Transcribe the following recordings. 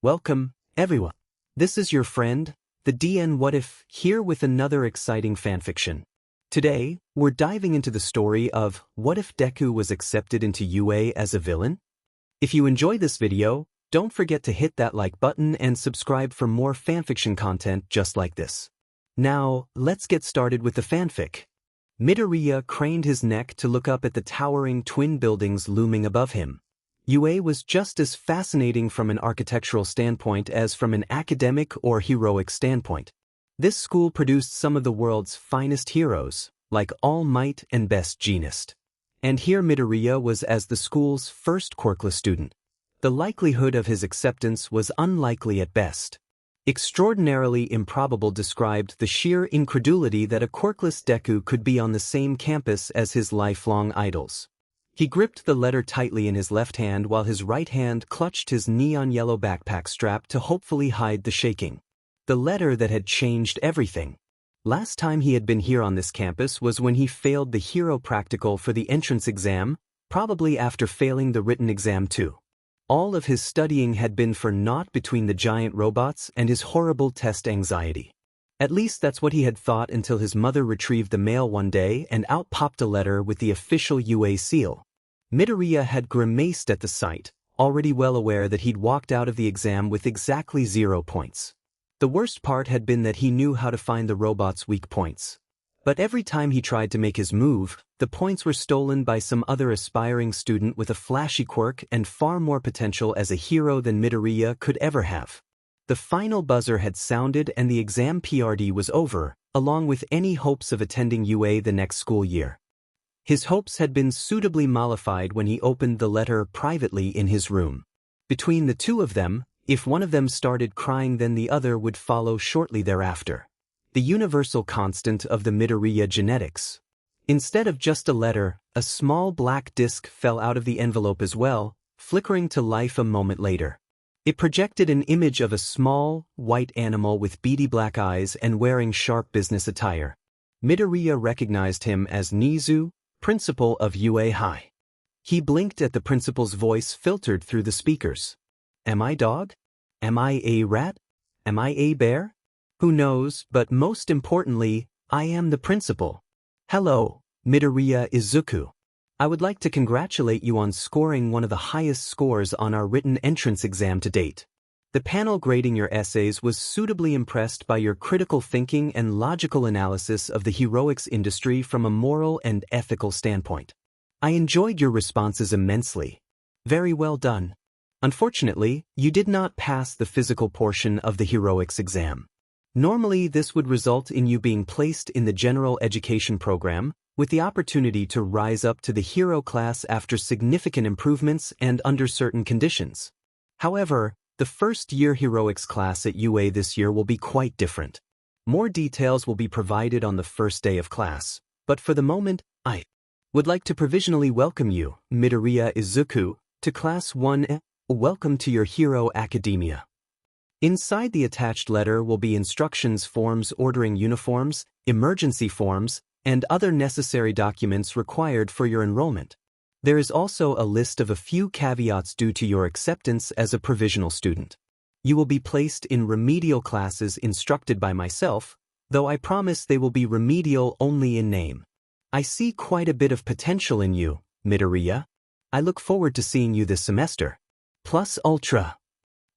Welcome, everyone. This is your friend, the DN What If, here with another exciting fanfiction. Today, we're diving into the story of what if Deku was accepted into UA as a villain? If you enjoy this video, don't forget to hit that like button and subscribe for more fanfiction content just like this. Now, let's get started with the fanfic. Midoriya craned his neck to look up at the towering twin buildings looming above him. UA was just as fascinating from an architectural standpoint as from an academic or heroic standpoint. This school produced some of the world's finest heroes, like All Might and Best Jeanist. And here Midoriya was as the school's first Quirkless student. The likelihood of his acceptance was unlikely at best. Extraordinarily improbable described the sheer incredulity that a Quirkless Deku could be on the same campus as his lifelong idols. He gripped the letter tightly in his left hand while his right hand clutched his neon yellow backpack strap to hopefully hide the shaking. The letter that had changed everything. Last time he had been here on this campus was when he failed the hero practical for the entrance exam, probably after failing the written exam too. All of his studying had been for naught between the giant robots and his horrible test anxiety. At least that's what he had thought until his mother retrieved the mail one day and out popped a letter with the official UA seal. Midoriya had grimaced at the sight, already well aware that he'd walked out of the exam with exactly 0 points. The worst part had been that he knew how to find the robot's weak points. But every time he tried to make his move, the points were stolen by some other aspiring student with a flashy quirk and far more potential as a hero than Midoriya could ever have. The final buzzer had sounded and the exam PRD was over, along with any hopes of attending UA the next school year. His hopes had been suitably mollified when he opened the letter privately in his room. Between the two of them, if one of them started crying then the other would follow shortly thereafter. The universal constant of the Midoriya genetics. Instead of just a letter, a small black disc fell out of the envelope as well, flickering to life a moment later. It projected an image of a small, white animal with beady black eyes and wearing sharp business attire. Midoriya recognized him as Nizu, principal of UA High. He blinked at the principal's voice filtered through the speakers. Am I dog? Am I a rat? Am I a bear? Who knows, but most importantly, I am the principal. Hello, Midoriya Izuku. I would like to congratulate you on scoring one of the highest scores on our written entrance exam to date. The panel grading your essays was suitably impressed by your critical thinking and logical analysis of the heroics industry from a moral and ethical standpoint. I enjoyed your responses immensely. Very well done. Unfortunately, you did not pass the physical portion of the heroics exam. Normally, this would result in you being placed in the general education program, with the opportunity to rise up to the hero class after significant improvements and under certain conditions. However, the first-year heroics class at UA this year will be quite different. More details will be provided on the first day of class, but for the moment, I would like to provisionally welcome you, Midoriya Izuku, to Class 1E. Welcome to your Hero Academia. Inside the attached letter will be instructions forms ordering uniforms, emergency forms, and other necessary documents required for your enrollment. There is also a list of a few caveats due to your acceptance as a provisional student. You will be placed in remedial classes instructed by myself, though I promise they will be remedial only in name. I see quite a bit of potential in you, Midoriya. I look forward to seeing you this semester. Plus Ultra.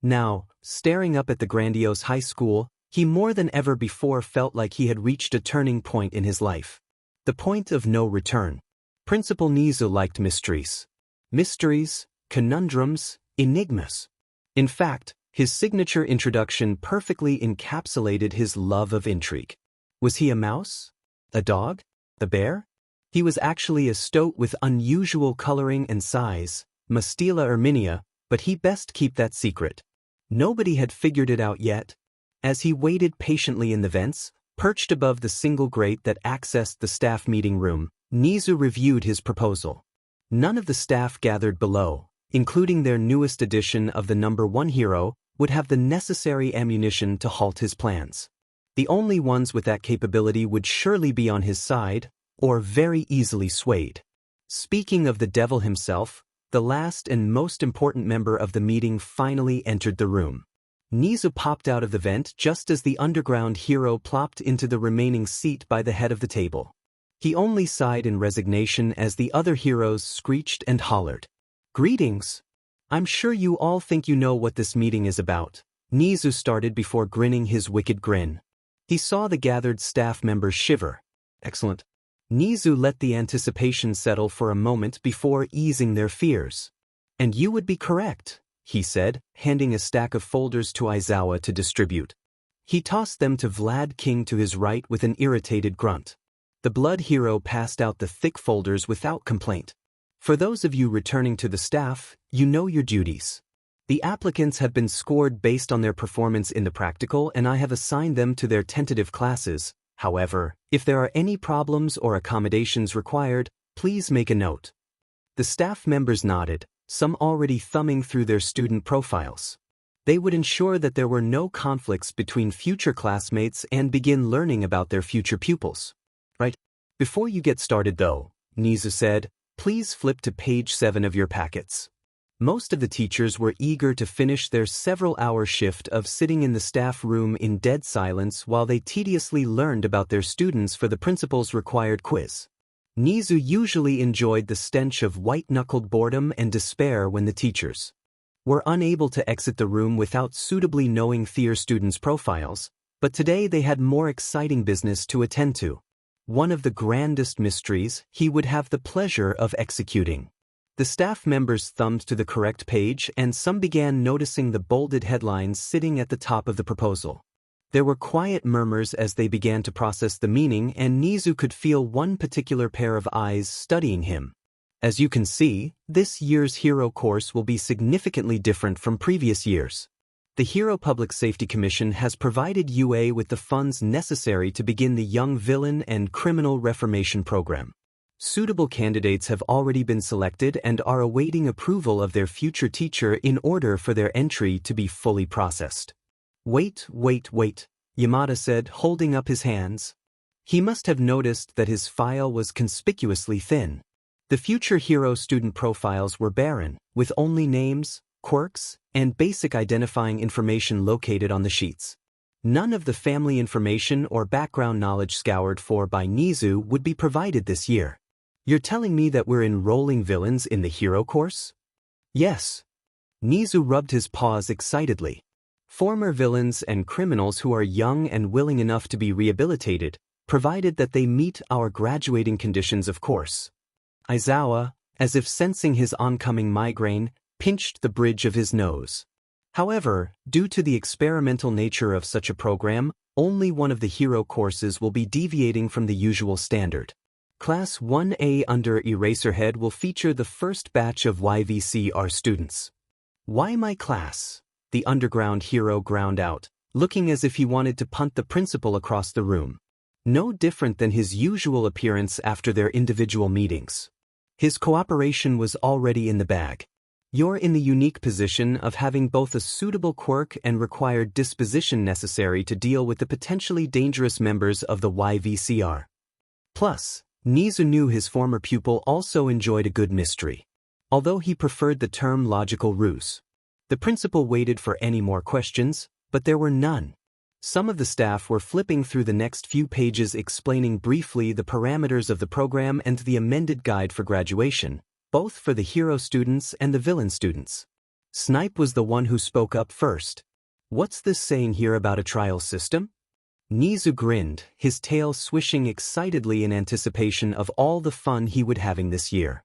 Now, staring up at the grandiose high school, he more than ever before felt like he had reached a turning point in his life. The point of no return. Principal Nizu liked mysteries. Mysteries, conundrums, enigmas. In fact, his signature introduction perfectly encapsulated his love of intrigue. Was he a mouse? A dog? A bear? He was actually a stoat with unusual coloring and size, Mastila Erminia, but he best keep that secret. Nobody had figured it out yet. As he waited patiently in the vents, perched above the single grate that accessed the staff meeting room, Nizu reviewed his proposal. None of the staff gathered below, including their newest edition of the #1 hero, would have the necessary ammunition to halt his plans. The only ones with that capability would surely be on his side, or very easily swayed. Speaking of the devil himself, the last and most important member of the meeting finally entered the room. Nizu popped out of the vent just as the underground hero plopped into the remaining seat by the head of the table. He only sighed in resignation as the other heroes screeched and hollered. "Greetings! I'm sure you all think you know what this meeting is about," Nizu started before grinning his wicked grin. He saw the gathered staff members shiver. Excellent. Nizu let the anticipation settle for a moment before easing their fears. "And you would be correct," he said, handing a stack of folders to Aizawa to distribute. He tossed them to Vlad King to his right with an irritated grunt. The blood hero passed out the thick folders without complaint. "For those of you returning to the staff, you know your duties. The applicants have been scored based on their performance in the practical, and I have assigned them to their tentative classes. However, if there are any problems or accommodations required, please make a note." The staff members nodded, some already thumbing through their student profiles. They would ensure that there were no conflicts between future classmates and begin learning about their future pupils. "Right. Before you get started though," Nizu said, "please flip to page 7 of your packets." Most of the teachers were eager to finish their several-hour shift of sitting in the staff room in dead silence while they tediously learned about their students for the principal's required quiz. Nizu usually enjoyed the stench of white-knuckled boredom and despair when the teachers were unable to exit the room without suitably knowing their students' profiles, but today they had more exciting business to attend to. One of the grandest mysteries he would have the pleasure of executing. The staff members thumbed to the correct page and some began noticing the bolded headlines sitting at the top of the proposal. There were quiet murmurs as they began to process the meaning, and Nizu could feel one particular pair of eyes studying him. As you can see, this year's hero course will be significantly different from previous years. The Hero Public Safety Commission has provided UA with the funds necessary to begin the Young Villain and Criminal Reformation Program. Suitable candidates have already been selected and are awaiting approval of their future teacher in order for their entry to be fully processed. Wait, Yamada said, holding up his hands. He must have noticed that his file was conspicuously thin. The future hero student profiles were barren, with only names, quirks, and basic identifying information located on the sheets. None of the family information or background knowledge scoured for by Nizu would be provided this year. "You're telling me that we're enrolling villains in the hero course?" "Yes." Nizu rubbed his paws excitedly. "Former villains and criminals who are young and willing enough to be rehabilitated, provided that they meet our graduating conditions, of course." Aizawa, as if sensing his oncoming migraine, pinched the bridge of his nose. However, due to the experimental nature of such a program, only one of the hero courses will be deviating from the usual standard. Class 1A under Eraserhead will feature the first batch of YVCR students. "Why my class?" the underground hero ground out, looking as if he wanted to punt the principal across the room. No different than his usual appearance after their individual meetings. His cooperation was already in the bag. "You're in the unique position of having both a suitable quirk and required disposition necessary to deal with the potentially dangerous members of the YVCR. Plus, Nizu knew his former pupil also enjoyed a good mystery, although he preferred the term logical ruse. The principal waited for any more questions, but there were none. Some of the staff were flipping through the next few pages explaining briefly the parameters of the program and the amended guide for graduation, both for the hero students and the villain students. Snipe was the one who spoke up first. "What's this saying here about a trial system?" Nizu grinned, his tail swishing excitedly in anticipation of all the fun he would having this year.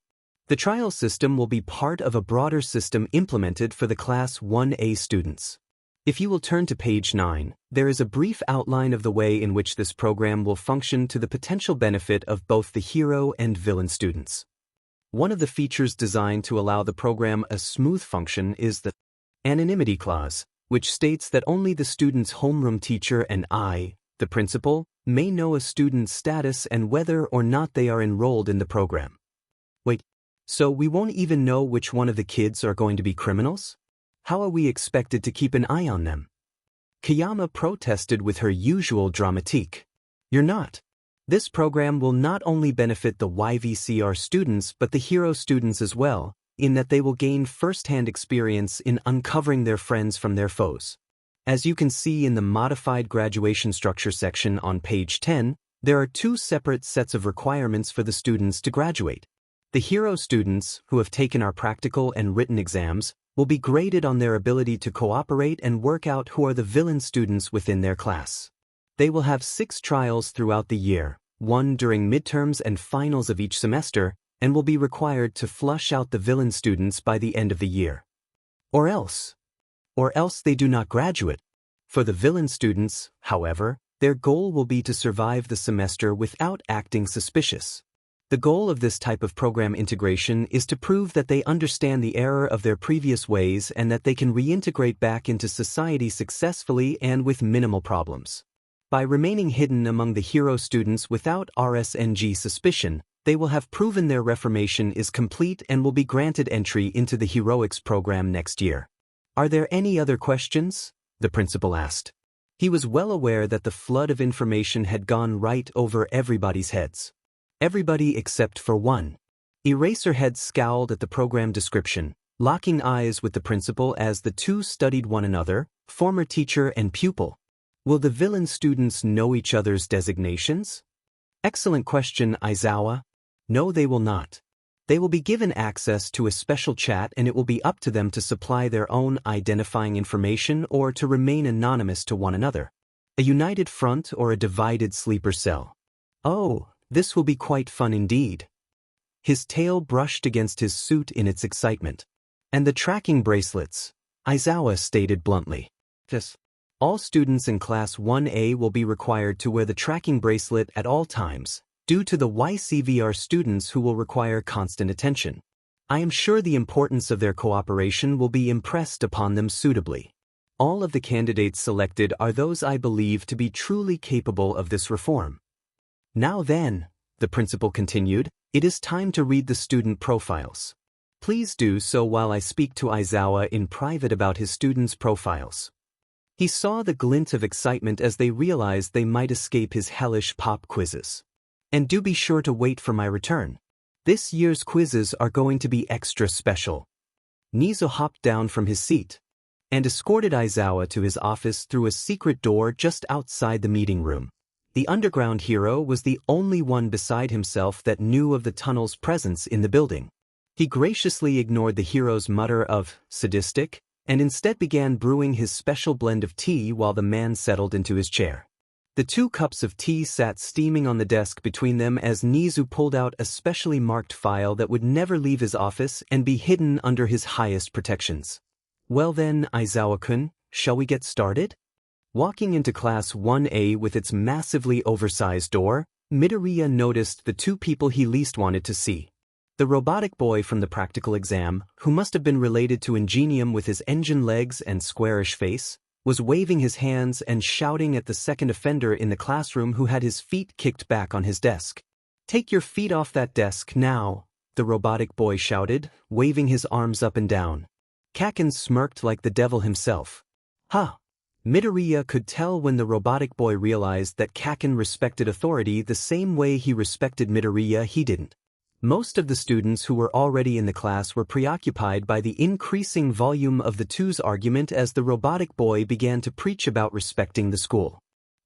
The trial system will be part of a broader system implemented for the Class 1A students. If you will turn to page 9, there is a brief outline of the way in which this program will function to the potential benefit of both the hero and villain students. One of the features designed to allow the program a smooth function is the anonymity clause, which states that only the student's homeroom teacher and I, the principal, may know a student's status and whether or not they are enrolled in the program. Wait, so we won't even know which one of the kids are going to be criminals? How are we expected to keep an eye on them? Kayama protested with her usual dramatique. "You're not. This program will not only benefit the YVCR students but the hero students as well, in that they will gain first-hand experience in uncovering their friends from their foes. As you can see in the modified graduation structure section on page 10, there are two separate sets of requirements for the students to graduate. The hero students, who have taken our practical and written exams, will be graded on their ability to cooperate and work out who are the villain students within their class. They will have 6 trials throughout the year, 1 during midterms and finals of each semester, and will be required to flush out the villain students by the end of the year. Or else they do not graduate. For the villain students, however, their goal will be to survive the semester without acting suspicious. The goal of this type of program integration is to prove that they understand the error of their previous ways and that they can reintegrate back into society successfully and with minimal problems. By remaining hidden among the hero students without RSNG suspicion, they will have proven their reformation is complete and will be granted entry into the Heroics program next year. Are there any other questions? The principal asked. He was well aware that the flood of information had gone right over everybody's heads. Everybody except for one. Eraserhead scowled at the program description, locking eyes with the principal as the two studied one another, former teacher and pupil. Will the villain students know each other's designations? Excellent question, Aizawa. No, they will not. They will be given access to a special chat and it will be up to them to supply their own identifying information or to remain anonymous to one another. A united front or a divided sleeper cell. Oh, this will be quite fun indeed. His tail brushed against his suit in its excitement. And the tracking bracelets, Aizawa stated bluntly. Yes. All students in Class 1A will be required to wear the tracking bracelet at all times, due to the YCVR students who will require constant attention. I am sure the importance of their cooperation will be impressed upon them suitably. All of the candidates selected are those I believe to be truly capable of this reform. Now then, the principal continued, it is time to read the student profiles. Please do so while I speak to Aizawa in private about his students' profiles. He saw the glint of excitement as they realized they might escape his hellish pop quizzes. And do be sure to wait for my return. This year's quizzes are going to be extra special. Nizo hopped down from his seat and escorted Aizawa to his office through a secret door just outside the meeting room. The underground hero was the only one beside himself that knew of the tunnel's presence in the building. He graciously ignored the hero's mutter of sadistic and instead began brewing his special blend of tea while the man settled into his chair. The 2 cups of tea sat steaming on the desk between them as Nizu pulled out a specially marked file that would never leave his office and be hidden under his highest protections. Well then, Aizawa-kun, shall we get started? Walking into Class 1A with its massively oversized door, Midoriya noticed the 2 people he least wanted to see. The robotic boy from the practical exam, who must have been related to Ingenium with his engine legs and squarish face, was waving his hands and shouting at the second offender in the classroom who had his feet kicked back on his desk. Take your feet off that desk now, the robotic boy shouted, waving his arms up and down. Kaken smirked like the devil himself. Ha! Midoriya could tell when the robotic boy realized that Kaken respected authority the same way he respected Midoriya he didn't. Most of the students who were already in the class were preoccupied by the increasing volume of the two's argument as the robotic boy began to preach about respecting the school.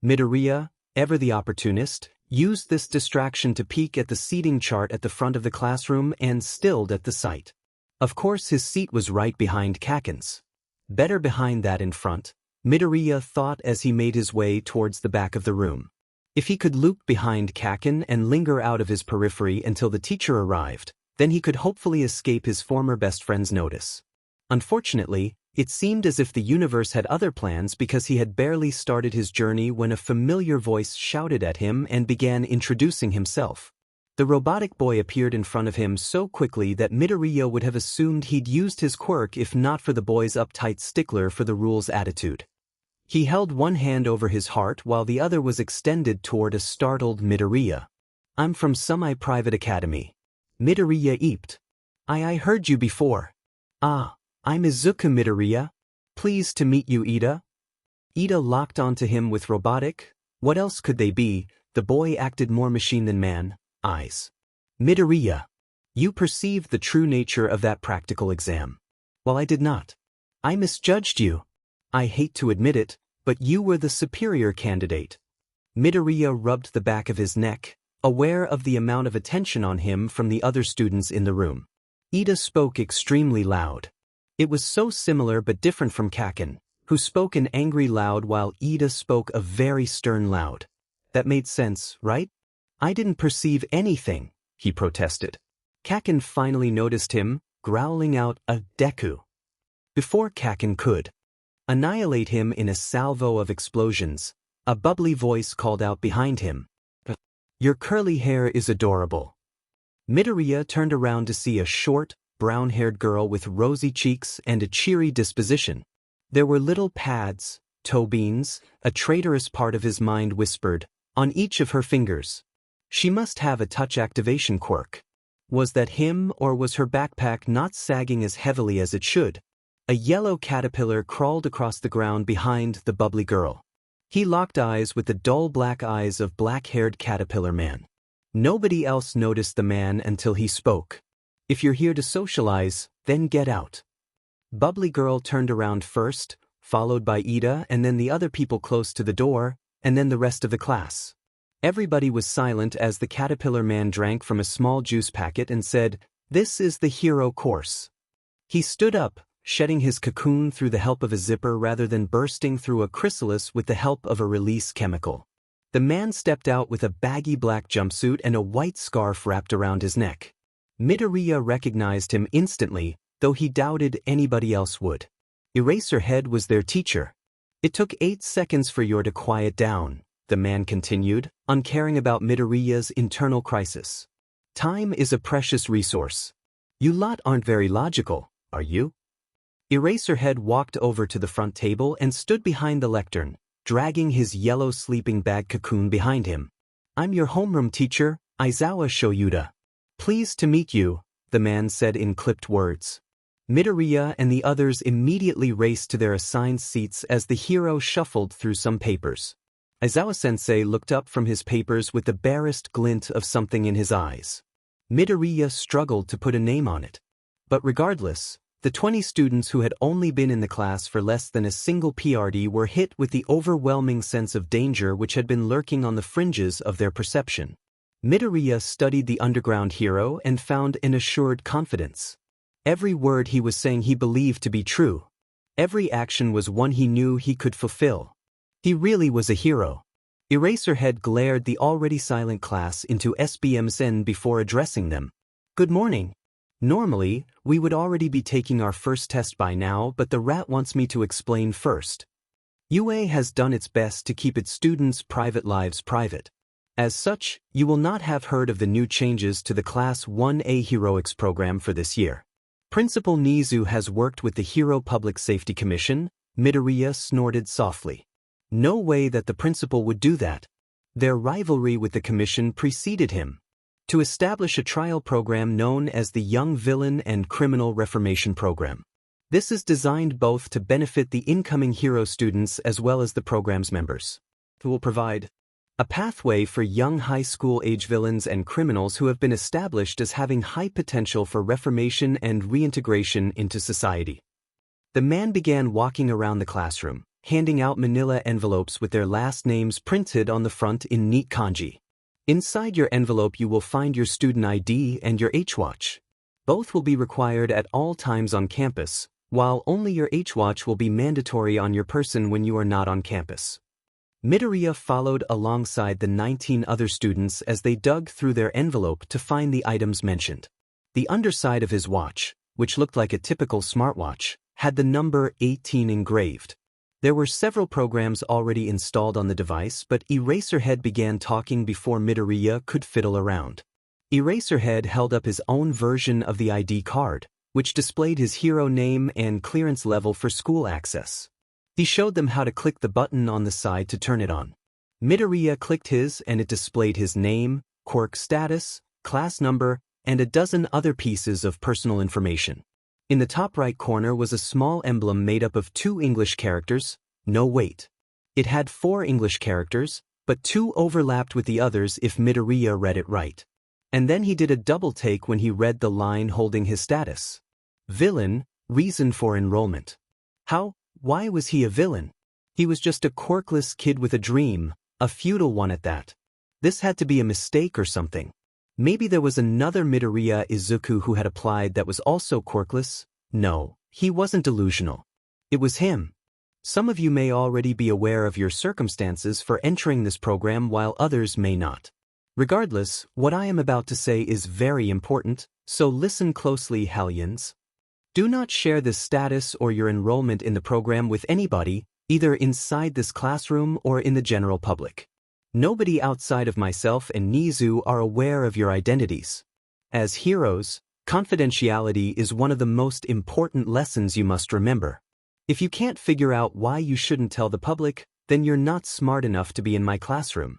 Midoriya, ever the opportunist, used this distraction to peek at the seating chart at the front of the classroom and stilled at the sight. Of course his seat was right behind Kaken's. Better behind that in front, Midoriya thought as he made his way towards the back of the room. If he could loop behind Kaken and linger out of his periphery until the teacher arrived, then he could hopefully escape his former best friend's notice. Unfortunately, it seemed as if the universe had other plans because he had barely started his journey when a familiar voice shouted at him and began introducing himself. The robotic boy appeared in front of him so quickly that Midoriya would have assumed he'd used his quirk if not for the boy's uptight stickler for the rules attitude. He held one hand over his heart while the other was extended toward a startled Midoriya. I'm from Semi-Private Academy. Midoriya eeped. I heard you before. Ah, I'm Izuku Midoriya. Pleased to meet you, Ida. Ida locked onto him with robotic, what else could they be, the boy acted more machine than man, eyes. Midoriya. You perceived the true nature of that practical exam. Well, I did not. I misjudged you. I hate to admit it, but you were the superior candidate. Midoriya rubbed the back of his neck, aware of the amount of attention on him from the other students in the room. Ida spoke extremely loud. It was so similar but different from Kaken, who spoke an angry loud while Ida spoke a very stern loud. That made sense, right? I didn't perceive anything, he protested. Kaken finally noticed him, growling out a Deku. Before Kaken could annihilate him in a salvo of explosions, a bubbly voice called out behind him. Your curly hair is adorable. Midoriya turned around to see a short, brown-haired girl with rosy cheeks and a cheery disposition. There were little pads, toe beans, a traitorous part of his mind whispered, on each of her fingers. She must have a touch activation quirk. Was that him, or was her backpack not sagging as heavily as it should? A yellow caterpillar crawled across the ground behind the bubbly girl. He locked eyes with the dull black eyes of black-haired caterpillar man. Nobody else noticed the man until he spoke. If you're here to socialize, then get out. Bubbly girl turned around first, followed by Ida and then the other people close to the door, and then the rest of the class. Everybody was silent as the caterpillar man drank from a small juice packet and said, "This is the hero course." He stood up, shedding his cocoon through the help of a zipper rather than bursting through a chrysalis with the help of a release chemical. The man stepped out with a baggy black jumpsuit and a white scarf wrapped around his neck. Midoriya recognized him instantly, though he doubted anybody else would. Eraserhead was their teacher. It took 8 seconds for you to quiet down, the man continued, uncaring about Midoriya's internal crisis. Time is a precious resource. You lot aren't very logical, are you? Eraserhead walked over to the front table and stood behind the lectern, dragging his yellow sleeping bag cocoon behind him. I'm your homeroom teacher, Aizawa Shoyuda. Pleased to meet you, the man said in clipped words. Midoriya and the others immediately raced to their assigned seats as the hero shuffled through some papers. Aizawa-sensei looked up from his papers with the barest glint of something in his eyes. Midoriya struggled to put a name on it. But regardless, the 20 students who had only been in the class for less than a single PRD were hit with the overwhelming sense of danger which had been lurking on the fringes of their perception. Midoriya studied the underground hero and found an assured confidence. Every word he was saying he believed to be true. Every action was one he knew he could fulfill. He really was a hero. Eraserhead glared the already silent class into SBMSN before addressing them. Good morning. Normally, we would already be taking our first test by now, but the rat wants me to explain first. UA has done its best to keep its students' private lives private. As such, you will not have heard of the new changes to the Class 1A Heroics program for this year. Principal Nizu has worked with the Hero Public Safety Commission, Midoriya snorted softly. No way that the principal would do that. Their rivalry with the commission preceded him. To establish a trial program known as the Young Villain and Criminal Reformation Program. This is designed both to benefit the incoming hero students as well as the program's members. It will provide a pathway for young high school age villains and criminals who have been established as having high potential for reformation and reintegration into society. The man began walking around the classroom, handing out manila envelopes with their last names printed on the front in neat kanji. Inside your envelope you will find your student ID and your H-Watch. Both will be required at all times on campus, while only your H-Watch will be mandatory on your person when you are not on campus. Midoriya followed alongside the 19 other students as they dug through their envelope to find the items mentioned. The underside of his watch, which looked like a typical smartwatch, had the number 18 engraved. There were several programs already installed on the device, but Eraserhead began talking before Midoriya could fiddle around. Eraserhead held up his own version of the ID card, which displayed his hero name and clearance level for school access. He showed them how to click the button on the side to turn it on. Midoriya clicked his and it displayed his name, quirk status, class number, and a dozen other pieces of personal information. In the top right corner was a small emblem made up of 2 English characters. No, wait. It had 4 English characters, but 2 overlapped with the others if Midoriya read it right. And then he did a double take when he read the line holding his status. Villain, reason for enrollment. How why was he a villain? He was just a quirkless kid with a dream, a futile one at that. This had to be a mistake or something. Maybe there was another Midoriya Izuku who had applied that was also quirkless? No, he wasn't delusional. It was him. Some of you may already be aware of your circumstances for entering this program while others may not. Regardless, what I am about to say is very important, so listen closely, Hellions. Do not share this status or your enrollment in the program with anybody, either inside this classroom or in the general public. Nobody outside of myself and Nizu are aware of your identities. As heroes, confidentiality is one of the most important lessons you must remember. If you can't figure out why you shouldn't tell the public, then you're not smart enough to be in my classroom.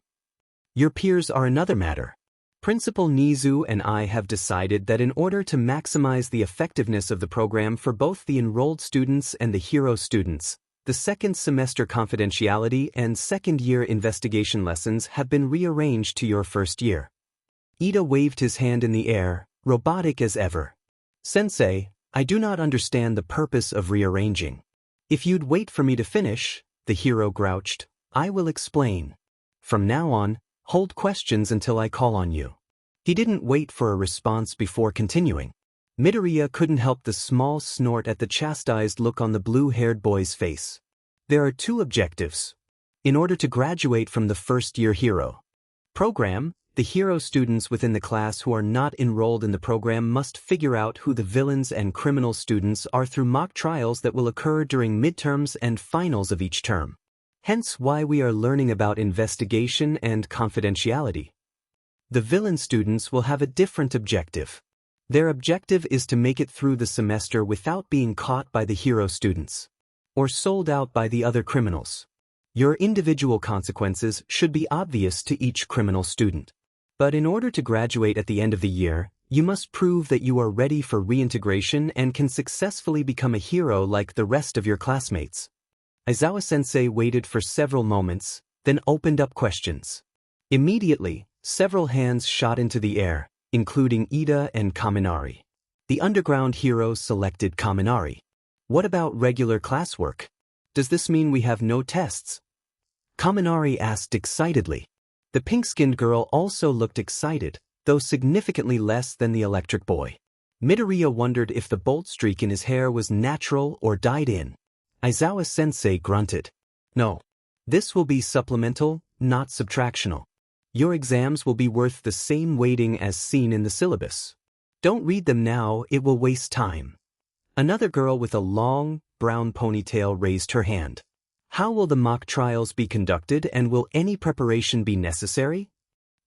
Your peers are another matter. Principal Nizu and I have decided that in order to maximize the effectiveness of the program for both the enrolled students and the hero students, the second semester confidentiality and second-year investigation lessons have been rearranged to your first year. Ida waved his hand in the air, robotic as ever. Sensei, I do not understand the purpose of rearranging. If you'd wait for me to finish, the hero grouched, I will explain. From now on, hold questions until I call on you. He didn't wait for a response before continuing. Midoriya couldn't help the small snort at the chastised look on the blue-haired boy's face. There are two objectives. In order to graduate from the first-year hero program, the hero students within the class who are not enrolled in the program must figure out who the villains and criminal students are through mock trials that will occur during midterms and finals of each term. Hence why we are learning about investigation and confidentiality. The villain students will have a different objective. Their objective is to make it through the semester without being caught by the hero students or sold out by the other criminals. Your individual consequences should be obvious to each criminal student. But in order to graduate at the end of the year, you must prove that you are ready for reintegration and can successfully become a hero like the rest of your classmates. Aizawa-sensei waited for several moments, then opened up questions. Immediately, several hands shot into the air, including Ida and Kaminari. The underground hero selected Kaminari. What about regular classwork? Does this mean we have no tests? Kaminari asked excitedly. The pink-skinned girl also looked excited, though significantly less than the electric boy. Midoriya wondered if the bolt streak in his hair was natural or dyed in. Aizawa-sensei grunted. No. This will be supplemental, not subtractional. Your exams will be worth the same weighting as seen in the syllabus. Don't read them now, it will waste time. Another girl with a long, brown ponytail raised her hand. How will the mock trials be conducted and will any preparation be necessary?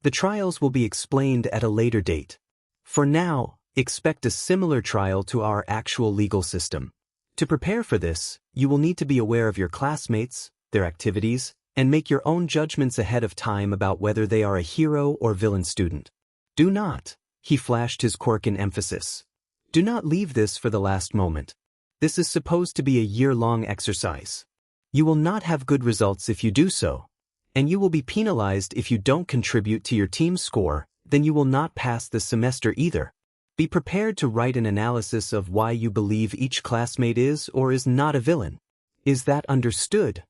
The trials will be explained at a later date. For now, expect a similar trial to our actual legal system. To prepare for this, you will need to be aware of your classmates, their activities, and make your own judgments ahead of time about whether they are a hero or villain student. Do not, he flashed his quirk in emphasis. Do not leave this for the last moment. This is supposed to be a year-long exercise. You will not have good results if you do so, and you will be penalized if you don't contribute to your team's score, then you will not pass the semester either. Be prepared to write an analysis of why you believe each classmate is or is not a villain. Is that understood?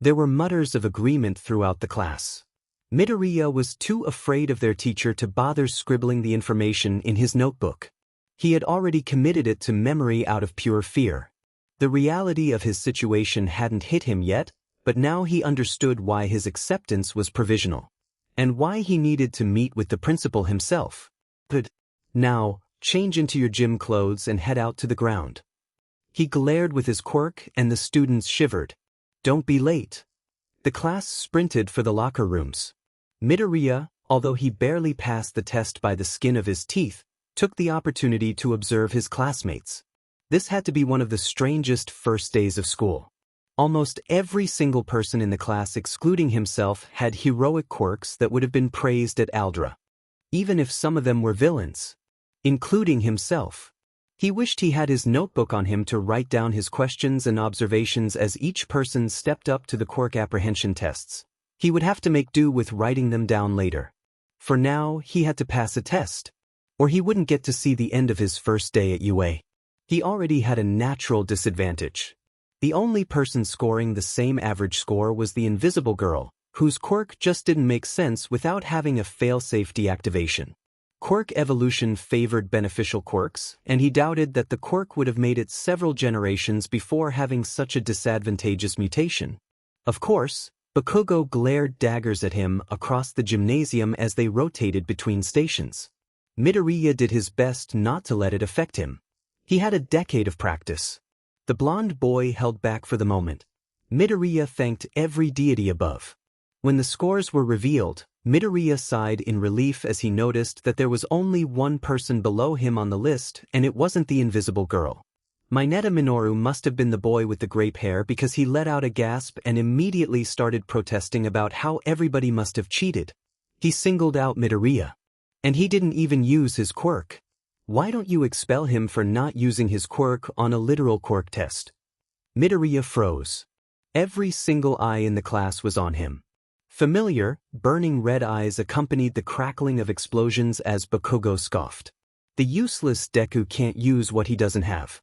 There were mutters of agreement throughout the class. Midoriya was too afraid of their teacher to bother scribbling the information in his notebook. He had already committed it to memory out of pure fear. The reality of his situation hadn't hit him yet, but now he understood why his acceptance was provisional, and why he needed to meet with the principal himself. Good. Now, change into your gym clothes and head out to the ground. He glared with his quirk and the students shivered. Don't be late. The class sprinted for the locker rooms. Midoriya, although he barely passed the test by the skin of his teeth, took the opportunity to observe his classmates. This had to be one of the strangest first days of school. Almost every single person in the class excluding himself had heroic quirks that would have been praised at Aldra. Even if some of them were villains. Including himself. He wished he had his notebook on him to write down his questions and observations as each person stepped up to the quirk apprehension tests. He would have to make do with writing them down later. For now, he had to pass a test, or he wouldn't get to see the end of his first day at UA. He already had a natural disadvantage. The only person scoring the same average score was the invisible girl, whose quirk just didn't make sense without having a fail-safe deactivation. Quirk evolution favored beneficial quirks, and he doubted that the quirk would have made it several generations before having such a disadvantageous mutation. Of course, Bakugo glared daggers at him across the gymnasium as they rotated between stations. Midoriya did his best not to let it affect him. He had a decade of practice. The blonde boy held back for the moment. Midoriya thanked every deity above. When the scores were revealed, Midoriya sighed in relief as he noticed that there was only one person below him on the list, and it wasn't the invisible girl. Mineta Minoru must have been the boy with the grape hair because he let out a gasp and immediately started protesting about how everybody must have cheated. He singled out Midoriya. And he didn't even use his quirk. Why don't you expel him for not using his quirk on a literal quirk test? Midoriya froze. Every single eye in the class was on him. Familiar, burning red eyes accompanied the crackling of explosions as Bakugo scoffed. The useless Deku can't use what he doesn't have.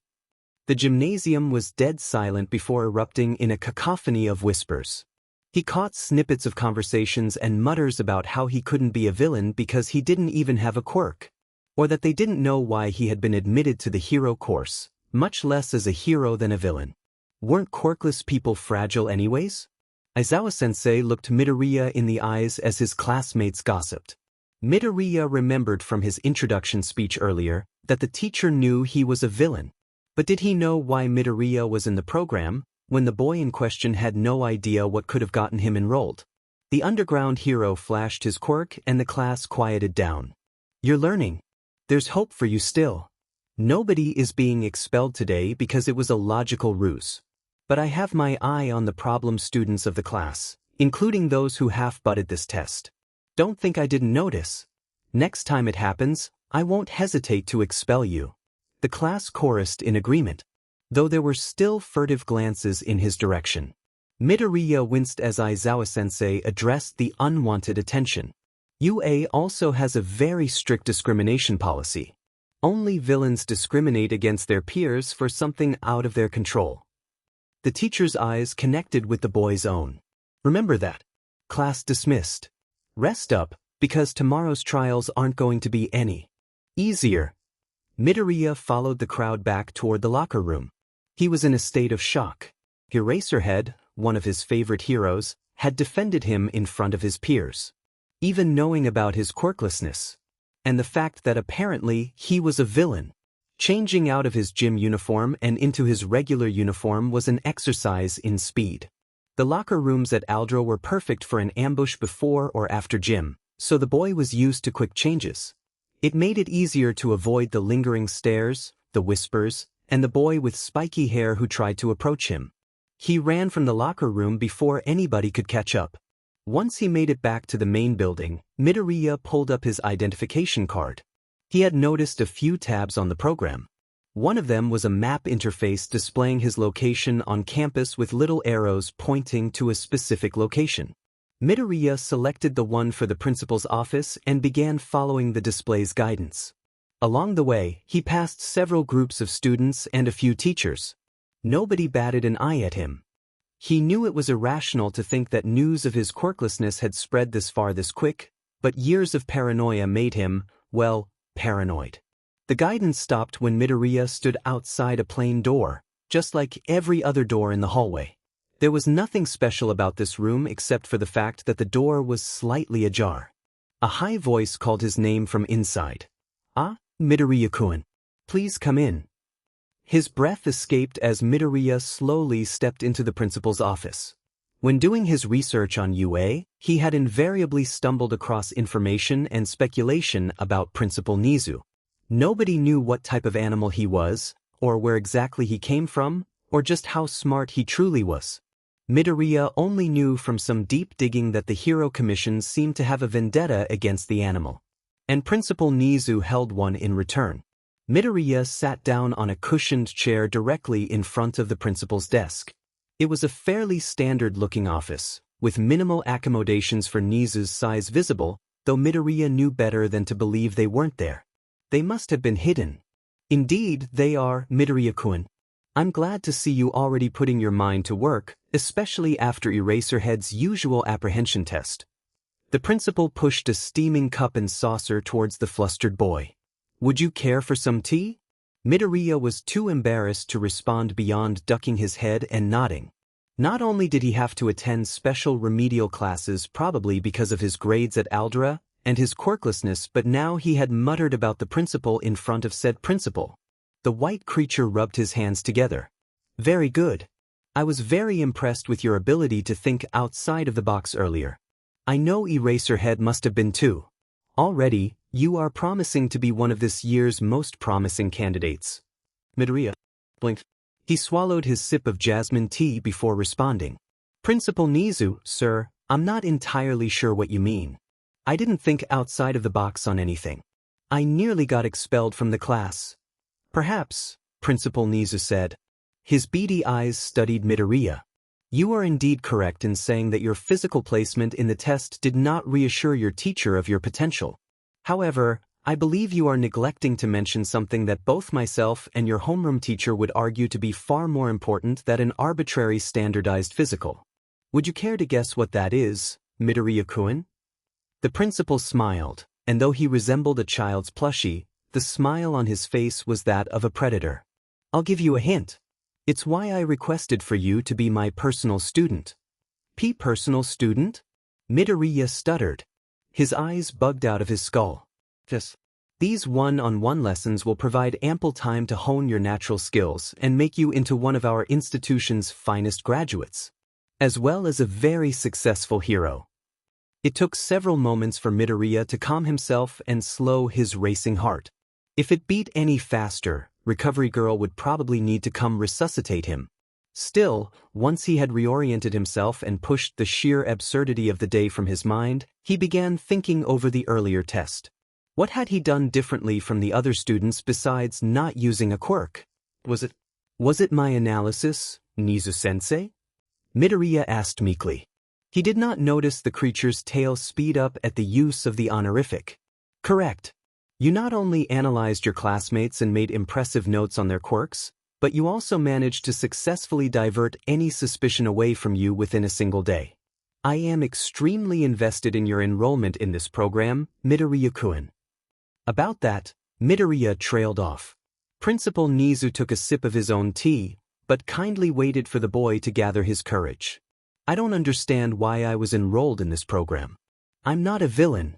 The gymnasium was dead silent before erupting in a cacophony of whispers. He caught snippets of conversations and mutters about how he couldn't be a villain because he didn't even have a quirk, or that they didn't know why he had been admitted to the hero course, much less as a hero than a villain. Weren't quirkless people fragile anyways? Aizawa-sensei looked Midoriya in the eyes as his classmates gossiped. Midoriya remembered from his introduction speech earlier that the teacher knew he was a villain. But did he know why Midoriya was in the program, when the boy in question had no idea what could have gotten him enrolled? The underground hero flashed his quirk and the class quieted down. You're learning. There's hope for you still. Nobody is being expelled today because it was a logical ruse. But I have my eye on the problem students of the class, including those who half-butted this test. Don't think I didn't notice. Next time it happens, I won't hesitate to expel you. The class chorused in agreement, though there were still furtive glances in his direction. Midoriya winced as Aizawa-sensei addressed the unwanted attention. UA also has a very strict discrimination policy. Only villains discriminate against their peers for something out of their control. The teacher's eyes connected with the boy's own. Remember that. Class dismissed. Rest up, because tomorrow's trials aren't going to be any easier. Midoriya followed the crowd back toward the locker room. He was in a state of shock. Eraserhead, one of his favorite heroes, had defended him in front of his peers. Even knowing about his quirklessness, and the fact that apparently he was a villain. Changing out of his gym uniform and into his regular uniform was an exercise in speed. The locker rooms at Aldro were perfect for an ambush before or after gym, so the boy was used to quick changes. It made it easier to avoid the lingering stares, the whispers, and the boy with spiky hair who tried to approach him. He ran from the locker room before anybody could catch up. Once he made it back to the main building, Midoriya pulled up his identification card. He had noticed a few tabs on the program. One of them was a map interface displaying his location on campus with little arrows pointing to a specific location. Midoriya selected the one for the principal's office and began following the display's guidance. Along the way, he passed several groups of students and a few teachers. Nobody batted an eye at him. He knew it was irrational to think that news of his quirklessness had spread this far this quick, but years of paranoia made him, well, paranoid. The guidance stopped when Midoriya stood outside a plain door, just like every other door in the hallway. There was nothing special about this room except for the fact that the door was slightly ajar. A high voice called his name from inside. "Ah, Midoriya-kun. Please come in." His breath escaped as Midoriya slowly stepped into the principal's office. When doing his research on UA, he had invariably stumbled across information and speculation about Principal Nizu. Nobody knew what type of animal he was, or where exactly he came from, or just how smart he truly was. Midoriya only knew from some deep digging that the Hero Commission seemed to have a vendetta against the animal. And Principal Nizu held one in return. Midoriya sat down on a cushioned chair directly in front of the principal's desk. It was a fairly standard-looking office, with minimal accommodations for Nizu's size visible, though Midoriya knew better than to believe they weren't there. They must have been hidden. "Indeed, they are, Midoriya-kun. I'm glad to see you already putting your mind to work, especially after Eraserhead's usual apprehension test. The principal pushed a steaming cup and saucer towards the flustered boy. Would you care for some tea? Midoriya was too embarrassed to respond beyond ducking his head and nodding. Not only did he have to attend special remedial classes probably because of his grades at Aldera and his quirklessness, but now he had muttered about the principal in front of said principal. The white creature rubbed his hands together. Very good. I was very impressed with your ability to think outside of the box earlier. I know Eraserhead must have been too. Already, you are promising to be one of this year's most promising candidates. Midoriya blinked. He swallowed his sip of jasmine tea before responding. Principal Nizu, sir, I'm not entirely sure what you mean. I didn't think outside of the box on anything. I nearly got expelled from the class. Perhaps, Principal Nizu said. His beady eyes studied Midoriya. You are indeed correct in saying that your physical placement in the test did not reassure your teacher of your potential. However, I believe you are neglecting to mention something that both myself and your homeroom teacher would argue to be far more important than an arbitrary standardized physical. Would you care to guess what that is, Midoriya-kun? The principal smiled, and though he resembled a child's plushie, the smile on his face was that of a predator. I'll give you a hint. It's why I requested for you to be my personal student. Personal student? Midoriya stuttered. His eyes bugged out of his skull. These one-on-one lessons will provide ample time to hone your natural skills and make you into one of our institution's finest graduates, as well as a very successful hero. It took several moments for Midoriya to calm himself and slow his racing heart. If it beat any faster, Recovery Girl would probably need to come resuscitate him. Still, once he had reoriented himself and pushed the sheer absurdity of the day from his mind, he began thinking over the earlier test. What had he done differently from the other students besides not using a quirk? Was it my analysis, Nizu-sensei? Midoriya asked meekly. He did not notice the creature's tail speed up at the use of the honorific. Correct. You not only analyzed your classmates and made impressive notes on their quirks, but you also managed to successfully divert any suspicion away from you within a single day. I am extremely invested in your enrollment in this program, Midoriya-kun. About that, Midoriya trailed off. Principal Nizu took a sip of his own tea, but kindly waited for the boy to gather his courage. I don't understand why I was enrolled in this program. I'm not a villain.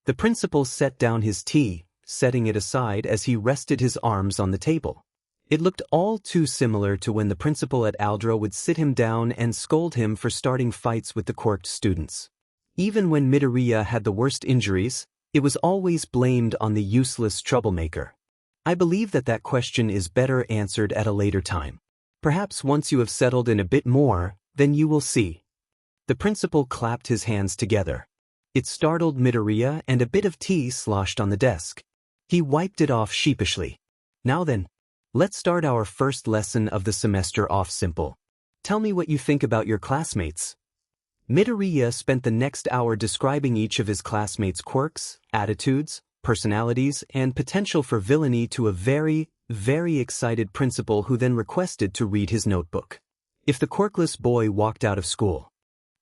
The principal set down his tea, setting it aside as he rested his arms on the table. It looked all too similar to when the principal at Aldera would sit him down and scold him for starting fights with the quirked students. Even when Midoriya had the worst injuries, it was always blamed on the useless troublemaker. I believe that question is better answered at a later time. Perhaps once you have settled in a bit more, then you will see. The principal clapped his hands together. It startled Midoriya and a bit of tea sloshed on the desk. He wiped it off sheepishly. Now then, let's start our first lesson of the semester off simple. Tell me what you think about your classmates. Midoriya spent the next hour describing each of his classmates' quirks, attitudes, personalities, and potential for villainy to a very, very excited principal who then requested to read his notebook. If the quirkless boy walked out of school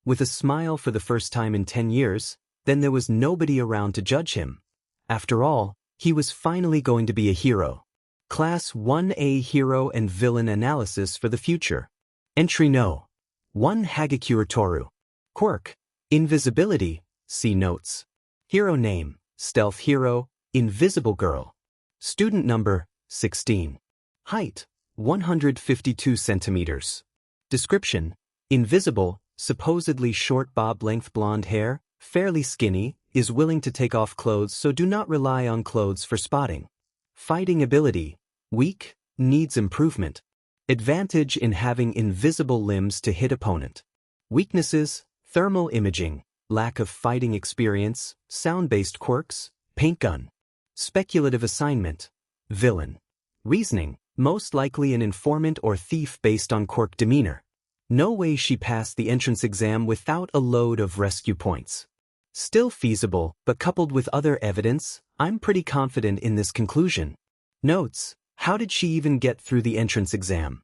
with a smile for the first time in 10 years, then there was nobody around to judge him. After all, he was finally going to be a hero. Class 1A Hero and Villain Analysis for the Future. Entry No. 1 Hagakure Toru. Quirk, Invisibility, see notes. Hero name, Stealth Hero, Invisible Girl. Student number, 16. Height, 152 centimeters. Description, invisible, supposedly short bob-length blonde hair, fairly skinny, is willing to take off clothes so do not rely on clothes for spotting. Fighting ability, weak, needs improvement. Advantage in having invisible limbs to hit opponent. Weaknesses, thermal imaging, lack of fighting experience, sound-based quirks, paint gun. Speculative assignment, villain. Reasoning, most likely an informant or thief based on quirk demeanor. No way she passed the entrance exam without a load of rescue points. Still feasible, but coupled with other evidence, I'm pretty confident in this conclusion. Notes, how did she even get through the entrance exam?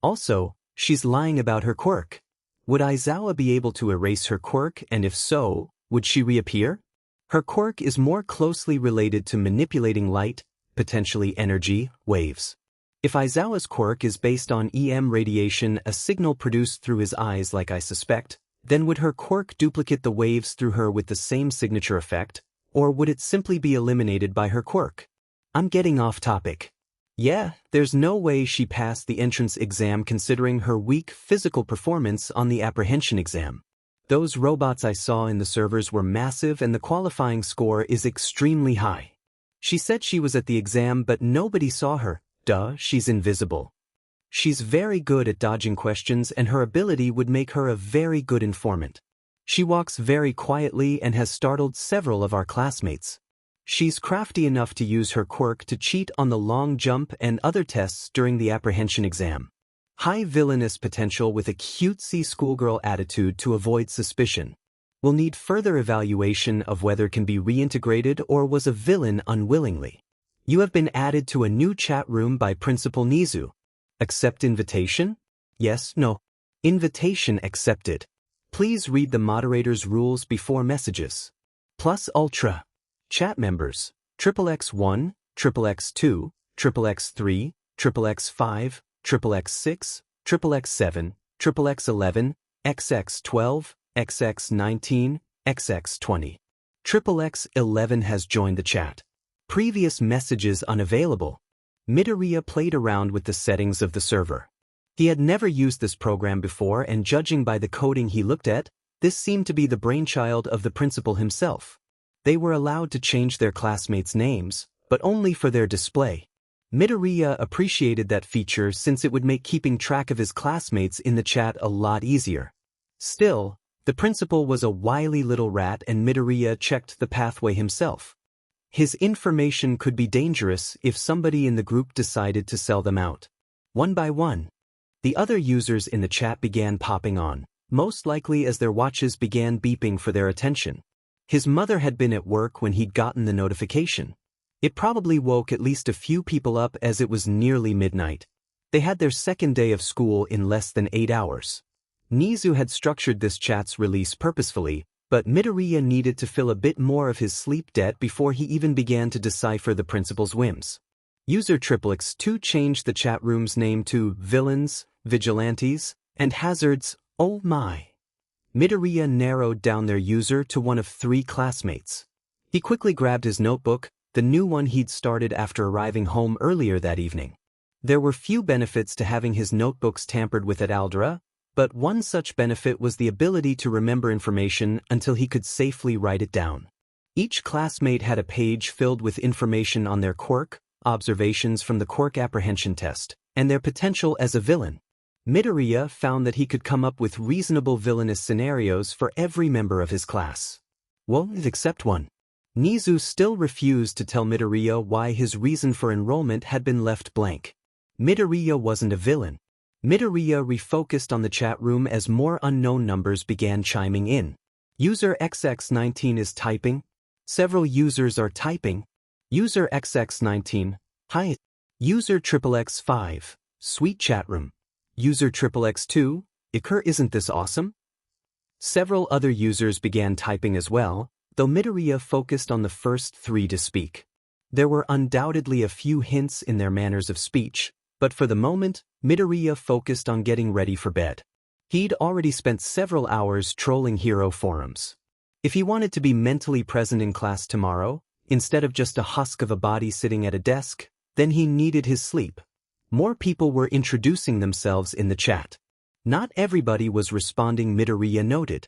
Also, she's lying about her quirk. Would Aizawa be able to erase her quirk, and if so, would she reappear? Her quirk is more closely related to manipulating light, potentially energy, waves. If Aizawa's quirk is based on EM radiation, a signal produced through his eyes like I suspect, then would her quirk duplicate the waves through her with the same signature effect, or would it simply be eliminated by her quirk? I'm getting off topic. Yeah, there's no way she passed the entrance exam considering her weak physical performance on the apprehension exam. Those robots I saw in the servers were massive and the qualifying score is extremely high. She said she was at the exam but nobody saw her. Duh, she's invisible. She's very good at dodging questions and her ability would make her a very good informant. She walks very quietly and has startled several of our classmates. She's crafty enough to use her quirk to cheat on the long jump and other tests during the apprehension exam. High villainous potential with a cutesy schoolgirl attitude to avoid suspicion. Will need further evaluation of whether can be reintegrated or was a villain unwillingly. You have been added to a new chat room by Principal Nizu. Accept invitation? Yes, no. Invitation accepted. Please read the moderator's rules before messages. Plus Ultra. Chat members, XXX1, XXX2, XXX3, XXX5, XXX6, XXX7, XXX11, XX12, XX19, XX20. XXX11 has joined the chat. Previous messages unavailable. Midoriya played around with the settings of the server. He had never used this program before and judging by the coding he looked at, this seemed to be the brainchild of the principal himself. They were allowed to change their classmates' names, but only for their display. Midoriya appreciated that feature since it would make keeping track of his classmates in the chat a lot easier. Still, the principal was a wily little rat and Midoriya checked the pathway himself. His information could be dangerous if somebody in the group decided to sell them out. One by one, the other users in the chat began popping on, most likely as their watches began beeping for their attention. His mother had been at work when he'd gotten the notification. It probably woke at least a few people up as it was nearly midnight. They had their second day of school in less than 8 hours. Nizu had structured this chat's release purposefully, but Midoriya needed to fill a bit more of his sleep debt before he even began to decipher the principal's whims. User XXX2 changed the chat room's name to Villains, Vigilantes, and Hazards. Oh my. Midoriya narrowed down their user to one of 3 classmates. He quickly grabbed his notebook, the new one he'd started after arriving home earlier that evening. There were few benefits to having his notebooks tampered with at Aldera, but one such benefit was the ability to remember information until he could safely write it down. Each classmate had a page filled with information on their quirk, observations from the quirk apprehension test, and their potential as a villain. Midoriya found that he could come up with reasonable villainous scenarios for every member of his class. Well, except one. Nizu still refused to tell Midoriya why his reason for enrollment had been left blank. Midoriya wasn't a villain. Midoriya refocused on the chat room as more unknown numbers began chiming in. User XX19 is typing. Several users are typing. User XX19, hi. User XXX5, sweet chat room. User XXX2, Iker, isn't this awesome? Several other users began typing as well, though Midoriya focused on the first 3 to speak. There were undoubtedly a few hints in their manners of speech, but for the moment, Midoriya focused on getting ready for bed. He'd already spent several hours trolling hero forums. If he wanted to be mentally present in class tomorrow, instead of just a husk of a body sitting at a desk, then he needed his sleep. More people were introducing themselves in the chat. Not everybody was responding, Midoriya noted.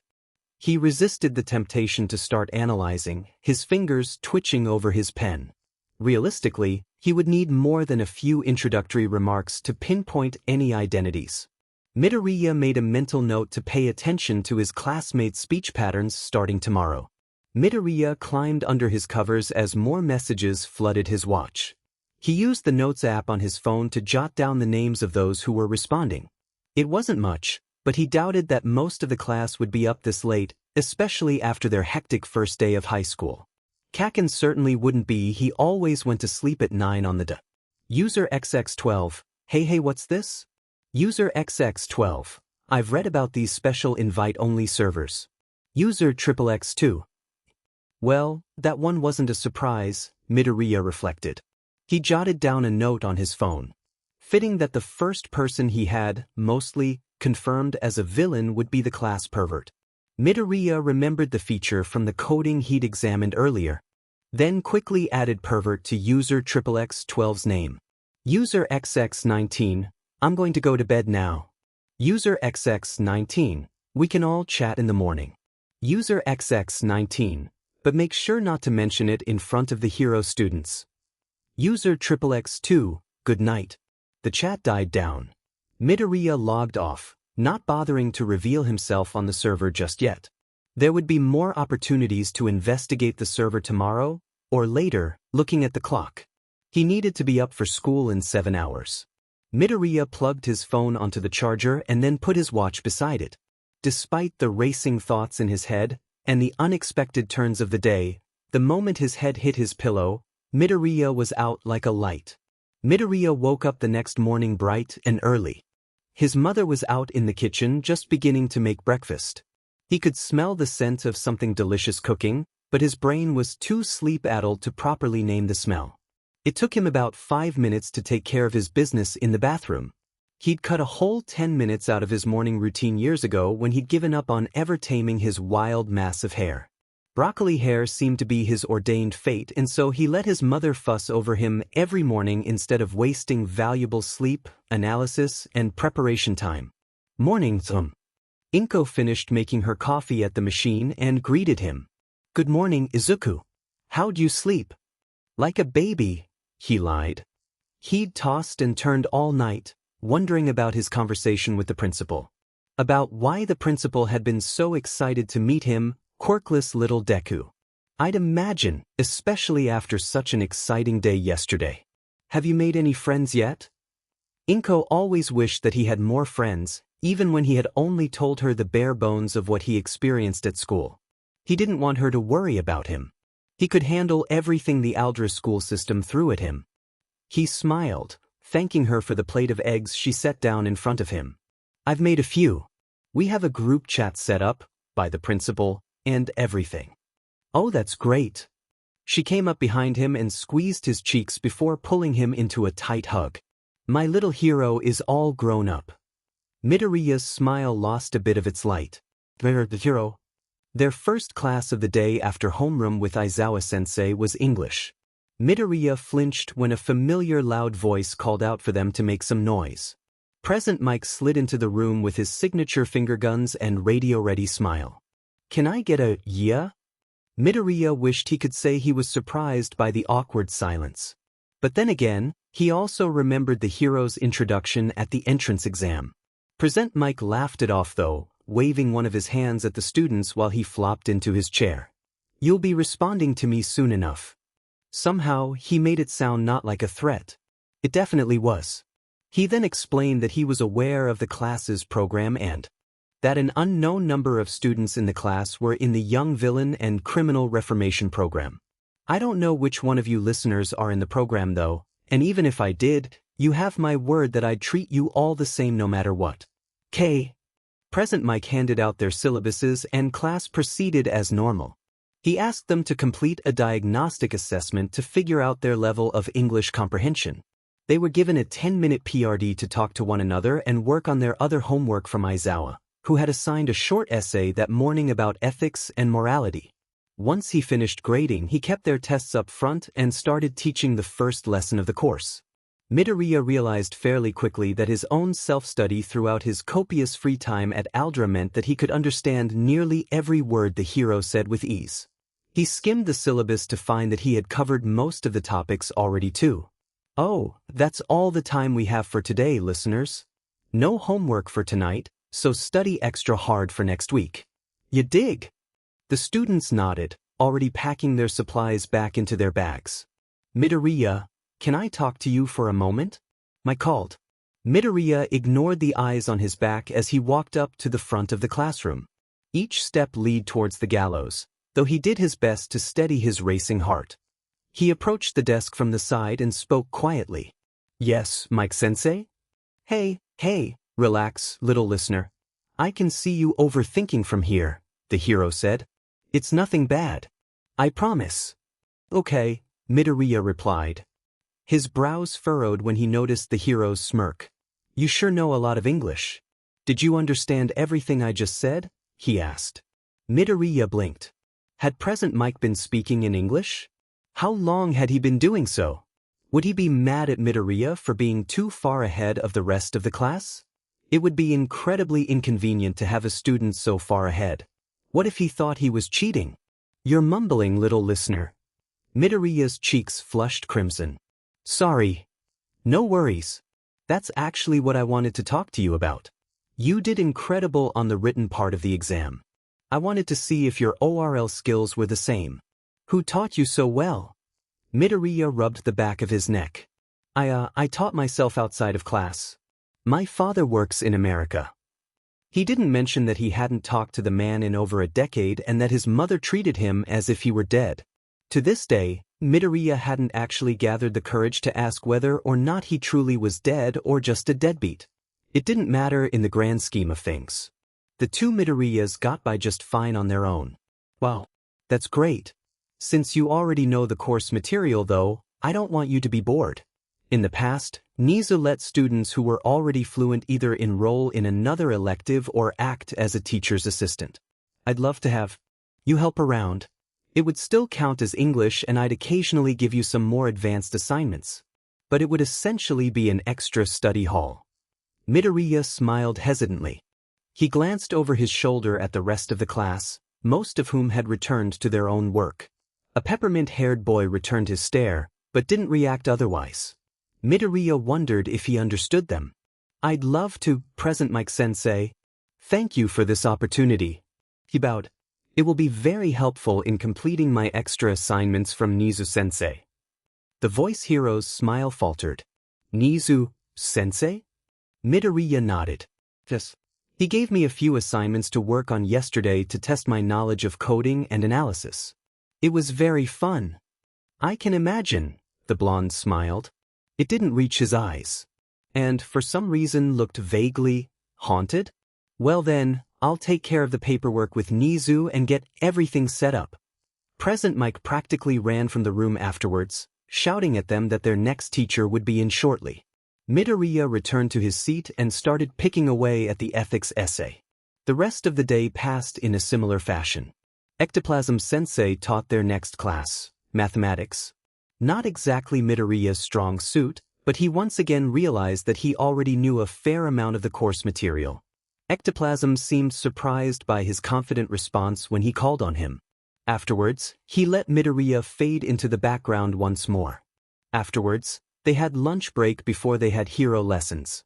He resisted the temptation to start analyzing, his fingers twitching over his pen. Realistically, he would need more than a few introductory remarks to pinpoint any identities. Midoriya made a mental note to pay attention to his classmates' speech patterns starting tomorrow. Midoriya climbed under his covers as more messages flooded his watch. He used the Notes app on his phone to jot down the names of those who were responding. It wasn't much, but he doubted that most of the class would be up this late, especially after their hectic first day of high school. Kaken certainly wouldn't be. He always went to sleep at 9 on the User XX12, hey what's this? User XX12. I've read about these special invite-only servers. User XXX2. Well, that one wasn't a surprise, Midoriya reflected. He jotted down a note on his phone. Fitting that the first person he had, mostly, confirmed as a villain would be the class pervert. Midoriya remembered the feature from the coding he'd examined earlier, then quickly added pervert to user XXX12's name. User XX19, I'm going to go to bed now. User XX19, we can all chat in the morning. User XX19, but make sure not to mention it in front of the hero students. User XXX2, good night. The chat died down. Midoriya logged off, not bothering to reveal himself on the server just yet. There would be more opportunities to investigate the server tomorrow, or later, looking at the clock. He needed to be up for school in 7 hours. Midoriya plugged his phone onto the charger and then put his watch beside it. Despite the racing thoughts in his head, and the unexpected turns of the day, the moment his head hit his pillow, Midoriya was out like a light. Midoriya woke up the next morning bright and early. His mother was out in the kitchen just beginning to make breakfast. He could smell the scent of something delicious cooking, but his brain was too sleep-addled to properly name the smell. It took him about 5 minutes to take care of his business in the bathroom. He'd cut a whole 10 minutes out of his morning routine years ago when he'd given up on ever taming his wild mass of hair. Broccoli hair seemed to be his ordained fate, and so he let his mother fuss over him every morning instead of wasting valuable sleep, analysis, and preparation time. Morning, Inko finished making her coffee at the machine and greeted him. Good morning, Izuku. How'd you sleep? Like a baby, he lied. He'd tossed and turned all night, wondering about his conversation with the principal. About why the principal had been so excited to meet him, Quirkless little Deku. I'd imagine, especially after such an exciting day yesterday. Have you made any friends yet? Inko always wished that he had more friends, even when he had only told her the bare bones of what he experienced at school. He didn't want her to worry about him. He could handle everything the Aldra school system threw at him. He smiled, thanking her for the plate of eggs she set down in front of him. I've made a few. We have a group chat set up, by the principal, and everything. Oh, that's great. She came up behind him and squeezed his cheeks before pulling him into a tight hug. My little hero is all grown up. Midoriya's smile lost a bit of its light. The hero. Their first class of the day after homeroom with Aizawa-sensei was English. Midoriya flinched when a familiar loud voice called out for them to make some noise. Present Mike slid into the room with his signature finger guns and radio-ready smile. Can I get a yeah? Midoriya wished he could say he was surprised by the awkward silence. But then again, he also remembered the hero's introduction at the entrance exam. Present Mike laughed it off though, waving one of his hands at the students while he flopped into his chair. You'll be responding to me soon enough. Somehow, he made it sound not like a threat. It definitely was. He then explained that he was aware of the class's program and that an unknown number of students in the class were in the Young Villain and Criminal Reformation program. I don't know which one of you listeners are in the program though, and even if I did, you have my word that I'd treat you all the same no matter what. K. Present Mike handed out their syllabuses and class proceeded as normal. He asked them to complete a diagnostic assessment to figure out their level of English comprehension. They were given a 10-minute PRD to talk to one another and work on their other homework from Aizawa, who had assigned a short essay that morning about ethics and morality. Once he finished grading, he kept their tests up front and started teaching the first lesson of the course. Midoriya realized fairly quickly that his own self-study throughout his copious free time at Aldra meant that he could understand nearly every word the hero said with ease. He skimmed the syllabus to find that he had covered most of the topics already too. Oh, that's all the time we have for today, listeners. No homework for tonight, so study extra hard for next week. You dig? The students nodded, already packing their supplies back into their bags. Midoriya, can I talk to you for a moment? Mike called. Midoriya ignored the eyes on his back as he walked up to the front of the classroom. Each step led towards the gallows, though he did his best to steady his racing heart. He approached the desk from the side and spoke quietly. Yes, Mike-sensei? Hey, Hey, relax, little listener. I can see you overthinking from here, the hero said. It's nothing bad. I promise. Okay, Midoriya replied. His brows furrowed when he noticed the hero's smirk. You sure know a lot of English. Did you understand everything I just said? He asked. Midoriya blinked. Had Present Mike been speaking in English? How long had he been doing so? Would he be mad at Midoriya for being too far ahead of the rest of the class? It would be incredibly inconvenient to have a student so far ahead. What if he thought he was cheating? You're mumbling, little listener. Midoriya's cheeks flushed crimson. Sorry. No worries. That's actually what I wanted to talk to you about. You did incredible on the written part of the exam. I wanted to see if your ORL skills were the same. Who taught you so well? Midoriya rubbed the back of his neck. I taught myself outside of class. My father works in America. He didn't mention that he hadn't talked to the man in over a decade and that his mother treated him as if he were dead. To this day, Midoriya hadn't actually gathered the courage to ask whether or not he truly was dead or just a deadbeat. It didn't matter in the grand scheme of things. The two Midoriyas got by just fine on their own. Wow, that's great. Since you already know the course material though, I don't want you to be bored. In the past, Nizu let students who were already fluent either enroll in another elective or act as a teacher's assistant. I'd love to have you help around. It would still count as English and I'd occasionally give you some more advanced assignments. But it would essentially be an extra study hall. Midoriya smiled hesitantly. He glanced over his shoulder at the rest of the class, most of whom had returned to their own work. A peppermint-haired boy returned his stare, but didn't react otherwise. Midoriya wondered if he understood them. I'd love to, Present Mike Sensei. Thank you for this opportunity. He bowed. It will be very helpful in completing my extra assignments from Nizu Sensei. The voice hero's smile faltered. Nizu Sensei? Midoriya nodded. Yes. He gave me a few assignments to work on yesterday to test my knowledge of coding and analysis. It was very fun. I can imagine, the blonde smiled. It didn't reach his eyes. And for some reason looked vaguely haunted? Well then, I'll take care of the paperwork with Nizu and get everything set up. Present Mike practically ran from the room afterwards, shouting at them that their next teacher would be in shortly. Midoriya returned to his seat and started picking away at the ethics essay. The rest of the day passed in a similar fashion. Ectoplasm Sensei taught their next class, mathematics. Not exactly Midoriya's strong suit, but he once again realized that he already knew a fair amount of the course material. Ectoplasm seemed surprised by his confident response when he called on him. Afterwards, he let Midoriya fade into the background once more. Afterwards, they had lunch break before they had hero lessons.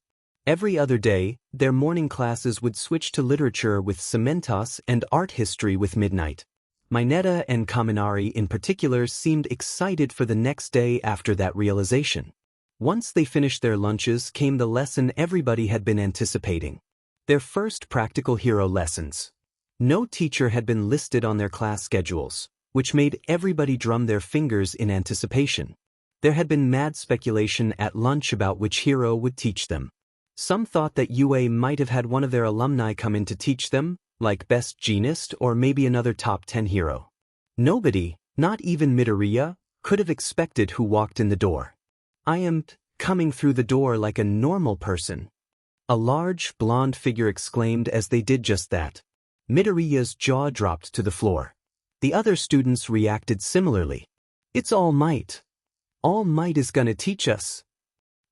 Every other day, their morning classes would switch to literature with Cementos and art history with Midnight. Mineta and Kaminari in particular seemed excited for the next day after that realization. Once they finished their lunches came the lesson everybody had been anticipating. Their first practical hero lessons. No teacher had been listed on their class schedules, which made everybody drum their fingers in anticipation. There had been mad speculation at lunch about which hero would teach them. Some thought that UA might have had one of their alumni come in to teach them, like Best Genist or maybe another top 10 hero. Nobody, not even Midoriya, could have expected who walked in the door. I am coming through the door like a normal person. A large, blonde figure exclaimed as they did just that. Midoriya's jaw dropped to the floor. The other students reacted similarly. It's All Might. All Might is gonna teach us.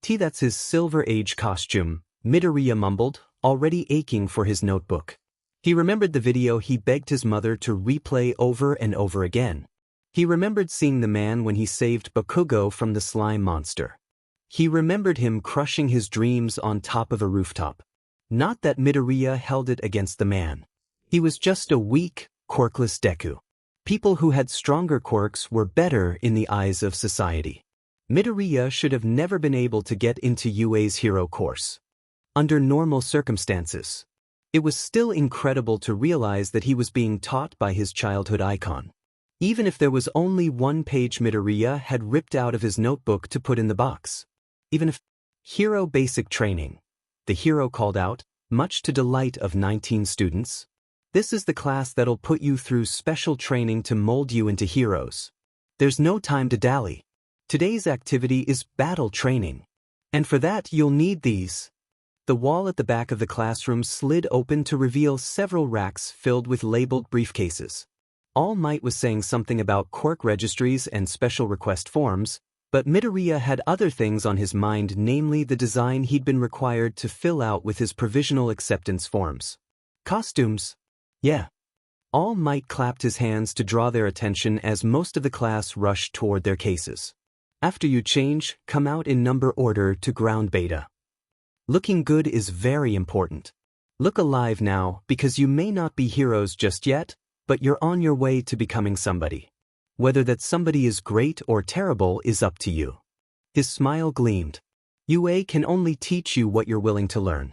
That's his Silver Age costume, Midoriya mumbled, already aching for his notebook. He remembered the video he begged his mother to replay over and over again. He remembered seeing the man when he saved Bakugo from the slime monster. He remembered him crushing his dreams on top of a rooftop. Not that Midoriya held it against the man. He was just a weak, quirkless Deku. People who had stronger quirks were better in the eyes of society. Midoriya should have never been able to get into UA's hero course. Under normal circumstances, it was still incredible to realize that he was being taught by his childhood icon. Even if there was only one page Midoriya had ripped out of his notebook to put in the box. Even if hero basic training. the hero called out, much to delight of 19 students. This is the class that'll put you through special training to mold you into heroes. There's no time to dally. Today's activity is battle training. And for that you'll need these. The wall at the back of the classroom slid open to reveal several racks filled with labeled briefcases. All Might was saying something about quirk registries and special request forms, but Midoriya had other things on his mind, namely the design he'd been required to fill out with his provisional acceptance forms. Costumes? Yeah. All Might clapped his hands to draw their attention as most of the class rushed toward their cases. After you change, come out in number order to ground beta. Looking good is very important. Look alive now, because you may not be heroes just yet, but you're on your way to becoming somebody. Whether that somebody is great or terrible is up to you. His smile gleamed. UA can only teach you what you're willing to learn.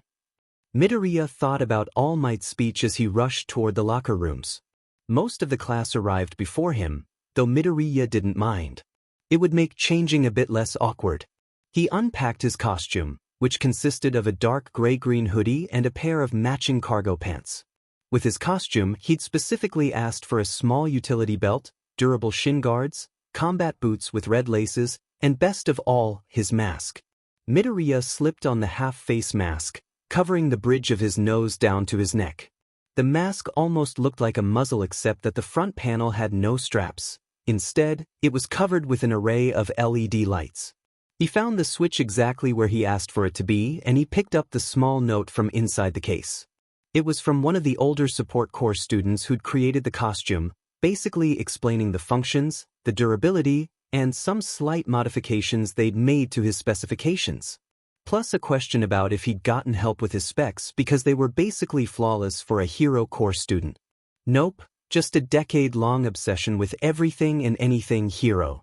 Midoriya thought about All Might's speech as he rushed toward the locker rooms. Most of the class arrived before him, though Midoriya didn't mind. It would make changing a bit less awkward. He unpacked his costume, which consisted of a dark gray-green hoodie and a pair of matching cargo pants. With his costume, he'd specifically asked for a small utility belt, durable shin guards, combat boots with red laces, and best of all, his mask. Midoriya slipped on the half-face mask, covering the bridge of his nose down to his neck. The mask almost looked like a muzzle except that the front panel had no straps. Instead, it was covered with an array of LED lights. He found the switch exactly where he asked for it to be, and he picked up the small note from inside the case. It was from one of the older support course students who'd created the costume, basically explaining the functions, the durability, and some slight modifications they'd made to his specifications. Plus a question about if he'd gotten help with his specs because they were basically flawless for a hero course student. Nope, just a decade-long obsession with everything and anything hero.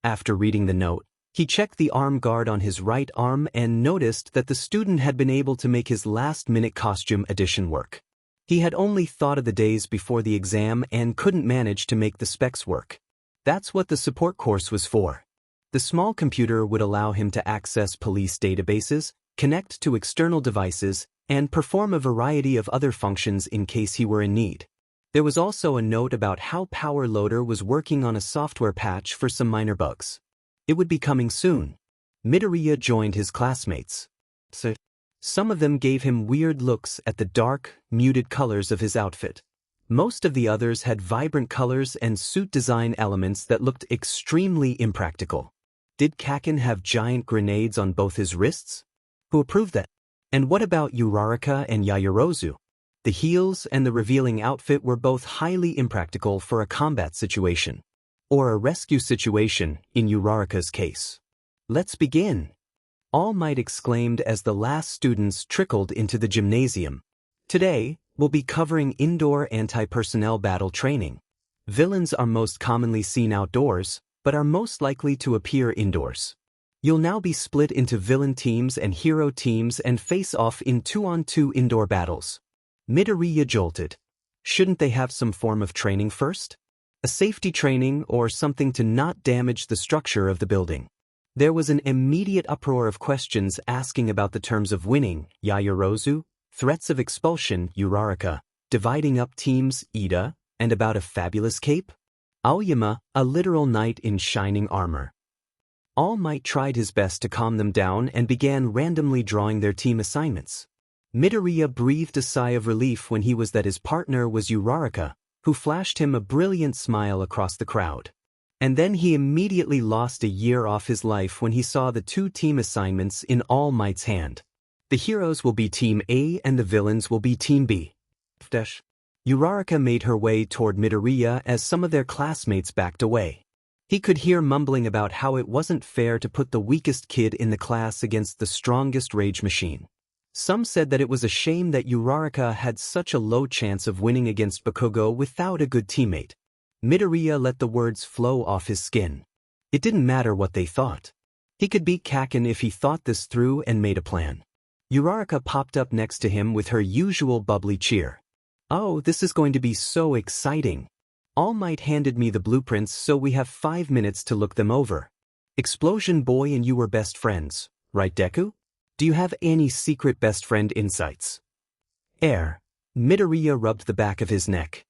After reading the note, he checked the arm guard on his right arm and noticed that the student had been able to make his last-minute costume addition work. He had only thought of the days before the exam and couldn't manage to make the specs work. That's what the support course was for. The small computer would allow him to access police databases, connect to external devices, and perform a variety of other functions in case he were in need. There was also a note about how Power Loader was working on a software patch for some minor bugs. It would be coming soon. Midoriya joined his classmates. Some of them gave him weird looks at the dark, muted colors of his outfit. Most of the others had vibrant colors and suit design elements that looked extremely impractical. Did Kakin have giant grenades on both his wrists? Who approved that? And what about Uraraka and Yaoyorozu? The heels and the revealing outfit were both highly impractical for a combat situation. Or a rescue situation, in Uraraka's case. Let's begin! All Might exclaimed as the last students trickled into the gymnasium. Today, we'll be covering indoor anti-personnel battle training. Villains are most commonly seen outdoors, but are most likely to appear indoors. You'll now be split into villain teams and hero teams and face off in 2-on-2 indoor battles. Midoriya jolted. Shouldn't they have some form of training first? A safety training or something to not damage the structure of the building. There was an immediate uproar of questions asking about the terms of winning, Yaoyorozu, threats of expulsion, Uraraka, dividing up teams, Ida, and about a fabulous cape? Aoyama, a literal knight in shining armor. All Might tried his best to calm them down and began randomly drawing their team assignments. Midoriya breathed a sigh of relief when he was that his partner was Uraraka, who flashed him a brilliant smile across the crowd. And then he immediately lost a year off his life when he saw the two team assignments in All Might's hand. The heroes will be Team A and the villains will be Team B. Uraraka made her way toward Midoriya as some of their classmates backed away. He could hear mumbling about how it wasn't fair to put the weakest kid in the class against the strongest rage machine. Some said that it was a shame that Uraraka had such a low chance of winning against Bakugo without a good teammate. Midoriya let the words flow off his skin. It didn't matter what they thought. He could beat Kakin if he thought this through and made a plan. Uraraka popped up next to him with her usual bubbly cheer. Oh, this is going to be so exciting. All Might handed me the blueprints so we have 5 minutes to look them over. Explosion Boy and you were best friends, right Deku? Do you have any secret best friend insights? Air. Midoriya rubbed the back of his neck.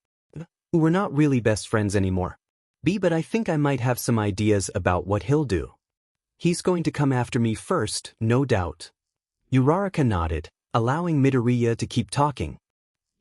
We're not really best friends anymore. B, but I think I might have some ideas about what he'll do. He's going to come after me first, no doubt. Uraraka nodded, allowing Midoriya to keep talking.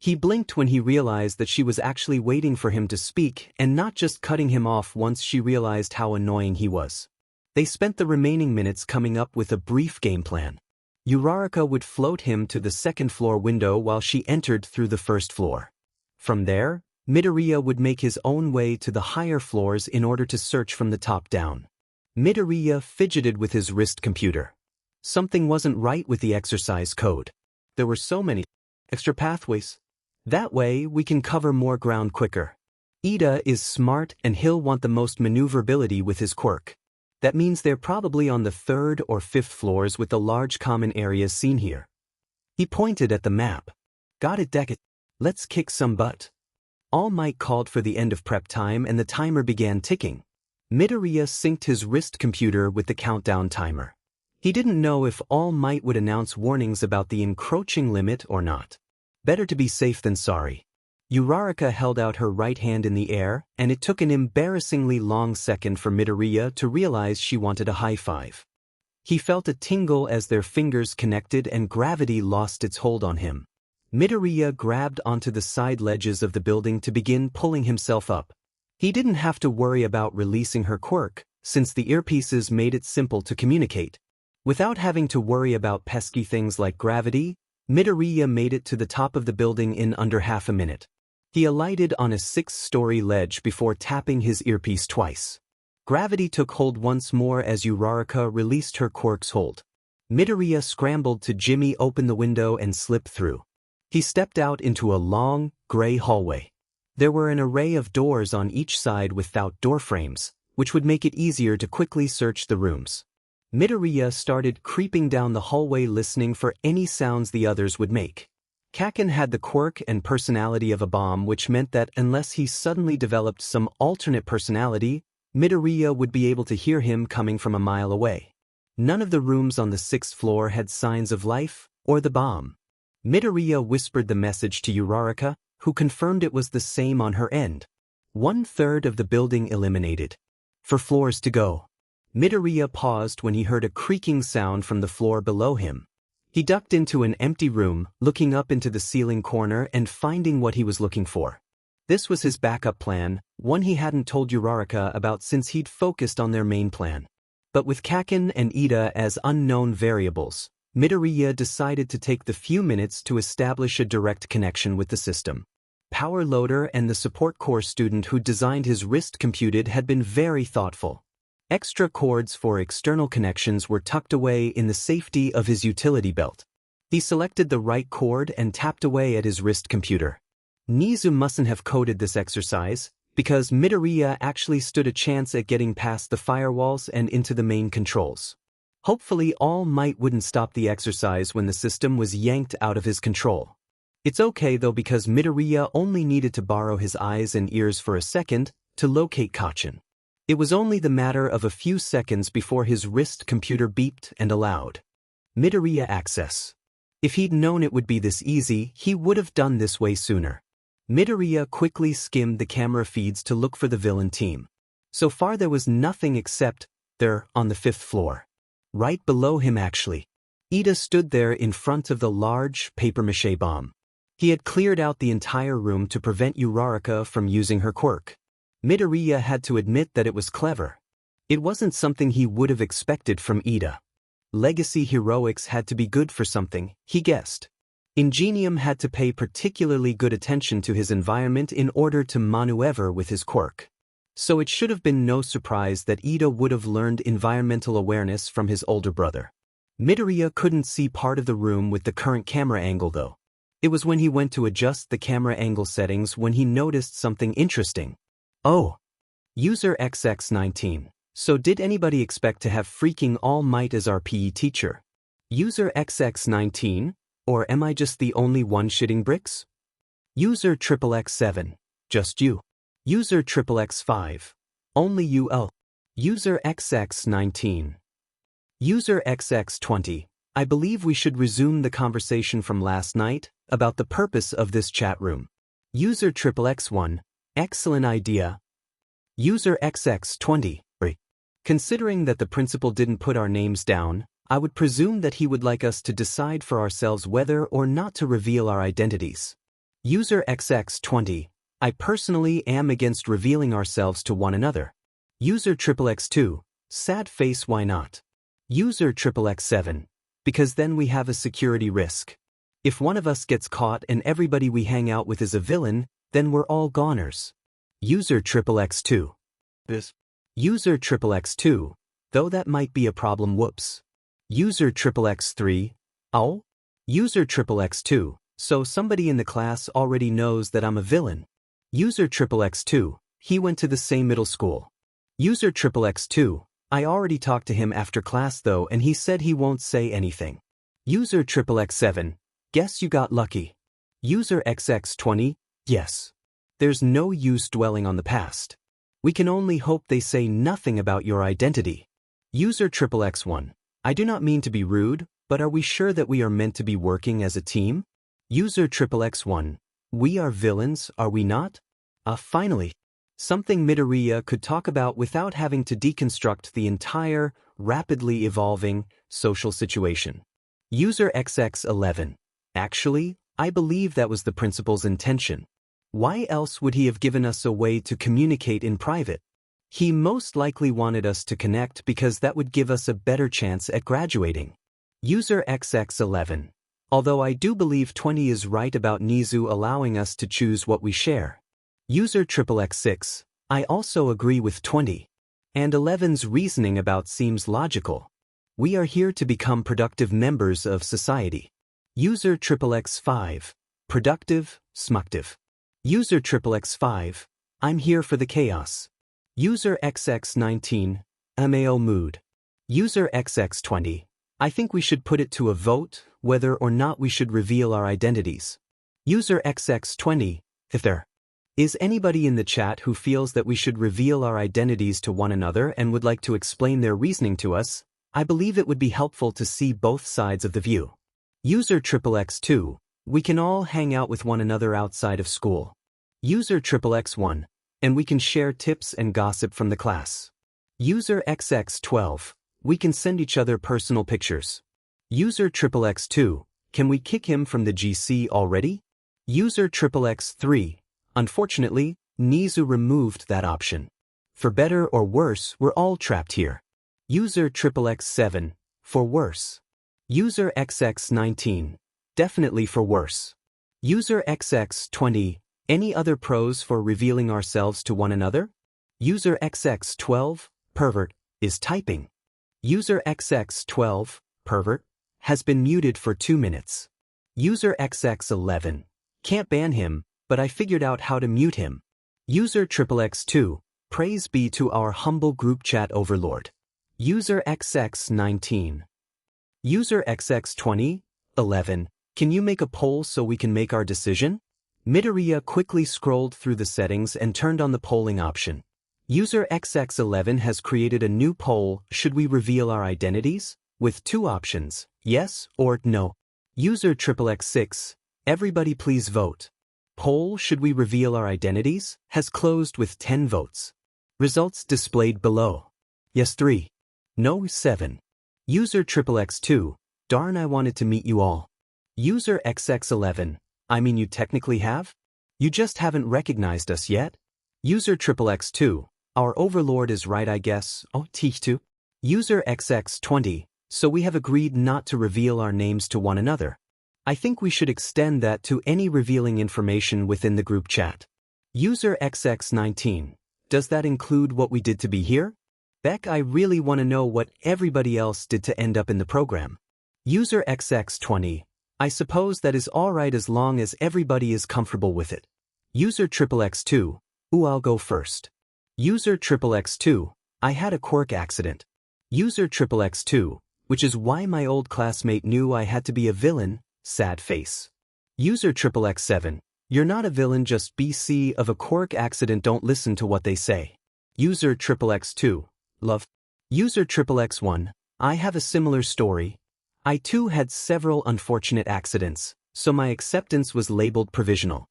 He blinked when he realized that she was actually waiting for him to speak and not just cutting him off once she realized how annoying he was. They spent the remaining minutes coming up with a brief game plan. Uraraka would float him to the second-floor window while she entered through the first floor. From there, Midoriya would make his own way to the higher floors in order to search from the top down. Midoriya fidgeted with his wrist computer. Something wasn't right with the exercise code. There were so many extra pathways. That way, we can cover more ground quicker. Ida is smart and he'll want the most maneuverability with his quirk. That means they're probably on the 3rd or 5th floors with the large common areas seen here. He pointed at the map. Got it, Deku. Let's kick some butt. All Might called for the end of prep time and the timer began ticking. Midoriya synced his wrist computer with the countdown timer. He didn't know if All Might would announce warnings about the encroaching limit or not. Better to be safe than sorry. Uraraka held out her right hand in the air, and it took an embarrassingly long second for Midoriya to realize she wanted a high five. He felt a tingle as their fingers connected and gravity lost its hold on him. Midoriya grabbed onto the side ledges of the building to begin pulling himself up. He didn't have to worry about releasing her quirk, since the earpieces made it simple to communicate. Without having to worry about pesky things like gravity, Midoriya made it to the top of the building in under half a minute. He alighted on a 6-story ledge before tapping his earpiece twice. Gravity took hold once more as Uraraka released her quirk's hold. Midoriya scrambled to jimmy open the window and slip through. He stepped out into a long, gray hallway. There were an array of doors on each side without door frames, which would make it easier to quickly search the rooms. Midoriya started creeping down the hallway listening for any sounds the others would make. Kaken had the quirk and personality of a bomb, which meant that unless he suddenly developed some alternate personality, Midoriya would be able to hear him coming from a mile away. None of the rooms on the 6th floor had signs of life or the bomb. Midoriya whispered the message to Uraraka, who confirmed it was the same on her end. 1/3 of the building eliminated. 4 floors to go. Midoriya paused when he heard a creaking sound from the floor below him. He ducked into an empty room, looking up into the ceiling corner and finding what he was looking for. This was his backup plan, one he hadn't told Uraraka about since he'd focused on their main plan. But with Kaken and Ida as unknown variables, Midoriya decided to take the few minutes to establish a direct connection with the system. Power Loader and the support core student who designed his wrist computed had been very thoughtful. Extra cords for external connections were tucked away in the safety of his utility belt. He selected the right cord and tapped away at his wrist computer. Nizu mustn't have coded this exercise, because Midoriya actually stood a chance at getting past the firewalls and into the main controls. Hopefully All Might wouldn't stop the exercise when the system was yanked out of his control. It's okay though, because Midoriya only needed to borrow his eyes and ears for a second to locate Kaken. It was only the matter of a few seconds before his wrist computer beeped and allowed Midoriya access. If he'd known it would be this easy, he would have done this way sooner. Midoriya quickly skimmed the camera feeds to look for the villain team. So far there was nothing except they're on the 5th floor. Right below him actually. Ida stood there in front of the large papier-mâché bomb. He had cleared out the entire room to prevent Uraraka from using her quirk. Midoriya had to admit that it was clever. It wasn't something he would have expected from Ida. Legacy heroics had to be good for something, he guessed. Ingenium had to pay particularly good attention to his environment in order to maneuver with his quirk. So it should have been no surprise that Ida would have learned environmental awareness from his older brother. Midoriya couldn't see part of the room with the current camera angle though. It was when he went to adjust the camera angle settings when he noticed something interesting. Oh. User XX19. So did anybody expect to have freaking All Might as our PE teacher? User XX19? Or am I just the only one shitting bricks? User XXX7. Just you. User XXX5. Only you. User XX19. User XX20. I believe we should resume the conversation from last night about the purpose of this chat room. User XXX1, excellent idea. User XX20, considering that the principal didn't put our names down, I would presume that he would like us to decide for ourselves whether or not to reveal our identities. User XX20, I personally am against revealing ourselves to one another. User XXX2, sad face, why not? User XXX7, because then we have a security risk. If one of us gets caught and everybody we hang out with is a villain, then we're all goners. User XXX2. User XXX2, though that might be a problem, whoops. User XXX3, oh? User XXX2, so somebody in the class already knows that I'm a villain. User XXX2, he went to the same middle school. User XXX2, I already talked to him after class though and he said he won't say anything. User XXX7, guess you got lucky. User XX20, yes. There's no use dwelling on the past. We can only hope they say nothing about your identity. User XXX1, I do not mean to be rude, but are we sure that we are meant to be working as a team? User XXX1, we are villains, are we not? Finally. Something Midoriya could talk about without having to deconstruct the entire, rapidly evolving, social situation. User XX11, actually, I believe that was the principal's intention. Why else would he have given us a way to communicate in private? He most likely wanted us to connect because that would give us a better chance at graduating. User XX11, although I do believe 20 is right about Nizu allowing us to choose what we share. User XXX6, I also agree with 20. And 11's reasoning about seems logical. We are here to become productive members of society. User XXX5, productive, smuctive. User XXX5, I'm here for the chaos. User XX19, MAO mood. User XX20, I think we should put it to a vote whether or not we should reveal our identities. User XX20, if there is anybody in the chat who feels that we should reveal our identities to one another and would like to explain their reasoning to us, I believe it would be helpful to see both sides of the view. User XXX2, we can all hang out with one another outside of school. User XXX1, and we can share tips and gossip from the class. User XX12, we can send each other personal pictures. User XXX2, can we kick him from the GC already? User XXX3, unfortunately, Nizu removed that option. For better or worse, we're all trapped here. User XXX7, for worse. User XX19, definitely for worse. User XX20, any other pros for revealing ourselves to one another? User XX12, pervert, is typing. User XX12, pervert, has been muted for 2 minutes. User XX11, can't ban him, but I figured out how to mute him. User XXX2, praise be to our humble group chat overlord. User XX19. User XX20, 11, can you make a poll so we can make our decision? Midoriya quickly scrolled through the settings and turned on the polling option. User XX11 has created a new poll, should we reveal our identities? With 2 options, yes or no. User XXX6, everybody please vote. Poll, should we reveal our identities, has closed with 10 votes. Results displayed below. Yes 3. No 7. User XXX2, darn, I wanted to meet you all. User XX11, I mean you technically have? You just haven't recognized us yet? User XXX2, our overlord is right I guess, oh T2. User XX20, so we have agreed not to reveal our names to one another. I think we should extend that to any revealing information within the group chat. User XX19, does that include what we did to be here? Beck, I really want to know what everybody else did to end up in the program. User XX20, I suppose that is alright as long as everybody is comfortable with it. User XXX2, ooh, I'll go first. User XXX2, I had a quirk accident. User XXX2, which is why my old classmate knew I had to be a villain, sad face. User XXX7, you're not a villain, just BC of a quirk accident, don't listen to what they say. User XXX2, love. User XXX1, I have a similar story. I too had several unfortunate accidents, so my acceptance was labeled provisional.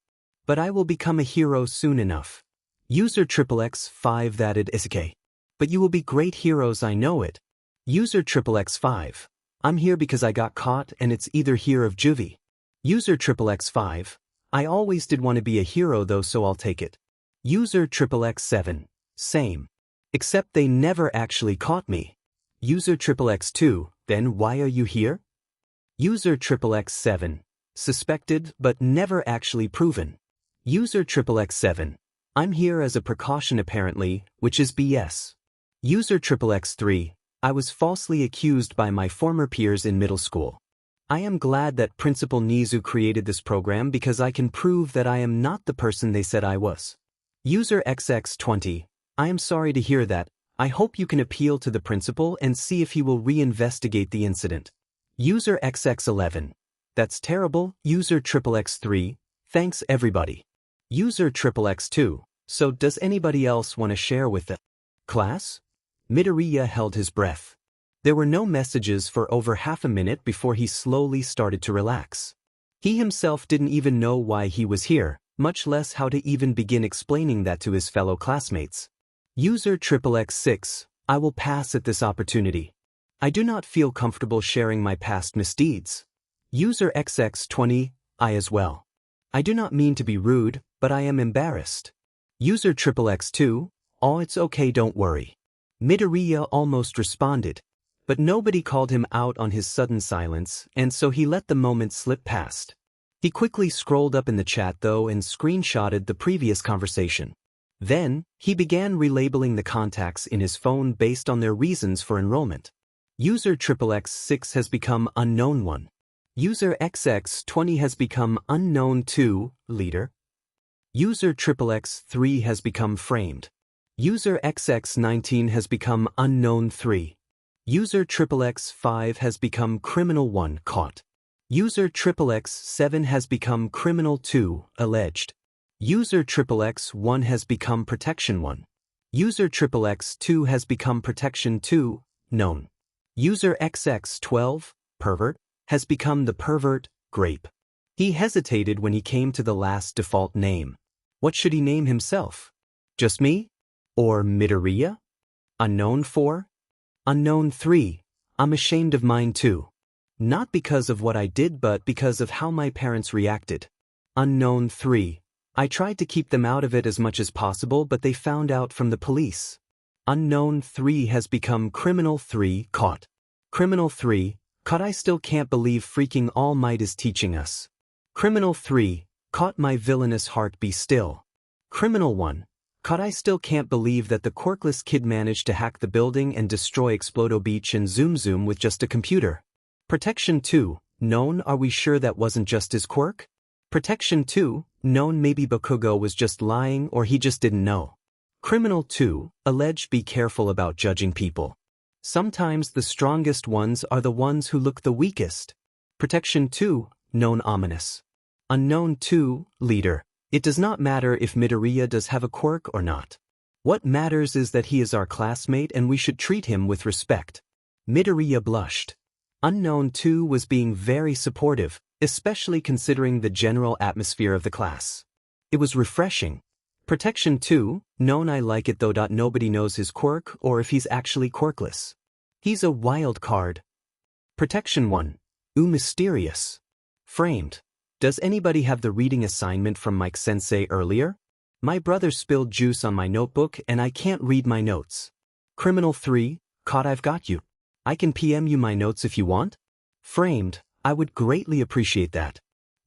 But I will become a hero soon enough. User XXX5 that'd isake. But you will be great heroes, I know it. User XXX5. I'm here because I got caught and it's either here or juvie. User XXX5. I always did want to be a hero though, so I'll take it. User XXX7. Same. Except they never actually caught me. User XXX2. Then why are you here? User XXX7. Suspected but never actually proven. User XXX7. I'm here as a precaution apparently, which is BS. User XXX3. I was falsely accused by my former peers in middle school. I am glad that Principal Nizu created this program because I can prove that I am not the person they said I was. User XX20. I am sorry to hear that. I hope you can appeal to the principal and see if he will reinvestigate the incident. User XX11. That's terrible. User XXX3. Thanks everybody. User XXX2. So does anybody else want to share with the class? Midoriya held his breath. There were no messages for over half a minute before he slowly started to relax. He himself didn't even know why he was here, much less how to even begin explaining that to his fellow classmates. User XXX6. I will pass at this opportunity. I do not feel comfortable sharing my past misdeeds. User XX20. I as well. I do not mean to be rude, but I am embarrassed. User XXX2. Oh, it's okay, don't worry. Midoriya almost responded, but nobody called him out on his sudden silence, and so he let the moment slip past. He quickly scrolled up in the chat though and screenshotted the previous conversation. Then, he began relabeling the contacts in his phone based on their reasons for enrollment. User XXX6 has become unknown 1. User XX20 has become unknown 2, leader. User XXX3 has become framed. User XX19 has become unknown 3. User XXX5 has become criminal 1, caught. User XXX7 has become criminal 2, alleged. User XXX1 has become protection 1. User XXX2 has become protection 2, known. User XX12, pervert, has become the pervert, grape. He hesitated when he came to the last default name. What should he name himself? Just me? Or Midoriya? Unknown 4? Unknown 3. I'm ashamed of mine too. Not because of what I did but because of how my parents reacted. Unknown 3. I tried to keep them out of it as much as possible but they found out from the police. Unknown 3 has become criminal 3, caught. Criminal 3, caught. I still can't believe freaking All Might is teaching us. Criminal 3, caught. My villainous heart be still. Criminal 1, caught. I still can't believe that the Quirkless kid managed to hack the building and destroy Explodo Beach and Zoom Zoom with just a computer. Protection 2, known. Are we sure that wasn't just his quirk? Protection 2, known. Maybe Bakugo was just lying or he just didn't know. Criminal 2, alleged. Be careful about judging people. Sometimes the strongest ones are the ones who look the weakest. Protection 2, known. Ominous. Unknown 2, leader. It does not matter if Midoriya does have a quirk or not. What matters is that he is our classmate and we should treat him with respect. Midoriya blushed. Unknown 2 was being very supportive, especially considering the general atmosphere of the class. It was refreshing. Protection 2, known. I like it though. Nobody knows his quirk or if he's actually quirkless. He's a wild card. Protection 1, mysterious. Framed. Does anybody have the reading assignment from Mike Sensei earlier? My brother spilled juice on my notebook and I can't read my notes. Criminal 3, caught. I've got you. I can PM you my notes if you want. Framed. I would greatly appreciate that.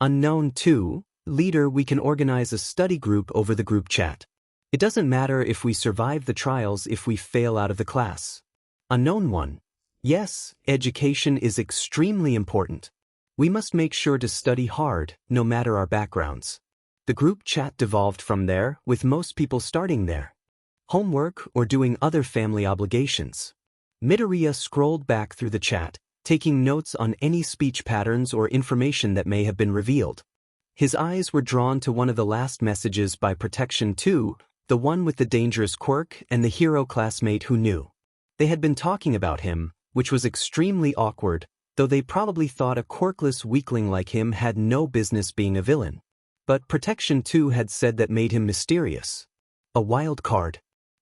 Unknown 2, leader. We can organize a study group over the group chat. It doesn't matter if we survive the trials if we fail out of the class. Unknown 1. Yes, education is extremely important. We must make sure to study hard, no matter our backgrounds. The group chat devolved from there, with most people starting there. Homework or doing other family obligations. Midoriya scrolled back through the chat, taking notes on any speech patterns or information that may have been revealed. His eyes were drawn to one of the last messages by Protection 2, the one with the dangerous quirk and the hero classmate who knew. They had been talking about him, which was extremely awkward, though they probably thought a quirkless weakling like him had no business being a villain. But Protection 2 had said that made him mysterious. A wild card.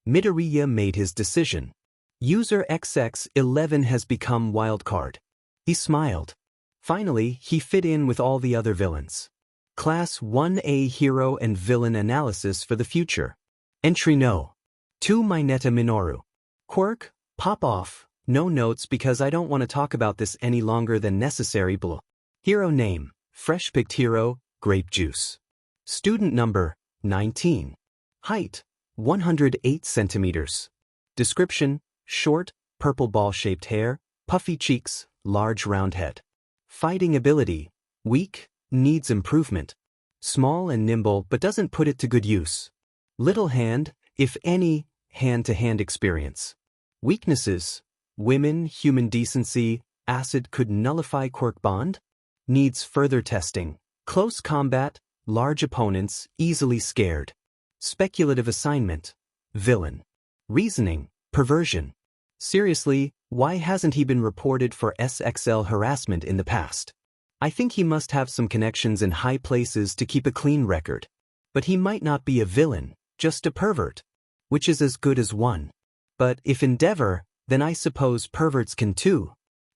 Midoriya made his decision. User XX11 has become wild card. He smiled. Finally, he fit in with all the other villains. Class 1A Hero and Villain Analysis for the Future. Entry No. 2 Mineta Minoru. Quirk, pop off. No notes because I don't want to talk about this any longer than necessary. Blah. Hero name, fresh picked hero, grape juice. Student number, 19. Height, 108 centimeters. Description, short, purple ball-shaped hair, puffy cheeks, large round head. Fighting ability, weak, needs improvement. Small and nimble but doesn't put it to good use. Little hand, if any, hand-to-hand experience. Weaknesses, women, human decency, acid could nullify quirk bond. Needs further testing. Close combat, large opponents, easily scared. Speculative assignment, villain. Reasoning, perversion. Seriously, why hasn't he been reported for SXL harassment in the past? I think he must have some connections in high places to keep a clean record. But he might not be a villain, just a pervert. Which is as good as one. But if Endeavor, then I suppose perverts can too.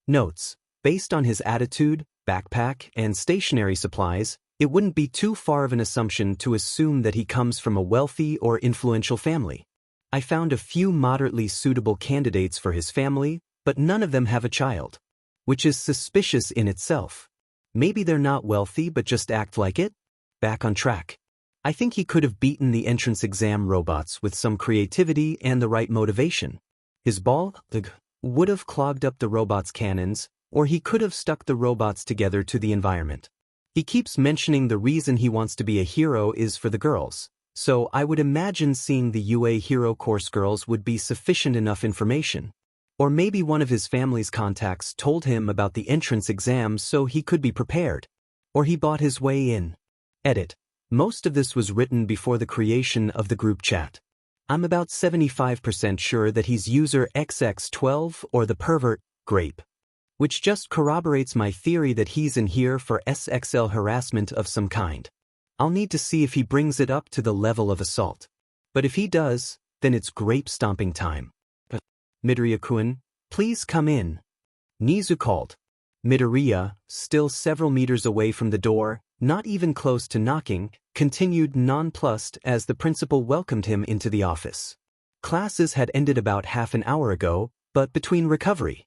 Notes, based on his attitude, backpack, and stationery supplies, it wouldn't be too far of an assumption to assume that he comes from a wealthy or influential family. I found a few moderately suitable candidates for his family, but none of them have a child. Which is suspicious in itself. Maybe they're not wealthy but just act like it? Back on track. I think he could have beaten the entrance exam robots with some creativity and the right motivation. His ball would have clogged up the robots' cannons, or he could have stuck the robots together to the environment. He keeps mentioning the reason he wants to be a hero is for the girls, so I would imagine seeing the UA Hero Course girls would be sufficient enough information. Or maybe one of his family's contacts told him about the entrance exams so he could be prepared. Or he bought his way in. Edit. Most of this was written before the creation of the group chat. I'm about 75% sure that he's user XX12 or the pervert, Grape. Which just corroborates my theory that he's in here for SXL harassment of some kind. I'll need to see if he brings it up to the level of assault. But if he does, then it's grape stomping time. Midoriya-kun, please come in. Nizu called. Midoriya, still several meters away from the door, not even close to knocking, continued nonplussed as the principal welcomed him into the office. Classes had ended about half an hour ago, but between recovery,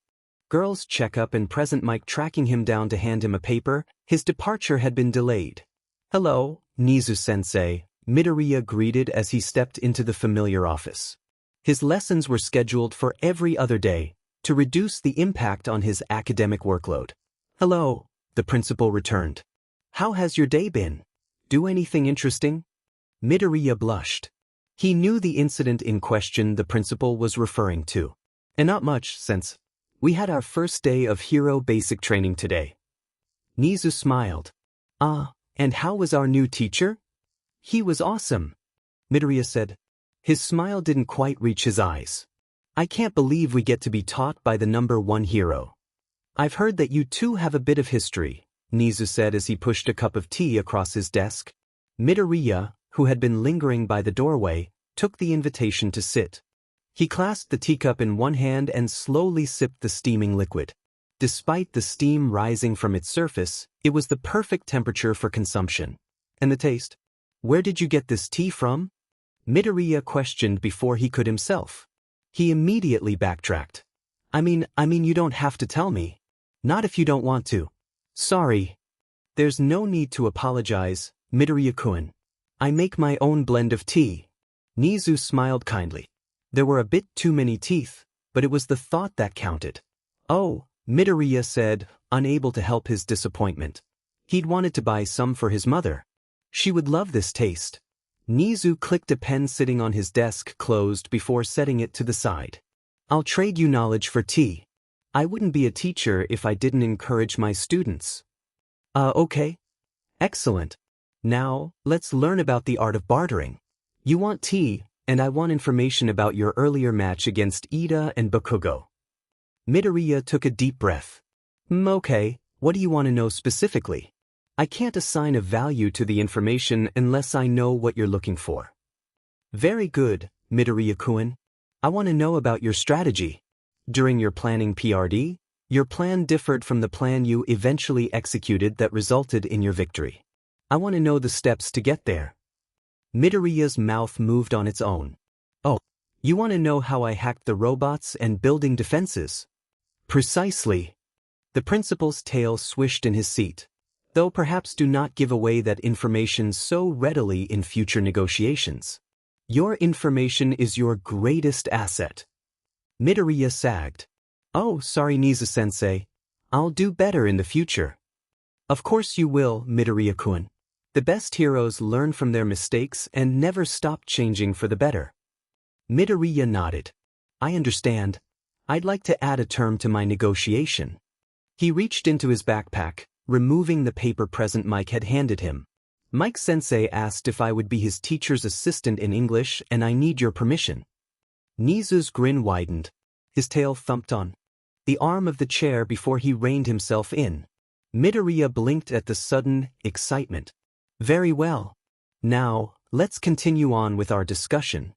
girls' checkup and present Mike tracking him down to hand him a paper, his departure had been delayed. Hello, Nizu-sensei, Midoriya greeted as he stepped into the familiar office. His lessons were scheduled for every other day, to reduce the impact on his academic workload. Hello, the principal returned. How has your day been? Do anything interesting? Midoriya blushed. He knew the incident in question the principal was referring to. And not much, since we had our first day of hero basic training today. Nizu smiled. And how was our new teacher? He was awesome, Midoriya said. His smile didn't quite reach his eyes. I can't believe we get to be taught by the #1 hero. I've heard that you two have a bit of history, Nizu said as he pushed a cup of tea across his desk. Midoriya, who had been lingering by the doorway, took the invitation to sit. He clasped the teacup in one hand and slowly sipped the steaming liquid. Despite the steam rising from its surface, it was the perfect temperature for consumption. And the taste? Where did you get this tea from? Midoriya questioned before he could himself. He immediately backtracked. I mean you don't have to tell me. Not if you don't want to. Sorry. There's no need to apologize, Midoriya-kun. I make my own blend of tea. Nizu smiled kindly. There were a bit too many teeth, but it was the thought that counted. Oh, Midoriya said, unable to help his disappointment. He'd wanted to buy some for his mother. She would love this taste. Nizu clicked a pen sitting on his desk closed before setting it to the side. I'll trade you knowledge for tea. I wouldn't be a teacher if I didn't encourage my students. Okay. Excellent. Now, let's learn about the art of bartering. You want tea, and I want information about your earlier match against Ida and Bakugo. Midoriya took a deep breath. Okay, what do you want to know specifically? I can't assign a value to the information unless I know what you're looking for. Very good, Midoriya-kun. I want to know about your strategy. During your planning PRD, your plan differed from the plan you eventually executed that resulted in your victory. I want to know the steps to get there. Midoriya's mouth moved on its own. Oh, you want to know how I hacked the robots and building defenses? Precisely. The principal's tail swished in his seat. Though perhaps do not give away that information so readily in future negotiations. Your information is your greatest asset. Midoriya sagged. Oh, sorry Nizu-sensei. I'll do better in the future. Of course you will, Midoriya-kun. The best heroes learn from their mistakes and never stop changing for the better. Midoriya nodded. I understand. I'd like to add a term to my negotiation. He reached into his backpack, removing the paper present Mike had handed him. Mike-sensei asked if I would be his teacher's assistant in English and I need your permission. Nizu's grin widened. His tail thumped on the arm of the chair before he reined himself in. Midoriya blinked at the sudden excitement. Very well. Now, let's continue on with our discussion.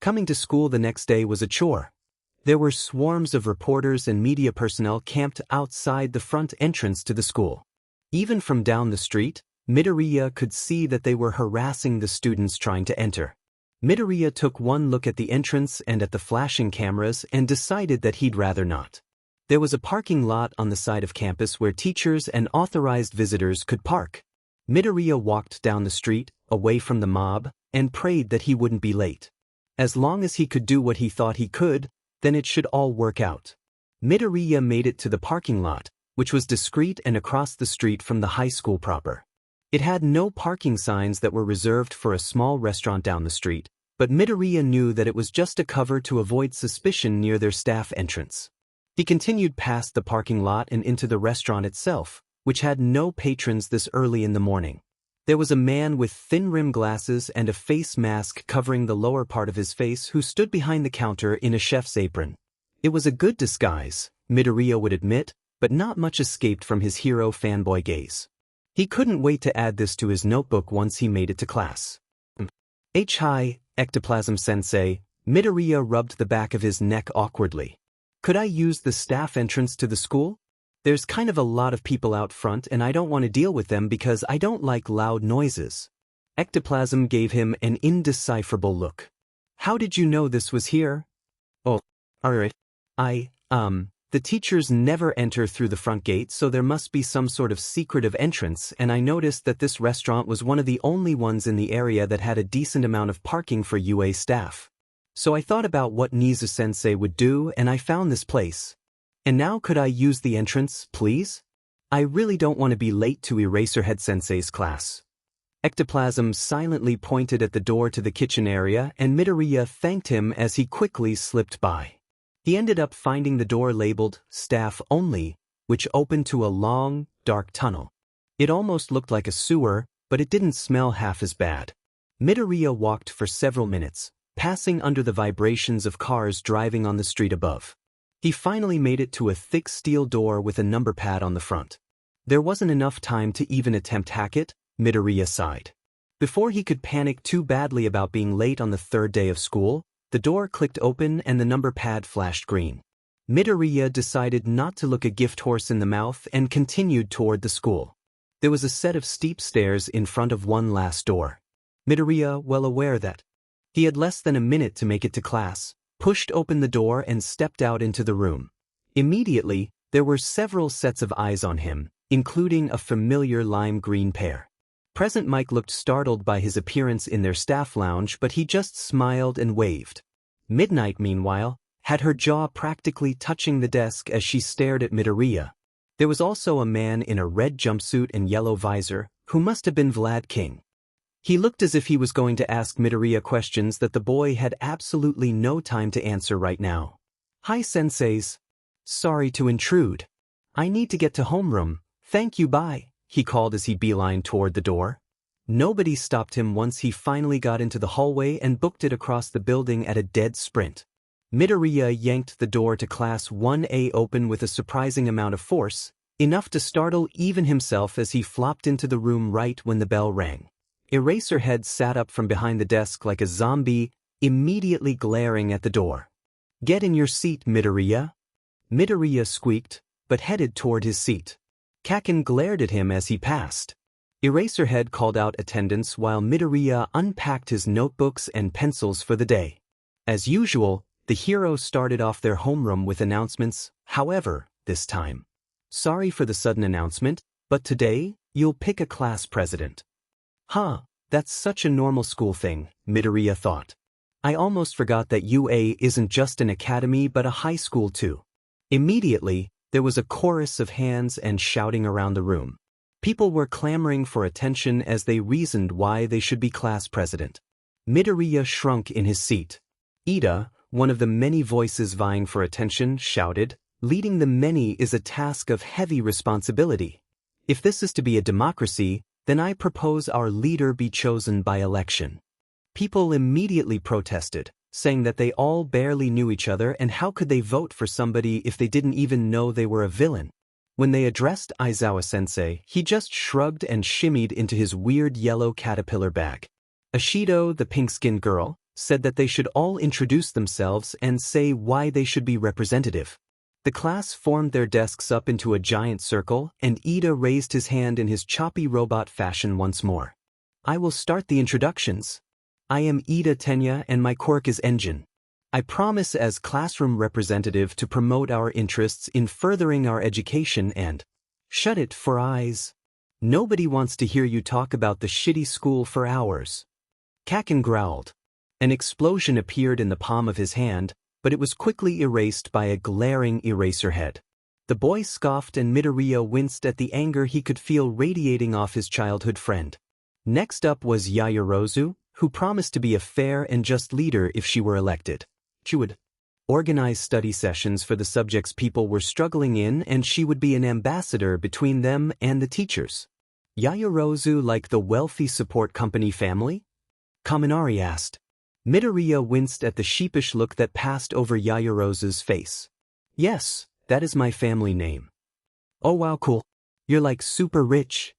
Coming to school the next day was a chore. There were swarms of reporters and media personnel camped outside the front entrance to the school. Even from down the street, Midoriya could see that they were harassing the students trying to enter. Midoriya took one look at the entrance and at the flashing cameras and decided that he'd rather not. There was a parking lot on the side of campus where teachers and authorized visitors could park. Midoriya walked down the street, away from the mob, and prayed that he wouldn't be late. As long as he could do what he thought he could, then it should all work out. Midoriya made it to the parking lot, which was discreet and across the street from the high school proper. It had no parking signs that were reserved for a small restaurant down the street, but Midoriya knew that it was just a cover to avoid suspicion near their staff entrance. He continued past the parking lot and into the restaurant itself, which had no patrons this early in the morning. There was a man with thin rim glasses and a face mask covering the lower part of his face who stood behind the counter in a chef's apron. It was a good disguise, Midoriya would admit, but not much escaped from his hero fanboy gaze. He couldn't wait to add this to his notebook once he made it to class. Hi, Ectoplasm-sensei. Midoriya rubbed the back of his neck awkwardly. Could I use the staff entrance to the school? There's kind of a lot of people out front and I don't want to deal with them because I don't like loud noises. Ectoplasm gave him an indecipherable look. How did you know this was here? Oh, alright. The teachers never enter through the front gate, so there must be some sort of secretive entrance, and I noticed that this restaurant was one of the only ones in the area that had a decent amount of parking for UA staff. So I thought about what Nizu-sensei would do and I found this place. And now could I use the entrance, please? I really don't want to be late to Eraserhead-sensei's class. Ectoplasm silently pointed at the door to the kitchen area and Midoriya thanked him as he quickly slipped by. He ended up finding the door labeled Staff Only, which opened to a long, dark tunnel. It almost looked like a sewer, but it didn't smell half as bad. Midoriya walked for several minutes, passing under the vibrations of cars driving on the street above. He finally made it to a thick steel door with a number pad on the front. There wasn't enough time to even attempt hack it, Midoriya sighed. Before he could panic too badly about being late on the third day of school, the door clicked open and the number pad flashed green. Midoriya decided not to look a gift horse in the mouth and continued toward the school. There was a set of steep stairs in front of one last door. Midoriya, well aware that he had less than a minute to make it to class, pushed open the door and stepped out into the room. Immediately, there were several sets of eyes on him, including a familiar lime green pair. Present Mike looked startled by his appearance in their staff lounge, but he just smiled and waved. Midnight, meanwhile, had her jaw practically touching the desk as she stared at Midoriya. There was also a man in a red jumpsuit and yellow visor, who must have been Vlad King. He looked as if he was going to ask Midoriya questions that the boy had absolutely no time to answer right now. Hi, senseis. Sorry to intrude. I need to get to homeroom. Thank you, bye. He called as he beelined toward the door. Nobody stopped him once he finally got into the hallway and booked it across the building at a dead sprint. Midoriya yanked the door to Class 1A open with a surprising amount of force, enough to startle even himself as he flopped into the room right when the bell rang. Eraserhead sat up from behind the desk like a zombie, immediately glaring at the door. "Get in your seat, Midoriya." Midoriya squeaked, but headed toward his seat. Kaken glared at him as he passed. Eraserhead called out attendance while Midoriya unpacked his notebooks and pencils for the day. As usual, the heroes started off their homeroom with announcements, however, this time. "Sorry for the sudden announcement, but today, you'll pick a class president." "Huh, that's such a normal school thing," Midoriya thought. "I almost forgot that UA isn't just an academy but a high school too." Immediately, there was a chorus of hands and shouting around the room. People were clamoring for attention as they reasoned why they should be class president. Midoriya shrunk in his seat. Ida, one of the many voices vying for attention, shouted, "Leading the many is a task of heavy responsibility. If this is to be a democracy, then I propose our leader be chosen by election." People immediately protested, saying that they all barely knew each other and how could they vote for somebody if they didn't even know they were a villain. When they addressed Aizawa-sensei, he just shrugged and shimmied into his weird yellow caterpillar bag. Ashido, the pink-skinned girl, said that they should all introduce themselves and say why they should be representative. The class formed their desks up into a giant circle, and Ida raised his hand in his choppy robot fashion once more. "I will start the introductions. I am Ida Tenya and my quirk is Engine. I promise as classroom representative to promote our interests in furthering our education and—" "Shut it for eyes. Nobody wants to hear you talk about the shitty school for hours." Kaken growled. An explosion appeared in the palm of his hand, but it was quickly erased by a glaring Eraserhead. The boy scoffed and Midoriya winced at the anger he could feel radiating off his childhood friend. Next up was Yaoyorozu, who promised to be a fair and just leader if she were elected. She would organize study sessions for the subjects people were struggling in, and she would be an ambassador between them and the teachers. "Yaoyorozu like the wealthy support company family?" Kaminari asked. Midoriya winced at the sheepish look that passed over Yaoyorozu's face. "Yes, that is my family name." "Oh wow, cool. You're like super rich,"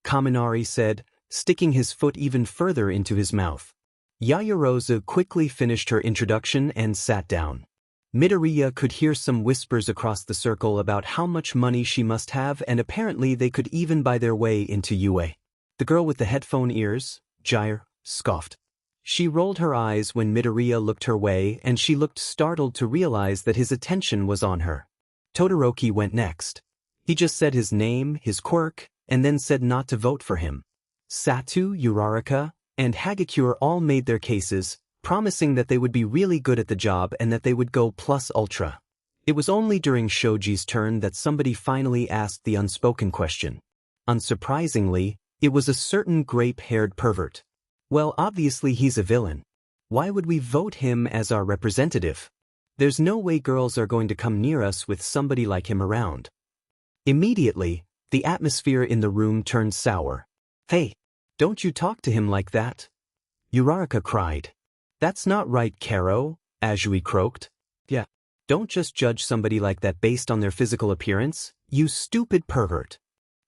Kaminari said, sticking his foot even further into his mouth. Yaoyorozu quickly finished her introduction and sat down. Midoriya could hear some whispers across the circle about how much money she must have, and apparently they could even buy their way into UA. The girl with the headphone ears, Jair, scoffed. She rolled her eyes when Midoriya looked her way, and she looked startled to realize that his attention was on her. Todoroki went next. He just said his name, his quirk, and then said not to vote for him. Satu, Uraraka, and Hagakure all made their cases, promising that they would be really good at the job and that they would go plus ultra. It was only during Shoji's turn that somebody finally asked the unspoken question. Unsurprisingly, it was a certain grape-haired pervert. "Well, obviously he's a villain. Why would we vote him as our representative? There's no way girls are going to come near us with somebody like him around." Immediately, the atmosphere in the room turned sour. "Hey, don't you talk to him like that," Uraraka cried. "That's not right, Karo," Azui croaked. "Yeah, don't just judge somebody like that based on their physical appearance, you stupid pervert."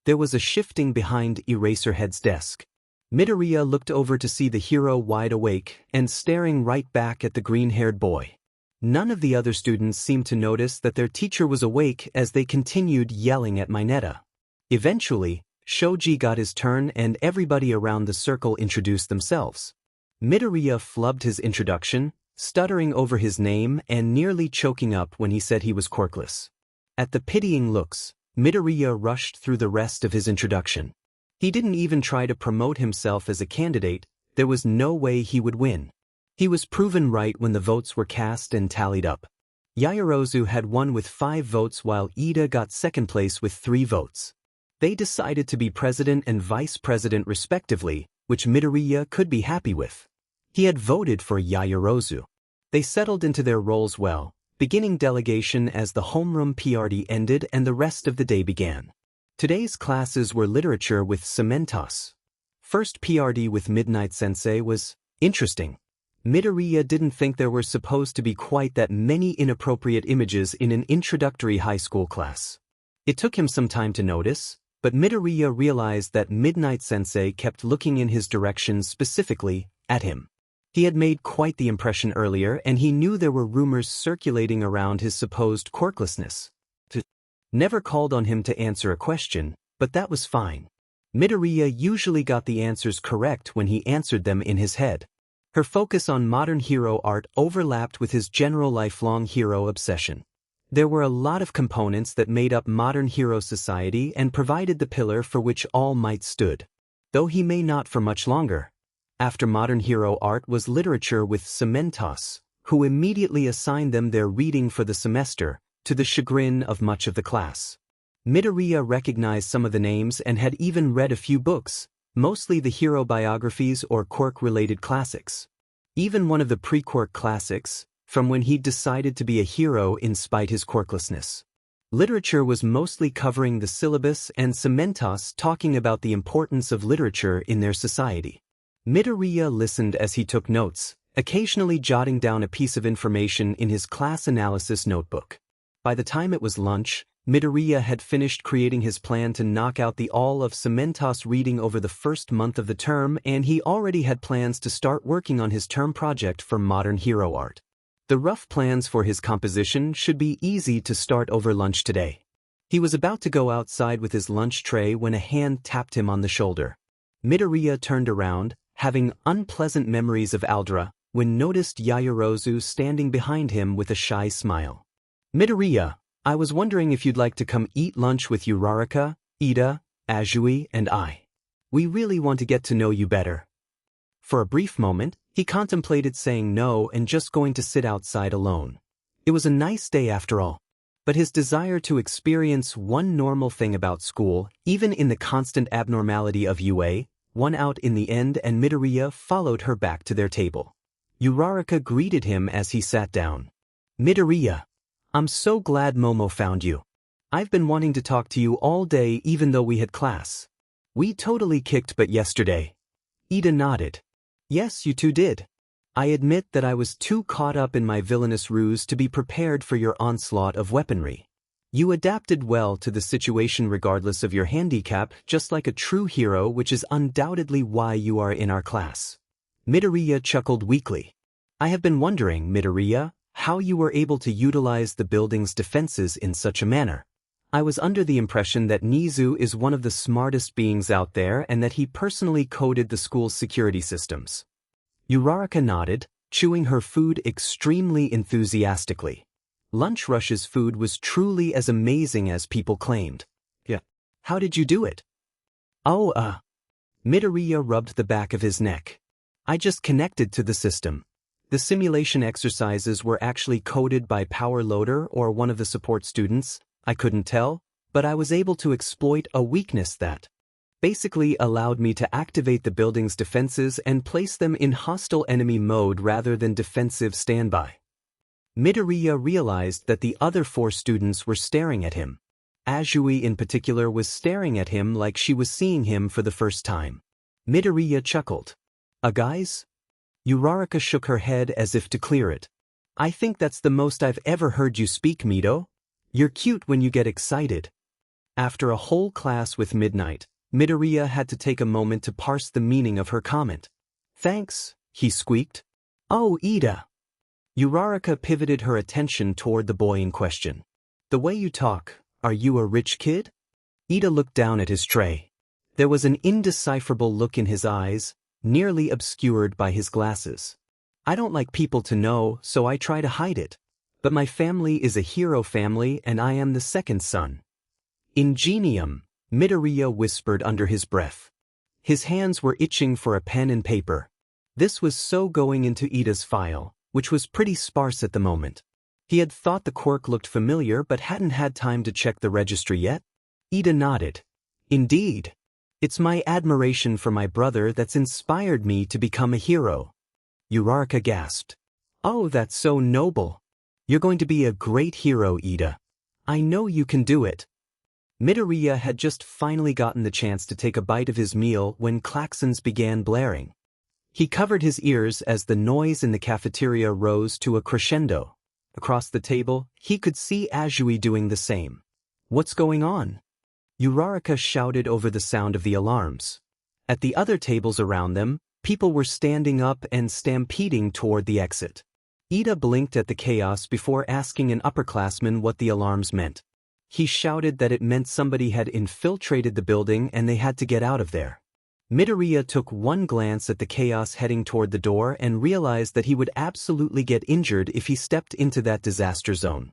There was a shifting behind Eraserhead's desk. Midoriya looked over to see the hero wide awake and staring right back at the green-haired boy. None of the other students seemed to notice that their teacher was awake as they continued yelling at Mineta. Eventually, Shoji got his turn and everybody around the circle introduced themselves. Midoriya flubbed his introduction, stuttering over his name and nearly choking up when he said he was Quirkless. At the pitying looks, Midoriya rushed through the rest of his introduction. He didn't even try to promote himself as a candidate. There was no way he would win. He was proven right when the votes were cast and tallied up. Yaoyorozu had won with 5 votes while Ida got second place with 3 votes. They decided to be president and vice president respectively, which Midoriya could be happy with. He had voted for Yaoyorozu. They settled into their roles well, beginning delegation as the homeroom PRD ended and the rest of the day began. Today's classes were literature with Cementos. First PRD with Midnight Sensei was interesting. Midoriya didn't think there were supposed to be quite that many inappropriate images in an introductory high school class. It took him some time to notice, but Midoriya realized that Midnight Sensei kept looking in his direction, specifically at him. He had made quite the impression earlier, and he knew there were rumors circulating around his supposed quirklessness. Never called on him to answer a question, but that was fine. Midoriya usually got the answers correct when he answered them in his head. Her focus on modern hero art overlapped with his general lifelong hero obsession. There were a lot of components that made up modern hero society and provided the pillar for which All Might stood. Though he may not for much longer. After modern hero art was literature with Cementos, who immediately assigned them their reading for the semester, to the chagrin of much of the class. Midoriya recognized some of the names and had even read a few books, mostly the hero biographies or quirk-related classics. Even one of the pre-quirk classics, from when he'd decided to be a hero in spite his quirklessness. Literature was mostly covering the syllabus and Cementos talking about the importance of literature in their society. Midoriya listened as he took notes, occasionally jotting down a piece of information in his class analysis notebook. By the time it was lunch, Midoriya had finished creating his plan to knock out the all of Cementos reading over the first month of the term, and he already had plans to start working on his term project for modern hero art. The rough plans for his composition should be easy to start over lunch today. He was about to go outside with his lunch tray when a hand tapped him on the shoulder. Midoriya turned around, having unpleasant memories of Aldra, when noticed Yaoyorozu standing behind him with a shy smile. Midoriya, I was wondering if you'd like to come eat lunch with Uraraka, Ida, Azui, and I. We really want to get to know you better. For a brief moment, he contemplated saying no and just going to sit outside alone. It was a nice day after all. But his desire to experience one normal thing about school, even in the constant abnormality of UA, won out in the end, and Midoriya followed her back to their table. Uraraka greeted him as he sat down. Midoriya, I'm so glad Momo found you. I've been wanting to talk to you all day even though we had class. We totally kicked butt yesterday. Ida nodded. Yes, you two did. I admit that I was too caught up in my villainous ruse to be prepared for your onslaught of weaponry. You adapted well to the situation regardless of your handicap, just like a true hero, which is undoubtedly why you are in our class. Midoriya chuckled weakly. I have been wondering, Midoriya, how you were able to utilize the building's defenses in such a manner. I was under the impression that Nizu is one of the smartest beings out there and that he personally coded the school's security systems. Uraraka nodded, chewing her food extremely enthusiastically. Lunch Rush's food was truly as amazing as people claimed. Yeah. How did you do it? Midoriya rubbed the back of his neck. I just connected to the system. The simulation exercises were actually coded by Power Loader or one of the support students. I couldn't tell, but I was able to exploit a weakness that basically allowed me to activate the building's defenses and place them in hostile enemy mode rather than defensive standby. Midoriya realized that the other 4 students were staring at him. Azui in particular was staring at him like she was seeing him for the first time. Midoriya chuckled. Guys? Uraraka shook her head as if to clear it. I think that's the most I've ever heard you speak, Mido. You're cute when you get excited. After a whole class with Midnight, Midoriya had to take a moment to parse the meaning of her comment. Thanks, he squeaked. Oh, Ida. Uraraka pivoted her attention toward the boy in question. The way you talk, are you a rich kid? Ida looked down at his tray. There was an indecipherable look in his eyes, nearly obscured by his glasses. I don't like people to know, so I try to hide it. But my family is a hero family and I am the second son. Ingenium, Midoriya whispered under his breath. His hands were itching for a pen and paper. This was so going into Ida's file, which was pretty sparse at the moment. He had thought the quirk looked familiar but hadn't had time to check the registry yet. Ida nodded. Indeed. It's my admiration for my brother that's inspired me to become a hero. Uraraka gasped. Oh, that's so noble. You're going to be a great hero, Ida. I know you can do it. Midoriya had just finally gotten the chance to take a bite of his meal when klaxons began blaring. He covered his ears as the noise in the cafeteria rose to a crescendo. Across the table, he could see Azui doing the same. What's going on? Uraraka shouted over the sound of the alarms. At the other tables around them, people were standing up and stampeding toward the exit. Ida blinked at the chaos before asking an upperclassman what the alarms meant. He shouted that it meant somebody had infiltrated the building and they had to get out of there. Midoriya took one glance at the chaos heading toward the door and realized that he would absolutely get injured if he stepped into that disaster zone.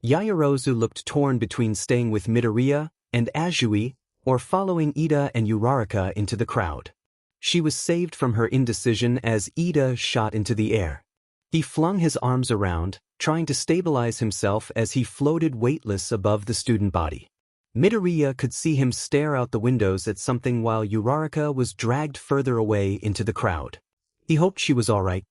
Yaoyorozu looked torn between staying with Midoriya and AWE or following Ida and Uraraka into the crowd. She was saved from her indecision as Ida shot into the air. He flung his arms around, trying to stabilize himself as he floated weightless above the student body. Midoriya could see him stare out the windows at something while Uraraka was dragged further away into the crowd. He hoped she was all right.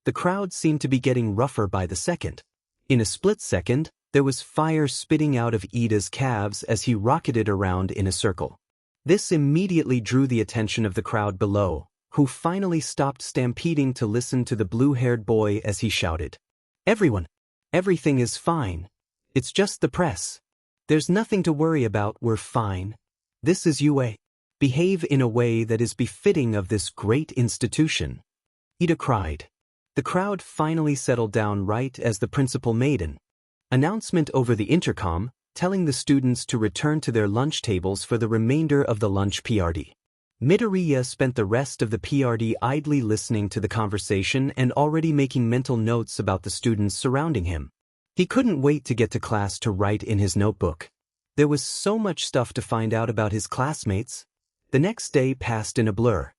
The crowd seemed to be getting rougher by the second. In a split second, there was fire spitting out of Ida's calves as he rocketed around in a circle. This immediately drew the attention of the crowd below, who finally stopped stampeding to listen to the blue-haired boy as he shouted, "Everyone! Everything is fine. It's just the press. There's nothing to worry about, we're fine. This is UA. Behave in a way that is befitting of this great institution." Ida cried. The crowd finally settled down right as the principal made an announcement over the intercom, telling the students to return to their lunch tables for the remainder of the lunch PRD. Midoriya spent the rest of the PRD idly listening to the conversation and already making mental notes about the students surrounding him. He couldn't wait to get to class to write in his notebook. There was so much stuff to find out about his classmates. The next day passed in a blur.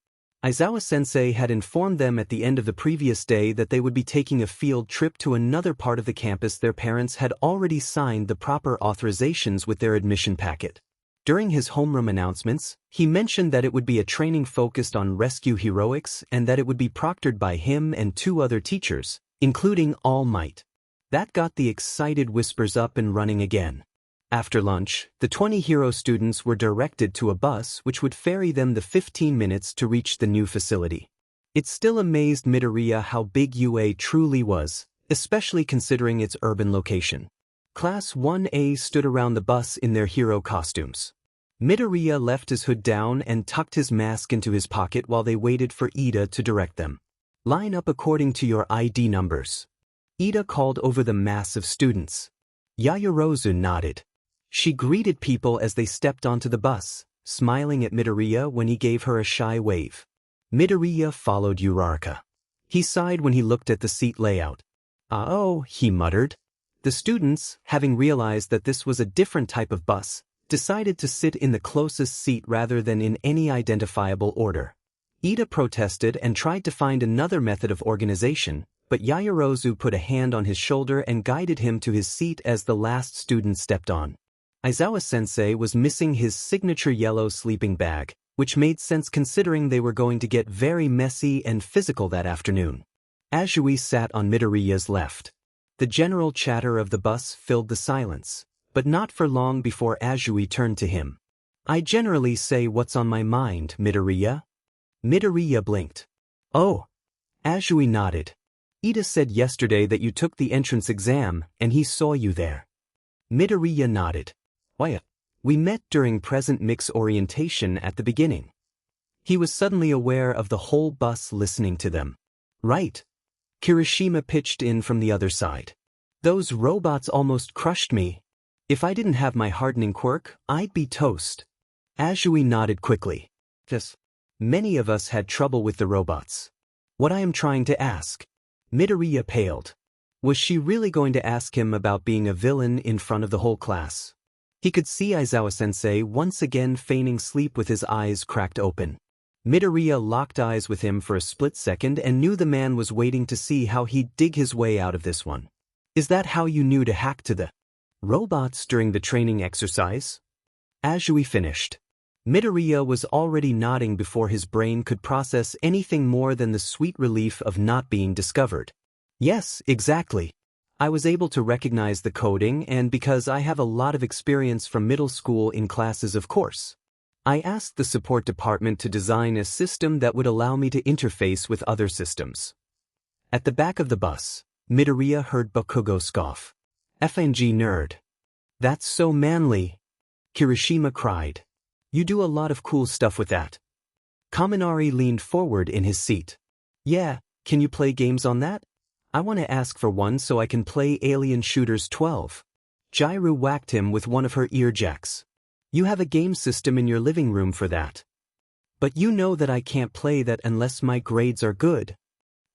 Aizawa-sensei had informed them at the end of the previous day that they would be taking a field trip to another part of the campus. Their parents had already signed the proper authorizations with their admission packet. During his homeroom announcements, he mentioned that it would be a training focused on rescue heroics and that it would be proctored by him and 2 other teachers, including All Might. That got the excited whispers up and running again. After lunch, the 20 hero students were directed to a bus which would ferry them the 15 minutes to reach the new facility. It still amazed Midoriya how big UA truly was, especially considering its urban location. Class 1A stood around the bus in their hero costumes. Midoriya left his hood down and tucked his mask into his pocket while they waited for Ida to direct them. "Line up according to your ID numbers." Ida called over the mass of students. Yaoyorozu nodded. She greeted people as they stepped onto the bus, smiling at Midoriya when he gave her a shy wave. Midoriya followed Uraraka. He sighed when he looked at the seat layout. "Oh," he muttered. The students, having realized that this was a different type of bus, decided to sit in the closest seat rather than in any identifiable order. Ida protested and tried to find another method of organization, but Yaoyorozu put a hand on his shoulder and guided him to his seat as the last student stepped on. Aizawa-sensei was missing his signature yellow sleeping bag, which made sense considering they were going to get very messy and physical that afternoon. Azui sat on Midoriya's left. The general chatter of the bus filled the silence, but not for long before Azui turned to him. "I generally say what's on my mind, Midoriya." Midoriya blinked. "Oh." Azui nodded. "Ida said yesterday that you took the entrance exam and he saw you there." Midoriya nodded. "Why, we met during present mix orientation at the beginning." He was suddenly aware of the whole bus listening to them. "Right." Kirishima pitched in from the other side. "Those robots almost crushed me. If I didn't have my hardening quirk, I'd be toast." Azui nodded quickly. "Yes. Many of us had trouble with the robots." "What I am trying to ask." Midoriya paled. Was she really going to ask him about being a villain in front of the whole class? He could see Aizawa-sensei once again feigning sleep with his eyes cracked open. Midoriya locked eyes with him for a split second and knew the man was waiting to see how he'd dig his way out of this one. "Is that how you knew to hack to the robots during the training exercise?" Azui finished. Midoriya was already nodding before his brain could process anything more than the sweet relief of not being discovered. "Yes, exactly. I was able to recognize the coding and because I have a lot of experience from middle school in classes of course. I asked the support department to design a system that would allow me to interface with other systems." At the back of the bus, Midoriya heard Bakugo scoff. "FNG nerd. That's so manly." Kirishima cried. You do a lot of cool stuff with that. Kaminari leaned forward in his seat. Yeah, can you play games on that? I want to ask for one so I can play Alien Shooters 12. Jairu whacked him with one of her earjacks. You have a game system in your living room for that. But you know that I can't play that unless my grades are good.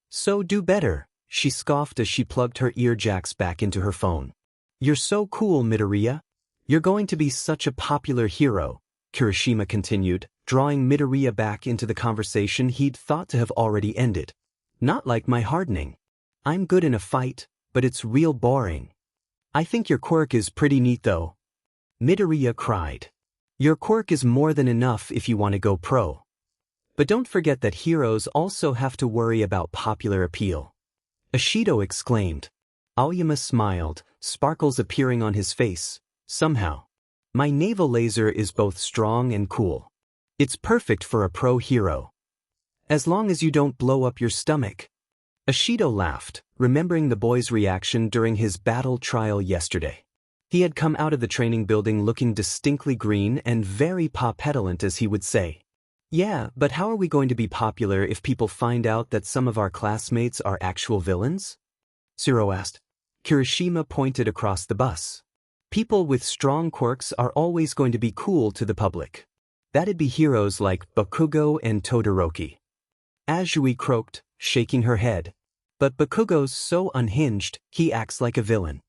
So do better, she scoffed as she plugged her earjacks back into her phone. You're so cool, Midoriya. You're going to be such a popular hero, Kirishima continued, drawing Midoriya back into the conversation he'd thought to have already ended. Not like my hardening. I'm good in a fight, but it's real boring. I think your quirk is pretty neat though. Midoriya cried. Your quirk is more than enough if you want to go pro. But don't forget that heroes also have to worry about popular appeal. Ashido exclaimed. Aoyama smiled, sparkles appearing on his face. Somehow. My naval laser is both strong and cool. It's perfect for a pro hero. As long as you don't blow up your stomach. Ashido laughed, remembering the boy's reaction during his battle trial yesterday. He had come out of the training building looking distinctly green and very petulant, as he would say. Yeah, but how are we going to be popular if people find out that some of our classmates are actual villains? Siro asked. Kirishima pointed across the bus. People with strong quirks are always going to be cool to the public. That'd be heroes like Bakugo and Todoroki. Azui croaked, shaking her head. But Bakugo's so unhinged, he acts like a villain.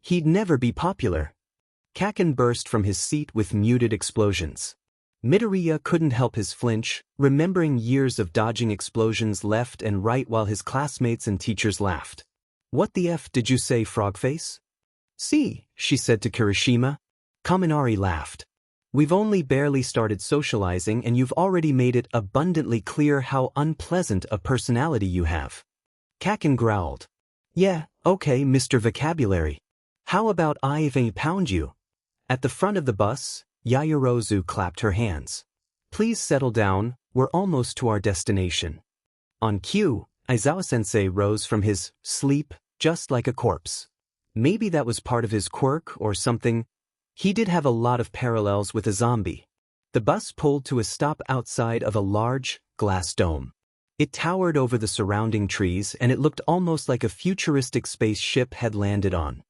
He'd never be popular. Kaken burst from his seat with muted explosions. Midoriya couldn't help his flinch, remembering years of dodging explosions left and right while his classmates and teachers laughed. What the F did you say, Frogface? See, she said to Kirishima. Kaminari laughed. We've only barely started socializing and you've already made it abundantly clear how unpleasant a personality you have. Kaken growled. Yeah, okay, Mr. Vocabulary. How about I pound you? At the front of the bus, Yaoyorozu clapped her hands. Please settle down, we're almost to our destination. On cue, Aizawa-sensei rose from his sleep, just like a corpse. Maybe that was part of his quirk or something. He did have a lot of parallels with a zombie. The bus pulled to a stop outside of a large, glass dome. It towered over the surrounding trees and it looked almost like a futuristic spaceship had landed on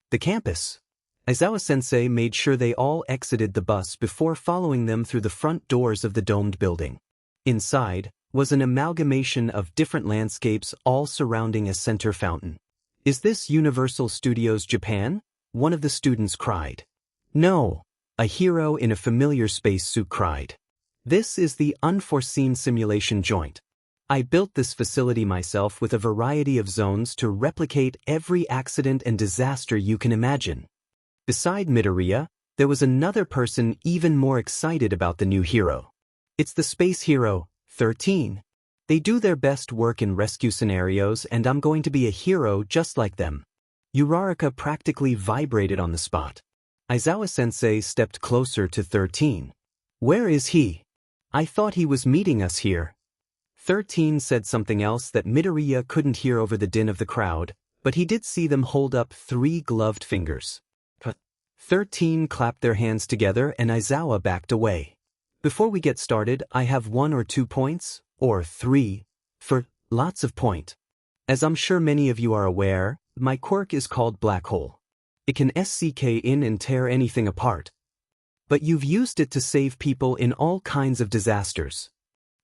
the campus. Aizawa-sensei made sure they all exited the bus before following them through the front doors of the domed building. Inside was an amalgamation of different landscapes all surrounding a center fountain. Is this Universal Studios Japan? One of the students cried. No, a hero in a familiar spacesuit cried. This is the unforeseen simulation joint. I built this facility myself with a variety of zones to replicate every accident and disaster you can imagine. Beside Midoriya, there was another person even more excited about the new hero. It's the space hero, 13. They do their best work in rescue scenarios and I'm going to be a hero just like them. Uraraka practically vibrated on the spot. Aizawa-sensei stepped closer to 13. Where is he? I thought he was meeting us here. 13 said something else that Midoriya couldn't hear over the din of the crowd, but he did see them hold up 3 gloved fingers. 13 clapped their hands together and Aizawa backed away. Before we get started, I have 1 or 2 points, or 3, for lots of point. As I'm sure many of you are aware, my quirk is called Black Hole. It can SCK in and tear anything apart. But you've used it to save people in all kinds of disasters.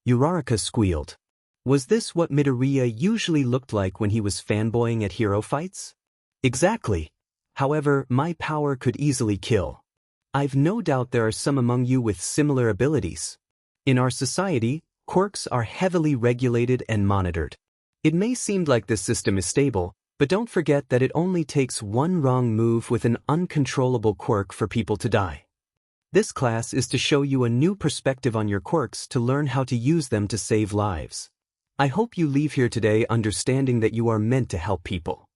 Uraraka squealed. Was this what Midoriya usually looked like when he was fanboying at hero fights? Exactly. However, my power could easily kill. I've no doubt there are some among you with similar abilities. In our society, quirks are heavily regulated and monitored. It may seem like this system is stable, but don't forget that it only takes one wrong move with an uncontrollable quirk for people to die. This class is to show you a new perspective on your quirks to learn how to use them to save lives. I hope you leave here today understanding that you are meant to help people.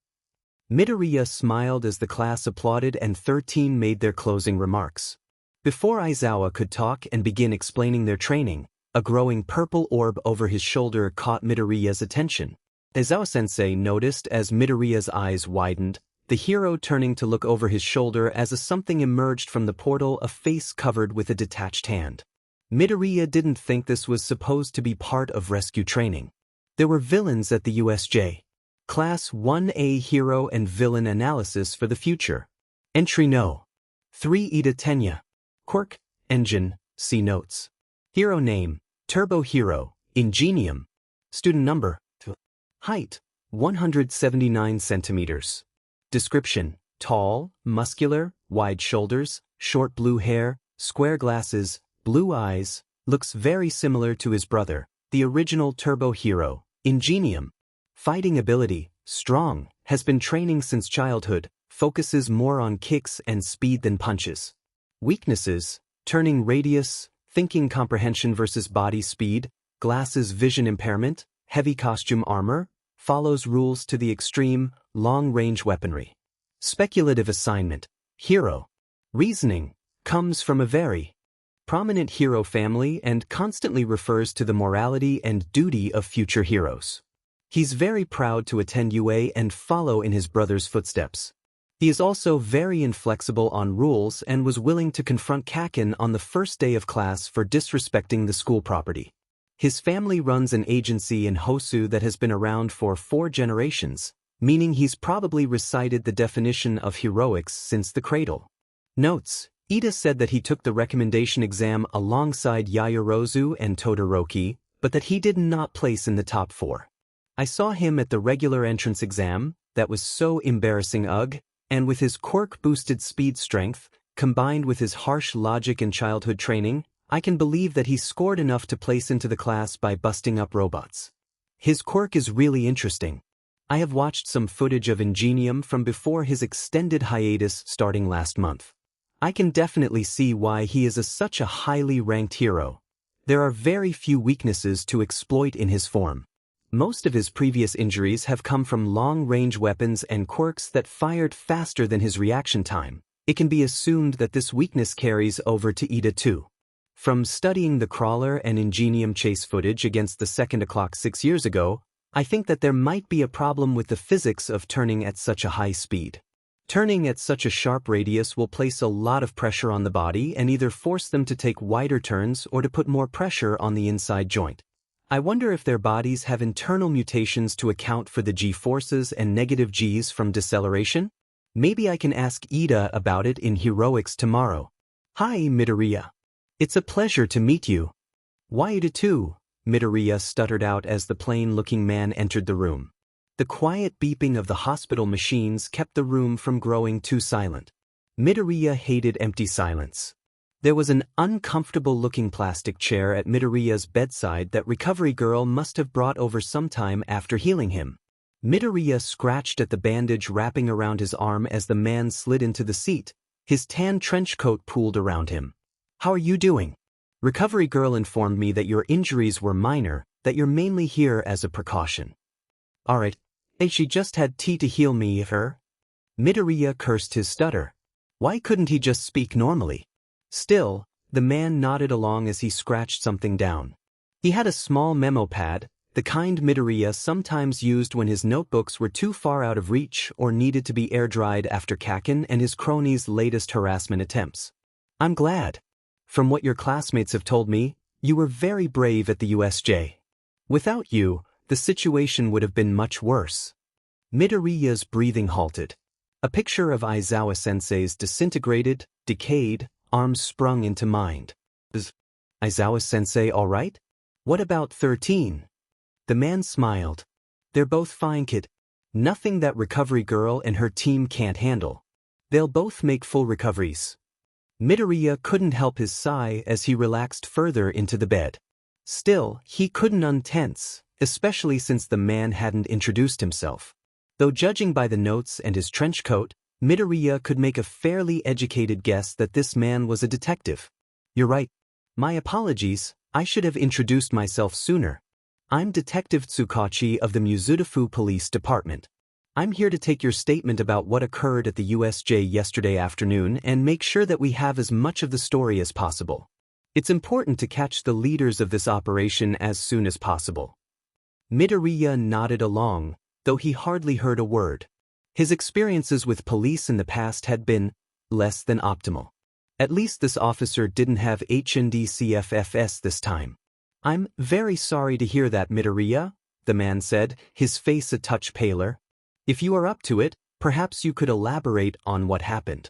Midoriya smiled as the class applauded and 13 made their closing remarks. Before Aizawa could talk and begin explaining their training, a growing purple orb over his shoulder caught Midoriya's attention. Aizawa-sensei noticed as Midoriya's eyes widened. the hero turning to look over his shoulder as something emerged from the portal, a face covered with a detached hand. Midoriya didn't think this was supposed to be part of rescue training. There were villains at the USJ. Class 1A Hero and Villain Analysis for the Future. Entry No. 3 Ida Tenya. Quirk, Engine, see Notes. Hero Name, Turbo Hero, Ingenium. Student Number, Height, 179 centimeters. Description, tall, muscular, wide shoulders, short blue hair, square glasses, blue eyes, looks very similar to his brother, the original Turbo Hero, Ingenium. Fighting ability, strong, has been training since childhood, focuses more on kicks and speed than punches. Weaknesses, turning radius, thinking comprehension versus body speed, glasses vision impairment, heavy costume armor, follows rules to the extreme, long-range weaponry. Speculative assignment, hero. Reasoning, comes from a very prominent hero family and constantly refers to the morality and duty of future heroes. He's very proud to attend UA and follow in his brother's footsteps. He is also very inflexible on rules and was willing to confront Kaken on the first day of class for disrespecting the school property. His family runs an agency in Hosu that has been around for 4 generations, meaning he's probably recited the definition of heroics since the cradle. Notes, Ida said that he took the recommendation exam alongside Yaoyorozu and Todoroki, but that he did not place in the top 4. I saw him at the regular entrance exam, that was so embarrassing ugh, and with his quirk-boosted speed strength, combined with his harsh logic and childhood training, I can believe that he scored enough to place into the class by busting up robots. His quirk is really interesting. I have watched some footage of Ingenium from before his extended hiatus starting last month. I can definitely see why he is such a highly ranked hero. There are very few weaknesses to exploit in his form. Most of his previous injuries have come from long-range weapons and quirks that fired faster than his reaction time. It can be assumed that this weakness carries over to Ida too. From studying the Crawler and Ingenium chase footage against the second o'clock 6 years ago, I think that there might be a problem with the physics of turning at such a high speed. Turning at such a sharp radius will place a lot of pressure on the body and either force them to take wider turns or to put more pressure on the inside joint. I wonder if their bodies have internal mutations to account for the G-forces and negative Gs from deceleration? Maybe I can ask Ida about it in Heroics tomorrow. Hi, Midoriya. It's a pleasure to meet you. Why Ida too? Midoriya stuttered out as the plain-looking man entered the room. The quiet beeping of the hospital machines kept the room from growing too silent. Midoriya hated empty silence. There was an uncomfortable-looking plastic chair at Midoriya's bedside that Recovery Girl must have brought over sometime after healing him. Midoriya scratched at the bandage wrapping around his arm as the man slid into the seat, his tan trench coat pooled around him. How are you doing? Recovery Girl informed me that your injuries were minor, that you're mainly here as a precaution. Alright, she just had tea to heal me, her? Midoriya cursed his stutter. Why couldn't he just speak normally? Still, the man nodded along as he scratched something down. He had a small memo pad, the kind Midoriya sometimes used when his notebooks were too far out of reach or needed to be air-dried after Kaken and his cronies' latest harassment attempts. I'm glad. From what your classmates have told me, you were very brave at the USJ. Without you, the situation would have been much worse. Midoriya's breathing halted. A picture of Aizawa-sensei's disintegrated, decayed, arms sprung into mind. Is Aizawa-sensei all right? What about 13? The man smiled. They're both fine, kid. Nothing that Recovery Girl and her team can't handle. They'll both make full recoveries. Midoriya couldn't help his sigh as he relaxed further into the bed. Still, he couldn't untense, especially since the man hadn't introduced himself. Though judging by the notes and his trench coat, Midoriya could make a fairly educated guess that this man was a detective. You're right. My apologies, I should have introduced myself sooner. I'm Detective Tsukachi of the Mizudafu Police Department. I'm here to take your statement about what occurred at the USJ yesterday afternoon and make sure that we have as much of the story as possible. It's important to catch the leaders of this operation as soon as possible. Midoriya nodded along, though he hardly heard a word. His experiences with police in the past had been less than optimal. At least this officer didn't have HNDCFFS this time. "I'm very sorry to hear that, Midoriya," the man said, his face a touch paler. "If you are up to it, perhaps you could elaborate on what happened."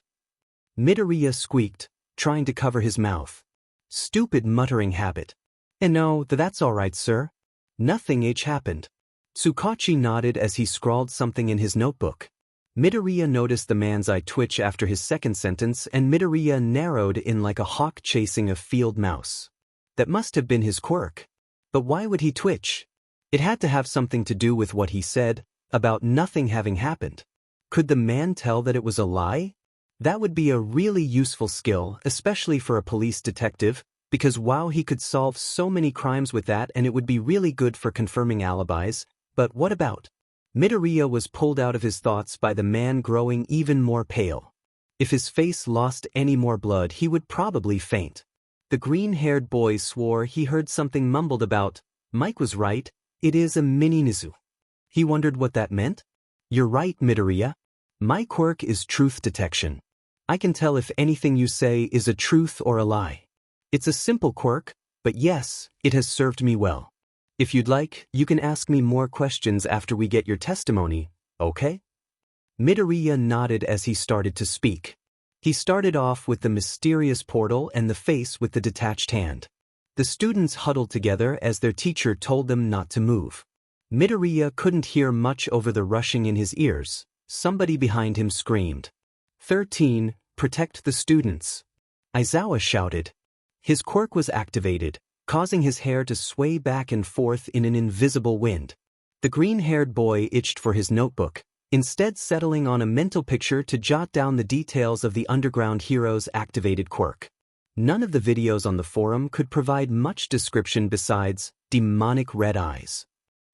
Midoriya squeaked, trying to cover his mouth. Stupid muttering habit. "No, that's all right, sir. Nothing happened." Tsukachi nodded as he scrawled something in his notebook. Midoriya noticed the man's eye twitch after his second sentence, and Midoriya narrowed in like a hawk chasing a field mouse. That must have been his quirk. But why would he twitch? It had to have something to do with what he said about nothing having happened. Could the man tell that it was a lie? That would be a really useful skill, especially for a police detective, because wow, he could solve so many crimes with that, and it would be really good for confirming alibis. But what about? Midoriya was pulled out of his thoughts by the man growing even more pale. If his face lost any more blood, he would probably faint. The green-haired boy swore he heard something mumbled about, "Mike was right, it is a mini-Nizu." He wondered what that meant. "You're right, Midoriya. My quirk is truth detection. I can tell if anything you say is a truth or a lie. It's a simple quirk, but yes, it has served me well. If you'd like, you can ask me more questions after we get your testimony, okay?" Midoriya nodded as he started to speak. He started off with the mysterious portal and the face with the detached hand. The students huddled together as their teacher told them not to move. Midoriya couldn't hear much over the rushing in his ears. Somebody behind him screamed. 13, protect the students. Aizawa shouted. His quirk was activated, causing his hair to sway back and forth in an invisible wind. The green-haired boy itched for his notebook, instead settling on a mental picture to jot down the details of the underground hero's activated quirk. None of the videos on the forum could provide much description besides demonic red eyes.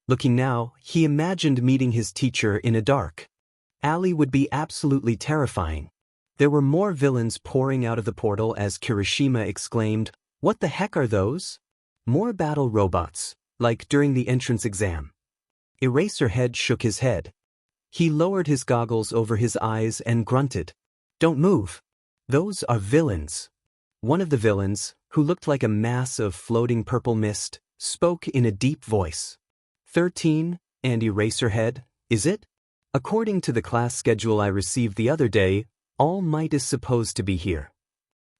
Looking now, he imagined meeting his teacher in a dark alley would be absolutely terrifying. There were more villains pouring out of the portal as Kirishima exclaimed, "What the heck are those?" More battle robots, like during the entrance exam. Eraserhead shook his head. He lowered his goggles over his eyes and grunted. "Don't move. Those are villains." One of the villains, who looked like a mass of floating purple mist, spoke in a deep voice. 13, and Eraserhead, is it? According to the class schedule I received the other day, All Might is supposed to be here.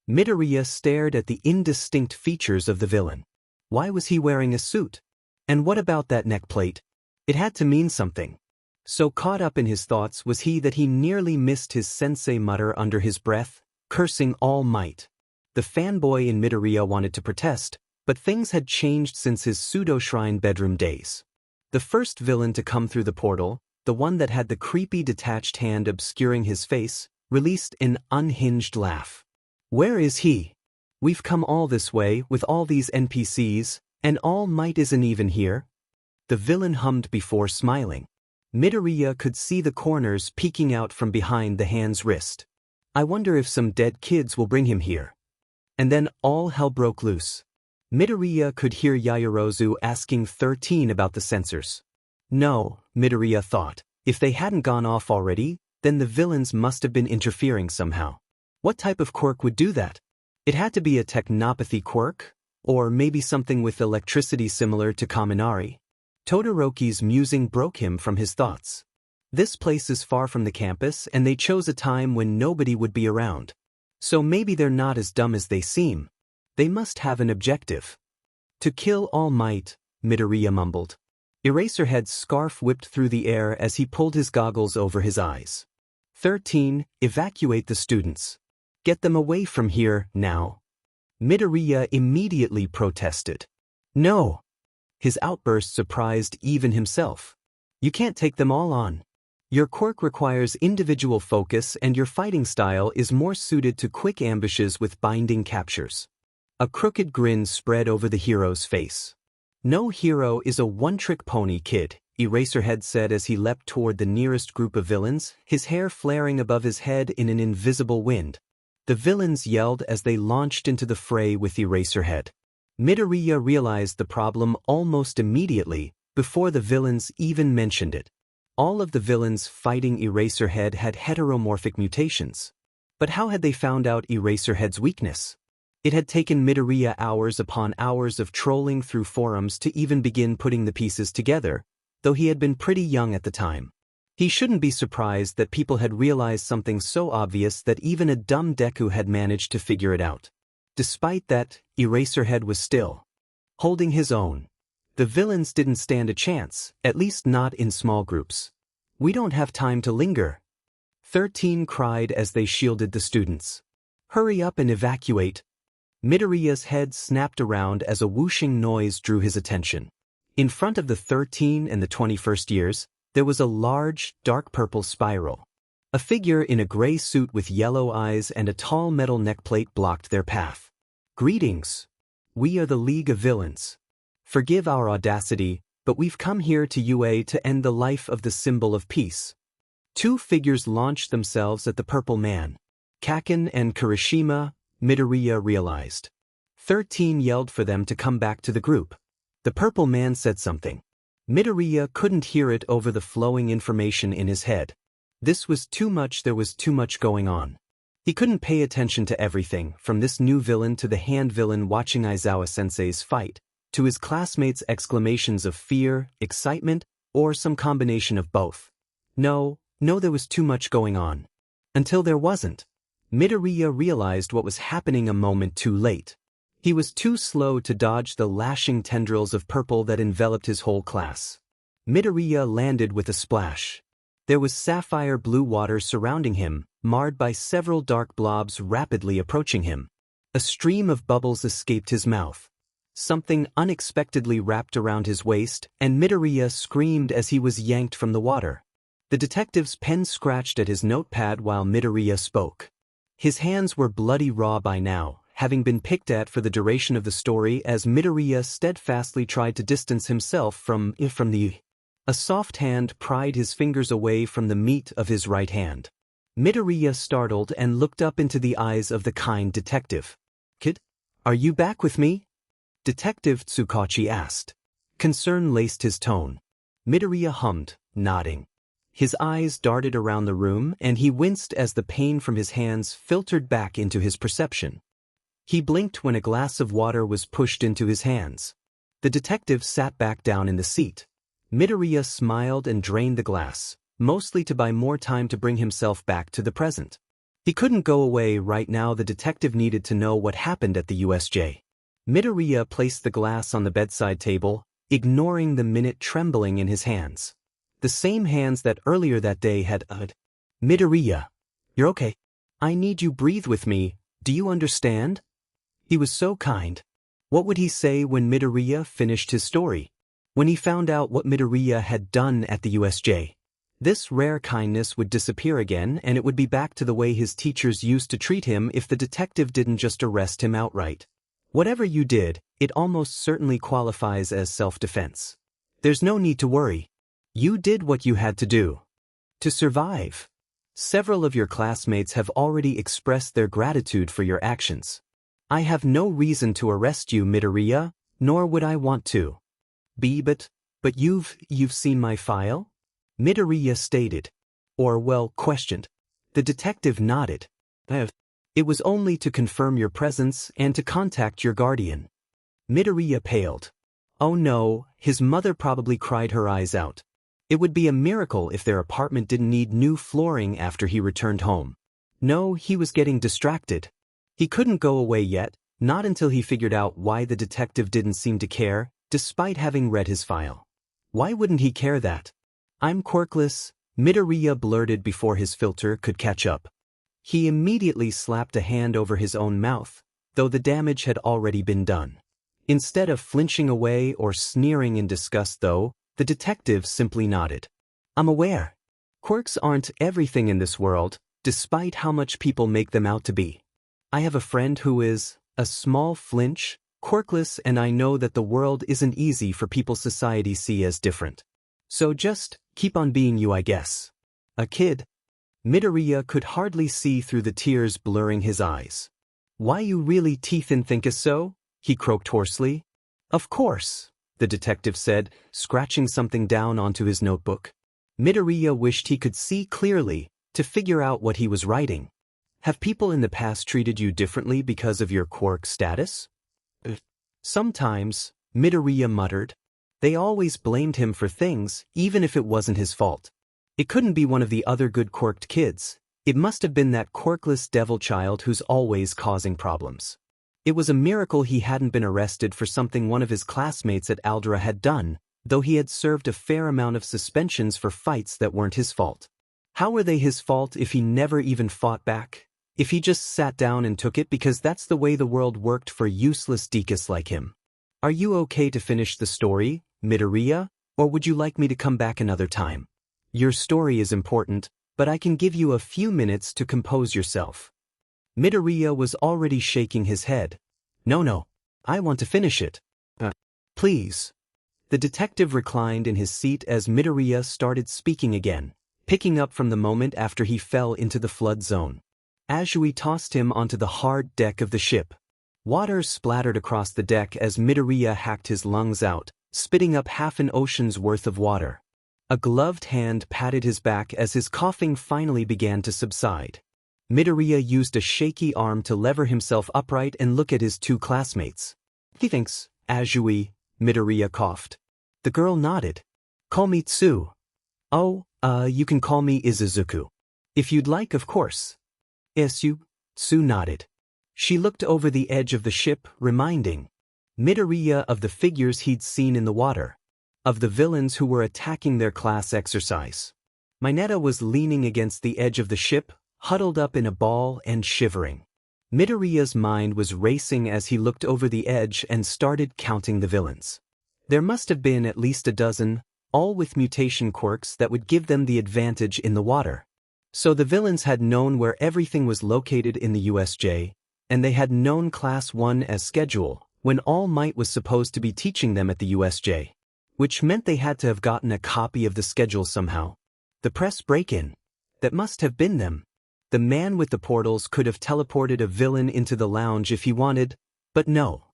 Midoriya stared at the indistinct features of the villain. Why was he wearing a suit? And what about that neck plate? It had to mean something. So caught up in his thoughts was he that he nearly missed his sensei mutter under his breath, cursing All Might. The fanboy in Midoriya wanted to protest, but things had changed since his pseudo-shrine bedroom days. The first villain to come through the portal, the one that had the creepy detached hand obscuring his face, released an unhinged laugh. "Where is he? We've come all this way with all these NPCs, and All Might isn't even here?" The villain hummed before smiling. Midoriya could see the corners peeking out from behind the hand's wrist. "I wonder if some dead kids will bring him here." And then all hell broke loose. Midoriya could hear Yaoyorozu asking 13 about the sensors. No, Midoriya thought, if they hadn't gone off already, then the villains must have been interfering somehow. What type of quirk would do that? It had to be a technopathy quirk, or maybe something with electricity similar to Kaminari. Todoroki's musing broke him from his thoughts. This place is far from the campus, and they chose a time when nobody would be around. So maybe they're not as dumb as they seem. They must have an objective. To kill All Might, Midoriya mumbled. Eraserhead's scarf whipped through the air as he pulled his goggles over his eyes. 13, evacuate the students. Get them away from here, now. Midoriya immediately protested. No! His outburst surprised even himself. You can't take them all on. Your quirk requires individual focus and your fighting style is more suited to quick ambushes with binding captures. A crooked grin spread over the hero's face. No hero is a one-trick pony, kid, Eraserhead said as he leapt toward the nearest group of villains, his hair flaring above his head in an invisible wind. The villains yelled as they launched into the fray with Eraserhead. Midoriya realized the problem almost immediately, before the villains even mentioned it. All of the villains fighting Eraserhead had heteromorphic mutations. But how had they found out Eraserhead's weakness? It had taken Midoriya hours upon hours of trolling through forums to even begin putting the pieces together, though he had been pretty young at the time. He shouldn't be surprised that people had realized something so obvious that even a dumb Deku had managed to figure it out. Despite that, Eraserhead was still holding his own. The villains didn't stand a chance, at least not in small groups. "We don't have time to linger," 13 cried as they shielded the students. "Hurry up and evacuate." Midoriya's head snapped around as a whooshing noise drew his attention. In front of the 13 and the 21st years, there was a large, dark purple spiral. A figure in a gray suit with yellow eyes and a tall metal neckplate blocked their path. "Greetings. We are the League of Villains. Forgive our audacity, but we've come here to UA to end the life of the symbol of peace." Two figures launched themselves at the purple man. Kaken and Kirishima, Midoriya realized. 13 yelled for them to come back to the group. The purple man said something. Midoriya couldn't hear it over the flowing information in his head. This was too much, there was too much going on. He couldn't pay attention to everything, from this new villain to the hand villain watching Aizawa-sensei's fight, to his classmates' exclamations of fear, excitement, or some combination of both. No, there was too much going on. Until there wasn't. Midoriya realized what was happening a moment too late. He was too slow to dodge the lashing tendrils of purple that enveloped his whole class. Midoriya landed with a splash. There was sapphire blue water surrounding him, marred by several dark blobs rapidly approaching him. A stream of bubbles escaped his mouth. Something unexpectedly wrapped around his waist, and Midoriya screamed as he was yanked from the water. The detective's pen scratched at his notepad while Midoriya spoke. His hands were bloody raw by now, having been picked at for the duration of the story as Midoriya steadfastly tried to distance himself from the. A soft hand pried his fingers away from the meat of his right hand. Midoriya startled and looked up into the eyes of the kind detective. "Kid, are you back with me?" Detective Tsukachi asked. Concern laced his tone. Midoriya hummed, nodding. His eyes darted around the room and he winced as the pain from his hands filtered back into his perception. He blinked when a glass of water was pushed into his hands. The detective sat back down in the seat. Midoriya smiled and drained the glass, mostly to buy more time to bring himself back to the present. He couldn't go away right now. The detective needed to know what happened at the USJ. Midoriya placed the glass on the bedside table, ignoring the minute trembling in his hands. The same hands that earlier that day had "Midoriya, you're okay. I need you breathe with me, do you understand?" He was so kind. What would he say when Midoriya finished his story? When he found out what Midoriya had done at the USJ? This rare kindness would disappear again and it would be back to the way his teachers used to treat him if the detective didn't just arrest him outright. Whatever you did, it almost certainly qualifies as self-defense. There's no need to worry. You did what you had to do. To survive. Several of your classmates have already expressed their gratitude for your actions. I have no reason to arrest you, Midoriya, nor would I want to. But you've seen my file? Midoriya stated. Questioned. The detective nodded. It was only to confirm your presence and to contact your guardian. Midoriya paled. Oh no, his mother probably cried her eyes out. It would be a miracle if their apartment didn't need new flooring after he returned home. No, he was getting distracted. He couldn't go away yet, not until he figured out why the detective didn't seem to care, despite having read his file. Why wouldn't he care that? I'm Quirkless, Midoriya blurted before his filter could catch up. He immediately slapped a hand over his own mouth, though the damage had already been done. Instead of flinching away or sneering in disgust though, the detective simply nodded. I'm aware. Quirks aren't everything in this world, despite how much people make them out to be. I have a friend who is, a small flinch, quirkless, and I know that the world isn't easy for people society see as different. So just, keep on being you, I guess. A kid. Midoriya could hardly see through the tears blurring his eyes. Why you really Teethan think is so? He croaked hoarsely. Of course, the detective said, scratching something down onto his notebook. Midoriya wished he could see clearly to figure out what he was writing. Have people in the past treated you differently because of your quirk status? Sometimes, Midoriya muttered. They always blamed him for things, even if it wasn't his fault. It couldn't be one of the other good quirked kids. It must have been that quirkless devil child who's always causing problems. It was a miracle he hadn't been arrested for something one of his classmates at Aldera had done, though he had served a fair amount of suspensions for fights that weren't his fault. How were they his fault if he never even fought back? If he just sat down and took it because that's the way the world worked for useless dekus like him? Are you okay to finish the story, Midoriya, or would you like me to come back another time? Your story is important, but I can give you a few minutes to compose yourself. Midoriya was already shaking his head. No, I want to finish it. Please. The detective reclined in his seat as Midoriya started speaking again, picking up from the moment after he fell into the flood zone. AWeeBitRustyEh tossed him onto the hard deck of the ship. Water splattered across the deck as Midoriya hacked his lungs out, spitting up half an ocean's worth of water. A gloved hand patted his back as his coughing finally began to subside. Midoriya used a shaky arm to lever himself upright and look at his two classmates. Thanks, AWeeBitRustyEh, Midoriya coughed. The girl nodded. Call me Tsu. Oh, you can call me Izuzuku. If you'd like, of course. Tsu nodded. She looked over the edge of the ship, reminding Midoriya of the figures he'd seen in the water, of the villains who were attacking their class exercise. Mineta was leaning against the edge of the ship, huddled up in a ball and shivering. Midoriya's mind was racing as he looked over the edge and started counting the villains. There must have been at least a dozen, all with mutation quirks that would give them the advantage in the water. So the villains had known where everything was located in the USJ, and they had known Class 1 as schedule, when All Might was supposed to be teaching them at the USJ. Which meant they had to have gotten a copy of the schedule somehow. The press break-in. That must have been them. The man with the portals could have teleported a villain into the lounge if he wanted, but no.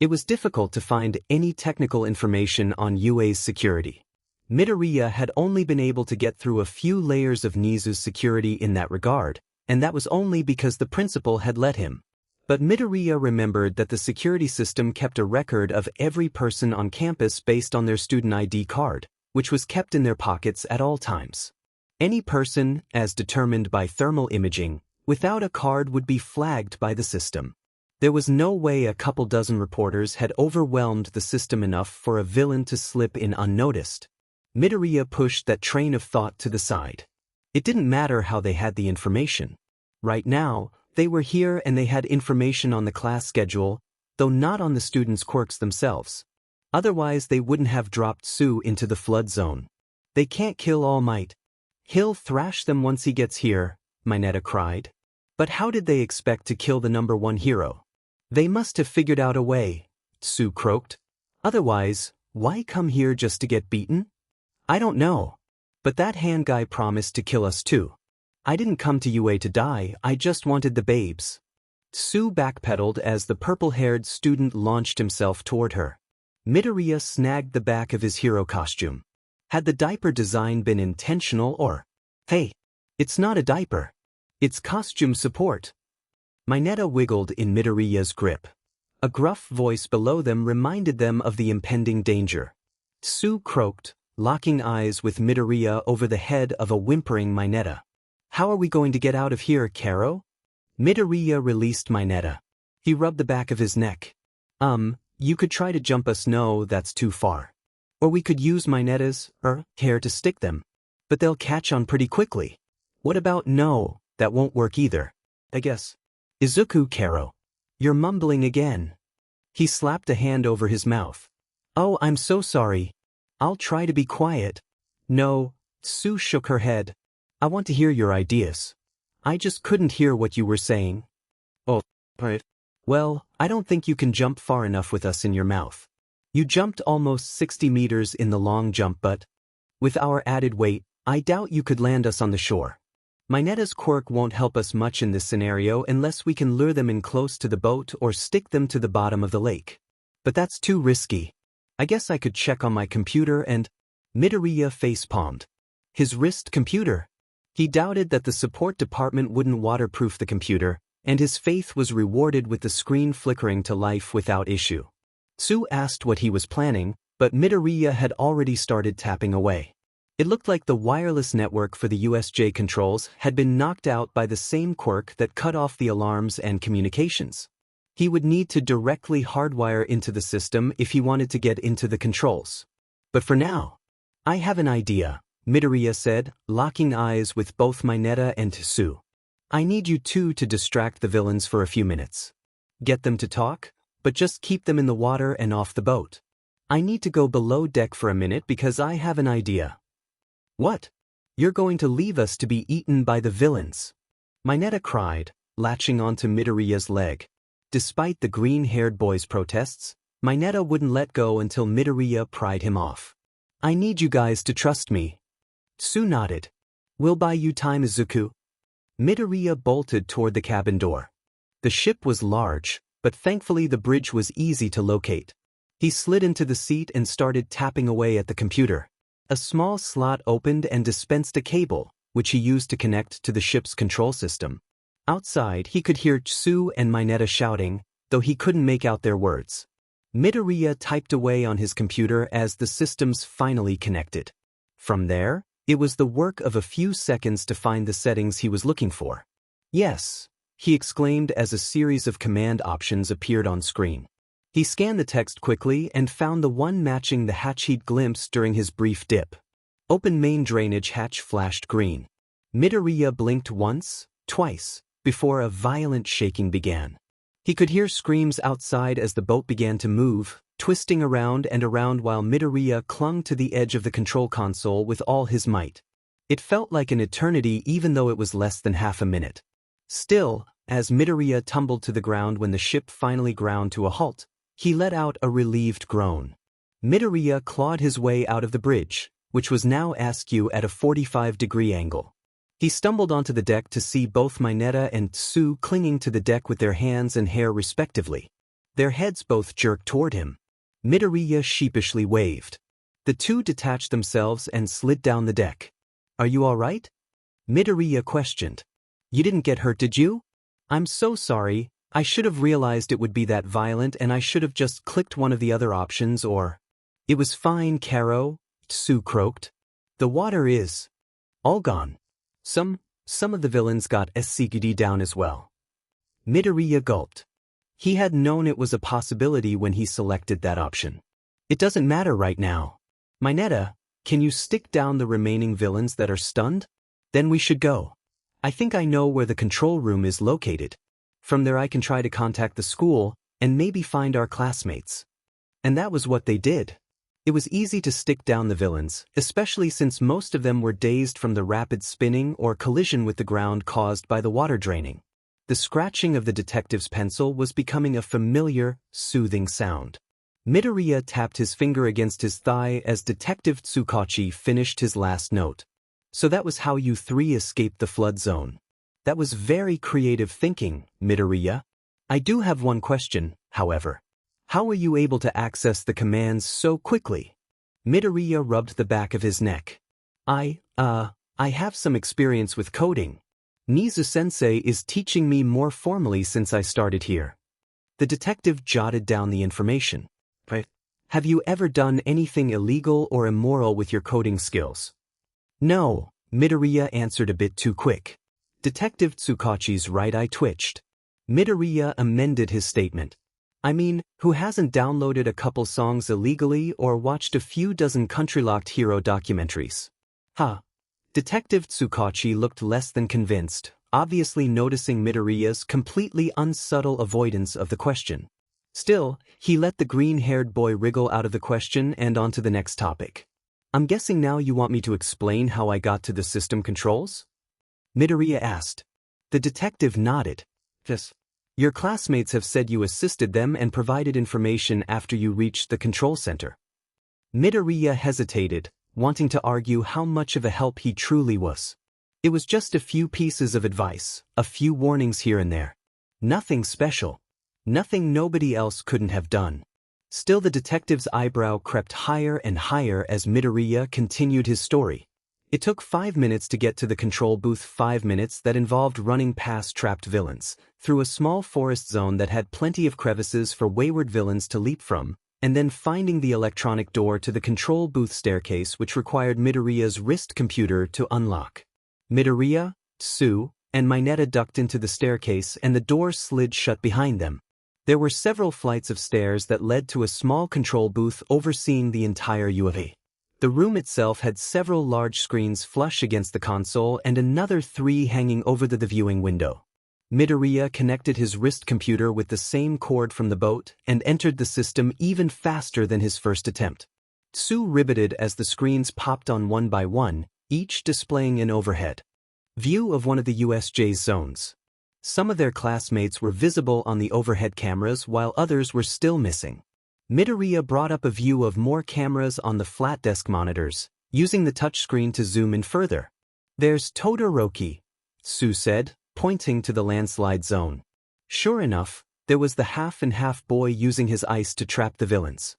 It was difficult to find any technical information on UA's security. Midoriya had only been able to get through a few layers of Nizu's security in that regard, and that was only because the principal had let him. But Midoriya remembered that the security system kept a record of every person on campus based on their student ID card, which was kept in their pockets at all times. Any person, as determined by thermal imaging, without a card would be flagged by the system. There was no way a couple dozen reporters had overwhelmed the system enough for a villain to slip in unnoticed. Midoriya pushed that train of thought to the side. It didn't matter how they had the information. Right now, they were here and they had information on the class schedule, though not on the students' quirks themselves. Otherwise they wouldn't have dropped Tsu into the flood zone. They can't kill All Might. He'll thrash them once he gets here, Mineta cried. But how did they expect to kill the #1 hero? They must have figured out a way, Tsu croaked. Otherwise, why come here just to get beaten? I don't know. But that hand guy promised to kill us too. I didn't come to UA to die, I just wanted the babes. Tsu backpedaled as the purple-haired student launched himself toward her. Midoriya snagged the back of his hero costume. Had the diaper design been intentional or... Hey, it's not a diaper. It's costume support. Mineta wiggled in Midoriya's grip. A gruff voice below them reminded them of the impending danger. Tsu croaked, locking eyes with Midoriya over the head of a whimpering Mineta. How are we going to get out of here, Karo? Midoriya released Mineta. He rubbed the back of his neck. You could try to jump us. No, that's too far. Or we could use Mineta's, hair to stick them. But they'll catch on pretty quickly. What about no, that won't work either. I guess. Izuku, Karo. You're mumbling again. He slapped a hand over his mouth. Oh, I'm so sorry. I'll try to be quiet. No, Tsu shook her head. I want to hear your ideas. I just couldn't hear what you were saying. Oh, right. Well, I don't think you can jump far enough with us in your mouth. You jumped almost 60 meters in the long jump, but with our added weight, I doubt you could land us on the shore. Mineta's quirk won't help us much in this scenario unless we can lure them in close to the boat or stick them to the bottom of the lake. But that's too risky. I guess I could check on my computer and... Midoriya face-palmed. His wrist computer. He doubted that the support department wouldn't waterproof the computer, and his faith was rewarded with the screen flickering to life without issue. Sue asked what he was planning, but Midoriya had already started tapping away. It looked like the wireless network for the USJ controls had been knocked out by the same quirk that cut off the alarms and communications. He would need to directly hardwire into the system if he wanted to get into the controls. But for now, I have an idea, Midoriya said, locking eyes with both Mineta and Sue. I need you two to distract the villains for a few minutes. Get them to talk, but just keep them in the water and off the boat. I need to go below deck for a minute because I have an idea. What? You're going to leave us to be eaten by the villains? Mineta cried, latching onto Midoriya's leg. Despite the green-haired boy's protests, Mineta wouldn't let go until Midoriya pried him off. I need you guys to trust me. Sue nodded. We'll buy you time, Izuku. Midoriya bolted toward the cabin door. The ship was large, but thankfully the bridge was easy to locate. He slid into the seat and started tapping away at the computer. A small slot opened and dispensed a cable, which he used to connect to the ship's control system. Outside, he could hear Sue and Mineta shouting, though he couldn't make out their words. Midoriya typed away on his computer as the systems finally connected. From there, it was the work of a few seconds to find the settings he was looking for. Yes, he exclaimed as a series of command options appeared on screen. He scanned the text quickly and found the one matching the hatch he'd glimpsed during his brief dip. Open main drainage hatch flashed green. Midoriya blinked once, twice, before a violent shaking began. He could hear screams outside as the boat began to move, twisting around and around while Midoriya clung to the edge of the control console with all his might. It felt like an eternity even though it was less than half a minute. Still, as Midoriya tumbled to the ground when the ship finally ground to a halt, he let out a relieved groan. Midoriya clawed his way out of the bridge, which was now askew at a 45-degree angle. He stumbled onto the deck to see both Mineta and Sue clinging to the deck with their hands and hair respectively. Their heads both jerked toward him. Midoriya sheepishly waved. The two detached themselves and slid down the deck. Are you all right? Midoriya questioned. You didn't get hurt, did you? I'm so sorry. I should have realized it would be that violent and I should have just clicked one of the other options or… It was fine, Karo, Sue croaked. The water is… all gone. Some of the villains got SCGD down as well. Midoriya gulped. He had known it was a possibility when he selected that option. It doesn't matter right now. Mineta, can you stick down the remaining villains that are stunned? Then we should go. I think I know where the control room is located. From there I can try to contact the school and maybe find our classmates. And that was what they did. It was easy to stick down the villains, especially since most of them were dazed from the rapid spinning or collision with the ground caused by the water draining. The scratching of the detective's pencil was becoming a familiar, soothing sound. Midoriya tapped his finger against his thigh as Detective Tsukachi finished his last note. So that was how you three escaped the flood zone. That was very creative thinking, Midoriya. I do have one question, however. How were you able to access the commands so quickly? Midoriya rubbed the back of his neck. I have some experience with coding. Nizu-sensei is teaching me more formally since I started here. The detective jotted down the information. Have you ever done anything illegal or immoral with your coding skills? No, Midoriya answered a bit too quick. Detective Tsukachi's right eye twitched. Midoriya amended his statement. I mean, who hasn't downloaded a couple songs illegally or watched a few dozen country-locked hero documentaries? Huh. Detective Tsukachi looked less than convinced, obviously noticing Midoriya's completely unsubtle avoidance of the question. Still, he let the green-haired boy wriggle out of the question and onto the next topic. I'm guessing now you want me to explain how I got to the system controls? Midoriya asked. The detective nodded. Yes. Your classmates have said you assisted them and provided information after you reached the control center. Midoriya hesitated, wanting to argue how much of a help he truly was. It was just a few pieces of advice, a few warnings here and there. Nothing special. Nothing nobody else couldn't have done. Still the detective's eyebrow crept higher and higher as Midoriya continued his story. It took 5 minutes to get to the control booth, 5 minutes that involved running past trapped villains, through a small forest zone that had plenty of crevices for wayward villains to leap from, and then finding the electronic door to the control booth staircase which required Midoriya's wrist computer to unlock. Midoriya, Tsu, and Mineta ducked into the staircase and the door slid shut behind them. There were several flights of stairs that led to a small control booth overseeing the entire UAV. The room itself had several large screens flush against the console and another 3 hanging over the viewing window. Midoriya connected his wrist computer with the same cord from the boat and entered the system even faster than his first attempt. Tsu riveted as the screens popped on one by one, each displaying an overhead view of one of the USJ's zones. Some of their classmates were visible on the overhead cameras while others were still missing. Midoriya brought up a view of more cameras on the flat desk monitors, using the touchscreen to zoom in further. "There's Todoroki," Tsu said, pointing to the landslide zone. Sure enough, there was the half-and-half boy using his ice to trap the villains.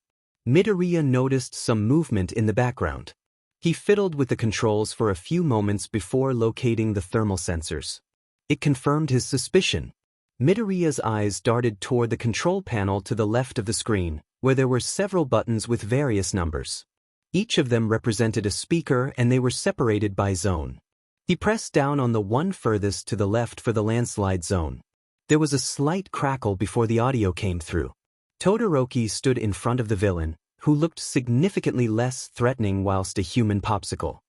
Midoriya noticed some movement in the background. He fiddled with the controls for a few moments before locating the thermal sensors. It confirmed his suspicion. Midoriya's eyes darted toward the control panel to the left of the screen, where there were several buttons with various numbers. Each of them represented a speaker and they were separated by zone. He pressed down on the one furthest to the left for the landslide zone. There was a slight crackle before the audio came through. Todoroki stood in front of the villain, who looked significantly less threatening whilst a human popsicle.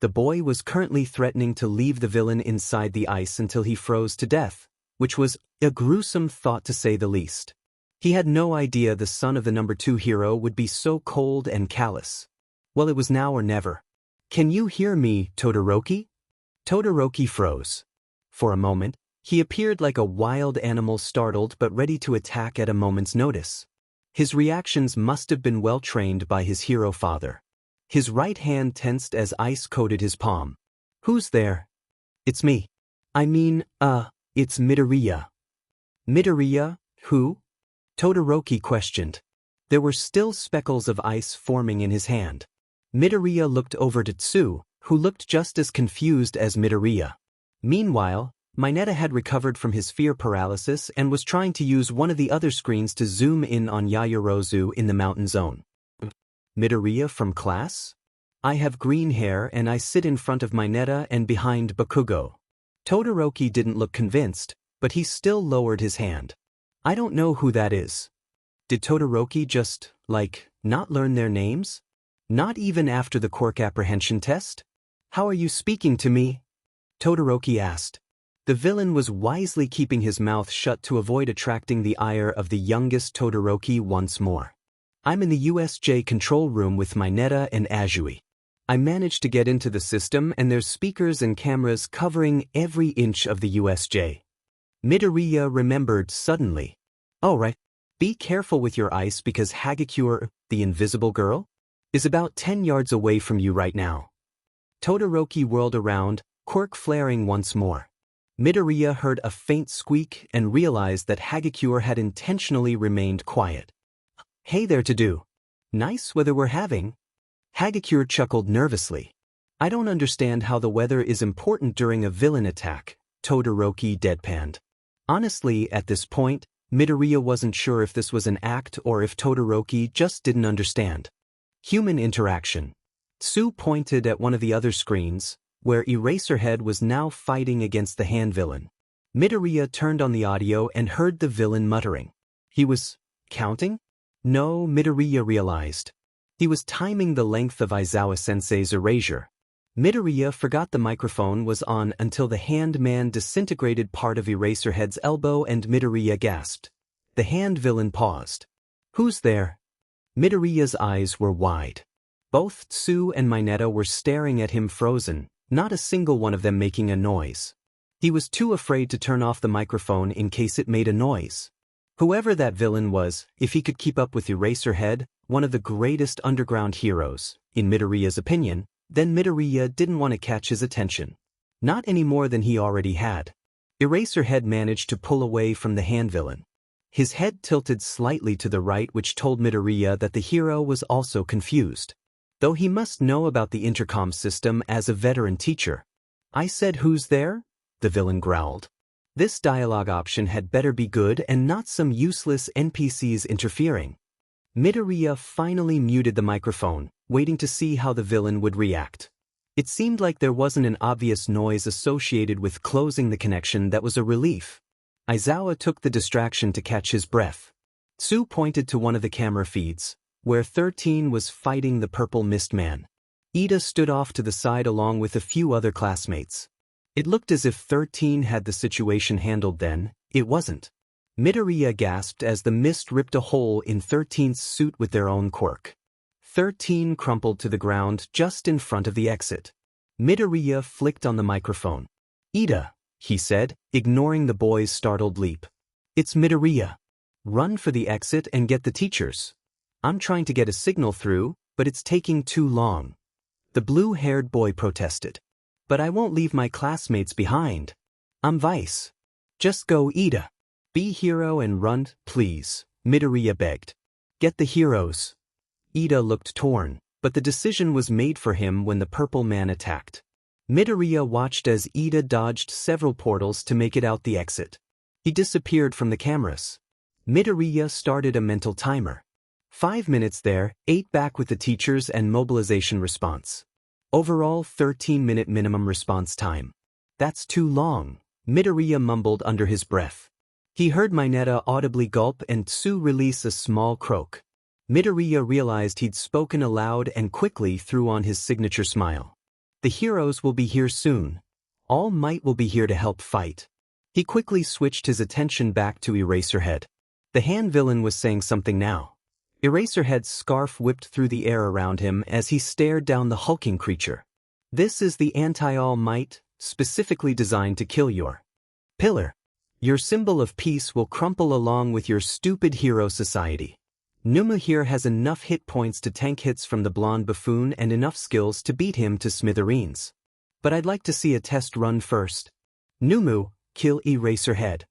The boy was currently threatening to leave the villain inside the ice until he froze to death, which was a gruesome thought to say the least. He had no idea the son of the number 2 hero would be so cold and callous. Well, it was now or never. "Can you hear me, Todoroki?" Todoroki froze. For a moment, he appeared like a wild animal, startled but ready to attack at a moment's notice. His reactions must have been well trained by his hero father. His right hand tensed as ice coated his palm. "Who's there?" "It's me. It's Midoriya." "Midoriya? Who?" Todoroki questioned. There were still speckles of ice forming in his hand. Midoriya looked over to Tsu, who looked just as confused as Midoriya. Meanwhile, Mineta had recovered from his fear paralysis and was trying to use one of the other screens to zoom in on Yaoyorozu in the mountain zone. "Midoriya from class? I have green hair and I sit in front of Mineta and behind Bakugo." Todoroki didn't look convinced, but he still lowered his hand. "I don't know who that is." Did Todoroki just, not learn their names? Not even after the quirk apprehension test? "How are you speaking to me?" Todoroki asked. The villain was wisely keeping his mouth shut to avoid attracting the ire of the youngest Todoroki once more. "I'm in the USJ control room with Mineta and Azui. I managed to get into the system and there's speakers and cameras covering every inch of the USJ. Midoriya remembered suddenly. "Oh right, be careful with your ice because Hagakure, the invisible girl, is about 10 yards away from you right now." Todoroki whirled around, quirk flaring once more. Midoriya heard a faint squeak and realized that Hagakure had intentionally remained quiet. "Hey there to do. Nice weather we're having." Hagakure chuckled nervously. "I don't understand how the weather is important during a villain attack," Todoroki deadpanned. Honestly, at this point, Midoriya wasn't sure if this was an act or if Todoroki just didn't understand. Human interaction. Tsu pointed at one of the other screens, where Eraserhead was now fighting against the hand villain. Midoriya turned on the audio and heard the villain muttering. He was counting? No, Midoriya realized. He was timing the length of Aizawa-sensei's erasure. Midoriya forgot the microphone was on until the hand man disintegrated part of Eraserhead's elbow and Midoriya gasped. The hand villain paused. "Who's there?" Midoriya's eyes were wide. Both Tsu and Mineta were staring at him frozen, not a single one of them making a noise. He was too afraid to turn off the microphone in case it made a noise. Whoever that villain was, if he could keep up with Eraserhead, one of the greatest underground heroes, in Midoriya's opinion, then Midoriya didn't want to catch his attention. Not any more than he already had. Eraserhead managed to pull away from the hand villain. His head tilted slightly to the right, which told Midoriya that the hero was also confused. though he must know about the intercom system as a veteran teacher. I said, "Who's there?" the villain growled. This dialogue option had better be good and not some useless NPCs interfering. Midoriya finally muted the microphone, waiting to see how the villain would react. It seemed like there wasn't an obvious noise associated with closing the connection that was a relief. Aizawa took the distraction to catch his breath. Tsu pointed to one of the camera feeds, where 13 was fighting the purple mist man. Ida stood off to the side along with a few other classmates. It looked as if 13 had the situation handled. Then it wasn't. Midoriya gasped as the mist ripped a hole in 13's suit with their own quirk. 13 crumpled to the ground just in front of the exit. Midoriya flicked on the microphone. "Ida," he said, ignoring the boy's startled leap. "It's Midoriya. Run for the exit and get the teachers. I'm trying to get a signal through, but it's taking too long." The blue-haired boy protested. "But I won't leave my classmates behind. I'm Vice. Just go, Ida. Be hero and run, please," Midoriya begged. "Get the heroes." Ida looked torn, but the decision was made for him when the purple man attacked. Midoriya watched as Ida dodged several portals to make it out the exit. He disappeared from the cameras. Midoriya started a mental timer. 5 minutes there, 8 back with the teachers and mobilization response. Overall 13-minute minimum response time. "That's too long," Midoriya mumbled under his breath. He heard Mineta audibly gulp and Tsu release a small croak. Midoriya realized he'd spoken aloud and quickly threw on his signature smile. "The heroes will be here soon. All Might will be here to help fight." He quickly switched his attention back to Eraserhead. The hand villain was saying something now. Eraserhead's scarf whipped through the air around him as he stared down the hulking creature. "This is the anti-All Might, specifically designed to kill your pillar. Your symbol of peace will crumple along with your stupid hero society. Numa here has enough hit points to tank hits from the blonde buffoon and enough skills to beat him to smithereens. But I'd like to see a test run first. Numu, kill Eraserhead."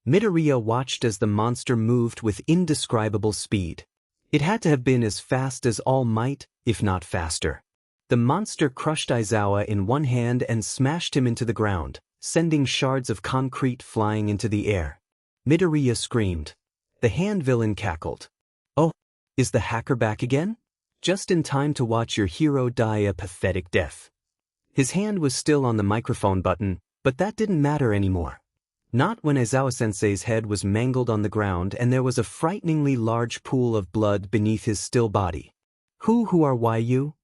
Midoriya watched as the monster moved with indescribable speed. It had to have been as fast as All Might, if not faster. The monster crushed Aizawa in one hand and smashed him into the ground, sending shards of concrete flying into the air. Midoriya screamed. The hand villain cackled. "Oh, is the hacker back again? Just in time to watch your hero die a pathetic death." His hand was still on the microphone button, but that didn't matter anymore. Not when Aizawa-sensei's head was mangled on the ground and there was a frighteningly large pool of blood beneath his still body. Who are you?"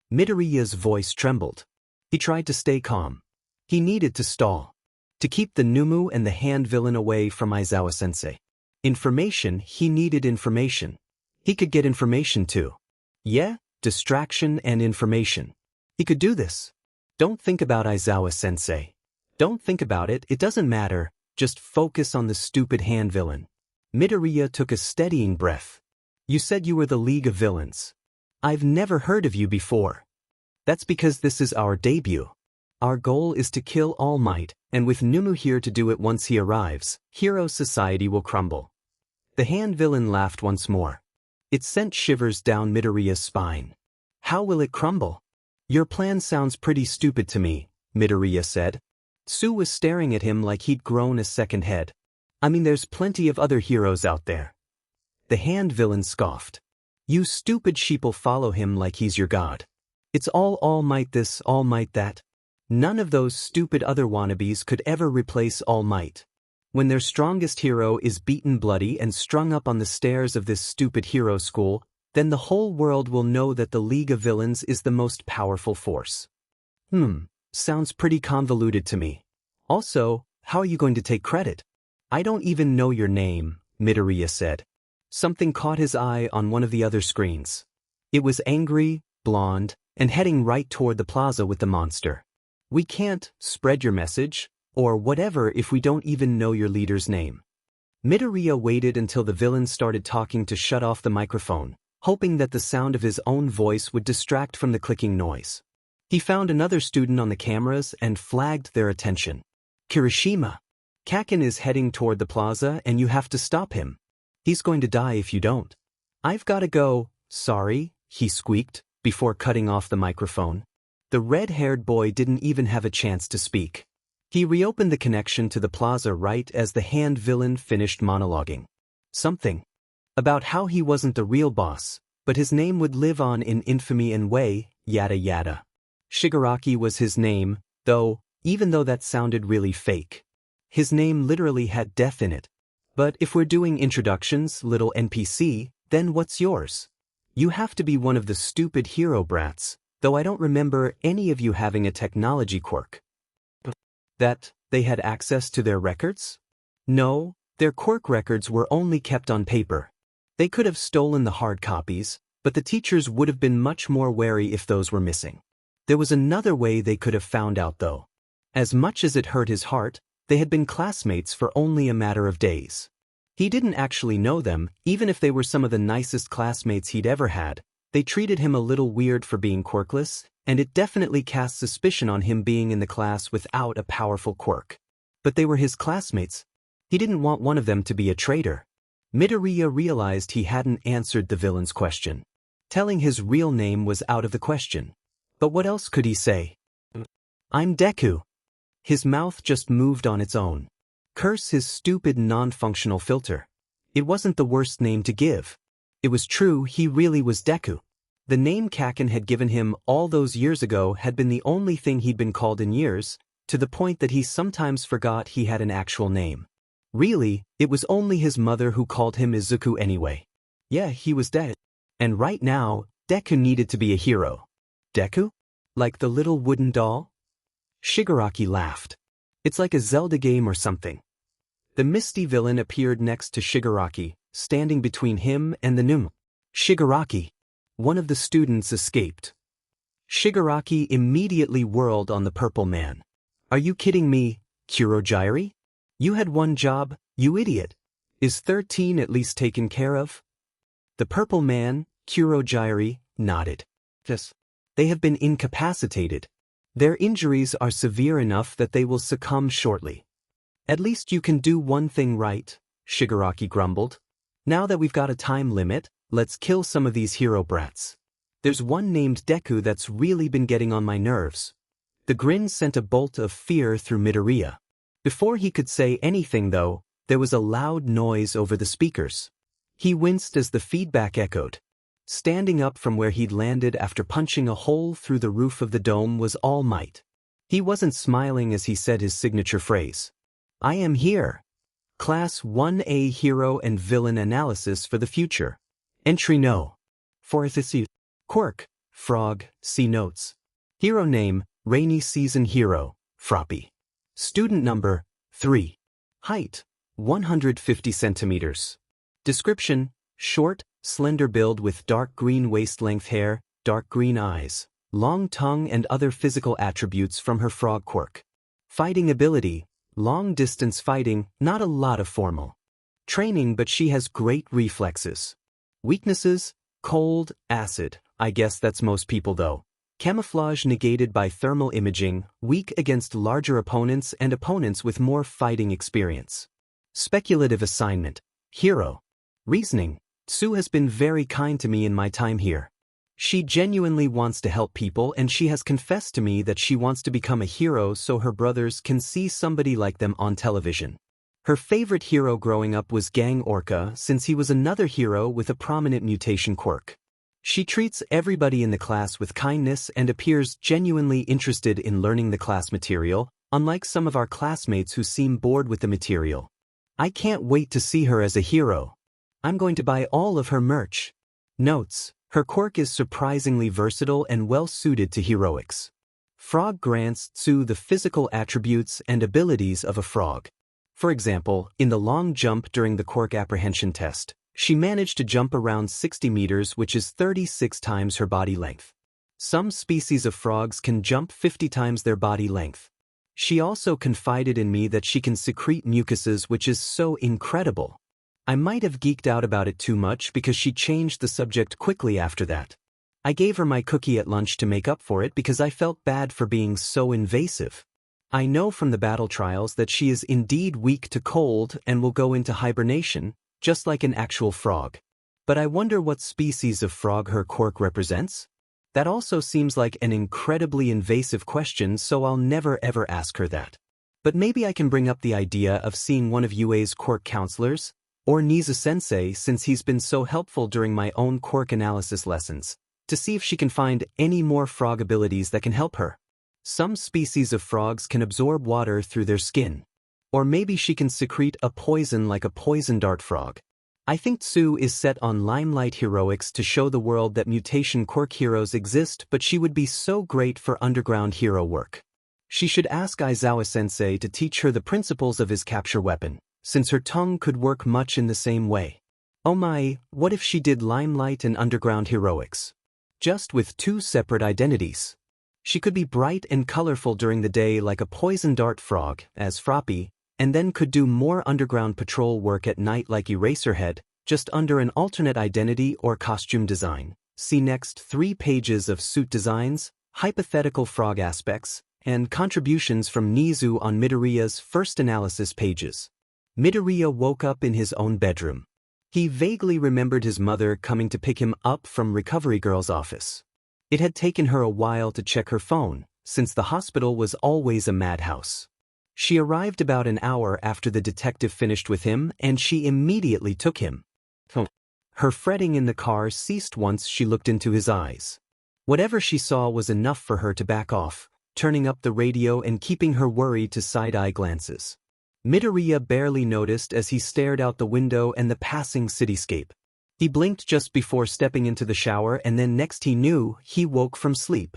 Midoriya's voice trembled. He tried to stay calm. He needed to stall. To keep the Numu and the hand villain away from Aizawa-sensei. Information, he needed information. He could get information too. Yeah, distraction and information. He could do this. Don't think about Aizawa-sensei. Don't think about it, it doesn't matter. Just focus on the stupid hand villain. Midoriya took a steadying breath. "You said you were the League of Villains. I've never heard of you before. That's because this is our debut. Our goal is to kill All Might, and with Numu here to do it once he arrives, Hero Society will crumble." The hand villain laughed once more. It sent shivers down Midoriya's spine. "How will it crumble?" "Your plan sounds pretty stupid to me," Midoriya said. Tsu was staring at him like he'd grown a second head. "I mean, there's plenty of other heroes out there." The hand villain scoffed. "You stupid sheep'll follow him like he's your god. It's All Might this, All Might that. None of those stupid other wannabes could ever replace All Might. When their strongest hero is beaten bloody and strung up on the stairs of this stupid hero school, then the whole world will know that the League of Villains is the most powerful force." Sounds pretty convoluted to me. Also, how are you going to take credit? "I don't even know your name," Midoriya said. Something caught his eye on one of the other screens. It was angry, blonde, and heading right toward the plaza with the monster. "We can't spread your message, or whatever if we don't even know your leader's name." Midoriya waited until the villain started talking to shut off the microphone, hoping that the sound of his own voice would distract from the clicking noise. He found another student on the cameras and flagged their attention. "Kirishima. Kaken is heading toward the plaza and you have to stop him. He's going to die if you don't." "I've gotta go, sorry," he squeaked, before cutting off the microphone. The red-haired boy didn't even have a chance to speak. He reopened the connection to the plaza right as the hand villain finished monologuing. Something about how he wasn't the real boss, but his name would live on in infamy and way, yada yada. Shigaraki was his name, though, even though that sounded really fake. His name literally had death in it. But if we're doing introductions, little NPC, then what's yours? You have to be one of the stupid hero brats, though I don't remember any of you having a technology quirk. That they had access to their records? No, their quirk records were only kept on paper. They could have stolen the hard copies, but the teachers would have been much more wary if those were missing. There was another way they could have found out though. As much as it hurt his heart, they had been classmates for only a matter of days. He didn't actually know them, even if they were some of the nicest classmates he'd ever had. They treated him a little weird for being quirkless, and it definitely cast suspicion on him being in the class without a powerful quirk. But they were his classmates. He didn't want one of them to be a traitor. Midoriya realized he hadn't answered the villain's question. Telling his real name was out of the question. But what else could he say? I'm Deku. His mouth just moved on its own. Curse his stupid non-functional filter. It wasn't the worst name to give. It was true, he really was Deku. The name Kaken had given him all those years ago had been the only thing he'd been called in years, to the point that he sometimes forgot he had an actual name. Really, it was only his mother who called him Izuku anyway. Yeah, he was dead. And right now, Deku needed to be a hero. Deku? Like the little wooden doll? Shigaraki laughed. It's like a Zelda game or something. The misty villain appeared next to Shigaraki, standing between him and the gnome. Shigaraki. One of the students escaped. Shigaraki immediately whirled on the purple man. Are you kidding me, Kurogyri? You had one job, you idiot. Is 13 at least taken care of? The purple man, Kurogyri, nodded. Yes. They have been incapacitated. Their injuries are severe enough that they will succumb shortly. At least you can do one thing right, Shigaraki grumbled. Now that we've got a time limit, let's kill some of these hero brats. There's one named Deku that's really been getting on my nerves. The grin sent a bolt of fear through Midoriya. Before he could say anything though, there was a loud noise over the speakers. He winced as the feedback echoed. Standing up from where he'd landed after punching a hole through the roof of the dome was all might. He wasn't smiling as he said his signature phrase. I am here. Class 1A Hero and Villain Analysis for the Future. Entry No. Fourth issue. Quirk, Frog, see notes. Hero name, Rainy Season Hero, Froppy. Student number, 3. Height, 150 centimeters. Description, short, slender build with dark green waist-length hair, dark green eyes, long tongue and other physical attributes from her frog quirk. Fighting ability, long-distance fighting, not a lot of formal training, but she has great reflexes. Weaknesses, cold, acid, I guess that's most people though. Camouflage negated by thermal imaging, weak against larger opponents and opponents with more fighting experience. Speculative assignment, hero. Reasoning, Sue has been very kind to me in my time here. She genuinely wants to help people and she has confessed to me that she wants to become a hero so her brothers can see somebody like them on television. Her favorite hero growing up was Gang Orca since he was another hero with a prominent mutation quirk. She treats everybody in the class with kindness and appears genuinely interested in learning the class material, unlike some of our classmates who seem bored with the material. I can't wait to see her as a hero. I'm going to buy all of her merch. Notes. Her quirk is surprisingly versatile and well-suited to heroics. Frog grants Tsu the physical attributes and abilities of a frog. For example, in the long jump during the quirk apprehension test, she managed to jump around 60 meters, which is 36 times her body length. Some species of frogs can jump 50 times their body length. She also confided in me that she can secrete mucuses, which is so incredible. I might have geeked out about it too much because she changed the subject quickly after that. I gave her my cookie at lunch to make up for it because I felt bad for being so invasive. I know from the battle trials that she is indeed weak to cold and will go into hibernation, just like an actual frog. But I wonder what species of frog her quirk represents? That also seems like an incredibly invasive question, so I'll never ever ask her that. But maybe I can bring up the idea of seeing one of UA's quirk counselors, or Nizu-sensei, since he's been so helpful during my own quirk analysis lessons, to see if she can find any more frog abilities that can help her. Some species of frogs can absorb water through their skin. Or maybe she can secrete a poison like a poison dart frog. I think Tsu is set on limelight heroics to show the world that mutation quirk heroes exist, but she would be so great for underground hero work. She should ask Aizawa-sensei to teach her the principles of his capture weapon, since her tongue could work much in the same way. Oh my, what if she did limelight and underground heroics? Just with 2 separate identities. She could be bright and colorful during the day like a poison dart frog, as Froppy, and then could do more underground patrol work at night like Eraserhead, just under an alternate identity or costume design. See next 3 pages of suit designs, hypothetical frog aspects, and contributions from Nizu on Midoriya's first analysis pages. Midoriya woke up in his own bedroom. He vaguely remembered his mother coming to pick him up from Recovery Girl's office. It had taken her a while to check her phone, since the hospital was always a madhouse. She arrived about an hour after the detective finished with him, and she immediately took him. Her fretting in the car ceased once she looked into his eyes. Whatever she saw was enough for her to back off, turning up the radio and keeping her worry to side-eye glances. Midoriya barely noticed as he stared out the window and the passing cityscape. He blinked just before stepping into the shower, and then next he knew, he woke from sleep.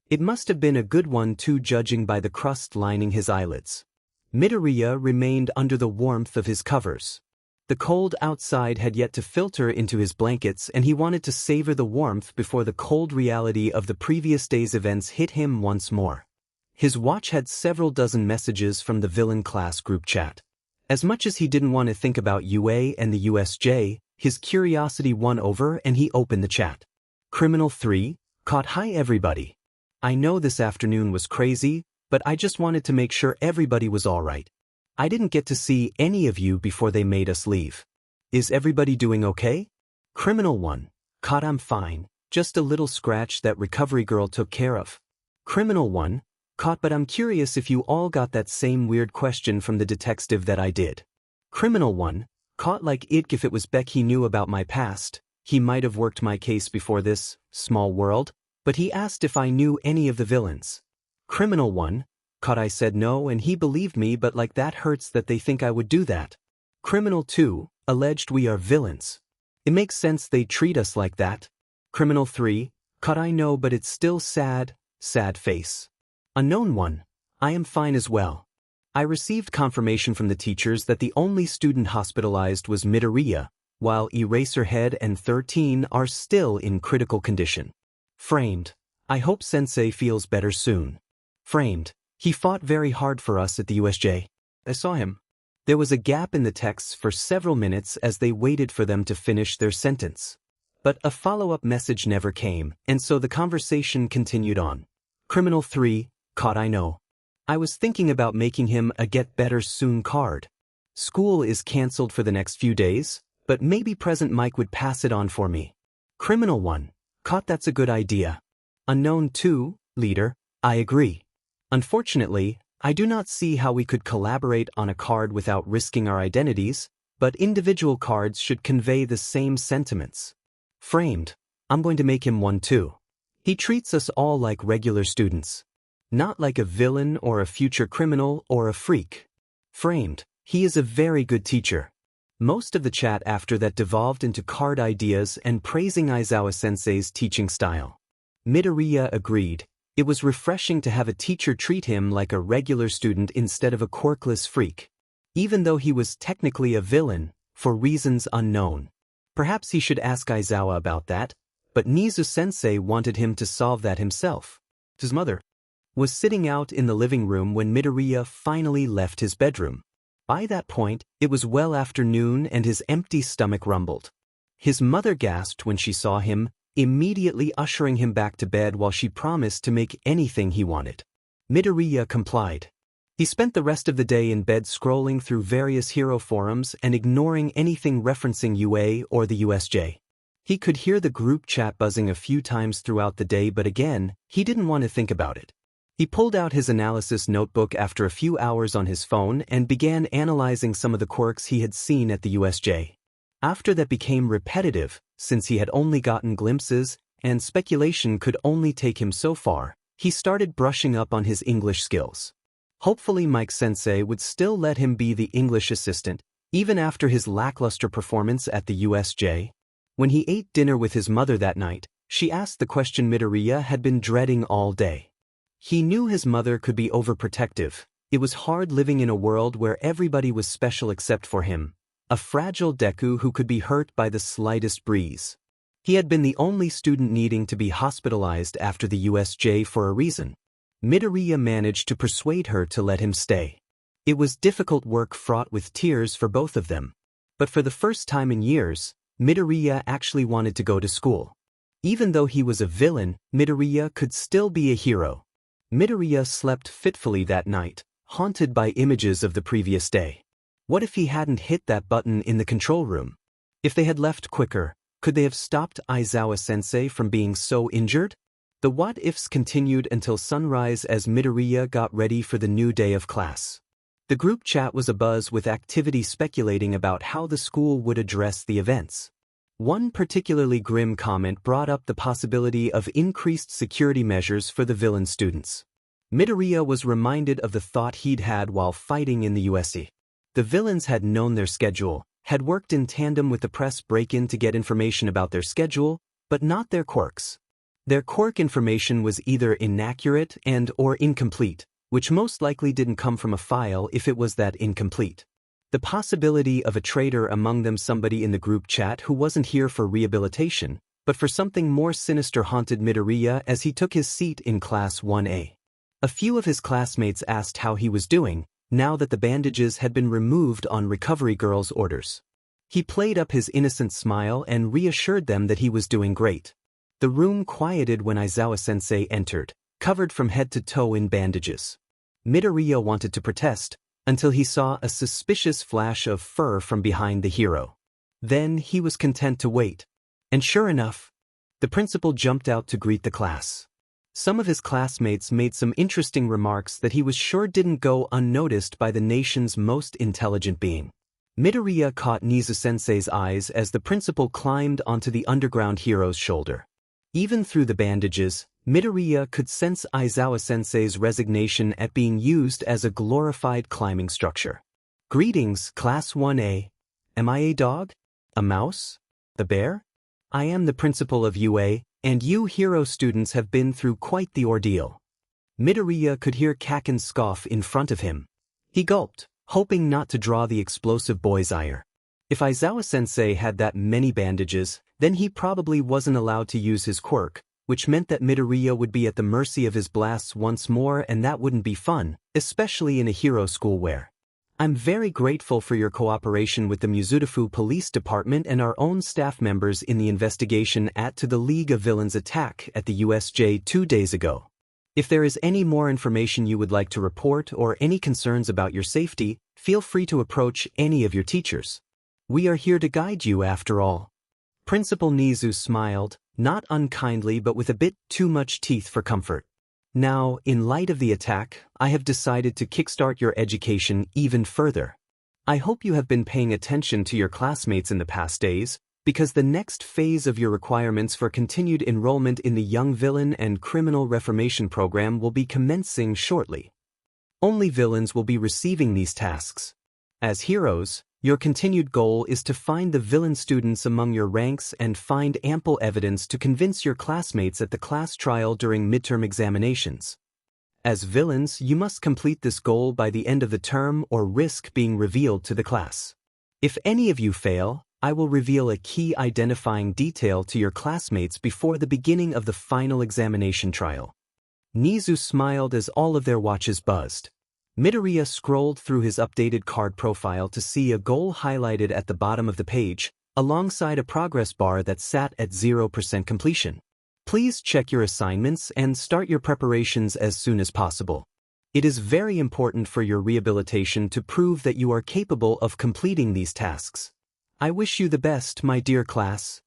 It must have been a good one too, judging by the crust lining his eyelids. Midoriya remained under the warmth of his covers. The cold outside had yet to filter into his blankets, and he wanted to savor the warmth before the cold reality of the previous day's events hit him once more. His watch had several dozen messages from the villain class group chat. As much as he didn't want to think about UA and the USJ, his curiosity won over and he opened the chat. Criminal 3, caught. Hi everybody. I know this afternoon was crazy, but I just wanted to make sure everybody was alright. I didn't get to see any of you before they made us leave. Is everybody doing okay? Criminal 1, caught. I'm fine, just a little scratch that Recovery Girl took care of. Criminal 1, caught. But I'm curious if you all got that same weird question from the detective that I did. Criminal 1, caught. Like if it was Beck he knew about my past, he might have worked my case before this, small world, but he asked if I knew any of the villains. Criminal 1, caught. I said no and he believed me, but like that hurts that they think I would do that. Criminal 2, alleged we are villains. It makes sense they treat us like that. Criminal 3, caught. I know, but it's still sad, sad face. Unknown 1, I am fine as well. I received confirmation from the teachers that the only student hospitalized was Midoriya, while Eraserhead and 13 are still in critical condition. Framed, I hope Sensei feels better soon. Framed, he fought very hard for us at the USJ. I saw him. There was a gap in the texts for several minutes as they waited for them to finish their sentence. But a follow-up message never came, and so the conversation continued on. Criminal 3, caught. I know. I was thinking about making him a get better soon card. School is cancelled for the next few days, but maybe Present Mike would pass it on for me. Criminal 1, caught. That's a good idea. Unknown 2, leader, I agree. Unfortunately, I do not see how we could collaborate on a card without risking our identities, but individual cards should convey the same sentiments. Framed, I'm going to make him one too. He treats us all like regular students. Not like a villain or a future criminal or a freak. Framed, he is a very good teacher. Most of the chat after that devolved into card ideas and praising Aizawa-sensei's teaching style. Midoriya agreed. It was refreshing to have a teacher treat him like a regular student instead of a quirkless freak. Even though he was technically a villain, for reasons unknown. Perhaps he should ask Aizawa about that, but Nizu-sensei wanted him to solve that himself. His mother was sitting out in the living room when Midoriya finally left his bedroom. By that point, it was well after noon and his empty stomach rumbled. His mother gasped when she saw him, immediately ushering him back to bed while she promised to make anything he wanted. Midoriya complied. He spent the rest of the day in bed scrolling through various hero forums and ignoring anything referencing UA or the USJ. He could hear the group chat buzzing a few times throughout the day, but again, he didn't want to think about it. He pulled out his analysis notebook after a few hours on his phone and began analyzing some of the quirks he had seen at the USJ. After that became repetitive, since he had only gotten glimpses, and speculation could only take him so far, he started brushing up on his English skills. Hopefully Mike-sensei would still let him be the English assistant, even after his lackluster performance at the USJ. When he ate dinner with his mother that night, she asked the question Midoriya had been dreading all day. He knew his mother could be overprotective. It was hard living in a world where everybody was special except for him, a fragile Deku who could be hurt by the slightest breeze. He had been the only student needing to be hospitalized after the USJ for a reason. Midoriya managed to persuade her to let him stay. It was difficult work fraught with tears for both of them. But for the first time in years, Midoriya actually wanted to go to school. Even though he was a villain, Midoriya could still be a hero. Midoriya slept fitfully that night, haunted by images of the previous day. What if he hadn't hit that button in the control room? If they had left quicker, could they have stopped Aizawa-sensei from being so injured? The what-ifs continued until sunrise as Midoriya got ready for the new day of class. The group chat was abuzz with activity speculating about how the school would address the events. One particularly grim comment brought up the possibility of increased security measures for the villain students. Midoriya was reminded of the thought he'd had while fighting in the USC. The villains had known their schedule, had worked in tandem with the press break-in to get information about their schedule, but not their quirks. Their quirk information was either inaccurate and/or incomplete, which most likely didn't come from a file if it was that incomplete. The possibility of a traitor among them, somebody in the group chat who wasn't here for rehabilitation, but for something more sinister, haunted Midoriya as he took his seat in Class 1A. A few of his classmates asked how he was doing, now that the bandages had been removed on Recovery Girl's orders. He played up his innocent smile and reassured them that he was doing great. The room quieted when Aizawa-sensei entered, covered from head to toe in bandages. Midoriya wanted to protest, until he saw a suspicious flash of fur from behind the hero. Then he was content to wait. And sure enough, the principal jumped out to greet the class. Some of his classmates made some interesting remarks that he was sure didn't go unnoticed by the nation's most intelligent being. Midoriya caught Nizu-sensei's eyes as the principal climbed onto the underground hero's shoulder. Even through the bandages, Midoriya could sense Aizawa-sensei's resignation at being used as a glorified climbing structure. Greetings, Class 1A. Am I a dog? A mouse? A bear? I am the principal of UA, and you hero students have been through quite the ordeal. Midoriya could hear Kaken scoff in front of him. He gulped, hoping not to draw the explosive boy's ire. If Aizawa-sensei had that many bandages, then he probably wasn't allowed to use his quirk, which meant that Midoriya would be at the mercy of his blasts once more, and that wouldn't be fun, especially in a hero school where. I'm very grateful for your cooperation with the Mizudafu Police Department and our own staff members in the investigation to the League of Villains attack at the USJ 2 days ago. If there is any more information you would like to report or any concerns about your safety, feel free to approach any of your teachers. We are here to guide you after all. Principal Nizu smiled, not unkindly but with a bit too much teeth for comfort. Now, in light of the attack, I have decided to kickstart your education even further. I hope you have been paying attention to your classmates in the past days, because the next phase of your requirements for continued enrollment in the Young Villain and Criminal Reformation Program will be commencing shortly. Only villains will be receiving these tasks. As heroes, your continued goal is to find the villain students among your ranks and find ample evidence to convince your classmates at the class trial during midterm examinations. As villains, you must complete this goal by the end of the term or risk being revealed to the class. If any of you fail, I will reveal a key identifying detail to your classmates before the beginning of the final examination trial. Nizu smiled as all of their watches buzzed. Midoriya scrolled through his updated card profile to see a goal highlighted at the bottom of the page, alongside a progress bar that sat at 0% completion. Please check your assignments and start your preparations as soon as possible. It is very important for your rehabilitation to prove that you are capable of completing these tasks. I wish you the best, my dear class.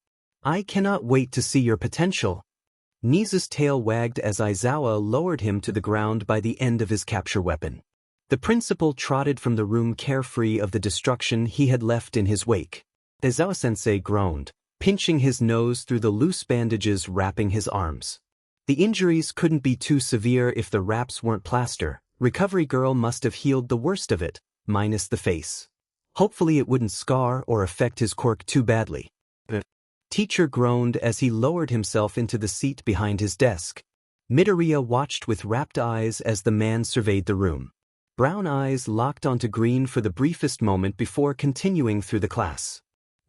I cannot wait to see your potential. Nizu's tail wagged as Aizawa lowered him to the ground by the end of his capture weapon. The principal trotted from the room carefree of the destruction he had left in his wake. Aizawa-sensei groaned, pinching his nose through the loose bandages wrapping his arms. The injuries couldn't be too severe if the wraps weren't plaster. Recovery Girl must have healed the worst of it, minus the face. Hopefully it wouldn't scar or affect his quirk too badly. The teacher groaned as he lowered himself into the seat behind his desk. Midoriya watched with rapt eyes as the man surveyed the room. Brown eyes locked onto green for the briefest moment before continuing through the class.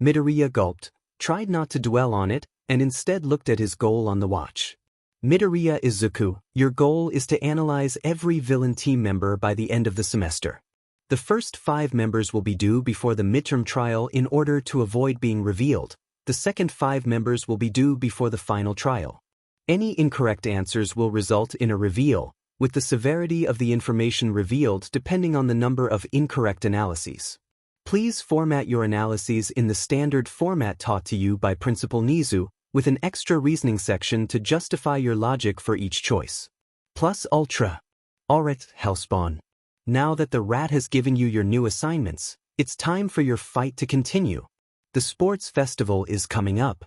Midoriya gulped, tried not to dwell on it, and instead looked at his goal on the watch. Midoriya Izuku, your goal is to analyze every villain team member by the end of the semester. The first 5 members will be due before the midterm trial in order to avoid being revealed. The second 5 members will be due before the final trial. Any incorrect answers will result in a reveal, with the severity of the information revealed depending on the number of incorrect analyses. Please format your analyses in the standard format taught to you by Principal Nizu, with an extra reasoning section to justify your logic for each choice. Plus Ultra. Alright, Hellspawn. Now that the rat has given you your new assignments, it's time for your fight to continue. The sports festival is coming up.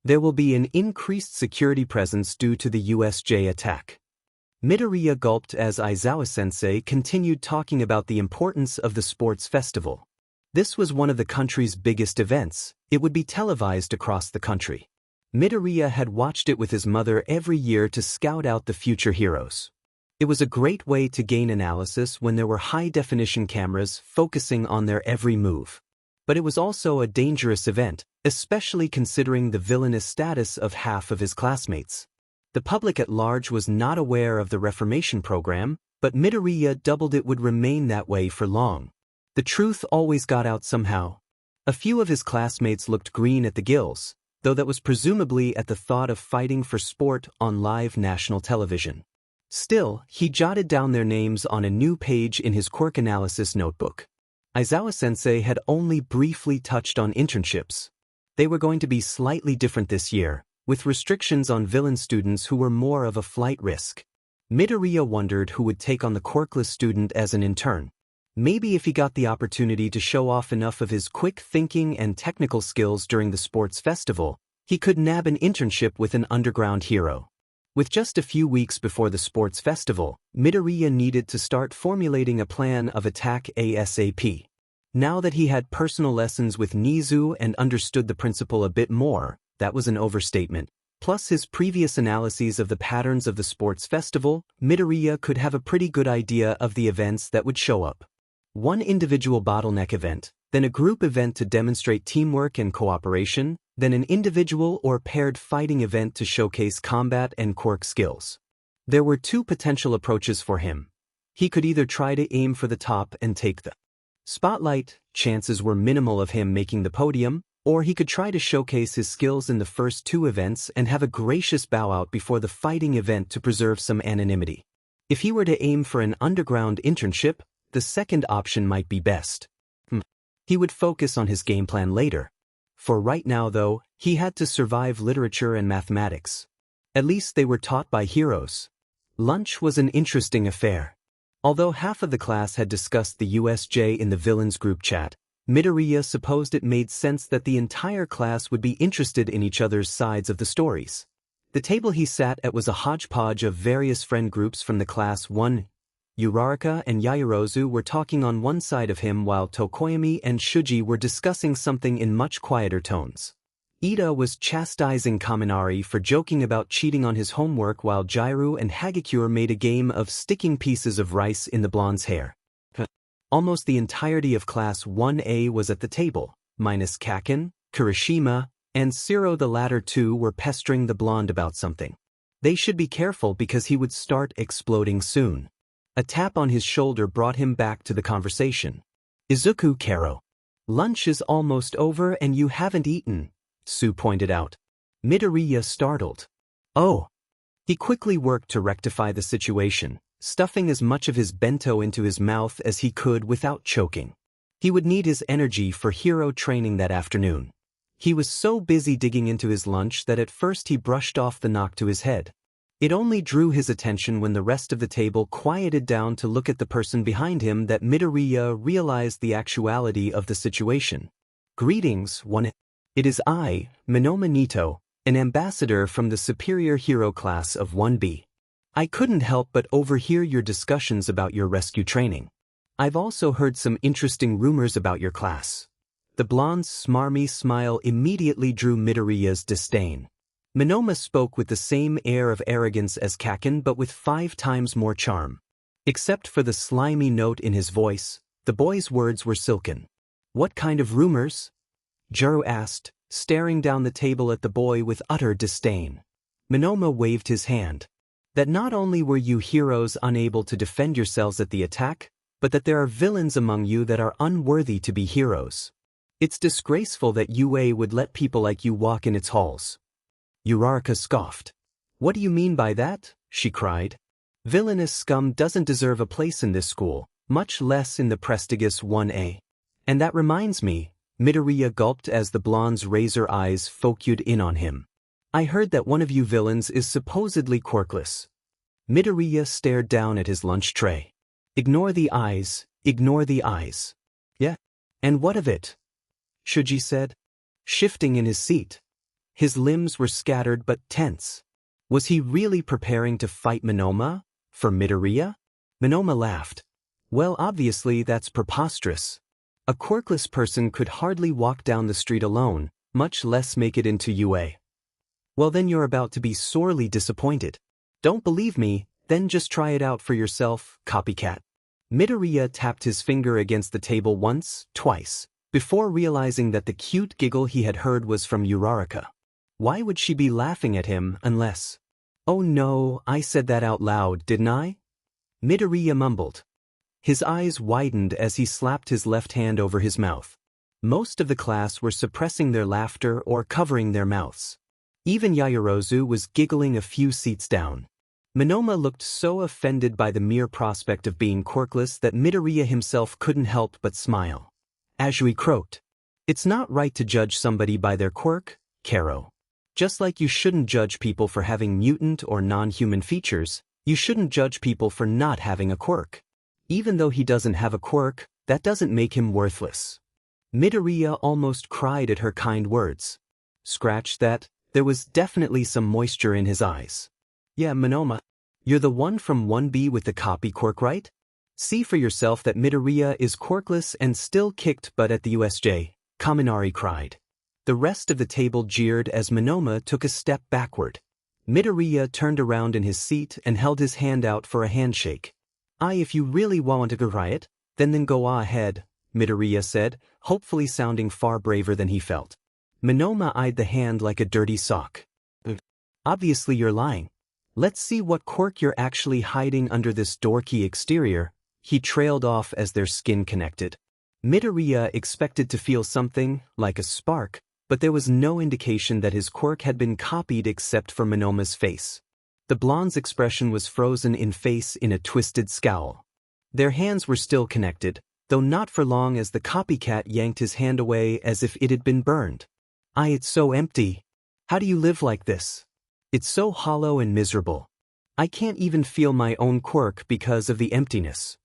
There will be an increased security presence due to the USJ attack. Midoriya gulped as Aizawa-sensei continued talking about the importance of the sports festival. This was one of the country's biggest events. It would be televised across the country. Midoriya had watched it with his mother every year to scout out the future heroes. It was a great way to gain analysis when there were high-definition cameras focusing on their every move. But it was also a dangerous event, especially considering the villainous status of half of his classmates. The public at large was not aware of the Reformation program, but Midoriya doubled it would remain that way for long. The truth always got out somehow. A few of his classmates looked green at the gills, though that was presumably at the thought of fighting for sport on live national television. Still, he jotted down their names on a new page in his quirk analysis notebook. Aizawa-sensei had only briefly touched on internships. They were going to be slightly different this year, with restrictions on villain students who were more of a flight risk. Midoriya wondered who would take on the Quirkless student as an intern. Maybe if he got the opportunity to show off enough of his quick thinking and technical skills during the sports festival, he could nab an internship with an underground hero. With just a few weeks before the sports festival, Midoriya needed to start formulating a plan of attack ASAP. Now that he had personal lessons with Nizu and understood the principle a bit more, that was an overstatement. Plus his previous analyses of the patterns of the sports festival, Midoriya could have a pretty good idea of the events that would show up. One individual bottleneck event, then a group event to demonstrate teamwork and cooperation, then an individual or paired fighting event to showcase combat and quirk skills. There were 2 potential approaches for him. He could either try to aim for the top and take the spotlight, chances were minimal of him making the podium, or he could try to showcase his skills in the first 2 events and have a gracious bow out before the fighting event to preserve some anonymity. If he were to aim for an underground internship, the second option might be best. He would focus on his game plan later. For right now though, he had to survive literature and mathematics. At least they were taught by heroes. Lunch was an interesting affair. Although half of the class had discussed the USJ in the villains group chat, Midoriya supposed it made sense that the entire class would be interested in each other's sides of the stories. The table he sat at was a hodgepodge of various friend groups from the class 1. Uraraka and Yaoyorozu were talking on one side of him while Tokoyami and Shuji were discussing something in much quieter tones. Ida was chastising Kaminari for joking about cheating on his homework while Jairu and Hagakure made a game of sticking pieces of rice in the blonde's hair. Almost the entirety of Class 1A was at the table, minus Kaken, Kirishima, and Siro. The latter 2 were pestering the blonde about something. They should be careful because he would start exploding soon. A tap on his shoulder brought him back to the conversation. Izuku Karo. Lunch is almost over and you haven't eaten, Sue pointed out. Midoriya startled. Oh. He quickly worked to rectify the situation, stuffing as much of his bento into his mouth as he could without choking. He would need his energy for hero training that afternoon. He was so busy digging into his lunch that at first he brushed off the knock to his head. It only drew his attention when the rest of the table quieted down to look at the person behind him that Midoriya realized the actuality of the situation. Greetings, one. It is I, Minoma Nito, an ambassador from the superior hero class of 1B. I couldn't help but overhear your discussions about your rescue training. I've also heard some interesting rumors about your class. The blonde's smarmy smile immediately drew Midoriya's disdain. Minoma spoke with the same air of arrogance as Kaken but with 5 times more charm. Except for the slimy note in his voice, the boy's words were silken. What kind of rumors? Juro asked, staring down the table at the boy with utter disdain. Minoma waved his hand. That not only were you heroes unable to defend yourselves at the attack, but that there are villains among you that are unworthy to be heroes. It's disgraceful that UA would let people like you walk in its halls. Uraraka scoffed. What do you mean by that? She cried. Villainous scum doesn't deserve a place in this school, much less in the prestigious 1A. And that reminds me, Midoriya gulped as the blonde's razor eyes focused in on him. I heard that one of you villains is supposedly Quirkless. Midoriya stared down at his lunch tray. Ignore the eyes, ignore the eyes. Yeah? And what of it? Shuji said, shifting in his seat. His limbs were scattered but tense. Was he really preparing to fight Minoma? For Midoriya? Minoma laughed. Well, obviously that's preposterous. A quirkless person could hardly walk down the street alone, much less make it into UA. Well, then you're about to be sorely disappointed. Don't believe me? Then just try it out for yourself, copycat. Midoriya tapped his finger against the table once, twice, before realizing that the cute giggle he had heard was from Uraraka. Why would she be laughing at him unless... Oh no, I said that out loud, didn't I? Midoriya mumbled. His eyes widened as he slapped his left hand over his mouth. Most of the class were suppressing their laughter or covering their mouths. Even Yaoyorozu was giggling a few seats down. Minoma looked so offended by the mere prospect of being quirkless that Midoriya himself couldn't help but smile. Azui croaked. It's not right to judge somebody by their quirk, Karo. Just like you shouldn't judge people for having mutant or non-human features, you shouldn't judge people for not having a quirk. Even though he doesn't have a quirk, that doesn't make him worthless. Midoriya almost cried at her kind words. Scratch that, there was definitely some moisture in his eyes. Yeah, Minoma, you're the one from 1B with the copy quirk, right? See for yourself that Midoriya is quirkless and still kicked butt at the USJ, Kaminari cried. The rest of the table jeered as Minoma took a step backward. Midoriya turned around in his seat and held his hand out for a handshake. If you really want to go riot, then go ahead, Midoriya said, hopefully sounding far braver than he felt. Minoma eyed the hand like a dirty sock. Obviously you're lying. Let's see what quirk you're actually hiding under this dorky exterior. He trailed off as their skin connected. Midoriya expected to feel something, like a spark, but there was no indication that his quirk had been copied except for Minoma's face. The blonde's expression was frozen in face in a twisted scowl. Their hands were still connected, though not for long as the copycat yanked his hand away as if it had been burned. It's so empty. How do you live like this? It's so hollow and miserable. I can't even feel my own quirk because of the emptiness.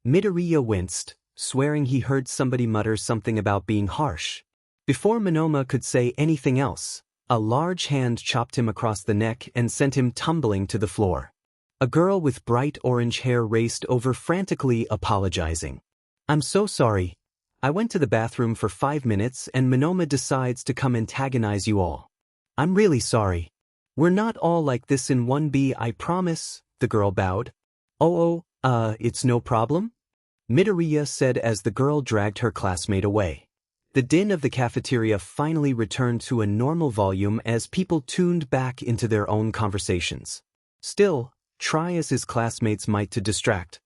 Midoriya winced, swearing he heard somebody mutter something about being harsh. Before Minoma could say anything else, a large hand chopped him across the neck and sent him tumbling to the floor. A girl with bright orange hair raced over frantically apologizing. I'm so sorry. I went to the bathroom for 5 minutes and Minoma decides to come antagonize you all. I'm really sorry. We're not all like this in 1B, I promise, the girl bowed. It's no problem? Midoriya said as the girl dragged her classmate away. The din of the cafeteria finally returned to a normal volume as people tuned back into their own conversations. Still, try as his classmates might to distract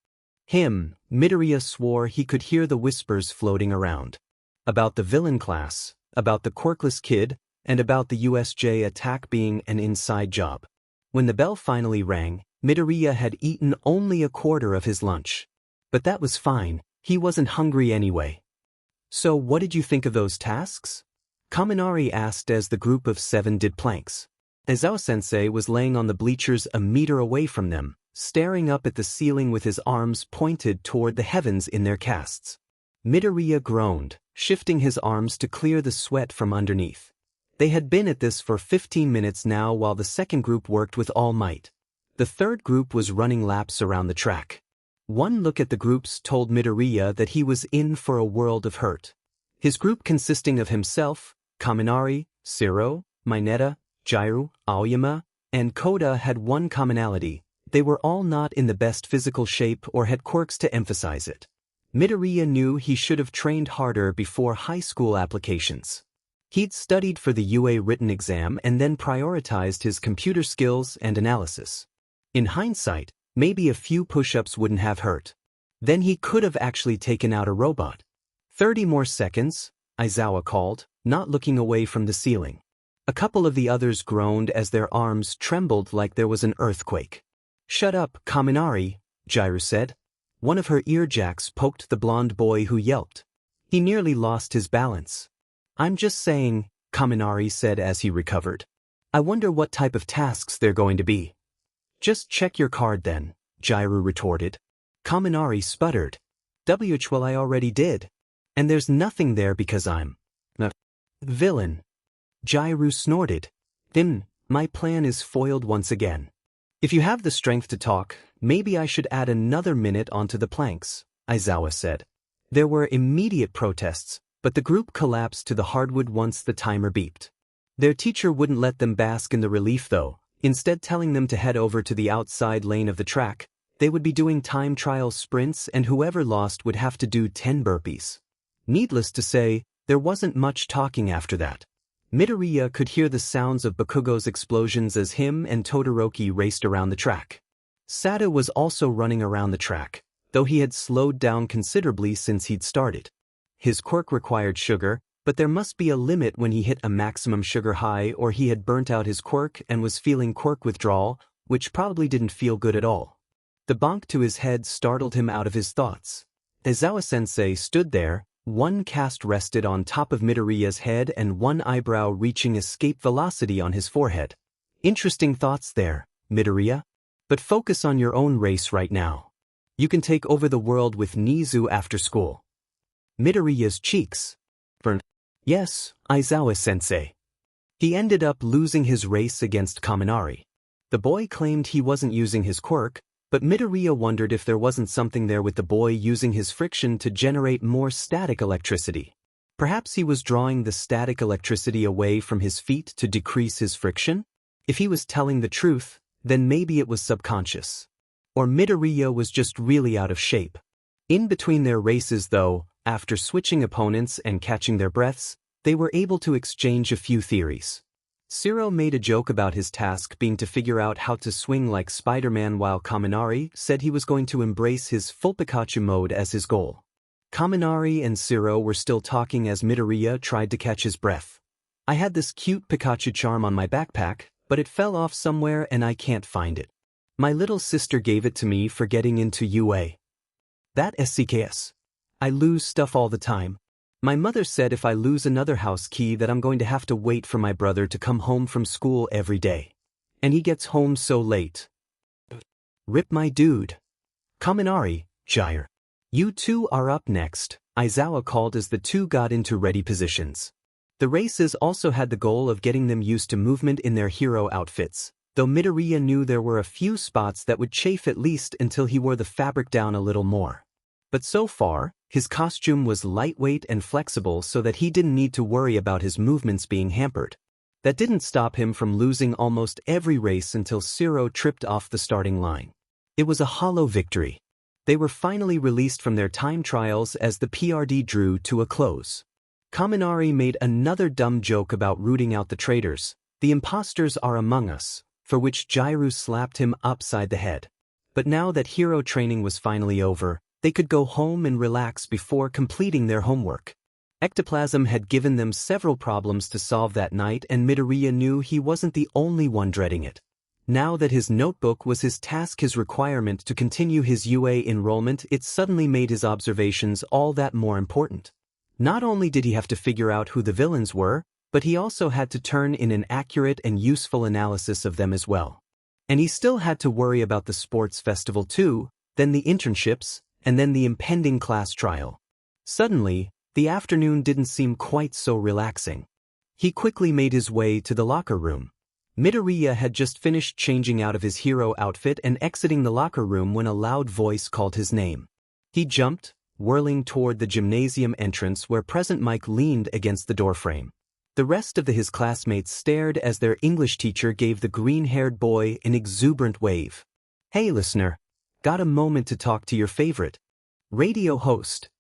him, Midoriya swore he could hear the whispers floating around. About the villain class, about the quirkless kid, and about the USJ attack being an inside job. When the bell finally rang, Midoriya had eaten only a quarter of his lunch. But that was fine, he wasn't hungry anyway. So what did you think of those tasks? Kaminari asked as the group of 7 did planks. Aizawa-sensei was laying on the bleachers a meter away from them, staring up at the ceiling with his arms pointed toward the heavens in their casts. Midoriya groaned, shifting his arms to clear the sweat from underneath. They had been at this for 15 minutes now while the second group worked with all might. The third group was running laps around the track. One look at the groups told Midoriya that he was in for a world of hurt. His group consisting of himself, Kaminari, Shiro, Mineta, Jiraiya, Aoyama, and Koda had one commonality: they were all not in the best physical shape or had quirks to emphasize it. Midoriya knew he should have trained harder before high school applications. He'd studied for the UA written exam and then prioritized his computer skills and analysis. In hindsight, maybe a few push-ups wouldn't have hurt. Then he could have actually taken out a robot. 30 more seconds, Aizawa called, not looking away from the ceiling. A couple of the others groaned as their arms trembled like there was an earthquake. "Shut up, Kaminari," Jiraiya said. One of her earjacks poked the blonde boy who yelped. He nearly lost his balance. "I'm just saying," Kaminari said as he recovered. "I wonder what type of tasks they're going to be." "Just check your card then," Jiraiya retorted. Kaminari sputtered. "Well, I already did. And there's nothing there because I'm a villain." Jiraiya snorted. "Then, my plan is foiled once again. If you have the strength to talk, maybe I should add another minute onto the planks," Aizawa said. There were immediate protests, but the group collapsed to the hardwood once the timer beeped. Their teacher wouldn't let them bask in the relief though, instead telling them to head over to the outside lane of the track. They would be doing time trial sprints and whoever lost would have to do 10 burpees. Needless to say, there wasn't much talking after that. Midoriya could hear the sounds of Bakugo's explosions as him and Todoroki raced around the track. Sada was also running around the track, though he had slowed down considerably since he'd started. His quirk required sugar, but there must be a limit when he hit a maximum sugar high or he had burnt out his quirk and was feeling quirk withdrawal, which probably didn't feel good at all. The bonk to his head startled him out of his thoughts. Aizawa-sensei stood there, one cast rested on top of Midoriya's head and one eyebrow reaching escape velocity on his forehead. "Interesting thoughts there, Midoriya. But focus on your own race right now. You can take over the world with Nizu after school." Midoriya's cheeks burned. "Yes, Aizawa-sensei." He ended up losing his race against Kaminari. The boy claimed he wasn't using his quirk, but Midoriya wondered if there wasn't something there with the boy using his friction to generate more static electricity. Perhaps he was drawing the static electricity away from his feet to decrease his friction? If he was telling the truth, then maybe it was subconscious. Or Midoriya was just really out of shape. In between their races though, after switching opponents and catching their breaths, they were able to exchange a few theories. Shiro made a joke about his task being to figure out how to swing like Spider-Man while Kaminari said he was going to embrace his full Pikachu mode as his goal. Kaminari and Shiro were still talking as Midoriya tried to catch his breath. "I had this cute Pikachu charm on my backpack, but it fell off somewhere and I can't find it. My little sister gave it to me for getting into UA. That SCKS. I lose stuff all the time. My mother said if I lose another house key that I'm going to have to wait for my brother to come home from school every day. And he gets home so late. Rip my dude." "Kaminari, Jiraiya. You two are up next," Aizawa called as the two got into ready positions. The races also had the goal of getting them used to movement in their hero outfits, though Midoriya knew there were a few spots that would chafe at least until he wore the fabric down a little more. But so far, his costume was lightweight and flexible so that he didn't need to worry about his movements being hampered. That didn't stop him from losing almost every race until Shiro tripped off the starting line. It was a hollow victory. They were finally released from their time trials as the PRD drew to a close. Kaminari made another dumb joke about rooting out the traitors. "The imposters are among us," for which Jiraiya slapped him upside the head. But now that hero training was finally over, they could go home and relax before completing their homework. Ectoplasm had given them several problems to solve that night and Midoriya knew he wasn't the only one dreading it. Now that his notebook was his task, his requirement to continue his UA enrollment, it suddenly made his observations all that more important. Not only did he have to figure out who the villains were, but he also had to turn in an accurate and useful analysis of them as well. And he still had to worry about the sports festival too, then the internships, and then the impending class trial. Suddenly, the afternoon didn't seem quite so relaxing. He quickly made his way to the locker room. Midoriya had just finished changing out of his hero outfit and exiting the locker room when a loud voice called his name. He jumped, whirling toward the gymnasium entrance where present Mike leaned against the doorframe. The rest of his classmates stared as their English teacher gave the green-haired boy an exuberant wave. "Hey listener, got a moment to talk to your favorite radio host?"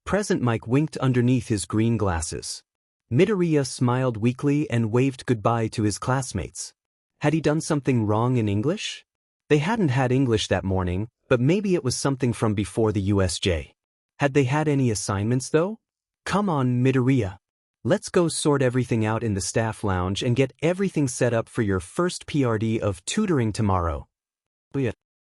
Present Mike winked underneath his green glasses. Midoriya smiled weakly and waved goodbye to his classmates. Had he done something wrong in English? They hadn't had English that morning, but maybe it was something from before the USJ. Had they had any assignments though? "Come on, Midoriya. Let's go sort everything out in the staff lounge and get everything set up for your first PRD of tutoring tomorrow."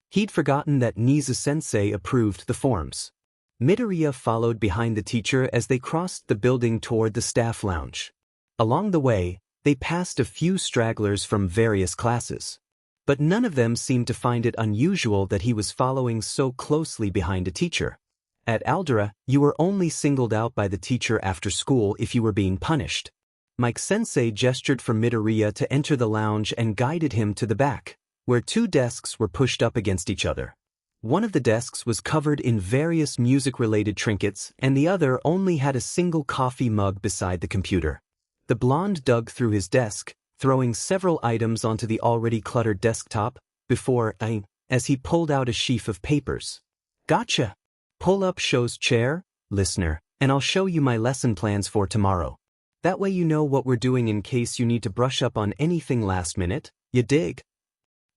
He'd forgotten that Nizu-sensei approved the forms. Midoriya followed behind the teacher as they crossed the building toward the staff lounge. Along the way, they passed a few stragglers from various classes. But none of them seemed to find it unusual that he was following so closely behind a teacher. At Aldera, you were only singled out by the teacher after school if you were being punished. Mike-sensei gestured for Midoriya to enter the lounge and guided him to the back, where two desks were pushed up against each other. One of the desks was covered in various music-related trinkets and the other only had a single coffee mug beside the computer. The blonde dug through his desk, throwing several items onto the already cluttered desktop, as he pulled out a sheaf of papers. "Gotcha! Pull up shows chair, listener, and I'll show you my lesson plans for tomorrow. That way you know what we're doing in case you need to brush up on anything last minute, you dig?"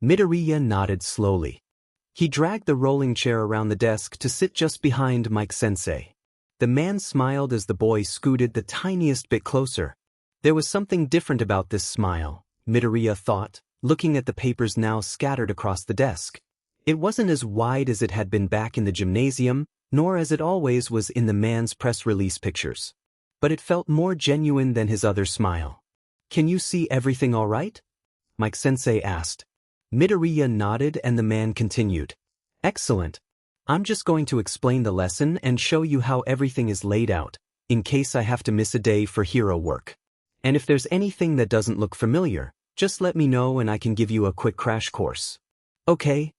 Midoriya nodded slowly. He dragged the rolling chair around the desk to sit just behind Mike-sensei. The man smiled as the boy scooted the tiniest bit closer. There was something different about this smile, Midoriya thought, looking at the papers now scattered across the desk. It wasn't as wide as it had been back in the gymnasium, nor as it always was in the man's press release pictures. But it felt more genuine than his other smile. "Can you see everything all right?" Mike-sensei asked. Midoriya nodded and the man continued. "Excellent. I'm just going to explain the lesson and show you how everything is laid out, in case I have to miss a day for hero work. And if there's anything that doesn't look familiar, just let me know and I can give you a quick crash course." "Okay."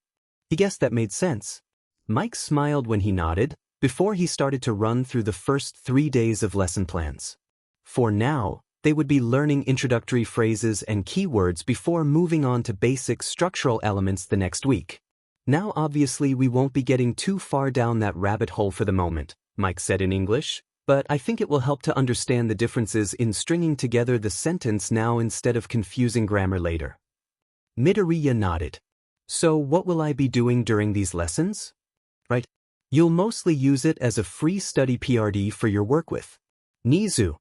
He guessed that made sense. Mike smiled when he nodded, before he started to run through the first 3 days of lesson plans. For now, they would be learning introductory phrases and keywords before moving on to basic structural elements the next week. "Now obviously we won't be getting too far down that rabbit hole for the moment," Mike said in English, "but I think it will help to understand the differences in stringing together the sentence now instead of confusing grammar later." Midoriya nodded. "So what will I be doing during these lessons?" "Right. You'll mostly use it as a free study PRD for your work with Nizu."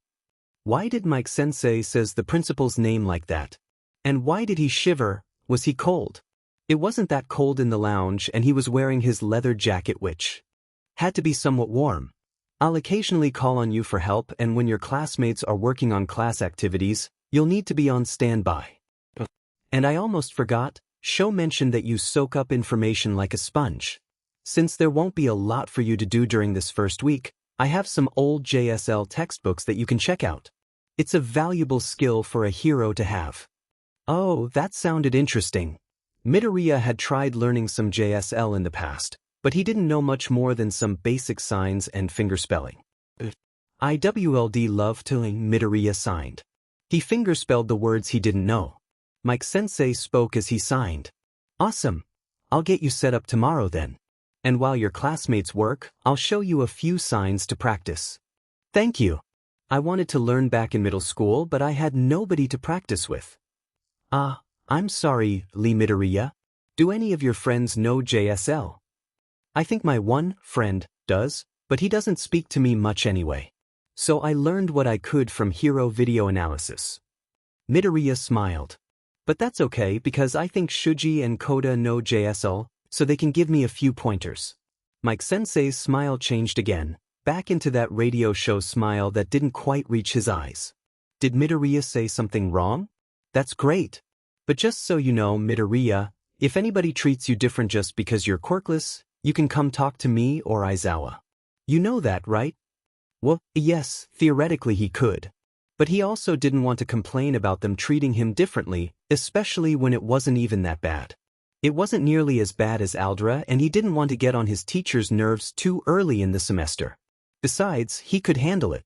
Why did Mike-sensei says the principal's name like that? And why did he shiver? Was he cold? It wasn't that cold in the lounge and he was wearing his leather jacket which had to be somewhat warm. "I'll occasionally call on you for help and when your classmates are working on class activities, you'll need to be on standby. And I almost forgot, Sho mentioned that you soak up information like a sponge. Since there won't be a lot for you to do during this first week, I have some old JSL textbooks that you can check out. It's a valuable skill for a hero to have." Oh, that sounded interesting. Midoriya had tried learning some JSL in the past, but he didn't know much more than some basic signs and fingerspelling. "IWLD love to," Midoriya signed. He fingerspelled the words he didn't know. Mike-sensei spoke as he signed. "Awesome. I'll get you set up tomorrow then. And while your classmates work, I'll show you a few signs to practice." "Thank you. I wanted to learn back in middle school but I had nobody to practice with." I'm sorry, Midoriya. Do any of your friends know JSL?" "I think my one friend does, but he doesn't speak to me much anyway. So I learned what I could from hero video analysis." Midoriya smiled. "But that's okay because I think Shuji and Koda know JSL, so they can give me a few pointers." Mike-sensei's smile changed again, back into that radio show smile that didn't quite reach his eyes. Did Midoriya say something wrong? That's great. But just so you know, Midoriya, if anybody treats you different just because you're quirkless, you can come talk to me or Aizawa. You know that, right? Well, yes, theoretically he could. But he also didn't want to complain about them treating him differently, especially when it wasn't even that bad. It wasn't nearly as bad as Aldra, and he didn't want to get on his teacher's nerves too early in the semester. Besides, he could handle it.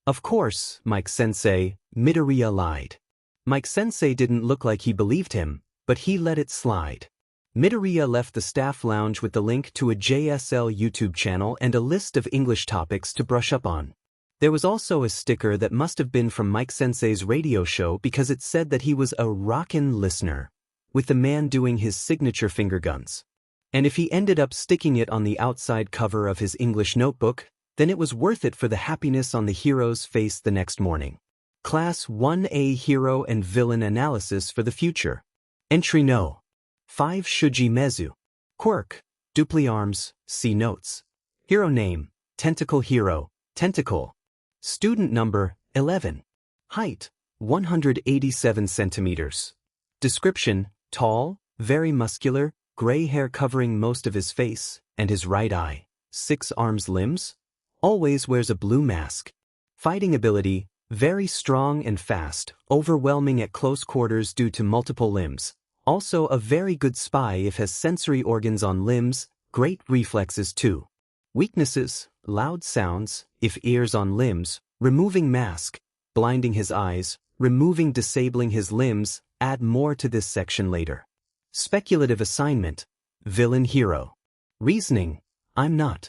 Of course, Mike-sensei, Midoriya lied. Mike-sensei didn't look like he believed him, but he let it slide. Midoriya left the staff lounge with the link to a JSL YouTube channel and a list of English topics to brush up on. There was also a sticker that must have been from Mike-sensei's radio show because it said that he was a rockin' listener, with the man doing his signature finger guns. And if he ended up sticking it on the outside cover of his English notebook, then it was worth it for the happiness on the hero's face the next morning. Class 1A Hero and Villain Analysis for the Future. Entry No. 5 Shuji Mezu. Quirk, Dupli Arms, see notes. Hero name, Tentacle Hero, Tentacle. Student number, 11. Height, 187 centimeters. Description, tall, very muscular, gray hair covering most of his face, and his right eye. 6 arms limbs. Always wears a blue mask. Fighting ability, very strong and fast, overwhelming at close quarters due to multiple limbs. Also a very good spy if has sensory organs on limbs, great reflexes too. Weaknesses, loud sounds, if ears on limbs, removing mask, blinding his eyes, removing disabling his limbs, add more to this section later. Speculative assignment, villain hero. Reasoning, I'm not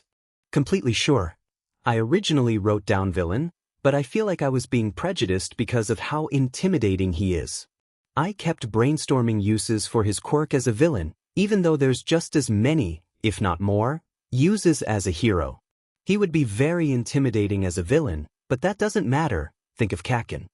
completely sure. I originally wrote down villain, but I feel like I was being prejudiced because of how intimidating he is. I kept brainstorming uses for his quirk as a villain, even though there's just as many, if not more, uses as a hero. He would be very intimidating as a villain, but that doesn't matter, think of Kakin.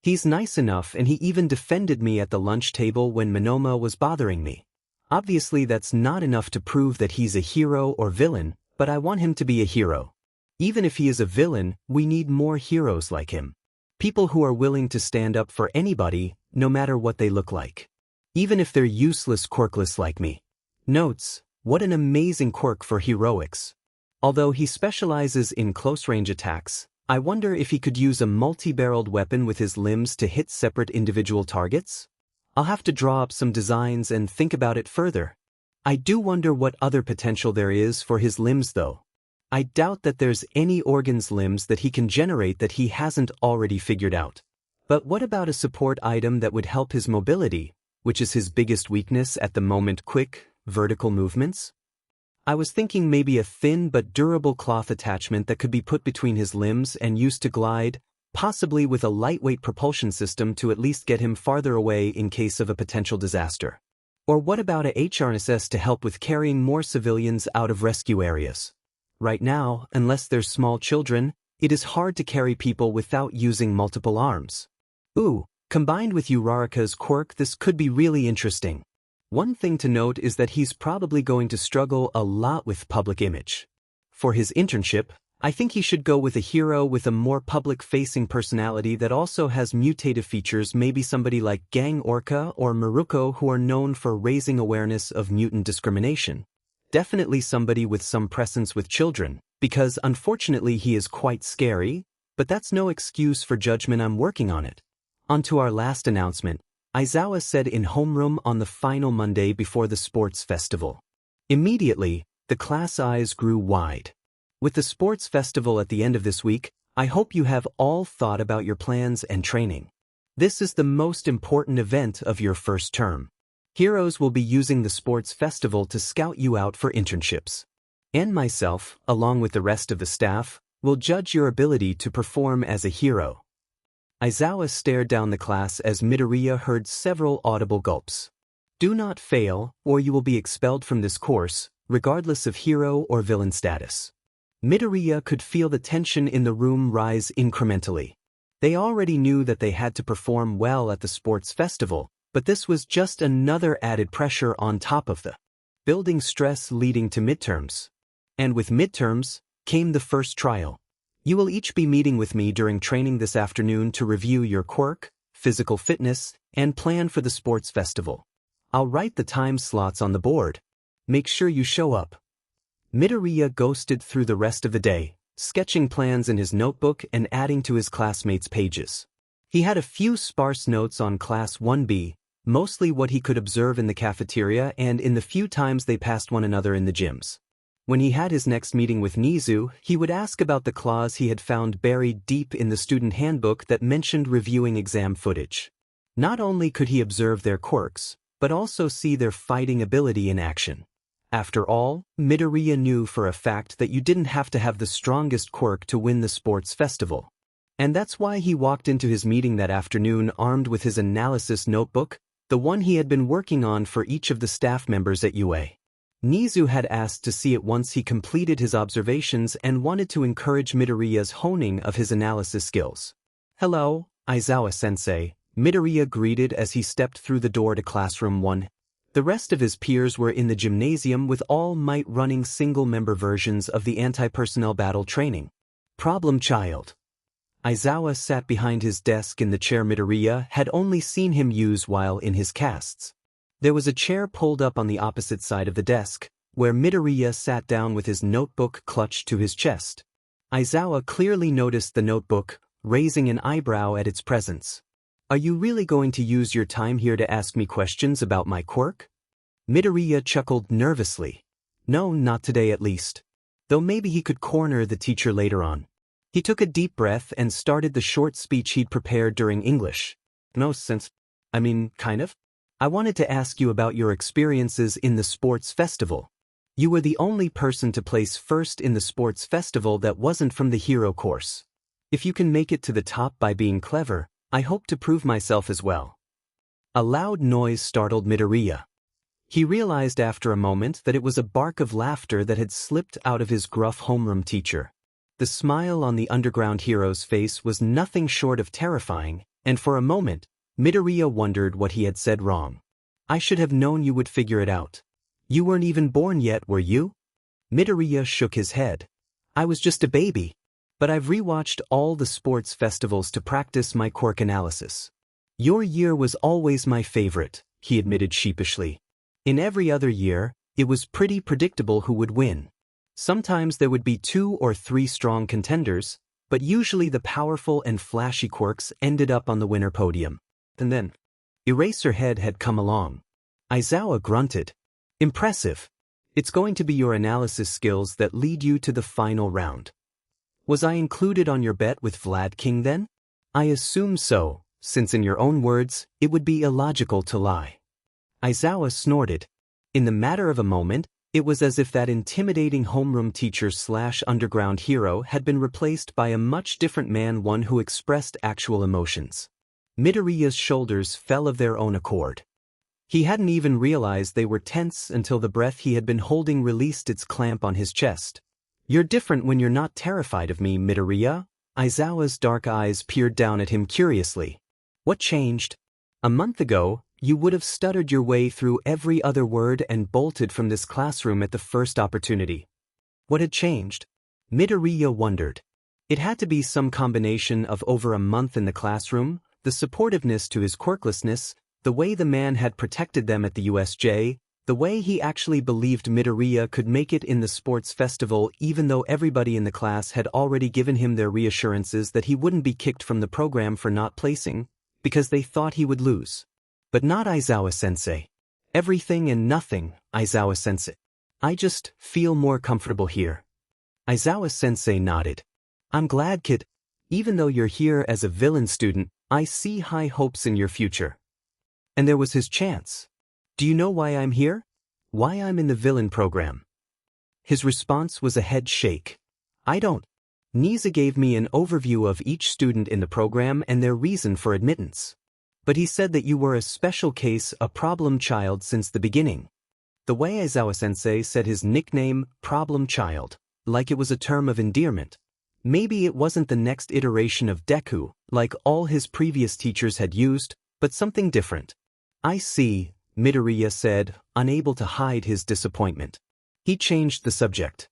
He's nice enough and he even defended me at the lunch table when Monoma was bothering me. Obviously that's not enough to prove that he's a hero or villain, but I want him to be a hero. Even if he is a villain, we need more heroes like him. People who are willing to stand up for anybody, no matter what they look like. Even if they're useless quirkless like me. Notes, what an amazing quirk for heroics. Although he specializes in close-range attacks, I wonder if he could use a multi-barreled weapon with his limbs to hit separate individual targets? I'll have to draw up some designs and think about it further. I do wonder what other potential there is for his limbs though. I doubt that there's any organs limbs that he can generate that he hasn't already figured out. But what about a support item that would help his mobility, which is his biggest weakness at the moment, quick, vertical movements? I was thinking maybe a thin but durable cloth attachment that could be put between his limbs and used to glide, possibly with a lightweight propulsion system to at least get him farther away in case of a potential disaster. Or what about a HRSS to help with carrying more civilians out of rescue areas? Right now, unless there's small children, it is hard to carry people without using multiple arms. Ooh, combined with Uraraka's quirk, this could be really interesting. One thing to note is that he's probably going to struggle a lot with public image. For his internship, I think he should go with a hero with a more public-facing personality that also has mutative features, maybe somebody like Gang Orca or Maruko who are known for raising awareness of mutant discrimination. Definitely somebody with some presence with children, because unfortunately he is quite scary, but that's no excuse for judgment. I'm working on it. On to our last announcement. Aizawa said in homeroom on the final Monday before the sports festival. Immediately, the class eyes grew wide. With the sports festival at the end of this week, I hope you have all thought about your plans and training. This is the most important event of your first term. Heroes will be using the sports festival to scout you out for internships. And myself, along with the rest of the staff, will judge your ability to perform as a hero. Aizawa stared down the class as Midoriya heard several audible gulps. Do not fail, or you will be expelled from this course, regardless of hero or villain status. Midoriya could feel the tension in the room rise incrementally. They already knew that they had to perform well at the sports festival, but this was just another added pressure on top of the building stress leading to midterms. And with midterms, came the first trial. You will each be meeting with me during training this afternoon to review your quirk, physical fitness, and plan for the sports festival. I'll write the time slots on the board. Make sure you show up. Midoriya ghosted through the rest of the day, sketching plans in his notebook and adding to his classmates' pages. He had a few sparse notes on Class 1B, mostly what he could observe in the cafeteria and in the few times they passed one another in the gyms. When he had his next meeting with Nizu, he would ask about the clause he had found buried deep in the student handbook that mentioned reviewing exam footage. Not only could he observe their quirks, but also see their fighting ability in action. After all, Midoriya knew for a fact that you didn't have to have the strongest quirk to win the sports festival. And that's why he walked into his meeting that afternoon armed with his analysis notebook, the one he had been working on for each of the staff members at UA. Nizu had asked to see it once he completed his observations and wanted to encourage Midoriya's honing of his analysis skills. "Hello, Aizawa-sensei," Midoriya greeted as he stepped through the door to classroom 1. The rest of his peers were in the gymnasium with all might running single-member versions of the anti-personnel battle training. Problem child. Aizawa sat behind his desk in the chair Midoriya had only seen him use while in his casts. There was a chair pulled up on the opposite side of the desk, where Midoriya sat down with his notebook clutched to his chest. Aizawa clearly noticed the notebook, raising an eyebrow at its presence. "Are you really going to use your time here to ask me questions about my quirk?" Midoriya chuckled nervously. No, not today at least. Though maybe he could corner the teacher later on. He took a deep breath and started the short speech he'd prepared during English. "No sense. Kind of. I wanted to ask you about your experiences in the sports festival. You were the only person to place first in the sports festival that wasn't from the hero course. If you can make it to the top by being clever, I hope to prove myself as well." A loud noise startled Midoriya. He realized after a moment that it was a bark of laughter that had slipped out of his gruff homeroom teacher. The smile on the underground hero's face was nothing short of terrifying, and for a moment, Midoriya wondered what he had said wrong. "I should have known you would figure it out. You weren't even born yet, were you?" Midoriya shook his head. "I was just a baby. But I've rewatched all the sports festivals to practice my quirk analysis. Your year was always my favorite," he admitted sheepishly. "In every other year, it was pretty predictable who would win. Sometimes there would be 2 or 3 strong contenders, but usually the powerful and flashy quirks ended up on the winner podium. And then, Eraserhead had come along." Aizawa grunted. "Impressive. It's going to be your analysis skills that lead you to the final round." "Was I included on your bet with Vlad King then?" "I assume so, since in your own words, it would be illogical to lie." Aizawa snorted. In the matter of a moment, it was as if that intimidating homeroom teacher/underground hero had been replaced by a much different man, one who expressed actual emotions. Midoriya's shoulders fell of their own accord. He hadn't even realized they were tense until the breath he had been holding released its clamp on his chest. "You're different when you're not terrified of me, Midoriya." Aizawa's dark eyes peered down at him curiously. "What changed? A month ago, you would have stuttered your way through every other word and bolted from this classroom at the first opportunity." What had changed? Midoriya wondered. It had to be some combination of over a month in the classroom, the supportiveness to his quirklessness, the way the man had protected them at the USJ, the way he actually believed Midoriya could make it in the sports festival even though everybody in the class had already given him their reassurances that he wouldn't be kicked from the program for not placing, because they thought he would lose. But not Aizawa-sensei. Everything and nothing, Aizawa-sensei. I just feel more comfortable here. Aizawa-sensei nodded. I'm glad, kid. Even though you're here as a villain student, I see high hopes in your future. And there was his chance. Do you know why I'm here? Why I'm in the villain program? His response was a head shake. I don't. Nisa gave me an overview of each student in the program and their reason for admittance. But he said that you were a special case, a problem child since the beginning. The way Aizawa-sensei said his nickname, Problem Child, like it was a term of endearment. Maybe it wasn't the next iteration of Deku, like all his previous teachers had used, but something different. I see, Midoriya said, unable to hide his disappointment. He changed the subject.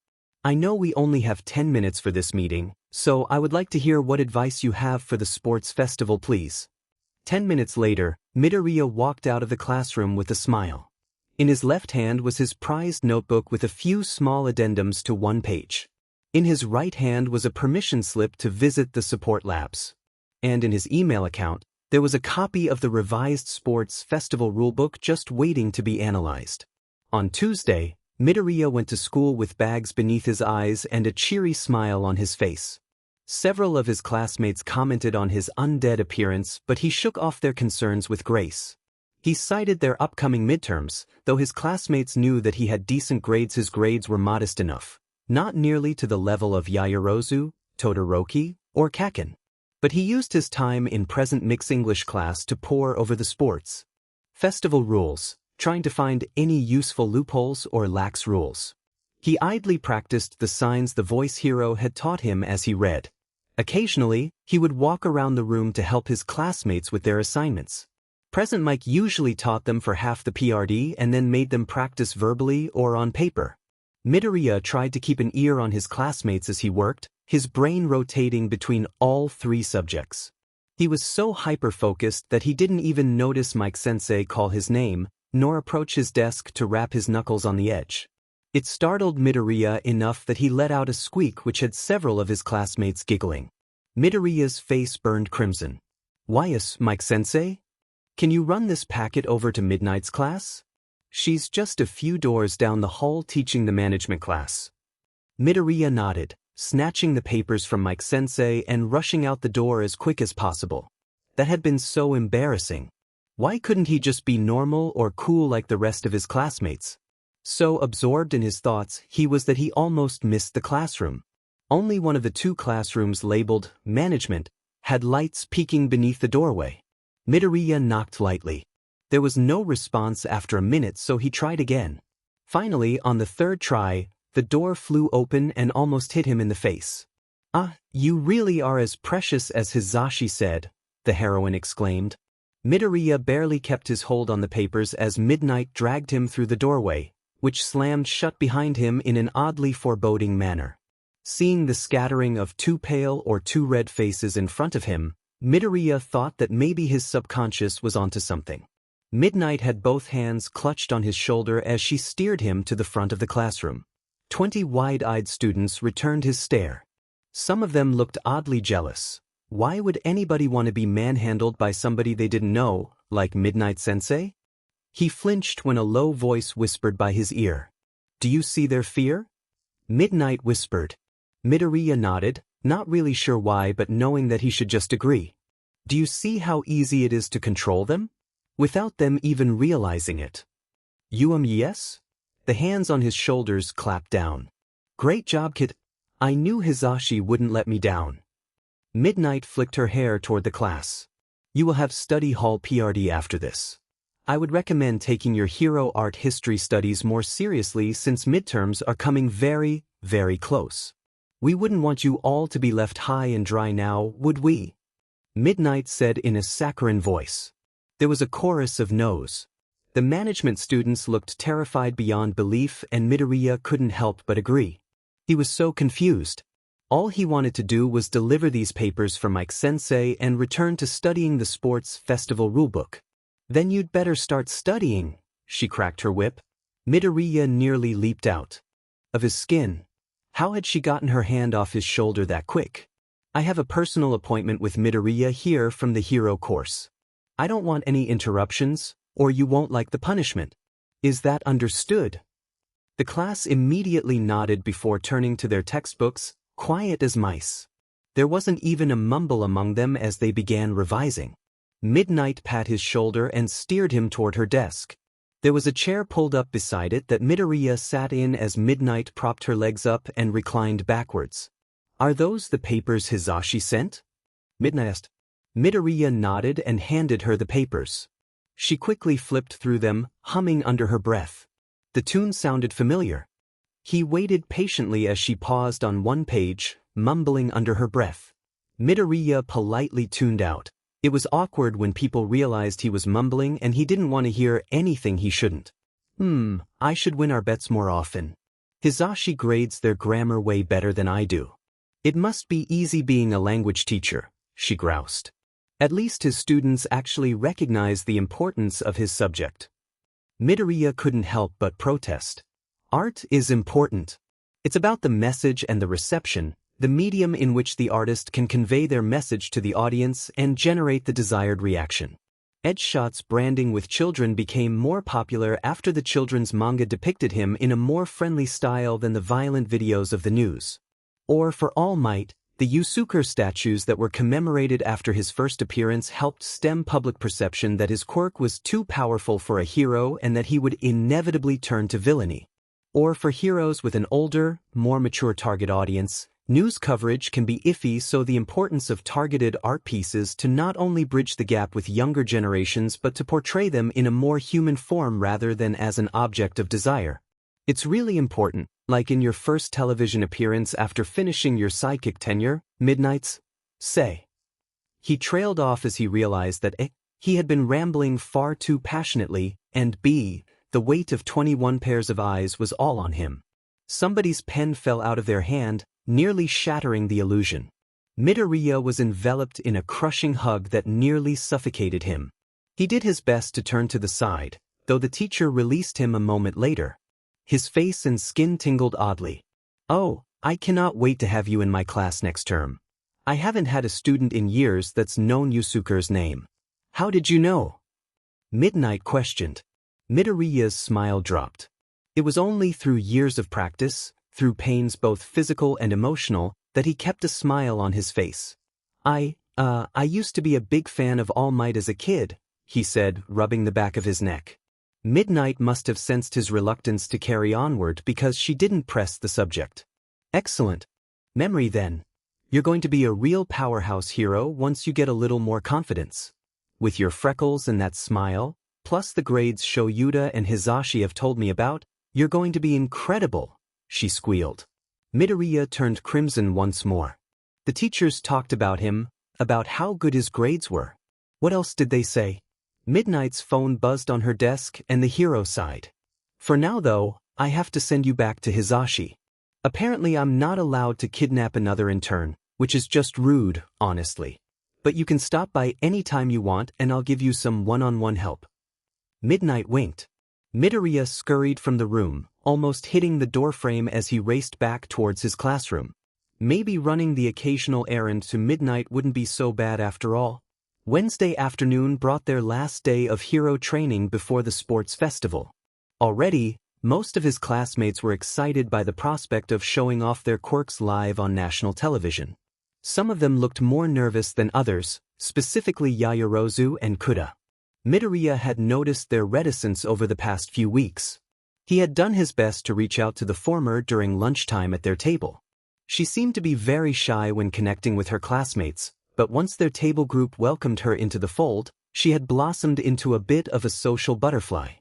I know we only have 10 minutes for this meeting, so I would like to hear what advice you have for the sports festival, please. 10 minutes later, Midoriya walked out of the classroom with a smile. In his left hand was his prized notebook with a few small addendums to one page. In his right hand was a permission slip to visit the support labs. And in his email account, there was a copy of the revised sports festival rulebook just waiting to be analyzed. On Tuesday, Midoriya went to school with bags beneath his eyes and a cheery smile on his face. Several of his classmates commented on his undead appearance, but he shook off their concerns with grace. He cited their upcoming midterms, though his classmates knew that he had decent grades. His grades were modest enough, not nearly to the level of Yaoyorozu, Todoroki, or Kaken. But he used his time in present mixed English class to pore over the sports festival rules, trying to find any useful loopholes or lax rules. He idly practiced the signs the voice hero had taught him as he read. Occasionally, he would walk around the room to help his classmates with their assignments. Present Mike usually taught them for half the PRD and then made them practice verbally or on paper. Midoriya tried to keep an ear on his classmates as he worked, his brain rotating between all three subjects. He was so hyper-focused that he didn't even notice Mike-sensei call his name, nor approach his desk to rap his knuckles on the edge. It startled Midoriya enough that he let out a squeak which had several of his classmates giggling. Midoriya's face burned crimson. "Why, yes, Mike-sensei? Can you run this packet over to Midnight's class? She's just a few doors down the hall teaching the management class." Midoriya nodded, snatching the papers from Mike-sensei and rushing out the door as quick as possible. That had been so embarrassing. Why couldn't he just be normal or cool like the rest of his classmates? So absorbed in his thoughts he was that he almost missed the classroom. Only one of the two classrooms labeled management had lights peeking beneath the doorway. Midoriya knocked lightly. There was no response after a minute, so he tried again. Finally, on the third try, the door flew open and almost hit him in the face. "Ah, you really are as precious as Hizashi said," the heroine exclaimed. Midoriya barely kept his hold on the papers as Midnight dragged him through the doorway, which slammed shut behind him in an oddly foreboding manner. Seeing the scattering of two pale or two red faces in front of him, Midoriya thought that maybe his subconscious was onto something. Midnight had both hands clutched on his shoulder as she steered him to the front of the classroom. 20 wide-eyed students returned his stare. Some of them looked oddly jealous. Why would anybody want to be manhandled by somebody they didn't know, like Midnight Sensei? He flinched when a low voice whispered by his ear. "Do you see their fear?" Midnight whispered. Midoriya nodded, not really sure why but knowing that he should just agree. "Do you see how easy it is to control them? Without them even realizing it." Yes? The hands on his shoulders clapped down. "Great job, kid. I knew Hizashi wouldn't let me down." Midnight flicked her hair toward the class. "You will have study hall PRD after this. I would recommend taking your hero art history studies more seriously since midterms are coming very, very close. We wouldn't want you all to be left high and dry now, would we?" Midnight said in a saccharine voice. There was a chorus of no's. The management students looked terrified beyond belief and Midoriya couldn't help but agree. He was so confused. All he wanted to do was deliver these papers for Mike-sensei and return to studying the sports festival rulebook. "Then you'd better start studying," she cracked her whip. Midoriya nearly leaped out of his skin. How had she gotten her hand off his shoulder that quick? "I have a personal appointment with Midoriya here from the hero course. I don't want any interruptions, or you won't like the punishment. Is that understood?" The class immediately nodded before turning to their textbooks, quiet as mice. There wasn't even a mumble among them as they began revising. Midnight pat his shoulder and steered him toward her desk. There was a chair pulled up beside it that Midoriya sat in as Midnight propped her legs up and reclined backwards. "Are those the papers Hizashi sent?" Midnight asked. Midoriya nodded and handed her the papers. She quickly flipped through them, humming under her breath. The tune sounded familiar. He waited patiently as she paused on one page, mumbling under her breath. Midoriya politely tuned out. It was awkward when people realized he was mumbling and he didn't want to hear anything he shouldn't. I should win our bets more often. Hisashi grades their grammar way better than I do. It must be easy being a language teacher, she groused. At least his students actually recognize the importance of his subject. Midoriya couldn't help but protest. Art is important. It's about the message and the reception, the medium in which the artist can convey their message to the audience and generate the desired reaction. Edgeshot's branding with children became more popular after the children's manga depicted him in a more friendly style than the violent videos of the news. Or for All Might, the Yusuker statues that were commemorated after his first appearance helped stem public perception that his quirk was too powerful for a hero and that he would inevitably turn to villainy. Or for heroes with an older, more mature target audience, news coverage can be iffy, so the importance of targeted art pieces to not only bridge the gap with younger generations but to portray them in a more human form rather than as an object of desire. It's really important, like in your first television appearance after finishing your sidekick tenure, Midnight's say. He trailed off as he realized that A, he had been rambling far too passionately, and B, the weight of 21 pairs of eyes was all on him. Somebody's pen fell out of their hand, nearly shattering the illusion. Midoriya was enveloped in a crushing hug that nearly suffocated him. He did his best to turn to the side, though the teacher released him a moment later. His face and skin tingled oddly. "Oh, I cannot wait to have you in my class next term. I haven't had a student in years that's known Yusuker's name." "How did you know?" Midnight questioned. Midoriya's smile dropped. It was only through years of practice, through pains both physical and emotional, that he kept a smile on his face. I used to be a big fan of All Might as a kid," he said, rubbing the back of his neck. Midnight must have sensed his reluctance to carry onward because she didn't press the subject. "Excellent. Memory then. You're going to be a real powerhouse hero once you get a little more confidence. With your freckles and that smile, plus the grades Shoyuta and Hisashi have told me about, you're going to be incredible," she squealed. Midoriya turned crimson once more. The teachers talked about him, about how good his grades were. What else did they say? Midnight's phone buzzed on her desk and the hero sighed. "For now though, I have to send you back to Hisashi. Apparently I'm not allowed to kidnap another intern, which is just rude, honestly. But you can stop by any time you want and I'll give you some one-on-one help." Midnight winked. Midoriya scurried from the room, almost hitting the doorframe as he raced back towards his classroom. Maybe running the occasional errand to Midnight wouldn't be so bad after all. Wednesday afternoon brought their last day of hero training before the sports festival. Already, most of his classmates were excited by the prospect of showing off their quirks live on national television. Some of them looked more nervous than others, specifically Yaoyorozu and Kuda. Midoriya had noticed their reticence over the past few weeks. He had done his best to reach out to the former during lunchtime at their table. She seemed to be very shy when connecting with her classmates, but once their table group welcomed her into the fold, she had blossomed into a bit of a social butterfly.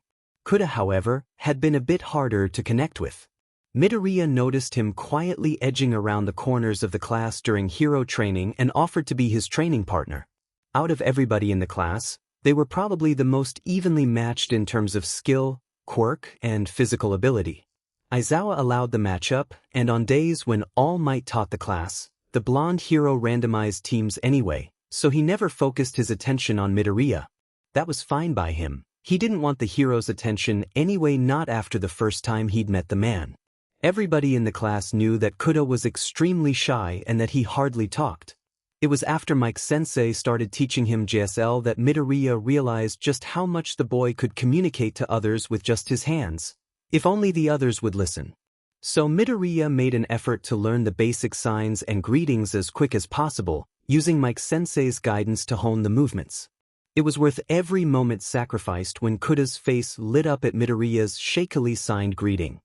Kuda, however, had been a bit harder to connect with. Midoriya noticed him quietly edging around the corners of the class during hero training and offered to be his training partner. Out of everybody in the class, they were probably the most evenly matched in terms of skill, quirk, and physical ability. Aizawa allowed the matchup, and on days when All Might taught the class, the blonde hero randomized teams anyway, so he never focused his attention on Midoriya. That was fine by him. He didn't want the hero's attention anyway, not after the first time he'd met the man. Everybody in the class knew that Kuda was extremely shy and that he hardly talked. It was after Mike-sensei started teaching him JSL that Midoriya realized just how much the boy could communicate to others with just his hands. If only the others would listen. So Midoriya made an effort to learn the basic signs and greetings as quick as possible, using Mike-sensei's guidance to hone the movements. It was worth every moment sacrificed when Kuda's face lit up at Midoriya's shakily signed greeting.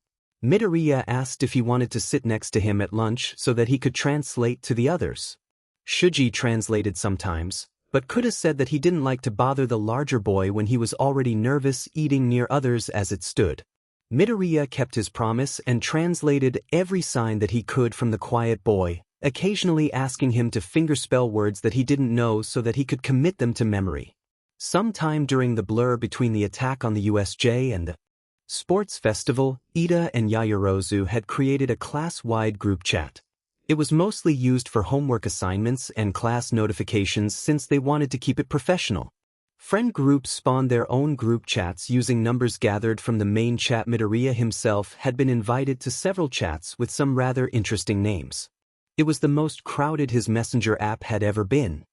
Midoriya asked if he wanted to sit next to him at lunch so that he could translate to the others. Shuji translated sometimes, but Kuda said that he didn't like to bother the larger boy when he was already nervous eating near others as it stood. Midoriya kept his promise and translated every sign that he could from the quiet boy, occasionally asking him to fingerspell words that he didn't know so that he could commit them to memory. Sometime during the blur between the attack on the USJ and the Sports Festival, Ida and Yayarozu had created a class-wide group chat. It was mostly used for homework assignments and class notifications since they wanted to keep it professional. Friend groups spawned their own group chats using numbers gathered from the main chat. Midoriya himself had been invited to several chats with some rather interesting names. It was the most crowded his messenger app had ever been.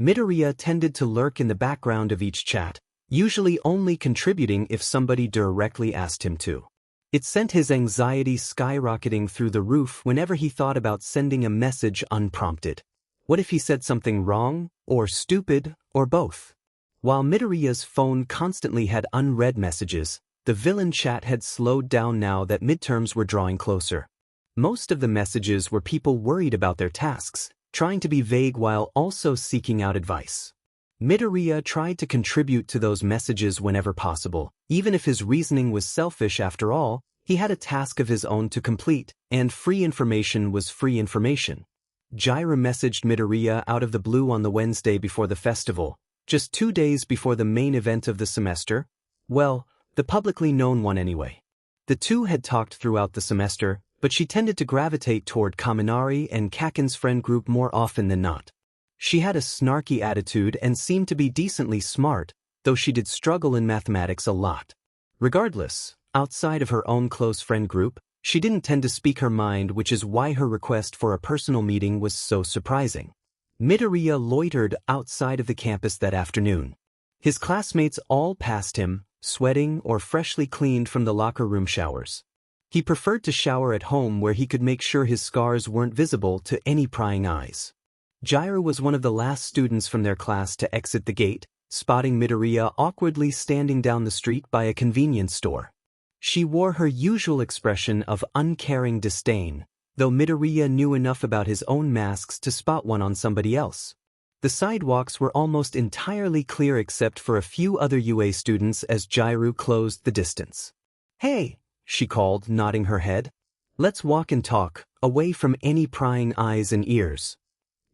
Midoriya tended to lurk in the background of each chat, usually only contributing if somebody directly asked him to. It sent his anxiety skyrocketing through the roof whenever he thought about sending a message unprompted. What if he said something wrong, or stupid, or both? While Midoriya's phone constantly had unread messages, the villain chat had slowed down now that midterms were drawing closer. Most of the messages were people worried about their tasks, trying to be vague while also seeking out advice. Midoriya tried to contribute to those messages whenever possible, even if his reasoning was selfish. After all, he had a task of his own to complete, and free information was free information. Jiraiya messaged Midoriya out of the blue on the Wednesday before the festival, just 2 days before the main event of the semester. Well, the publicly known one anyway. The two had talked throughout the semester, but she tended to gravitate toward Kaminari and Kaken's friend group more often than not. She had a snarky attitude and seemed to be decently smart, though she did struggle in mathematics a lot. Regardless, outside of her own close friend group, she didn't tend to speak her mind, which is why her request for a personal meeting was so surprising. Midoriya loitered outside of the campus that afternoon. His classmates all passed him, sweating or freshly cleaned from the locker room showers. He preferred to shower at home where he could make sure his scars weren't visible to any prying eyes. Jiraiya was one of the last students from their class to exit the gate, spotting Midoriya awkwardly standing down the street by a convenience store. She wore her usual expression of uncaring disdain, though Midoriya knew enough about his own masks to spot one on somebody else. The sidewalks were almost entirely clear except for a few other UA students as Jiraiya closed the distance. "Hey," she called, nodding her head. "Let's walk and talk, away from any prying eyes and ears."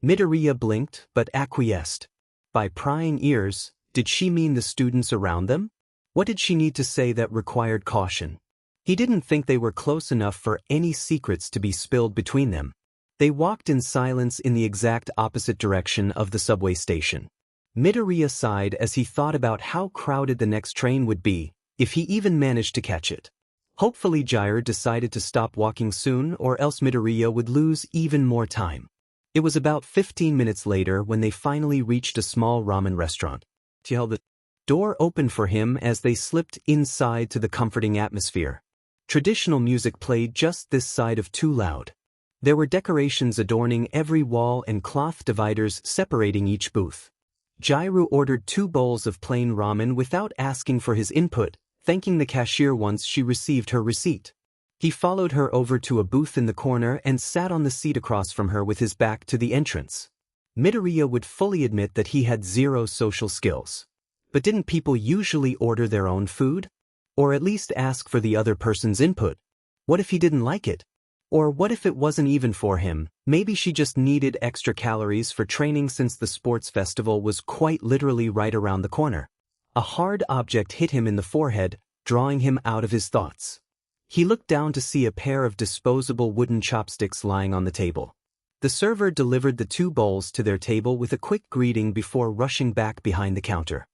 Midoriya blinked but acquiesced. By prying ears, did she mean the students around them? What did she need to say that required caution? He didn't think they were close enough for any secrets to be spilled between them. They walked in silence in the exact opposite direction of the subway station. Midoriya sighed as he thought about how crowded the next train would be, if he even managed to catch it. Hopefully Jiraiya decided to stop walking soon, or else Midoriya would lose even more time. It was about 15 minutes later when they finally reached a small ramen restaurant. The door opened for him as they slipped inside to the comforting atmosphere. Traditional music played just this side of too loud. There were decorations adorning every wall and cloth dividers separating each booth. Jiraiya ordered 2 bowls of plain ramen without asking for his input, thanking the cashier once she received her receipt. He followed her over to a booth in the corner and sat on the seat across from her with his back to the entrance. Midoriya would fully admit that he had zero social skills. But didn't people usually order their own food? Or at least ask for the other person's input? What if he didn't like it? Or what if it wasn't even for him? Maybe she just needed extra calories for training since the sports festival was quite literally right around the corner. A hard object hit him in the forehead, drawing him out of his thoughts. He looked down to see a pair of disposable wooden chopsticks lying on the table. The server delivered the 2 bowls to their table with a quick greeting before rushing back behind the counter.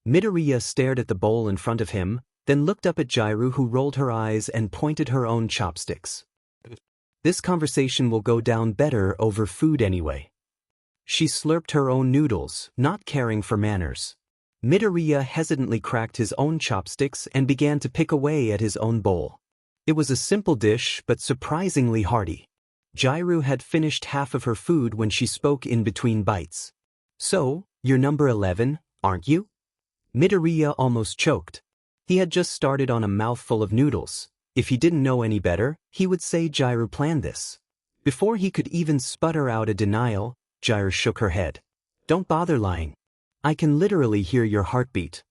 Midoriya stared at the bowl in front of him, then looked up at Jiraiya, who rolled her eyes and pointed her own chopsticks. This conversation will go down better over food anyway. She slurped her own noodles, not caring for manners. Midoriya hesitantly cracked his own chopsticks and began to pick away at his own bowl. It was a simple dish but surprisingly hearty. Jiraiya had finished half of her food when she spoke in between bites. "So, you're number 11, aren't you?" Midoriya almost choked. He had just started on a mouthful of noodles. If he didn't know any better, he would say Jiraiya planned this. Before he could even sputter out a denial, Jiraiya shook her head. "Don't bother lying. I can literally hear your heartbeat."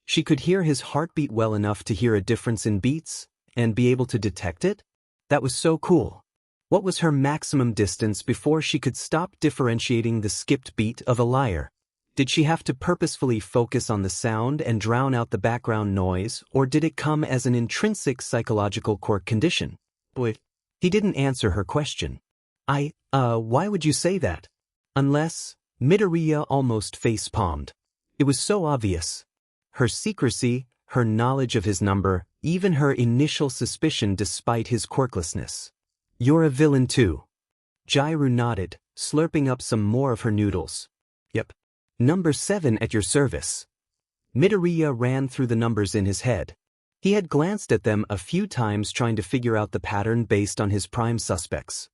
She could hear his heartbeat well enough to hear a difference in beats, and be able to detect it? That was so cool. What was her maximum distance before she could stop differentiating the skipped beat of a liar? Did she have to purposefully focus on the sound and drown out the background noise, or did it come as an intrinsic psychological quirk condition? But he didn't answer her question. Why would you say that? Unless, Midoriya almost face-palmed. It was so obvious. Her secrecy, her knowledge of his number, even her initial suspicion despite his quirklessness. You're a villain too. Jiraiya nodded, slurping up some more of her noodles. Yep. Number 7 at your service. Midoriya ran through the numbers in his head. He had glanced at them a few times trying to figure out the pattern based on his prime suspects.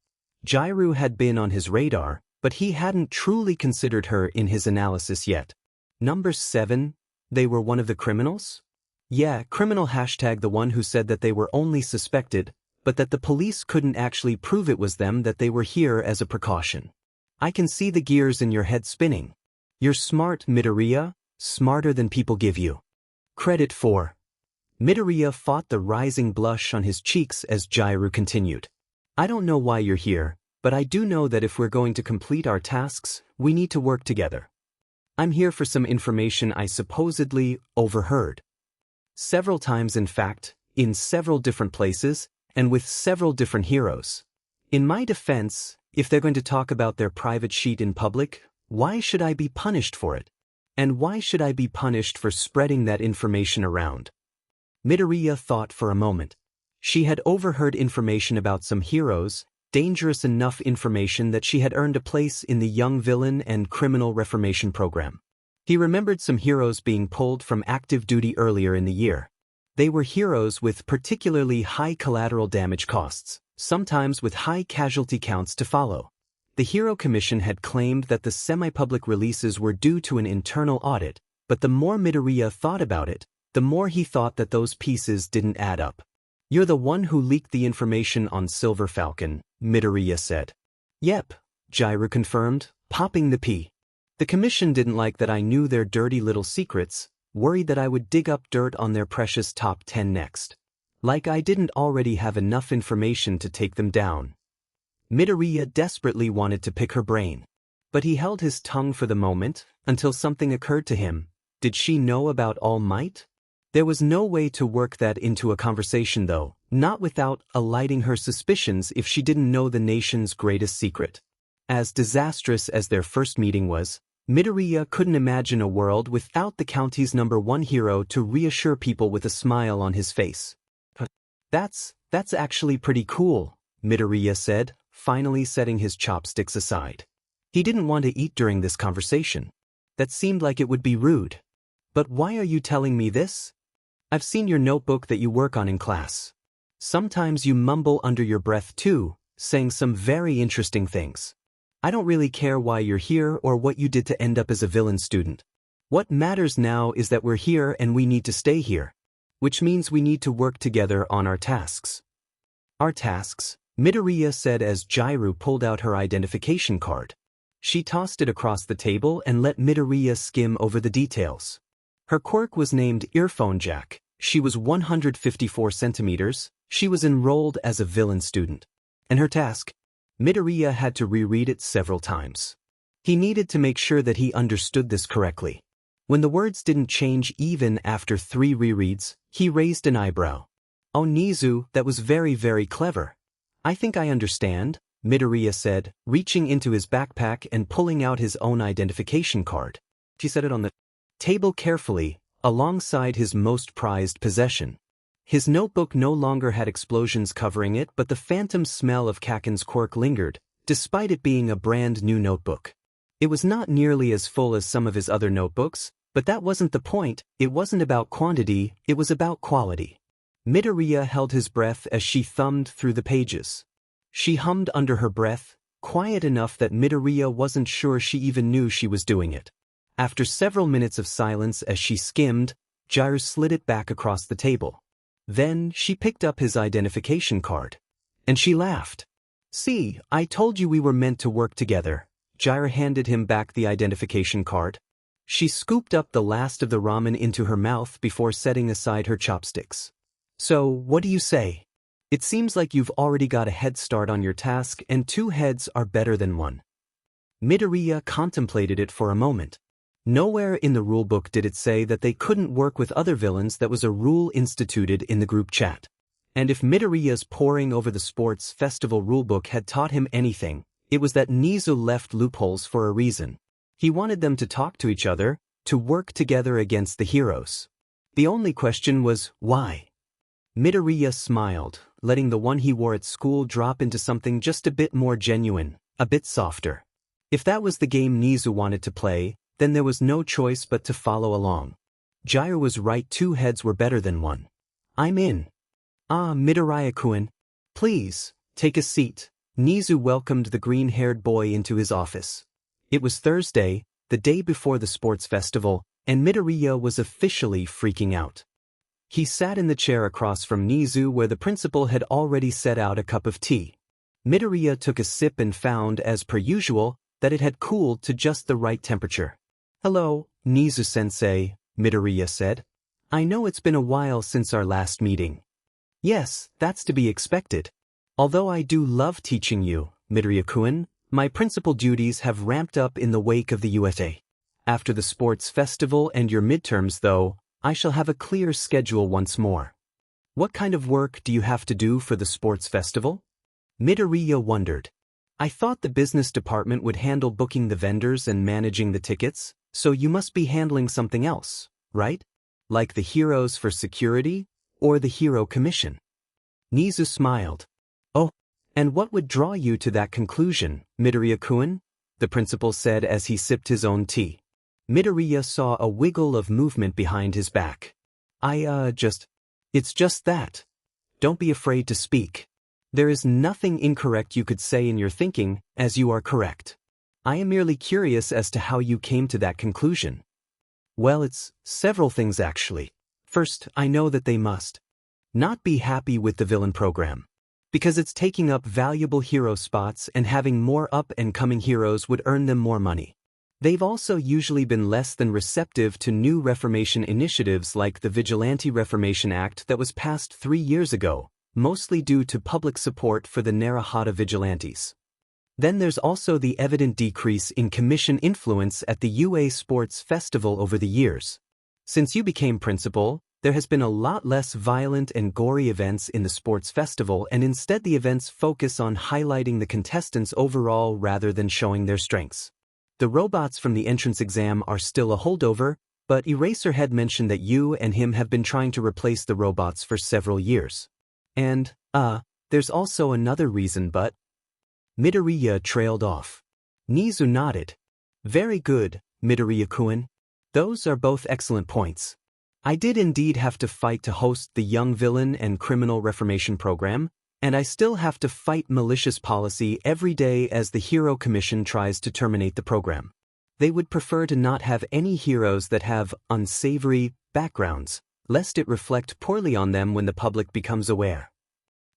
Jiraiya had been on his radar, but he hadn't truly considered her in his analysis yet. Number 7, they were one of the criminals? Yeah, criminal # the one who said that they were only suspected, but that the police couldn't actually prove it was them, that they were here as a precaution. I can see the gears in your head spinning. You're smart, Midoriya, smarter than people give you credit for. Midoriya fought the rising blush on his cheeks as Jiraiya continued. I don't know why you're here, but I do know that if we're going to complete our tasks, we need to work together. I'm here for some information I supposedly overheard. Several times, in fact, in several different places, and with several different heroes. In my defense, if they're going to talk about their private sheet in public, why should I be punished for it? And why should I be punished for spreading that information around? Midoriya thought for a moment. She had overheard information about some heroes, dangerous enough information that she had earned a place in the Young Villain and Criminal Reformation program. He remembered some heroes being pulled from active duty earlier in the year. They were heroes with particularly high collateral damage costs, sometimes with high casualty counts to follow. The Hero Commission had claimed that the semi-public releases were due to an internal audit, but the more Midoriya thought about it, the more he thought that those pieces didn't add up. You're the one who leaked the information on Silver Falcon, Midoriya said. Yep, Jiraiya confirmed, popping the P. The commission didn't like that I knew their dirty little secrets, worried that I would dig up dirt on their precious top 10 next. Like I didn't already have enough information to take them down. Midoriya desperately wanted to pick her brain. But he held his tongue for the moment, until something occurred to him. Did she know about All Might? There was no way to work that into a conversation though, not without alighting her suspicions if she didn't know the nation's greatest secret. As disastrous as their first meeting was, Midoriya couldn't imagine a world without the county's #1 hero to reassure people with a smile on his face. That's actually pretty cool, Midoriya said, finally setting his chopsticks aside. He didn't want to eat during this conversation. That seemed like it would be rude. But why are you telling me this? I've seen your notebook that you work on in class. Sometimes you mumble under your breath too, saying some very interesting things. I don't really care why you're here or what you did to end up as a villain student. What matters now is that we're here and we need to stay here. Which means we need to work together on our tasks. Our tasks, Midoriya said as Jiraiya pulled out her identification card. She tossed it across the table and let Midoriya skim over the details. Her quirk was named Earphone Jack. She was 154 centimeters. She was enrolled as a villain student. And her task? Midoriya had to reread it several times. He needed to make sure that he understood this correctly. When the words didn't change even after 3 rereads, he raised an eyebrow. Oh Nizu, that was very, very clever. I think I understand, Midoriya said, reaching into his backpack and pulling out his own identification card. He set it on the table carefully, alongside his most prized possession. His notebook no longer had explosions covering it, but the phantom smell of Kaken's quirk lingered, despite it being a brand new notebook. It was not nearly as full as some of his other notebooks, but that wasn't the point. It wasn't about quantity, it was about quality. Midoriya held his breath as she thumbed through the pages. She hummed under her breath, quiet enough that Midoriya wasn't sure she even knew she was doing it. After several minutes of silence as she skimmed, Jiraiya slid it back across the table. Then she picked up his identification card. And she laughed. See, I told you we were meant to work together. Jiraiya handed him back the identification card. She scooped up the last of the ramen into her mouth before setting aside her chopsticks. So, what do you say? It seems like you've already got a head start on your task and 2 heads are better than 1. Midoriya contemplated it for a moment. Nowhere in the rulebook did it say that they couldn't work with other villains. That was a rule instituted in the group chat. And if Midoriya's poring over the sports festival rulebook had taught him anything, it was that Nizu left loopholes for a reason. He wanted them to talk to each other, to work together against the heroes. The only question was, why? Midoriya smiled, letting the one he wore at school drop into something just a bit more genuine, a bit softer. If that was the game Nizu wanted to play, then there was no choice but to follow along. Jiraiya was right, 2 heads were better than 1. I'm in. Ah, Midoriya-kun. Please, take a seat. Nizu welcomed the green-haired boy into his office. It was Thursday, the day before the sports festival, and Midoriya was officially freaking out. He sat in the chair across from Nizu where the principal had already set out a cup of tea. Midoriya took a sip and found, as per usual, that it had cooled to just the right temperature. Hello, Nizu-sensei, Midoriya said. I know it's been a while since our last meeting. Yes, that's to be expected. Although I do love teaching you, Midoriya-kun, my principal duties have ramped up in the wake of the UFA. After the sports festival and your midterms though, I shall have a clear schedule once more. What kind of work do you have to do for the sports festival? Midoriya wondered. I thought the business department would handle booking the vendors and managing the tickets, so you must be handling something else, right? Like the heroes for security, or the hero commission? Nizu smiled. Oh, and what would draw you to that conclusion, Midoriya-kun? The principal said as he sipped his own tea. Midoriya saw a wiggle of movement behind his back. It's just that. Don't be afraid to speak. There is nothing incorrect you could say in your thinking, as you are correct. I am merely curious as to how you came to that conclusion. Well, it's several things actually. First, I know that they must not be happy with the villain program. Because it's taking up valuable hero spots and having more up-and-coming heroes would earn them more money. They've also usually been less than receptive to new Reformation initiatives like the Vigilante Reformation Act that was passed 3 years ago, mostly due to public support for the Naruhata vigilantes. Then there's also the evident decrease in commission influence at the UA Sports Festival over the years. Since you became principal, there has been a lot less violent and gory events in the sports festival, and instead the events focus on highlighting the contestants overall rather than showing their strengths. The robots from the entrance exam are still a holdover, but Eraserhead mentioned that you and him have been trying to replace the robots for several years. And, there's also another reason, but... Midoriya trailed off. Nizu nodded. Very good, Midoriya-kun. Those are both excellent points. I did indeed have to fight to host the Young Villain and Criminal Reformation Program, and I still have to fight malicious policy every day as the Hero Commission tries to terminate the program. They would prefer to not have any heroes that have unsavory backgrounds, lest it reflect poorly on them when the public becomes aware.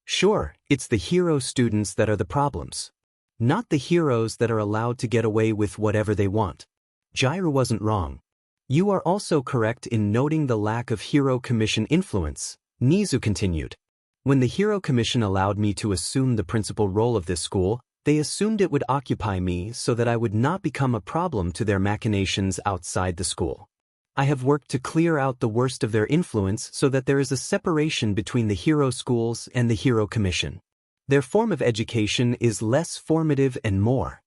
Sure, it's the hero students that are the problems. Not the heroes that are allowed to get away with whatever they want. Jiraiya wasn't wrong. You are also correct in noting the lack of Hero Commission influence, Nizu continued. When the Hero Commission allowed me to assume the principal role of this school, they assumed it would occupy me so that I would not become a problem to their machinations outside the school. I have worked to clear out the worst of their influence so that there is a separation between the hero schools and the Hero Commission. Their form of education is less formative and more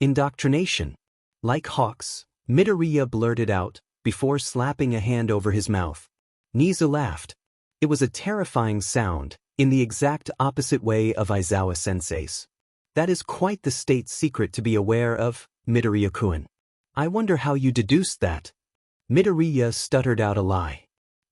indoctrination. Like Hawks, Midoriya blurted out, before slapping a hand over his mouth. Nizu laughed. It was a terrifying sound, in the exact opposite way of Aizawa-sensei's. That is quite the state secret to be aware of, Midoriya-kun. I wonder how you deduced that. Midoriya stuttered out a lie.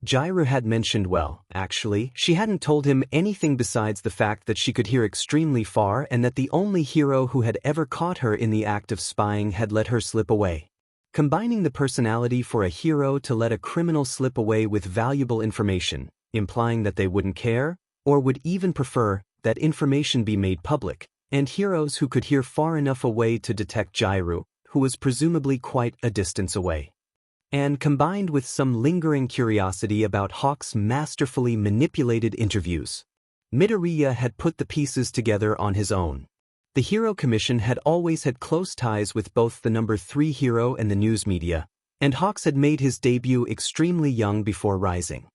Jiraiya had mentioned, well, actually, she hadn't told him anything besides the fact that she could hear extremely far and that the only hero who had ever caught her in the act of spying had let her slip away. Combining the personality for a hero to let a criminal slip away with valuable information, implying that they wouldn't care, or would even prefer, that information be made public, and heroes who could hear far enough away to detect Jiraiya, who was presumably quite a distance away. And combined with some lingering curiosity about Hawk's masterfully manipulated interviews, Midoriya had put the pieces together on his own. The Hero Commission had always had close ties with both the number 3 hero and the news media, And Hawks had made his debut extremely young before rising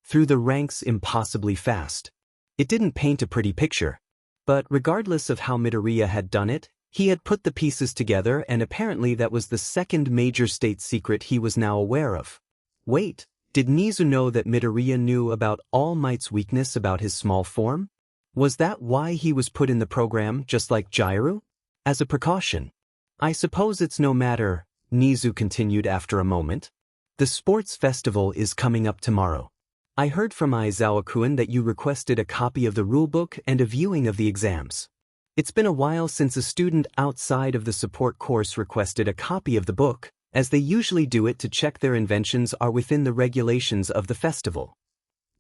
through the ranks impossibly fast. It didn't paint a pretty picture. But regardless of how Midoriya had done it, he had put the pieces together, and apparently that was the second major state secret he was now aware of. Wait, did Nizu know that Midoriya knew about All Might's weakness about his small form? Was that why he was put in the program just like Jiraiya? As a precaution. I suppose it's no matter, Nizu continued after a moment. The sports festival is coming up tomorrow. I heard from Aizawa-kun that you requested a copy of the rulebook and a viewing of the exams. It's been a while since a student outside of the support course requested a copy of the book, as they usually do it to check their inventions are within the regulations of the festival.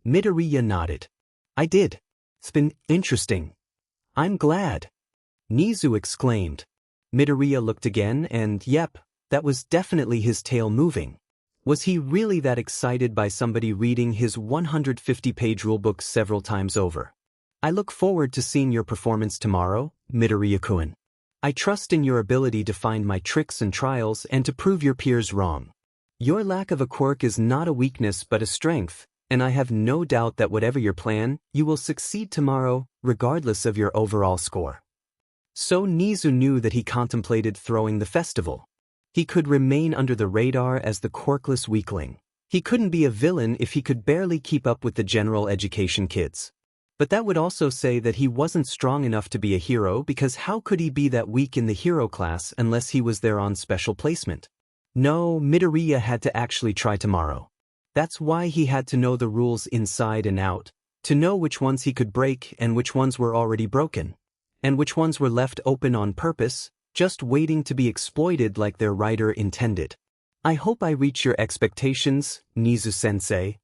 Midoriya nodded. I did. It's been interesting. I'm glad. Nizu exclaimed. Midoriya looked again and yep, that was definitely his tail moving. Was he really that excited by somebody reading his 150-page rulebook several times over? I look forward to seeing your performance tomorrow, Midoriya-kun. I trust in your ability to find my tricks and trials and to prove your peers wrong. Your lack of a quirk is not a weakness but a strength, and I have no doubt that whatever your plan, you will succeed tomorrow, regardless of your overall score. So Nizu knew that he contemplated throwing the festival. He could remain under the radar as the quirkless weakling. He couldn't be a villain if he could barely keep up with the general education kids. But that would also say that he wasn't strong enough to be a hero, because how could he be that weak in the hero class unless he was there on special placement? No, Midoriya had to actually try tomorrow. That's why he had to know the rules inside and out, to know which ones he could break and which ones were already broken, and which ones were left open on purpose, just waiting to be exploited like their writer intended. I hope I reach your expectations, Nizu-sensei.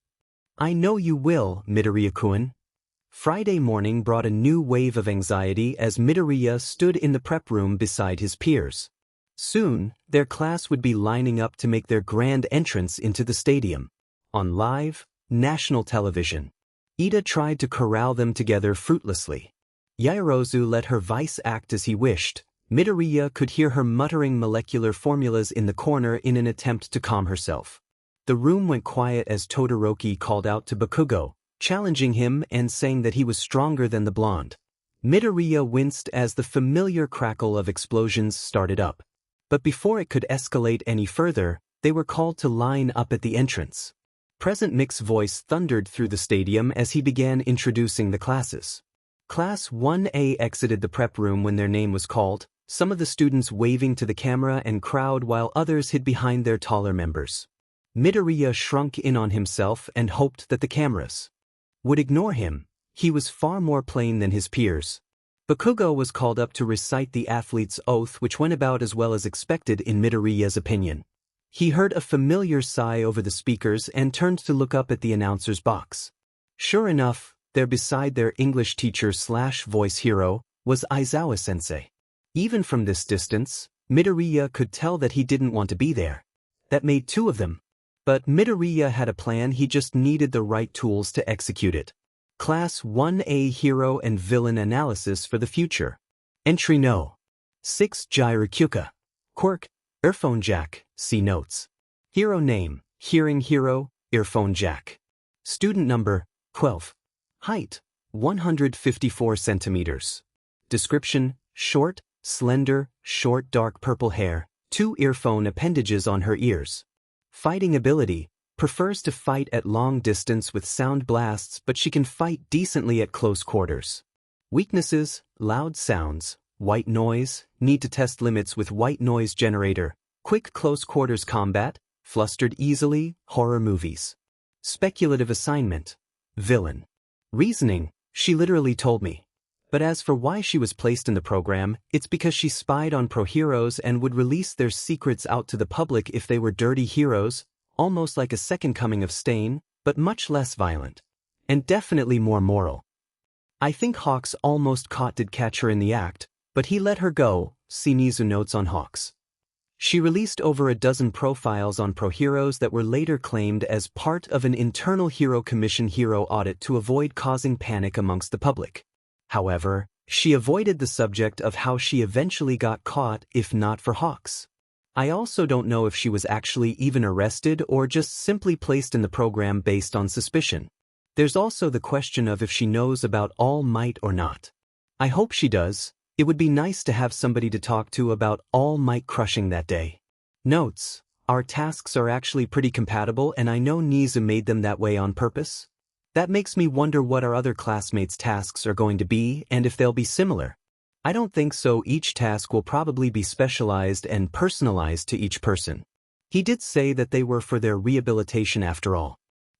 I know you will, Midoriya-kun. Friday morning brought a new wave of anxiety as Midoriya stood in the prep room beside his peers. Soon, their class would be lining up to make their grand entrance into the stadium. On live, national television. Ida tried to corral them together fruitlessly. Yaoyorozu let her vice act as he wished. Midoriya could hear her muttering molecular formulas in the corner in an attempt to calm herself. The room went quiet as Todoroki called out to Bakugo, challenging him and saying that he was stronger than the blonde. Midoriya winced as the familiar crackle of explosions started up. But before it could escalate any further, they were called to line up at the entrance. President Mick's voice thundered through the stadium as he began introducing the classes. Class 1A exited the prep room when their name was called, some of the students waving to the camera and crowd while others hid behind their taller members. Midoriya shrunk in on himself and hoped that the cameras would ignore him. He was far more plain than his peers. Bakugo was called up to recite the athlete's oath, which went about as well as expected in Midoriya's opinion. He heard a familiar sigh over the speakers and turned to look up at the announcer's box. Sure enough, there beside their English teacher/voice hero was Aizawa-sensei. Even from this distance, Midoriya could tell that he didn't want to be there. That made two of them. But Midoriya had a plan, he just needed the right tools to execute it. Class 1A Hero and Villain Analysis for the Future. Entry No. 6 Jiraiya. Quirk, Earphone Jack, see notes. Hero Name, Hearing Hero, Earphone Jack. Student Number, 12. Height, 154 centimeters. Description, short, slender, short dark purple hair, 2 earphone appendages on her ears. Fighting ability, prefers to fight at long distance with sound blasts, but she can fight decently at close quarters. Weaknesses, loud sounds, white noise, need to test limits with white noise generator, quick close quarters combat, flustered easily, horror movies. Speculative assignment, villain. Reasoning, she literally told me. But as for why she was placed in the program, it's because she spied on pro heroes and would release their secrets out to the public if they were dirty heroes, almost like a second coming of Stain, but much less violent. And definitely more moral. I think Hawks almost did catch her in the act, but he let her go, see Nizu notes on Hawks. She released over a dozen profiles on pro heroes that were later claimed as part of an internal Hero Commission hero audit to avoid causing panic amongst the public. However, she avoided the subject of how she eventually got caught if not for Hawks. I also don't know if she was actually even arrested or just simply placed in the program based on suspicion. There's also the question of if she knows about All Might or not. I hope she does. It would be nice to have somebody to talk to about All Might crushing that day. Notes: our tasks are actually pretty compatible, and I know Nizu made them that way on purpose. That makes me wonder what our other classmates' tasks are going to be and if they'll be similar. I don't think so. Each task will probably be specialized and personalized to each person. He did say that they were for their rehabilitation after all.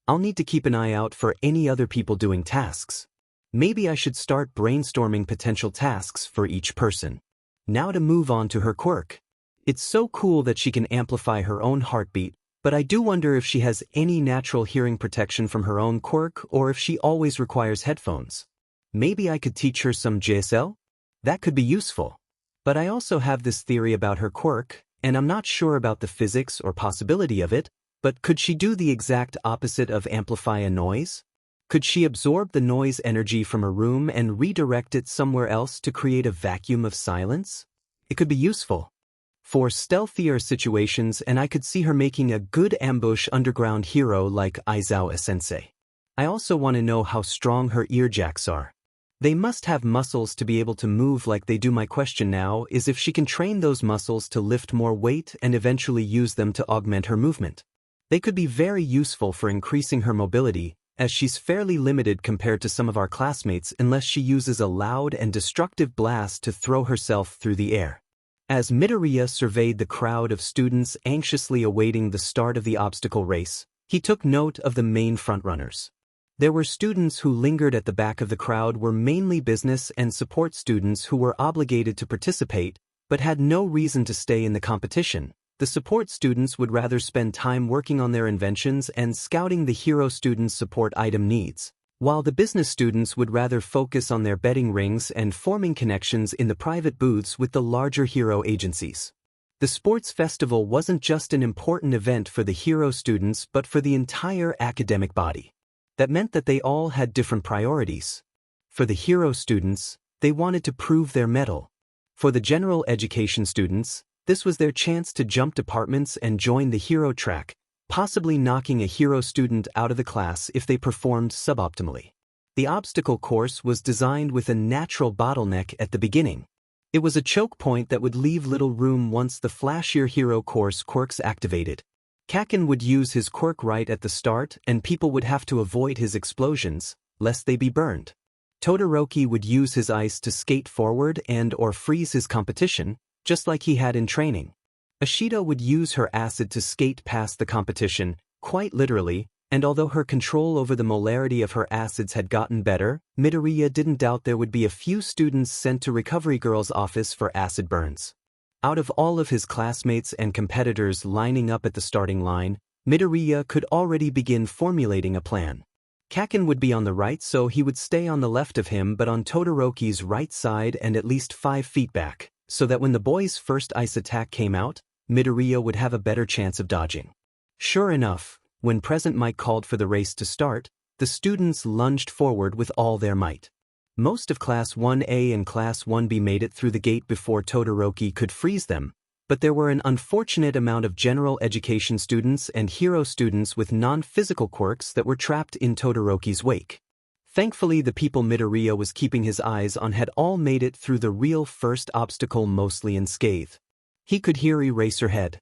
I'll need to keep an eye out for any other people doing tasks. Maybe I should start brainstorming potential tasks for each person. Now to move on to her quirk. It's so cool that she can amplify her own heartbeat, but I do wonder if she has any natural hearing protection from her own quirk or if she always requires headphones. Maybe I could teach her some JSL? That could be useful. But I also have this theory about her quirk, and I'm not sure about the physics or possibility of it, but could she do the exact opposite of amplify a noise? Could she absorb the noise energy from a room and redirect it somewhere else to create a vacuum of silence? It could be useful for stealthier situations, and I could see her making a good ambush underground hero like Aizawa-sensei. I also want to know how strong her ear jacks are. They must have muscles to be able to move like they do. My question now is if she can train those muscles to lift more weight and eventually use them to augment her movement. They could be very useful for increasing her mobility, as she's fairly limited compared to some of our classmates unless she uses a loud and destructive blast to throw herself through the air. As Midoriya surveyed the crowd of students anxiously awaiting the start of the obstacle race, he took note of the main frontrunners. There were students who lingered at the back of the crowd were mainly business and support students who were obligated to participate but had no reason to stay in the competition. The support students would rather spend time working on their inventions and scouting the hero students' support item needs, while the business students would rather focus on their betting rings and forming connections in the private booths with the larger hero agencies. The sports festival wasn't just an important event for the hero students but for the entire academic body. That meant that they all had different priorities. For the hero students, they wanted to prove their mettle. For the general education students, this was their chance to jump departments and join the hero track, possibly knocking a hero student out of the class if they performed suboptimally. The obstacle course was designed with a natural bottleneck at the beginning. It was a choke point that would leave little room once the flashier hero course quirks activated. Kaken would use his quirk right at the start and people would have to avoid his explosions, lest they be burned. Todoroki would use his ice to skate forward and/or freeze his competition, just like he had in training. Ashita would use her acid to skate past the competition, quite literally, and although her control over the molarity of her acids had gotten better, Midoriya didn't doubt there would be a few students sent to Recovery Girl's office for acid burns. Out of all of his classmates and competitors lining up at the starting line, Midoriya could already begin formulating a plan. Kaken would be on the right, so he would stay on the left of him but on Todoroki's right side and at least 5 feet back, so that when the boy's first ice attack came out, Midoriya would have a better chance of dodging. Sure enough, when Present Mike called for the race to start, the students lunged forward with all their might. Most of Class 1A and Class 1B made it through the gate before Todoroki could freeze them, but there were an unfortunate amount of general education students and hero students with non-physical quirks that were trapped in Todoroki's wake. Thankfully, the people Midoriya was keeping his eyes on had all made it through the real first obstacle mostly unscathed. He could hear Eraserhead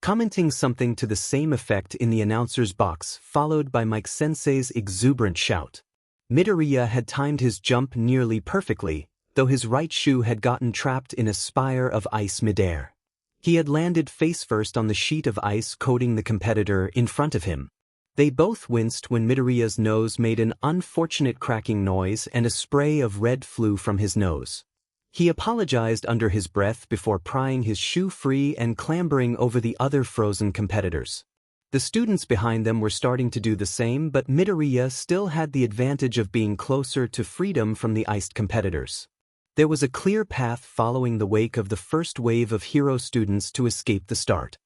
commenting something to the same effect in the announcer's box, followed by Mike Sensei's exuberant shout. Midoriya had timed his jump nearly perfectly, though his right shoe had gotten trapped in a spire of ice midair. He had landed face-first on the sheet of ice coating the competitor in front of him. They both winced when Midoriya's nose made an unfortunate cracking noise and a spray of red flew from his nose. He apologized under his breath before prying his shoe free and clambering over the other frozen competitors. The students behind them were starting to do the same, but Midoriya still had the advantage of being closer to freedom from the iced competitors. There was a clear path following the wake of the first wave of hero students to escape the start.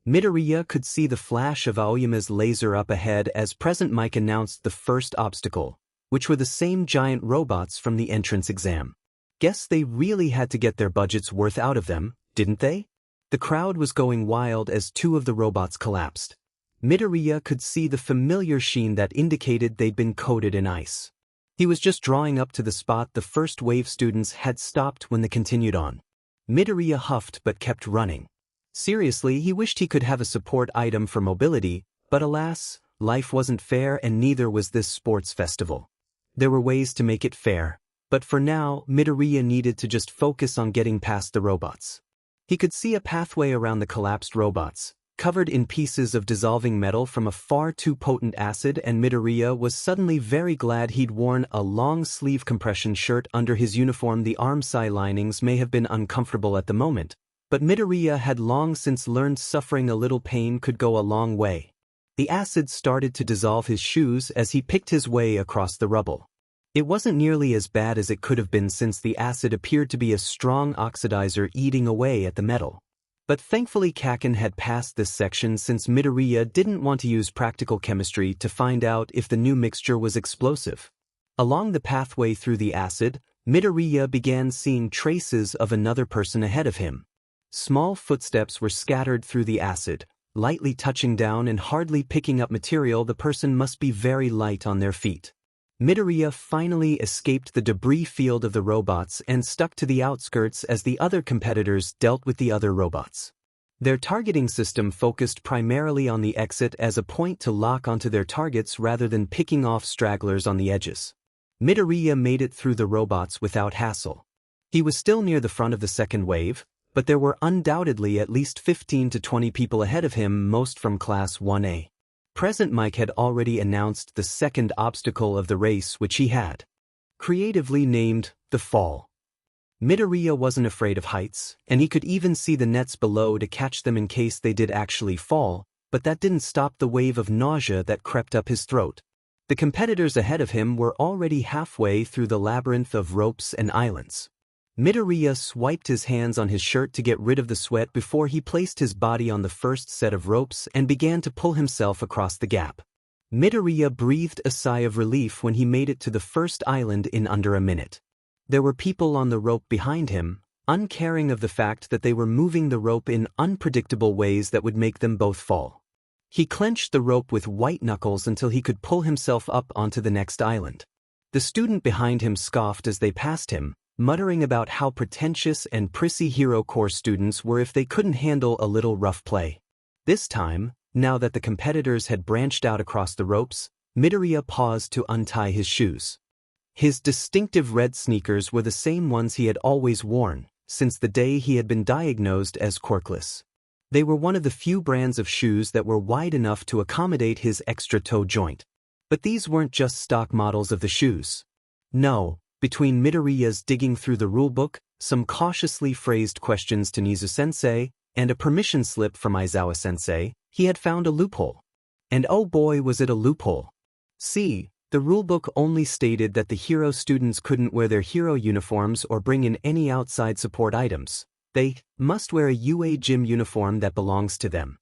Midoriya could see the flash of Aoyama's laser up ahead as Present Mike announced the first obstacle, which were the same giant robots from the entrance exam. Guess they really had to get their budget's worth out of them, didn't they? The crowd was going wild as two of the robots collapsed. Midoriya could see the familiar sheen that indicated they'd been coated in ice. He was just drawing up to the spot the first wave students had stopped when they continued on. Midoriya huffed but kept running. Seriously, he wished he could have a support item for mobility, but alas, life wasn't fair and neither was this sports festival. There were ways to make it fair, but for now, Midoriya needed to just focus on getting past the robots. He could see a pathway around the collapsed robots, covered in pieces of dissolving metal from a far too potent acid, and Midoriya was suddenly very glad he'd worn a long-sleeve compression shirt under his uniform. The arm-side linings may have been uncomfortable at the moment, but Midoriya had long since learned suffering a little pain could go a long way. The acid started to dissolve his shoes as he picked his way across the rubble. It wasn't nearly as bad as it could have been since the acid appeared to be a strong oxidizer eating away at the metal. But thankfully Kaken had passed this section since Midoriya didn't want to use practical chemistry to find out if the new mixture was explosive. Along the pathway through the acid, Midoriya began seeing traces of another person ahead of him. Small footsteps were scattered through the acid, lightly touching down and hardly picking up material. The person must be very light on their feet. Midoriya finally escaped the debris field of the robots and stuck to the outskirts as the other competitors dealt with the other robots. Their targeting system focused primarily on the exit as a point to lock onto their targets rather than picking off stragglers on the edges. Midoriya made it through the robots without hassle. He was still near the front of the second wave, but there were undoubtedly at least 15 to 20 people ahead of him, most from Class 1A. President Mike had already announced the second obstacle of the race, which he had creatively named the fall. Midoriya wasn't afraid of heights, and he could even see the nets below to catch them in case they did actually fall, but that didn't stop the wave of nausea that crept up his throat. The competitors ahead of him were already halfway through the labyrinth of ropes and islands. Midoriya swiped his hands on his shirt to get rid of the sweat before he placed his body on the first set of ropes and began to pull himself across the gap. Midoriya breathed a sigh of relief when he made it to the first island in under a minute. There were people on the rope behind him, uncaring of the fact that they were moving the rope in unpredictable ways that would make them both fall. He clenched the rope with white knuckles until he could pull himself up onto the next island. The student behind him scoffed as they passed him, muttering about how pretentious and prissy Hero Corps students were if they couldn't handle a little rough play. This time, now that the competitors had branched out across the ropes, Midoriya paused to untie his shoes. His distinctive red sneakers were the same ones he had always worn, since the day he had been diagnosed as Quirkless. They were one of the few brands of shoes that were wide enough to accommodate his extra toe joint. But these weren't just stock models of the shoes. No. Between Midoriya's digging through the rulebook, some cautiously phrased questions to Nizu-sensei, and a permission slip from Aizawa-sensei, he had found a loophole. And oh boy, was it a loophole. See, the rulebook only stated that the hero students couldn't wear their hero uniforms or bring in any outside support items. They must wear a UA gym uniform that belongs to them.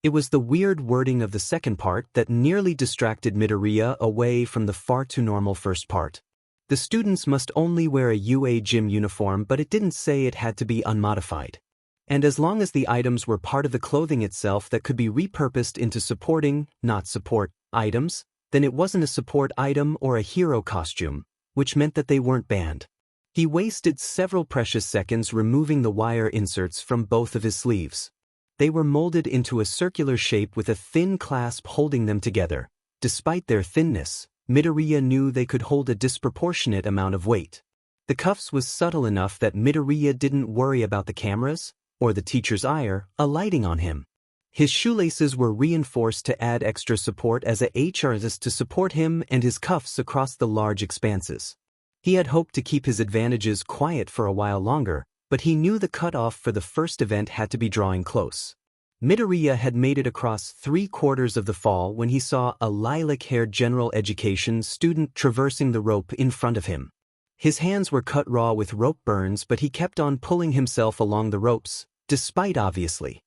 It was the weird wording of the second part that nearly distracted Midoriya away from the far too normal first part. The students must only wear a UA gym uniform, but it didn't say it had to be unmodified. And as long as the items were part of the clothing itself that could be repurposed into supporting, not support, items, then it wasn't a support item or a hero costume, which meant that they weren't banned. He wasted several precious seconds removing the wire inserts from both of his sleeves. They were molded into a circular shape with a thin clasp holding them together. Despite their thinness, Midoriya knew they could hold a disproportionate amount of weight. The cuffs was subtle enough that Midoriya didn't worry about the cameras, or the teacher's ire, alighting on him. His shoelaces were reinforced to add extra support as a HRS to support him and his cuffs across the large expanses. He had hoped to keep his advantages quiet for a while longer, but he knew the cutoff for the first event had to be drawing close. Midoriya had made it across 3/4 of the fall when he saw a lilac-haired general education student traversing the rope in front of him. His hands were cut raw with rope burns, but he kept on pulling himself along the ropes, despite obviously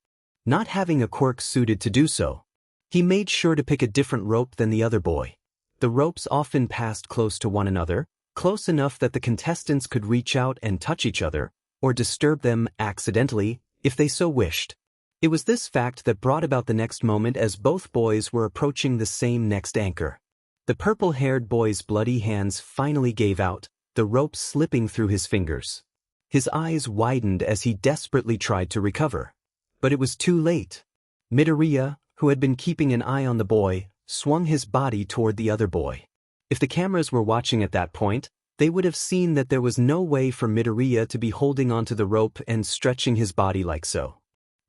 not having a quirk suited to do so. He made sure to pick a different rope than the other boy. The ropes often passed close to one another, close enough that the contestants could reach out and touch each other, or disturb them accidentally, if they so wished. It was this fact that brought about the next moment as both boys were approaching the same next anchor. The purple-haired boy's bloody hands finally gave out, the rope slipping through his fingers. His eyes widened as he desperately tried to recover. But it was too late. Midoriya, who had been keeping an eye on the boy, swung his body toward the other boy. If the cameras were watching at that point, they would have seen that there was no way for Midoriya to be holding onto the rope and stretching his body like so.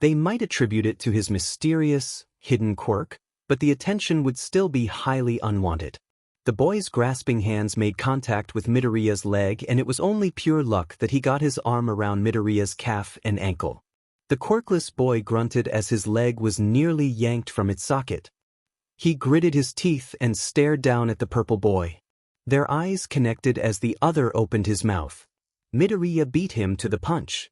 They might attribute it to his mysterious, hidden quirk, but the attention would still be highly unwanted. The boy's grasping hands made contact with Midoriya's leg, and it was only pure luck that he got his arm around Midoriya's calf and ankle. The quirkless boy grunted as his leg was nearly yanked from its socket. He gritted his teeth and stared down at the purple boy. Their eyes connected as the other opened his mouth. Midoriya beat him to the punch.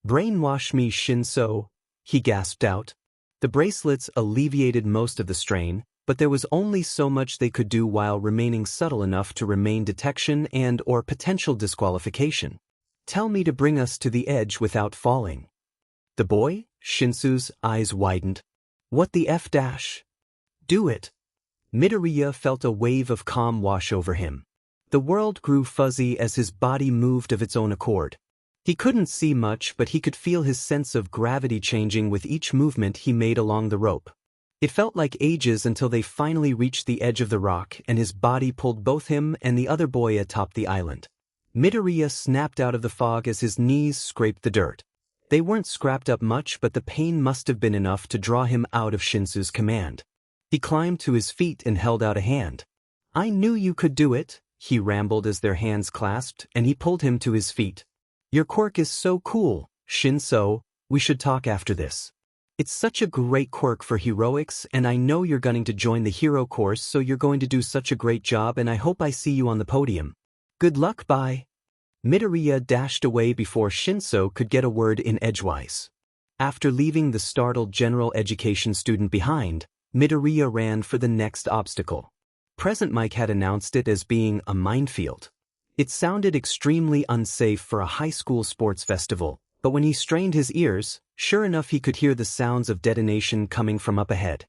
"Brainwash me, Shinso," he gasped out. The bracelets alleviated most of the strain, but there was only so much they could do while remaining subtle enough to remain detection and/or potential disqualification. "Tell me to bring us to the edge without falling." "The boy?" Shinsu's eyes widened. "What the F dash? Do it." Midoriya felt a wave of calm wash over him. The world grew fuzzy as his body moved of its own accord. He couldn't see much, but he could feel his sense of gravity changing with each movement he made along the rope. It felt like ages until they finally reached the edge of the rock and his body pulled both him and the other boy atop the island. Midoriya snapped out of the fog as his knees scraped the dirt. They weren't scrapped up much, but the pain must have been enough to draw him out of Shinsu's command. He climbed to his feet and held out a hand. "I knew you could do it," he rambled as their hands clasped, and he pulled him to his feet. "Your quirk is so cool, Shinso, we should talk after this. It's such a great quirk for heroics, and I know you're going to join the hero course, so you're going to do such a great job, and I hope I see you on the podium. Good luck, bye." Midoriya dashed away before Shinso could get a word in edgewise. After leaving the startled general education student behind, Midoriya ran for the next obstacle. Present Mike had announced it as being a minefield. It sounded extremely unsafe for a high school sports festival, but when he strained his ears, sure enough he could hear the sounds of detonation coming from up ahead.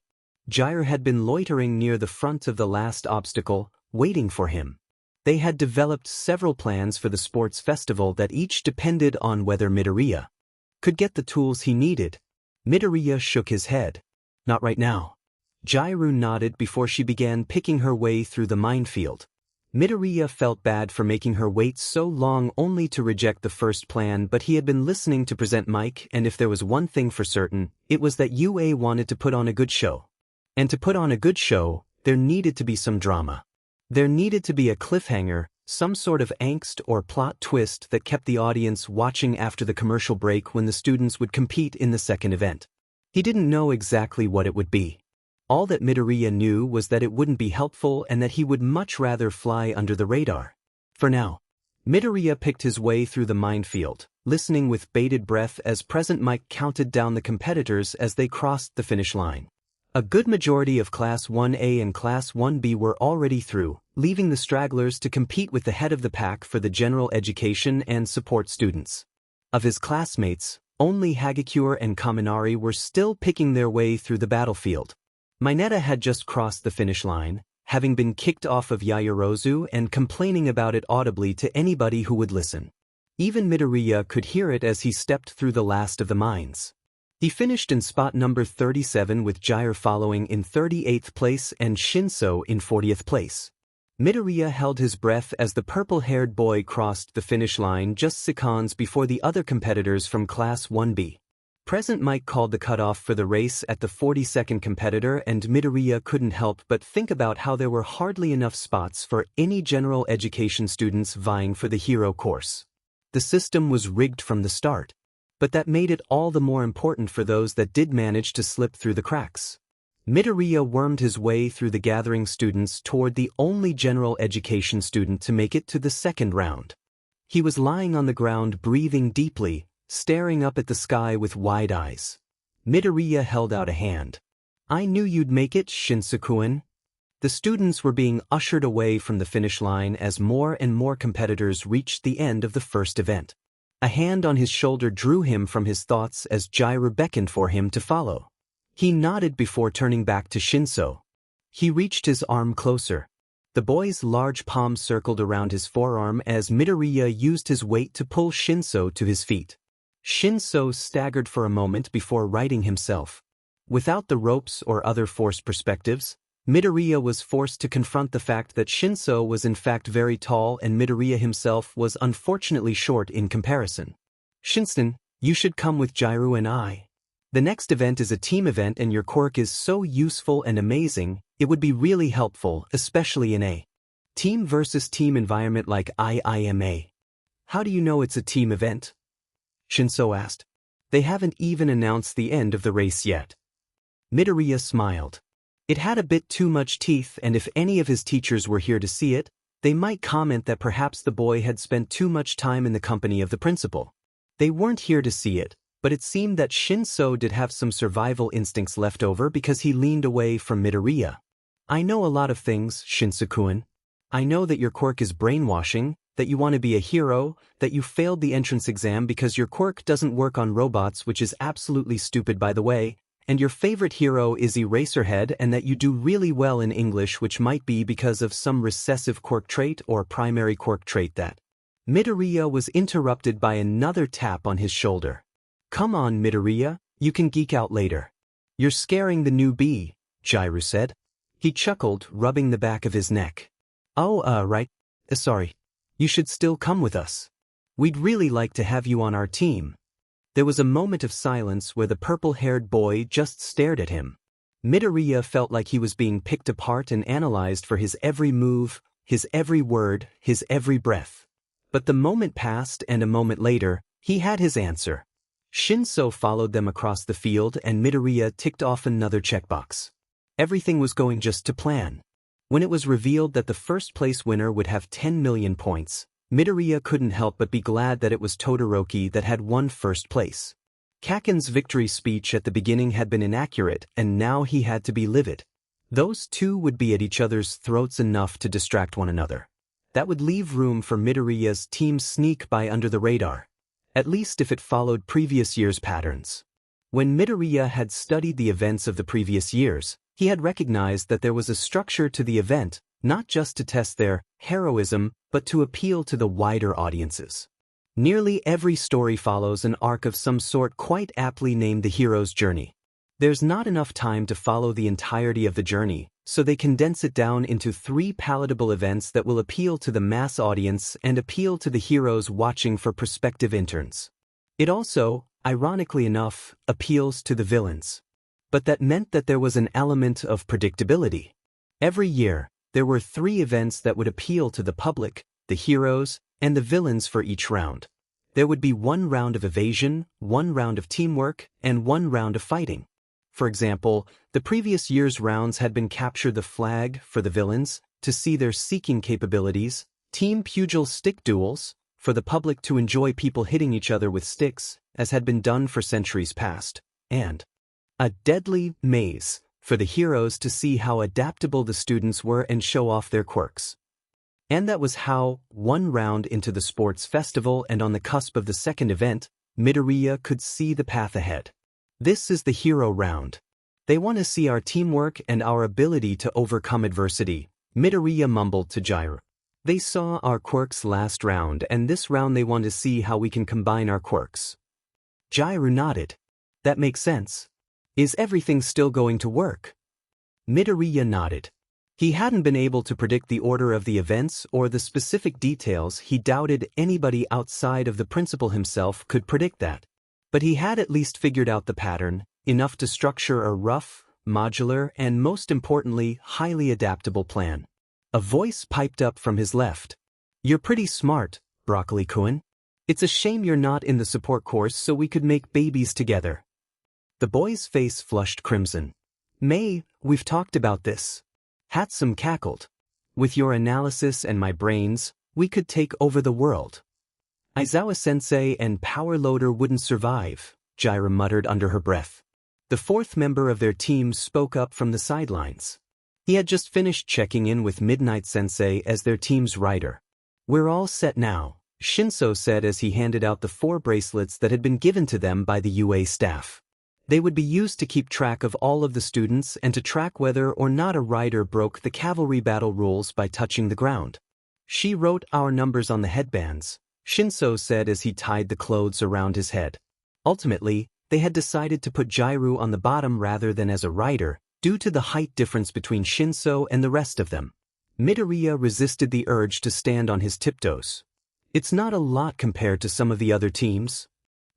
Jair had been loitering near the front of the last obstacle, waiting for him. They had developed several plans for the sports festival that each depended on whether Midoriya could get the tools he needed. Midoriya shook his head. "Not right now." Jairu nodded before she began picking her way through the minefield. Midoriya felt bad for making her wait so long only to reject the first plan, but he had been listening to Present Mike, and if there was one thing for certain, it was that UA wanted to put on a good show. And to put on a good show, there needed to be some drama. There needed to be a cliffhanger, some sort of angst or plot twist that kept the audience watching after the commercial break when the students would compete in the second event. He didn't know exactly what it would be. All that Midoriya knew was that it wouldn't be helpful and that he would much rather fly under the radar. For now, Midoriya picked his way through the minefield, listening with bated breath as Present Mike counted down the competitors as they crossed the finish line. A good majority of Class 1A and Class 1B were already through, leaving the stragglers to compete with the head of the pack for the general education and support students. Of his classmates, only Hagakure and Kaminari were still picking their way through the battlefield. Mineta had just crossed the finish line, having been kicked off of Yaoyorozu and complaining about it audibly to anybody who would listen. Even Midoriya could hear it as he stepped through the last of the mines. He finished in spot number 37 with Jair following in 38th place and Shinso in 40th place. Midoriya held his breath as the purple-haired boy crossed the finish line just seconds before the other competitors from Class 1B. Present Mike called the cutoff for the race at the 42nd competitor, and Midoriya couldn't help but think about how there were hardly enough spots for any general education students vying for the hero course. The system was rigged from the start, but that made it all the more important for those that did manage to slip through the cracks. Midoriya wormed his way through the gathering students toward the only general education student to make it to the second round. He was lying on the ground, breathing deeply, staring up at the sky with wide eyes. Midoriya held out a hand. "I knew you'd make it, Shinsu-kun." The students were being ushered away from the finish line as more and more competitors reached the end of the first event. A hand on his shoulder drew him from his thoughts as Jiraiya beckoned for him to follow. He nodded before turning back to Shinso. He reached his arm closer. The boy's large palm circled around his forearm as Midoriya used his weight to pull Shinso to his feet. Shinso staggered for a moment before righting himself. Without the ropes or other forced perspectives, Midoriya was forced to confront the fact that Shinso was in fact very tall and Midoriya himself was unfortunately short in comparison. "Shinston, you should come with Jiraiya and I. The next event is a team event and your quirk is so useful and amazing, it would be really helpful, especially in a team versus team environment like IIMA. How do you know it's a team event?" Shinso asked. "They haven't even announced the end of the race yet." Midoriya smiled. It had a bit too much teeth, and if any of his teachers were here to see it, they might comment that perhaps the boy had spent too much time in the company of the principal. They weren't here to see it, but it seemed that Shinso did have some survival instincts left over because he leaned away from Midoriya. "I know a lot of things, Shinso-kun. I know that your quirk is brainwashing, that you want to be a hero, that you failed the entrance exam because your quirk doesn't work on robots, which is absolutely stupid by the way, and your favorite hero is Eraserhead, and that you do really well in English, which might be because of some recessive quirk trait or primary quirk trait that." Midoriya was interrupted by another tap on his shoulder. "Come on, Midoriya, you can geek out later. You're scaring the newbie," Jiraiya said. He chuckled, rubbing the back of his neck. "Oh, right. Sorry. You should still come with us. We'd really like to have you on our team." There was a moment of silence where the purple-haired boy just stared at him. Midoriya felt like he was being picked apart and analyzed for his every move, his every word, his every breath. But the moment passed and a moment later, he had his answer. Shinso followed them across the field and Midoriya ticked off another checkbox. Everything was going just to plan. When it was revealed that the first-place winner would have 10 million points, Midoriya couldn't help but be glad that it was Todoroki that had won first place. Kaken's victory speech at the beginning had been inaccurate, and now he had to be livid. Those two would be at each other's throats enough to distract one another. That would leave room for Midoriya's team sneak by under the radar, at least if it followed previous years' patterns. When Midoriya had studied the events of the previous years, he had recognized that there was a structure to the event, not just to test their heroism, but to appeal to the wider audiences. Nearly every story follows an arc of some sort, quite aptly named the hero's journey. There's not enough time to follow the entirety of the journey, so they condense it down into 3 palatable events that will appeal to the mass audience and appeal to the heroes watching for prospective interns. It also, ironically enough, appeals to the villains. But that meant that there was an element of predictability. Every year, there were 3 events that would appeal to the public, the heroes, and the villains for each round. There would be 1 round of evasion, 1 round of teamwork, and 1 round of fighting. For example, the previous year's rounds had been capture the flag for the villains, to see their seeking capabilities, team pugil stick duels, for the public to enjoy people hitting each other with sticks, as had been done for centuries past, and a deadly maze, for the heroes to see how adaptable the students were and show off their quirks. And that was how, 1 round into the sports festival and on the cusp of the second event, Midoriya could see the path ahead. This is the hero round. They want to see our teamwork and our ability to overcome adversity, Midoriya mumbled to Jiraiya. They saw our quirks last round, and this round they want to see how we can combine our quirks. Jiraiya nodded. That makes sense. Is everything still going to work? Midoriya nodded. He hadn't been able to predict the order of the events or the specific details. He doubted anybody outside of the principal himself could predict that. But he had at least figured out the pattern, enough to structure a rough, modular, and most importantly, highly adaptable plan. A voice piped up from his left. You're pretty smart, Broccoli-kun. It's a shame you're not in the support course so we could make babies together. The boy's face flushed crimson. May, we've talked about this. Hatsum cackled. With your analysis and my brains, we could take over the world. Aizawa-sensei and Power Loader wouldn't survive, Jiraiya muttered under her breath. The 4th member of their team spoke up from the sidelines. He had just finished checking in with Midnight Sensei as their team's rider. We're all set now, Shinso said as he handed out the 4 bracelets that had been given to them by the UA staff. They would be used to keep track of all of the students and to track whether or not a rider broke the cavalry battle rules by touching the ground. She wrote our numbers on the headbands, Shinso said as he tied the clothes around his head. Ultimately, they had decided to put Jairu on the bottom rather than as a rider, due to the height difference between Shinso and the rest of them. Midoriya resisted the urge to stand on his tiptoes. It's not a lot compared to some of the other teams.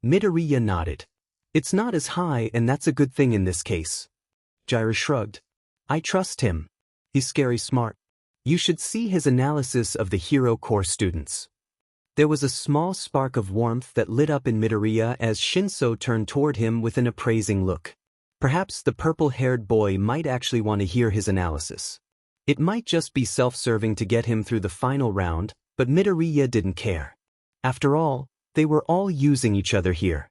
Midoriya nodded. It's not as high, and that's a good thing in this case. Jairu shrugged. I trust him. He's scary smart. You should see his analysis of the Hero Corps students. There was a small spark of warmth that lit up in Midoriya as Shinso turned toward him with an appraising look. Perhaps the purple-haired boy might actually want to hear his analysis. It might just be self-serving to get him through the final round, but Midoriya didn't care. After all, they were all using each other here.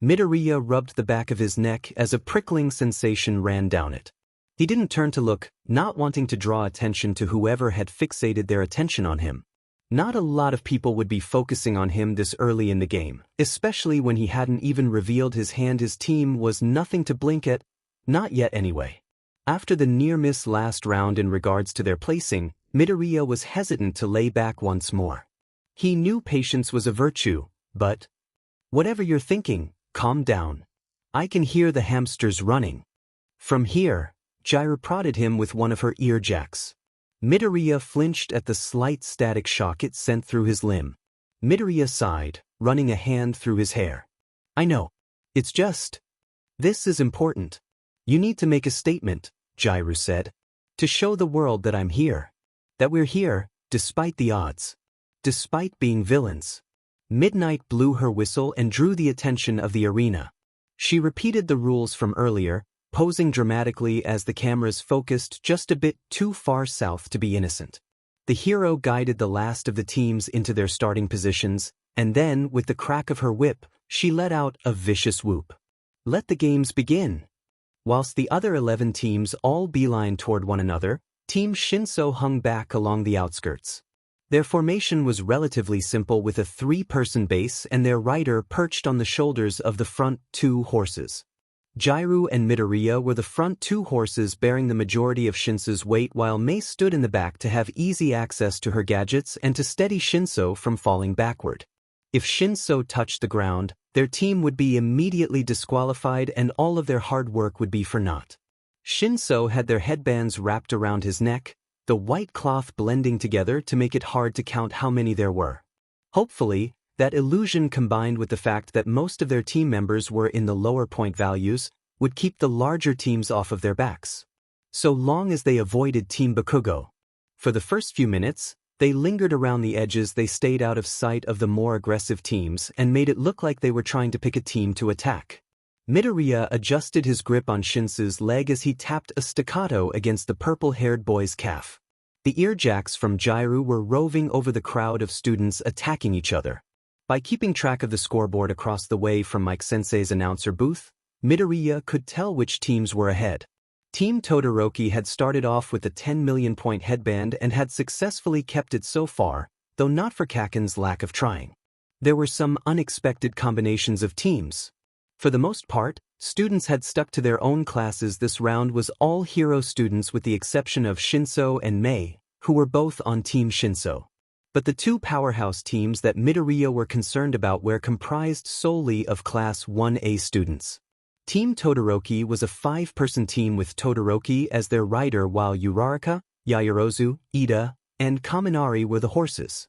Midoriya rubbed the back of his neck as a prickling sensation ran down it. He didn't turn to look, not wanting to draw attention to whoever had fixated their attention on him. Not a lot of people would be focusing on him this early in the game, especially when he hadn't even revealed his hand. His team was nothing to blink at, not yet anyway. After the near-miss last round in regards to their placing, Midoriya was hesitant to lay back once more. He knew patience was a virtue, but... Whatever you're thinking, calm down. I can hear the hamsters running. From here, Jairu prodded him with one of her ear jacks. Midoriya flinched at the slight static shock it sent through his limb. Midoriya sighed, running a hand through his hair. I know. It's just... This is important. You need to make a statement, Jairu said. To show the world that I'm here. That we're here, despite the odds. Despite being villains. Midnight blew her whistle and drew the attention of the arena. She repeated the rules from earlier, posing dramatically as the cameras focused just a bit too far south to be innocent. The hero guided the last of the teams into their starting positions, and then, with the crack of her whip, she let out a vicious whoop. Let the games begin. Whilst the other 11 teams all beelined toward one another, Team Shinso hung back along the outskirts. Their formation was relatively simple with a 3-person base and their rider perched on the shoulders of the front 2 horses. Jairu and Midoriya were the front 2 horses bearing the majority of Shinso's weight while Mei stood in the back to have easy access to her gadgets and to steady Shinso from falling backward. If Shinso touched the ground, their team would be immediately disqualified and all of their hard work would be for naught. Shinso had their headbands wrapped around his neck, the white cloth blending together to make it hard to count how many there were. Hopefully, that illusion combined with the fact that most of their team members were in the lower point values would keep the larger teams off of their backs. So long as they avoided Team Bakugo. For the first few minutes, they lingered around the edges. They stayed out of sight of the more aggressive teams and made it look like they were trying to pick a team to attack. Midoriya adjusted his grip on Shinso's leg as he tapped a staccato against the purple-haired boy's calf. The earjacks from Jairu were roving over the crowd of students attacking each other. By keeping track of the scoreboard across the way from Mike Sensei's announcer booth, Midoriya could tell which teams were ahead. Team Todoroki had started off with a 10 million point headband and had successfully kept it so far, though not for Kaken's lack of trying. There were some unexpected combinations of teams. For the most part, students had stuck to their own classes. This round was all hero students with the exception of Shinso and Mei, who were both on Team Shinso. But the 2 powerhouse teams that Midoriya were concerned about were comprised solely of Class 1A students. Team Todoroki was a 5-person team with Todoroki as their rider while Uraraka, Yaoyorozu, Ida, and Kaminari were the horses.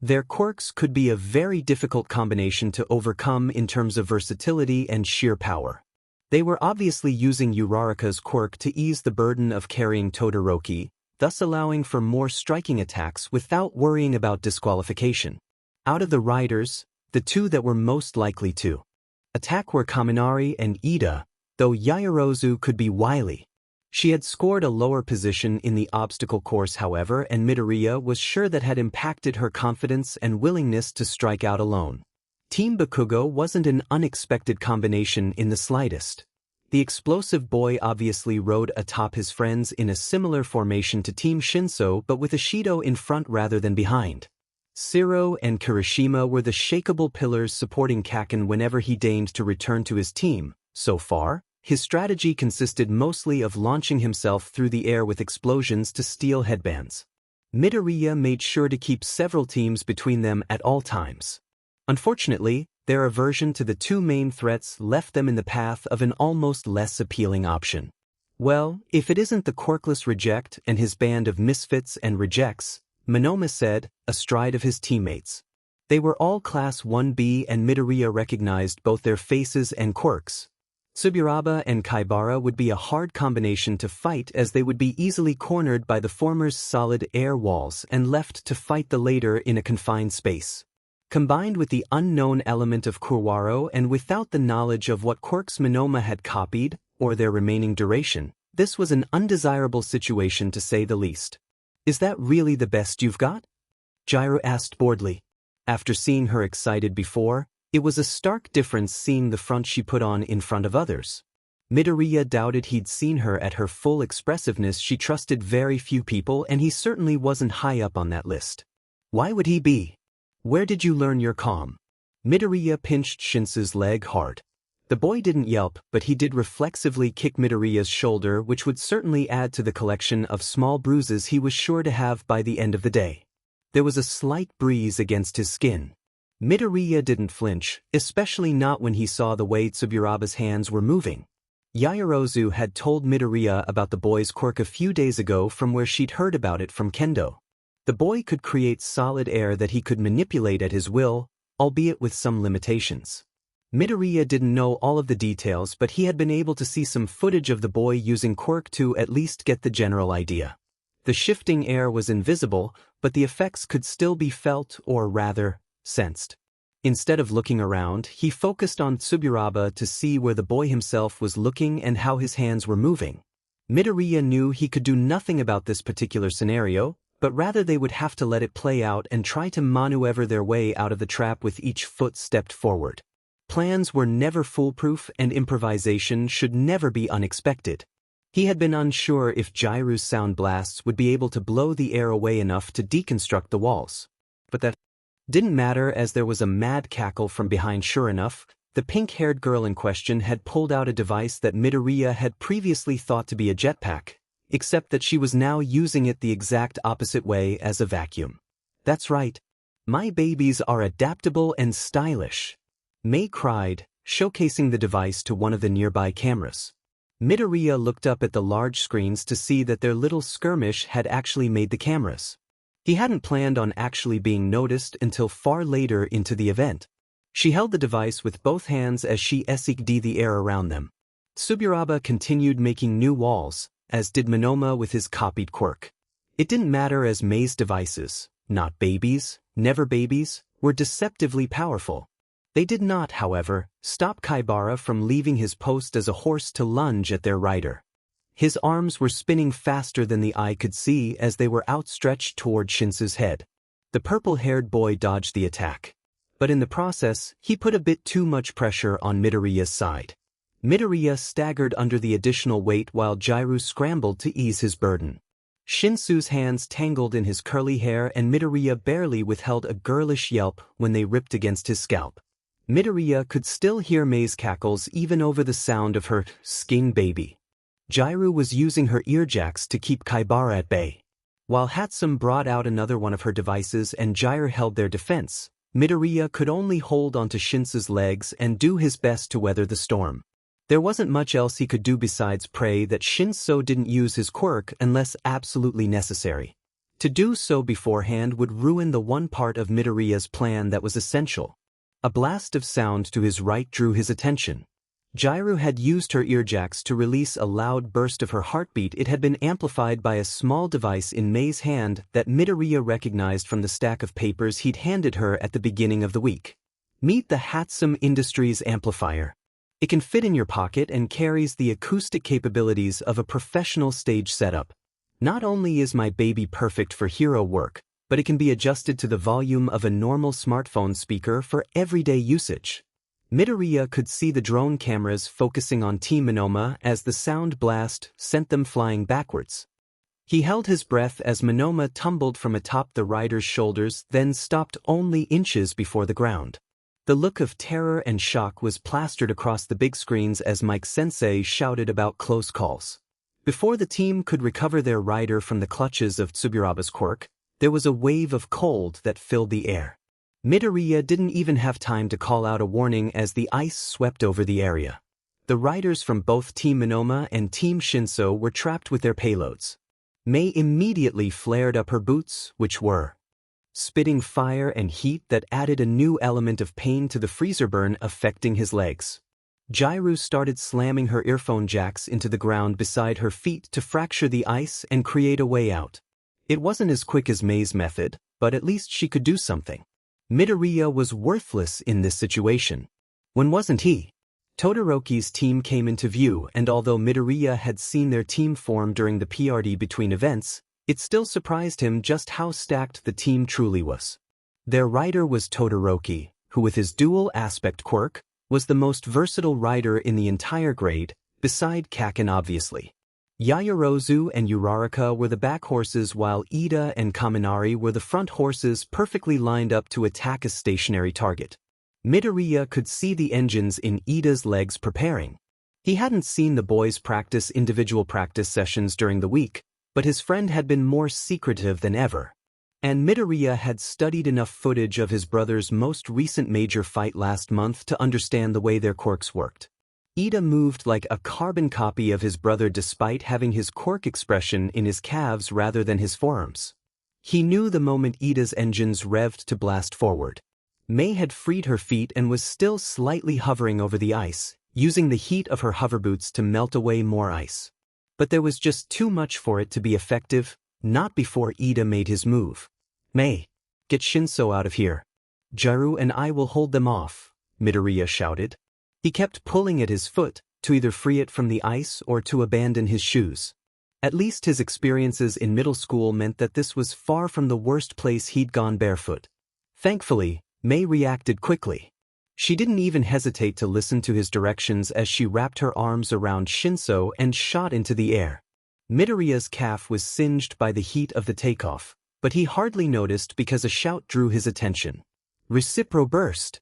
Their quirks could be a very difficult combination to overcome in terms of versatility and sheer power. They were obviously using Uraraka's quirk to ease the burden of carrying Todoroki, thus allowing for more striking attacks without worrying about disqualification. Out of the riders, the 2 that were most likely to attack were Kaminari and Ida, though Yaoyorozu could be wily. She had scored a lower position in the obstacle course however, and Midoriya was sure that had impacted her confidence and willingness to strike out alone. Team Bakugo wasn't an unexpected combination in the slightest. The explosive boy obviously rode atop his friends in a similar formation to Team Shinso but with Ishido in front rather than behind. Shiro and Kirishima were the shakable pillars supporting Kaken whenever he deigned to return to his team. So far, his strategy consisted mostly of launching himself through the air with explosions to steal headbands. Midoriya made sure to keep several teams between them at all times. Unfortunately, their aversion to the two main threats left them in the path of an almost less appealing option. Well, if it isn't the Quirkless Reject and his band of misfits and rejects, Monoma said, astride of his teammates. They were all Class 1B and Midoriya recognized both their faces and quirks. Tsuburaba and Kaibara would be a hard combination to fight as they would be easily cornered by the former's solid air walls and left to fight the later in a confined space. Combined with the unknown element of Kurwaro and without the knowledge of what quirks Monoma had copied, or their remaining duration, this was an undesirable situation to say the least. Is that really the best you've got? Gyro asked boredly. After seeing her excited before, it was a stark difference seeing the front she put on in front of others. Midoriya doubted he'd seen her at her full expressiveness. She trusted very few people and he certainly wasn't high up on that list. Why would he be? Where did you learn your calm? Midoriya pinched Shinsu's leg hard. The boy didn't yelp, but he did reflexively kick Midoriya's shoulder, which would certainly add to the collection of small bruises he was sure to have by the end of the day. There was a slight breeze against his skin. Midoriya didn't flinch, especially not when he saw the way Tsuburaba's hands were moving. Yaoyorozu had told Midoriya about the boy's quirk a few days ago from where she'd heard about it from Kendo. The boy could create solid air that he could manipulate at his will, albeit with some limitations. Midoriya didn't know all of the details, but he had been able to see some footage of the boy using quirk to at least get the general idea. The shifting air was invisible, but the effects could still be felt, or rather, sensed. Instead of looking around, he focused on Tsuburaba to see where the boy himself was looking and how his hands were moving. Midoriya knew he could do nothing about this particular scenario, but rather they would have to let it play out and try to maneuver their way out of the trap with each foot stepped forward. Plans were never foolproof and improvisation should never be unexpected. He had been unsure if Gyru's sound blasts would be able to blow the air away enough to deconstruct the walls. But that didn't matter as there was a mad cackle from behind. Sure enough, the pink-haired girl in question had pulled out a device that Midoriya had previously thought to be a jetpack, except that she was now using it the exact opposite way as a vacuum. That's right. My babies are adaptable and stylish. Mei cried, showcasing the device to one of the nearby cameras. Midoriya looked up at the large screens to see that their little skirmish had actually made the cameras. He hadn't planned on actually being noticed until far later into the event. She held the device with both hands as she essed the air around them. Tsuburaba continued making new walls, as did Monoma with his copied quirk. It didn't matter as Mei's devices, not babies, never babies, were deceptively powerful. They did not, however, stop Kaibara from leaving his post as a horse to lunge at their rider. His arms were spinning faster than the eye could see as they were outstretched toward Shinsu's head. The purple-haired boy dodged the attack. But in the process, he put a bit too much pressure on Midoriya's side. Midoriya staggered under the additional weight while Gyru scrambled to ease his burden. Shinsu's hands tangled in his curly hair and Midoriya barely withheld a girlish yelp when they ripped against his scalp. Midoriya could still hear Mei's cackles even over the sound of her skin baby. Gyru was using her earjacks to keep Kaibara at bay. While Hatsum brought out another one of her devices and Gyru held their defense, Midoriya could only hold onto Shinsu's legs and do his best to weather the storm. There wasn't much else he could do besides pray that Shinsu didn't use his quirk unless absolutely necessary. To do so beforehand would ruin the one part of Midoriya's plan that was essential. A blast of sound to his right drew his attention. Gyru had used her earjacks to release a loud burst of her heartbeat. It had been amplified by a small device in Mei's hand that Midoriya recognized from the stack of papers he'd handed her at the beginning of the week. Meet the Hatsum Industries amplifier. It can fit in your pocket and carries the acoustic capabilities of a professional stage setup. Not only is my baby perfect for hero work, but it can be adjusted to the volume of a normal smartphone speaker for everyday usage. Midoriya could see the drone cameras focusing on Team Monoma as the sound blast sent them flying backwards. He held his breath as Monoma tumbled from atop the rider's shoulders, then stopped only inches before the ground. The look of terror and shock was plastered across the big screens as Mike-sensei shouted about close calls. Before the team could recover their rider from the clutches of Tsuburaba's quirk, there was a wave of cold that filled the air. Midoriya didn't even have time to call out a warning as the ice swept over the area. The riders from both Team Monoma and Team Shinso were trapped with their payloads. Mei immediately flared up her boots, which were spitting fire and heat that added a new element of pain to the freezer burn affecting his legs. Jairu started slamming her earphone jacks into the ground beside her feet to fracture the ice and create a way out. It wasn't as quick as Mei's method, but at least she could do something. Midoriya was worthless in this situation. When wasn't he? Todoroki's team came into view, and although Midoriya had seen their team form during the PRD between events, it still surprised him just how stacked the team truly was. Their rider was Todoroki, who with his dual aspect quirk, was the most versatile rider in the entire grade, beside Kaken obviously. Yaoyorozu and Uraraka were the back horses while Ida and Kaminari were the front horses perfectly lined up to attack a stationary target. Midoriya could see the engines in Ida's legs preparing. He hadn't seen the boys practice individual practice sessions during the week, but his friend had been more secretive than ever. And Midoriya had studied enough footage of his brother's most recent major fight last month to understand the way their quirks worked. Ida moved like a carbon copy of his brother despite having his quirk expression in his calves rather than his forearms. He knew the moment Ida's engines revved to blast forward. Mei had freed her feet and was still slightly hovering over the ice, using the heat of her hover boots to melt away more ice. But there was just too much for it to be effective, not before Ida made his move. Mei, get Shinso out of here. Jairu and I will hold them off, Midoriya shouted. He kept pulling at his foot, to either free it from the ice or to abandon his shoes. At least his experiences in middle school meant that this was far from the worst place he'd gone barefoot. Thankfully, Mei reacted quickly. She didn't even hesitate to listen to his directions as she wrapped her arms around Shinso and shot into the air. Midoriya's calf was singed by the heat of the takeoff, but he hardly noticed because a shout drew his attention. Recipro burst.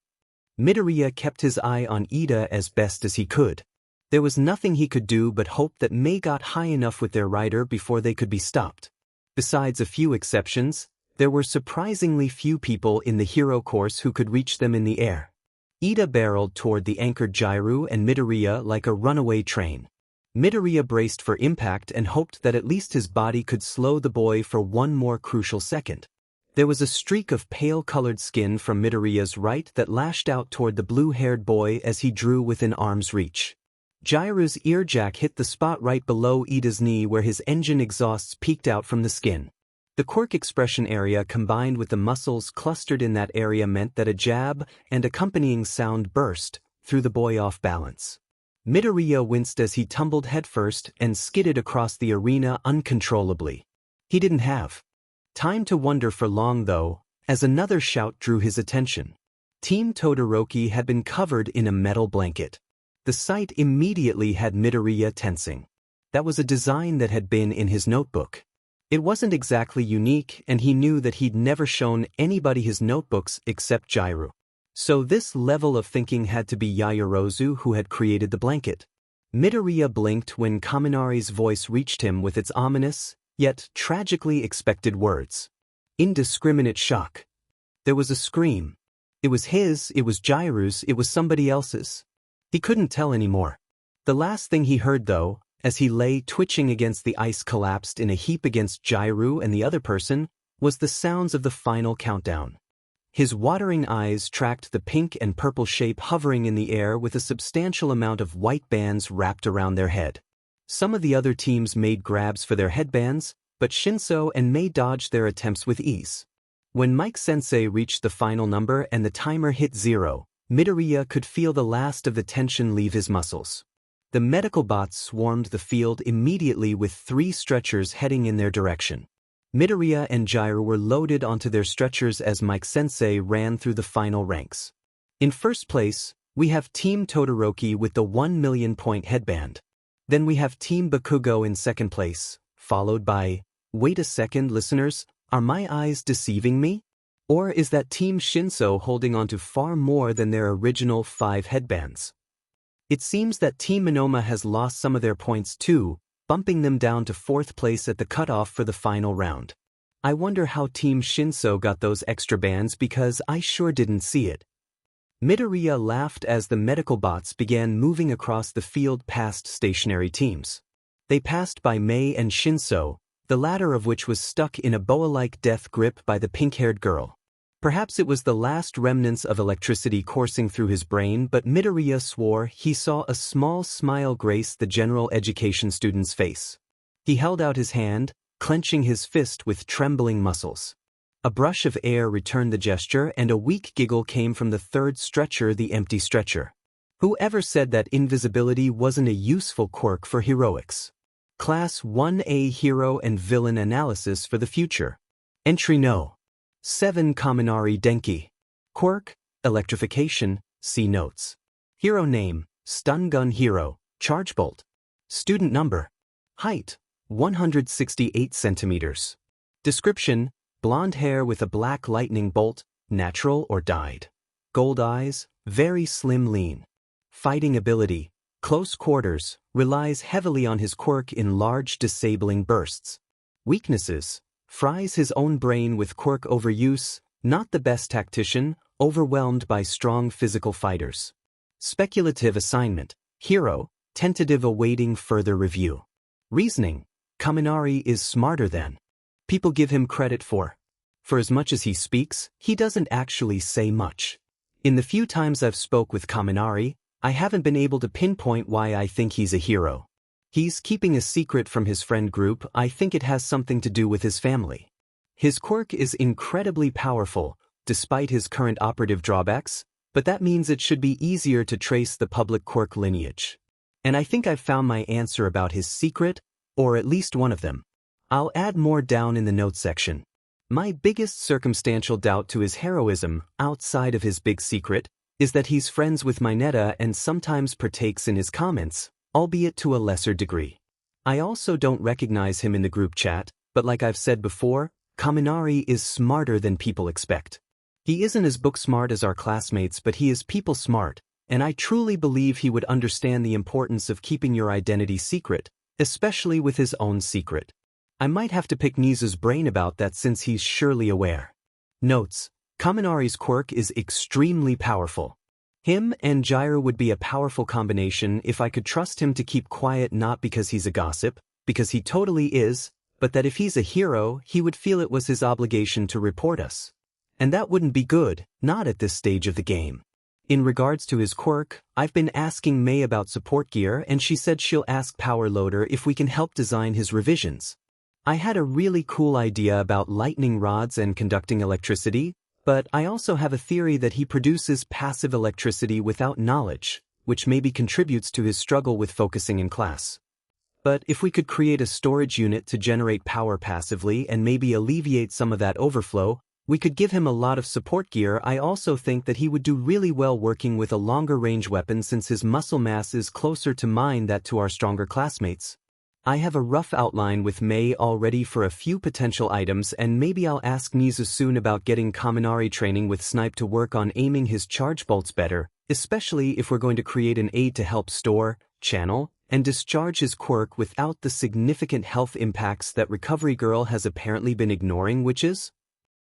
Midoriya kept his eye on Ida as best as he could. There was nothing he could do but hope that Mei got high enough with their rider before they could be stopped. Besides a few exceptions, there were surprisingly few people in the hero course who could reach them in the air. Ida barreled toward the anchored Jairu and Midoriya like a runaway train. Midoriya braced for impact and hoped that at least his body could slow the boy for one more crucial second. There was a streak of pale-colored skin from Midoriya's right that lashed out toward the blue-haired boy as he drew within arm's reach. Jairu's earjack hit the spot right below Ida's knee where his engine exhausts peeked out from the skin. The quirk expression area combined with the muscles clustered in that area meant that a jab and accompanying sound burst, threw the boy off balance. Midoriya winced as he tumbled headfirst and skidded across the arena uncontrollably. He didn't have time to wonder for long though, as another shout drew his attention. Team Todoroki had been covered in a metal blanket. The sight immediately had Midoriya tensing. That was a design that had been in his notebook. It wasn't exactly unique, and he knew that he'd never shown anybody his notebooks except Jairu. So this level of thinking had to be Yaoyorozu who had created the blanket. Midoriya blinked when Kaminari's voice reached him with its ominous, yet tragically expected words. Indiscriminate shock. There was a scream. It was his, it was Jairu's, it was somebody else's. He couldn't tell anymore. The last thing he heard though, as he lay twitching against the ice collapsed in a heap against Jairu and the other person, was the sounds of the final countdown. His watering eyes tracked the pink and purple shape hovering in the air with a substantial amount of white bands wrapped around their head. Some of the other teams made grabs for their headbands, but Shinso and Mei dodged their attempts with ease. When Mike-sensei reached the final number and the timer hit 0, Midoriya could feel the last of the tension leave his muscles. The medical bots swarmed the field immediately with 3 stretchers heading in their direction. Midoriya and Jairu were loaded onto their stretchers as Mike-sensei ran through the final ranks. In first place, we have Team Todoroki with the 1 million point headband. Then we have Team Bakugo in second place, followed by Wait a second, listeners, are my eyes deceiving me? Or is that Team Shinso holding on to far more than their original 5 headbands? It seems that Team Monoma has lost some of their points too, bumping them down to 4th place at the cutoff for the final round. I wonder how Team Shinso got those extra bands because I sure didn't see it. Midoriya laughed as the medical bots began moving across the field past stationary teams. They passed by Mei and Shinso, the latter of which was stuck in a boa-like death grip by the pink-haired girl. Perhaps it was the last remnants of electricity coursing through his brain, but Midoriya swore he saw a small smile grace the general education student's face. He held out his hand, clenching his fist with trembling muscles. A brush of air returned the gesture and a weak giggle came from the 3rd stretcher, the empty stretcher. Whoever said that invisibility wasn't a useful quirk for heroics? Class 1A Hero and Villain Analysis for the Future. Entry No. 7 Kaminari Denki. Quirk, Electrification, see notes. Hero name, Stun Gun Hero, Charge Bolt. Student number. Height, 168 centimeters. Description, blonde hair with a black lightning bolt, natural or dyed. Gold eyes, very slim lean. Fighting ability, close quarters, relies heavily on his quirk in large disabling bursts. Weaknesses, fries his own brain with quirk overuse, not the best tactician, overwhelmed by strong physical fighters. Speculative assignment, hero, tentative awaiting further review. Reasoning, Kaminari is smarter than people give him credit for. For as much as he speaks, he doesn't actually say much. In the few times I've spoke with Kaminari, I haven't been able to pinpoint why I think he's a hero. He's keeping a secret from his friend group. I think it has something to do with his family. His quirk is incredibly powerful, despite his current operative drawbacks, but that means it should be easier to trace the public quirk lineage. And I think I've found my answer about his secret, or at least one of them. I'll add more down in the notes section. My biggest circumstantial doubt to his heroism, outside of his big secret, is that he's friends with Mineta and sometimes partakes in his comments, albeit to a lesser degree. I also don't recognize him in the group chat, but like I've said before, Kaminari is smarter than people expect. He isn't as book smart as our classmates, but he is people smart, and I truly believe he would understand the importance of keeping your identity secret, especially with his own secret. I might have to pick Nizu's brain about that since he's surely aware. Notes: Kaminari's quirk is extremely powerful. Him and Gyro would be a powerful combination if I could trust him to keep quiet, not because he's a gossip, because he totally is, but that if he's a hero, he would feel it was his obligation to report us. And that wouldn't be good, not at this stage of the game. In regards to his quirk, I've been asking Mei about support gear and she said she'll ask Power Loader if we can help design his revisions. I had a really cool idea about lightning rods and conducting electricity, but I also have a theory that he produces passive electricity without knowledge, which maybe contributes to his struggle with focusing in class. But if we could create a storage unit to generate power passively and maybe alleviate some of that overflow, we could give him a lot of support gear. I also think that he would do really well working with a longer range weapon since his muscle mass is closer to mine than to our stronger classmates. I have a rough outline with Mei already for a few potential items, and maybe I'll ask Nizu soon about getting Kaminari training with Snipe to work on aiming his charge bolts better, especially if we're going to create an aid to help store, channel, and discharge his quirk without the significant health impacts that Recovery Girl has apparently been ignoring, which is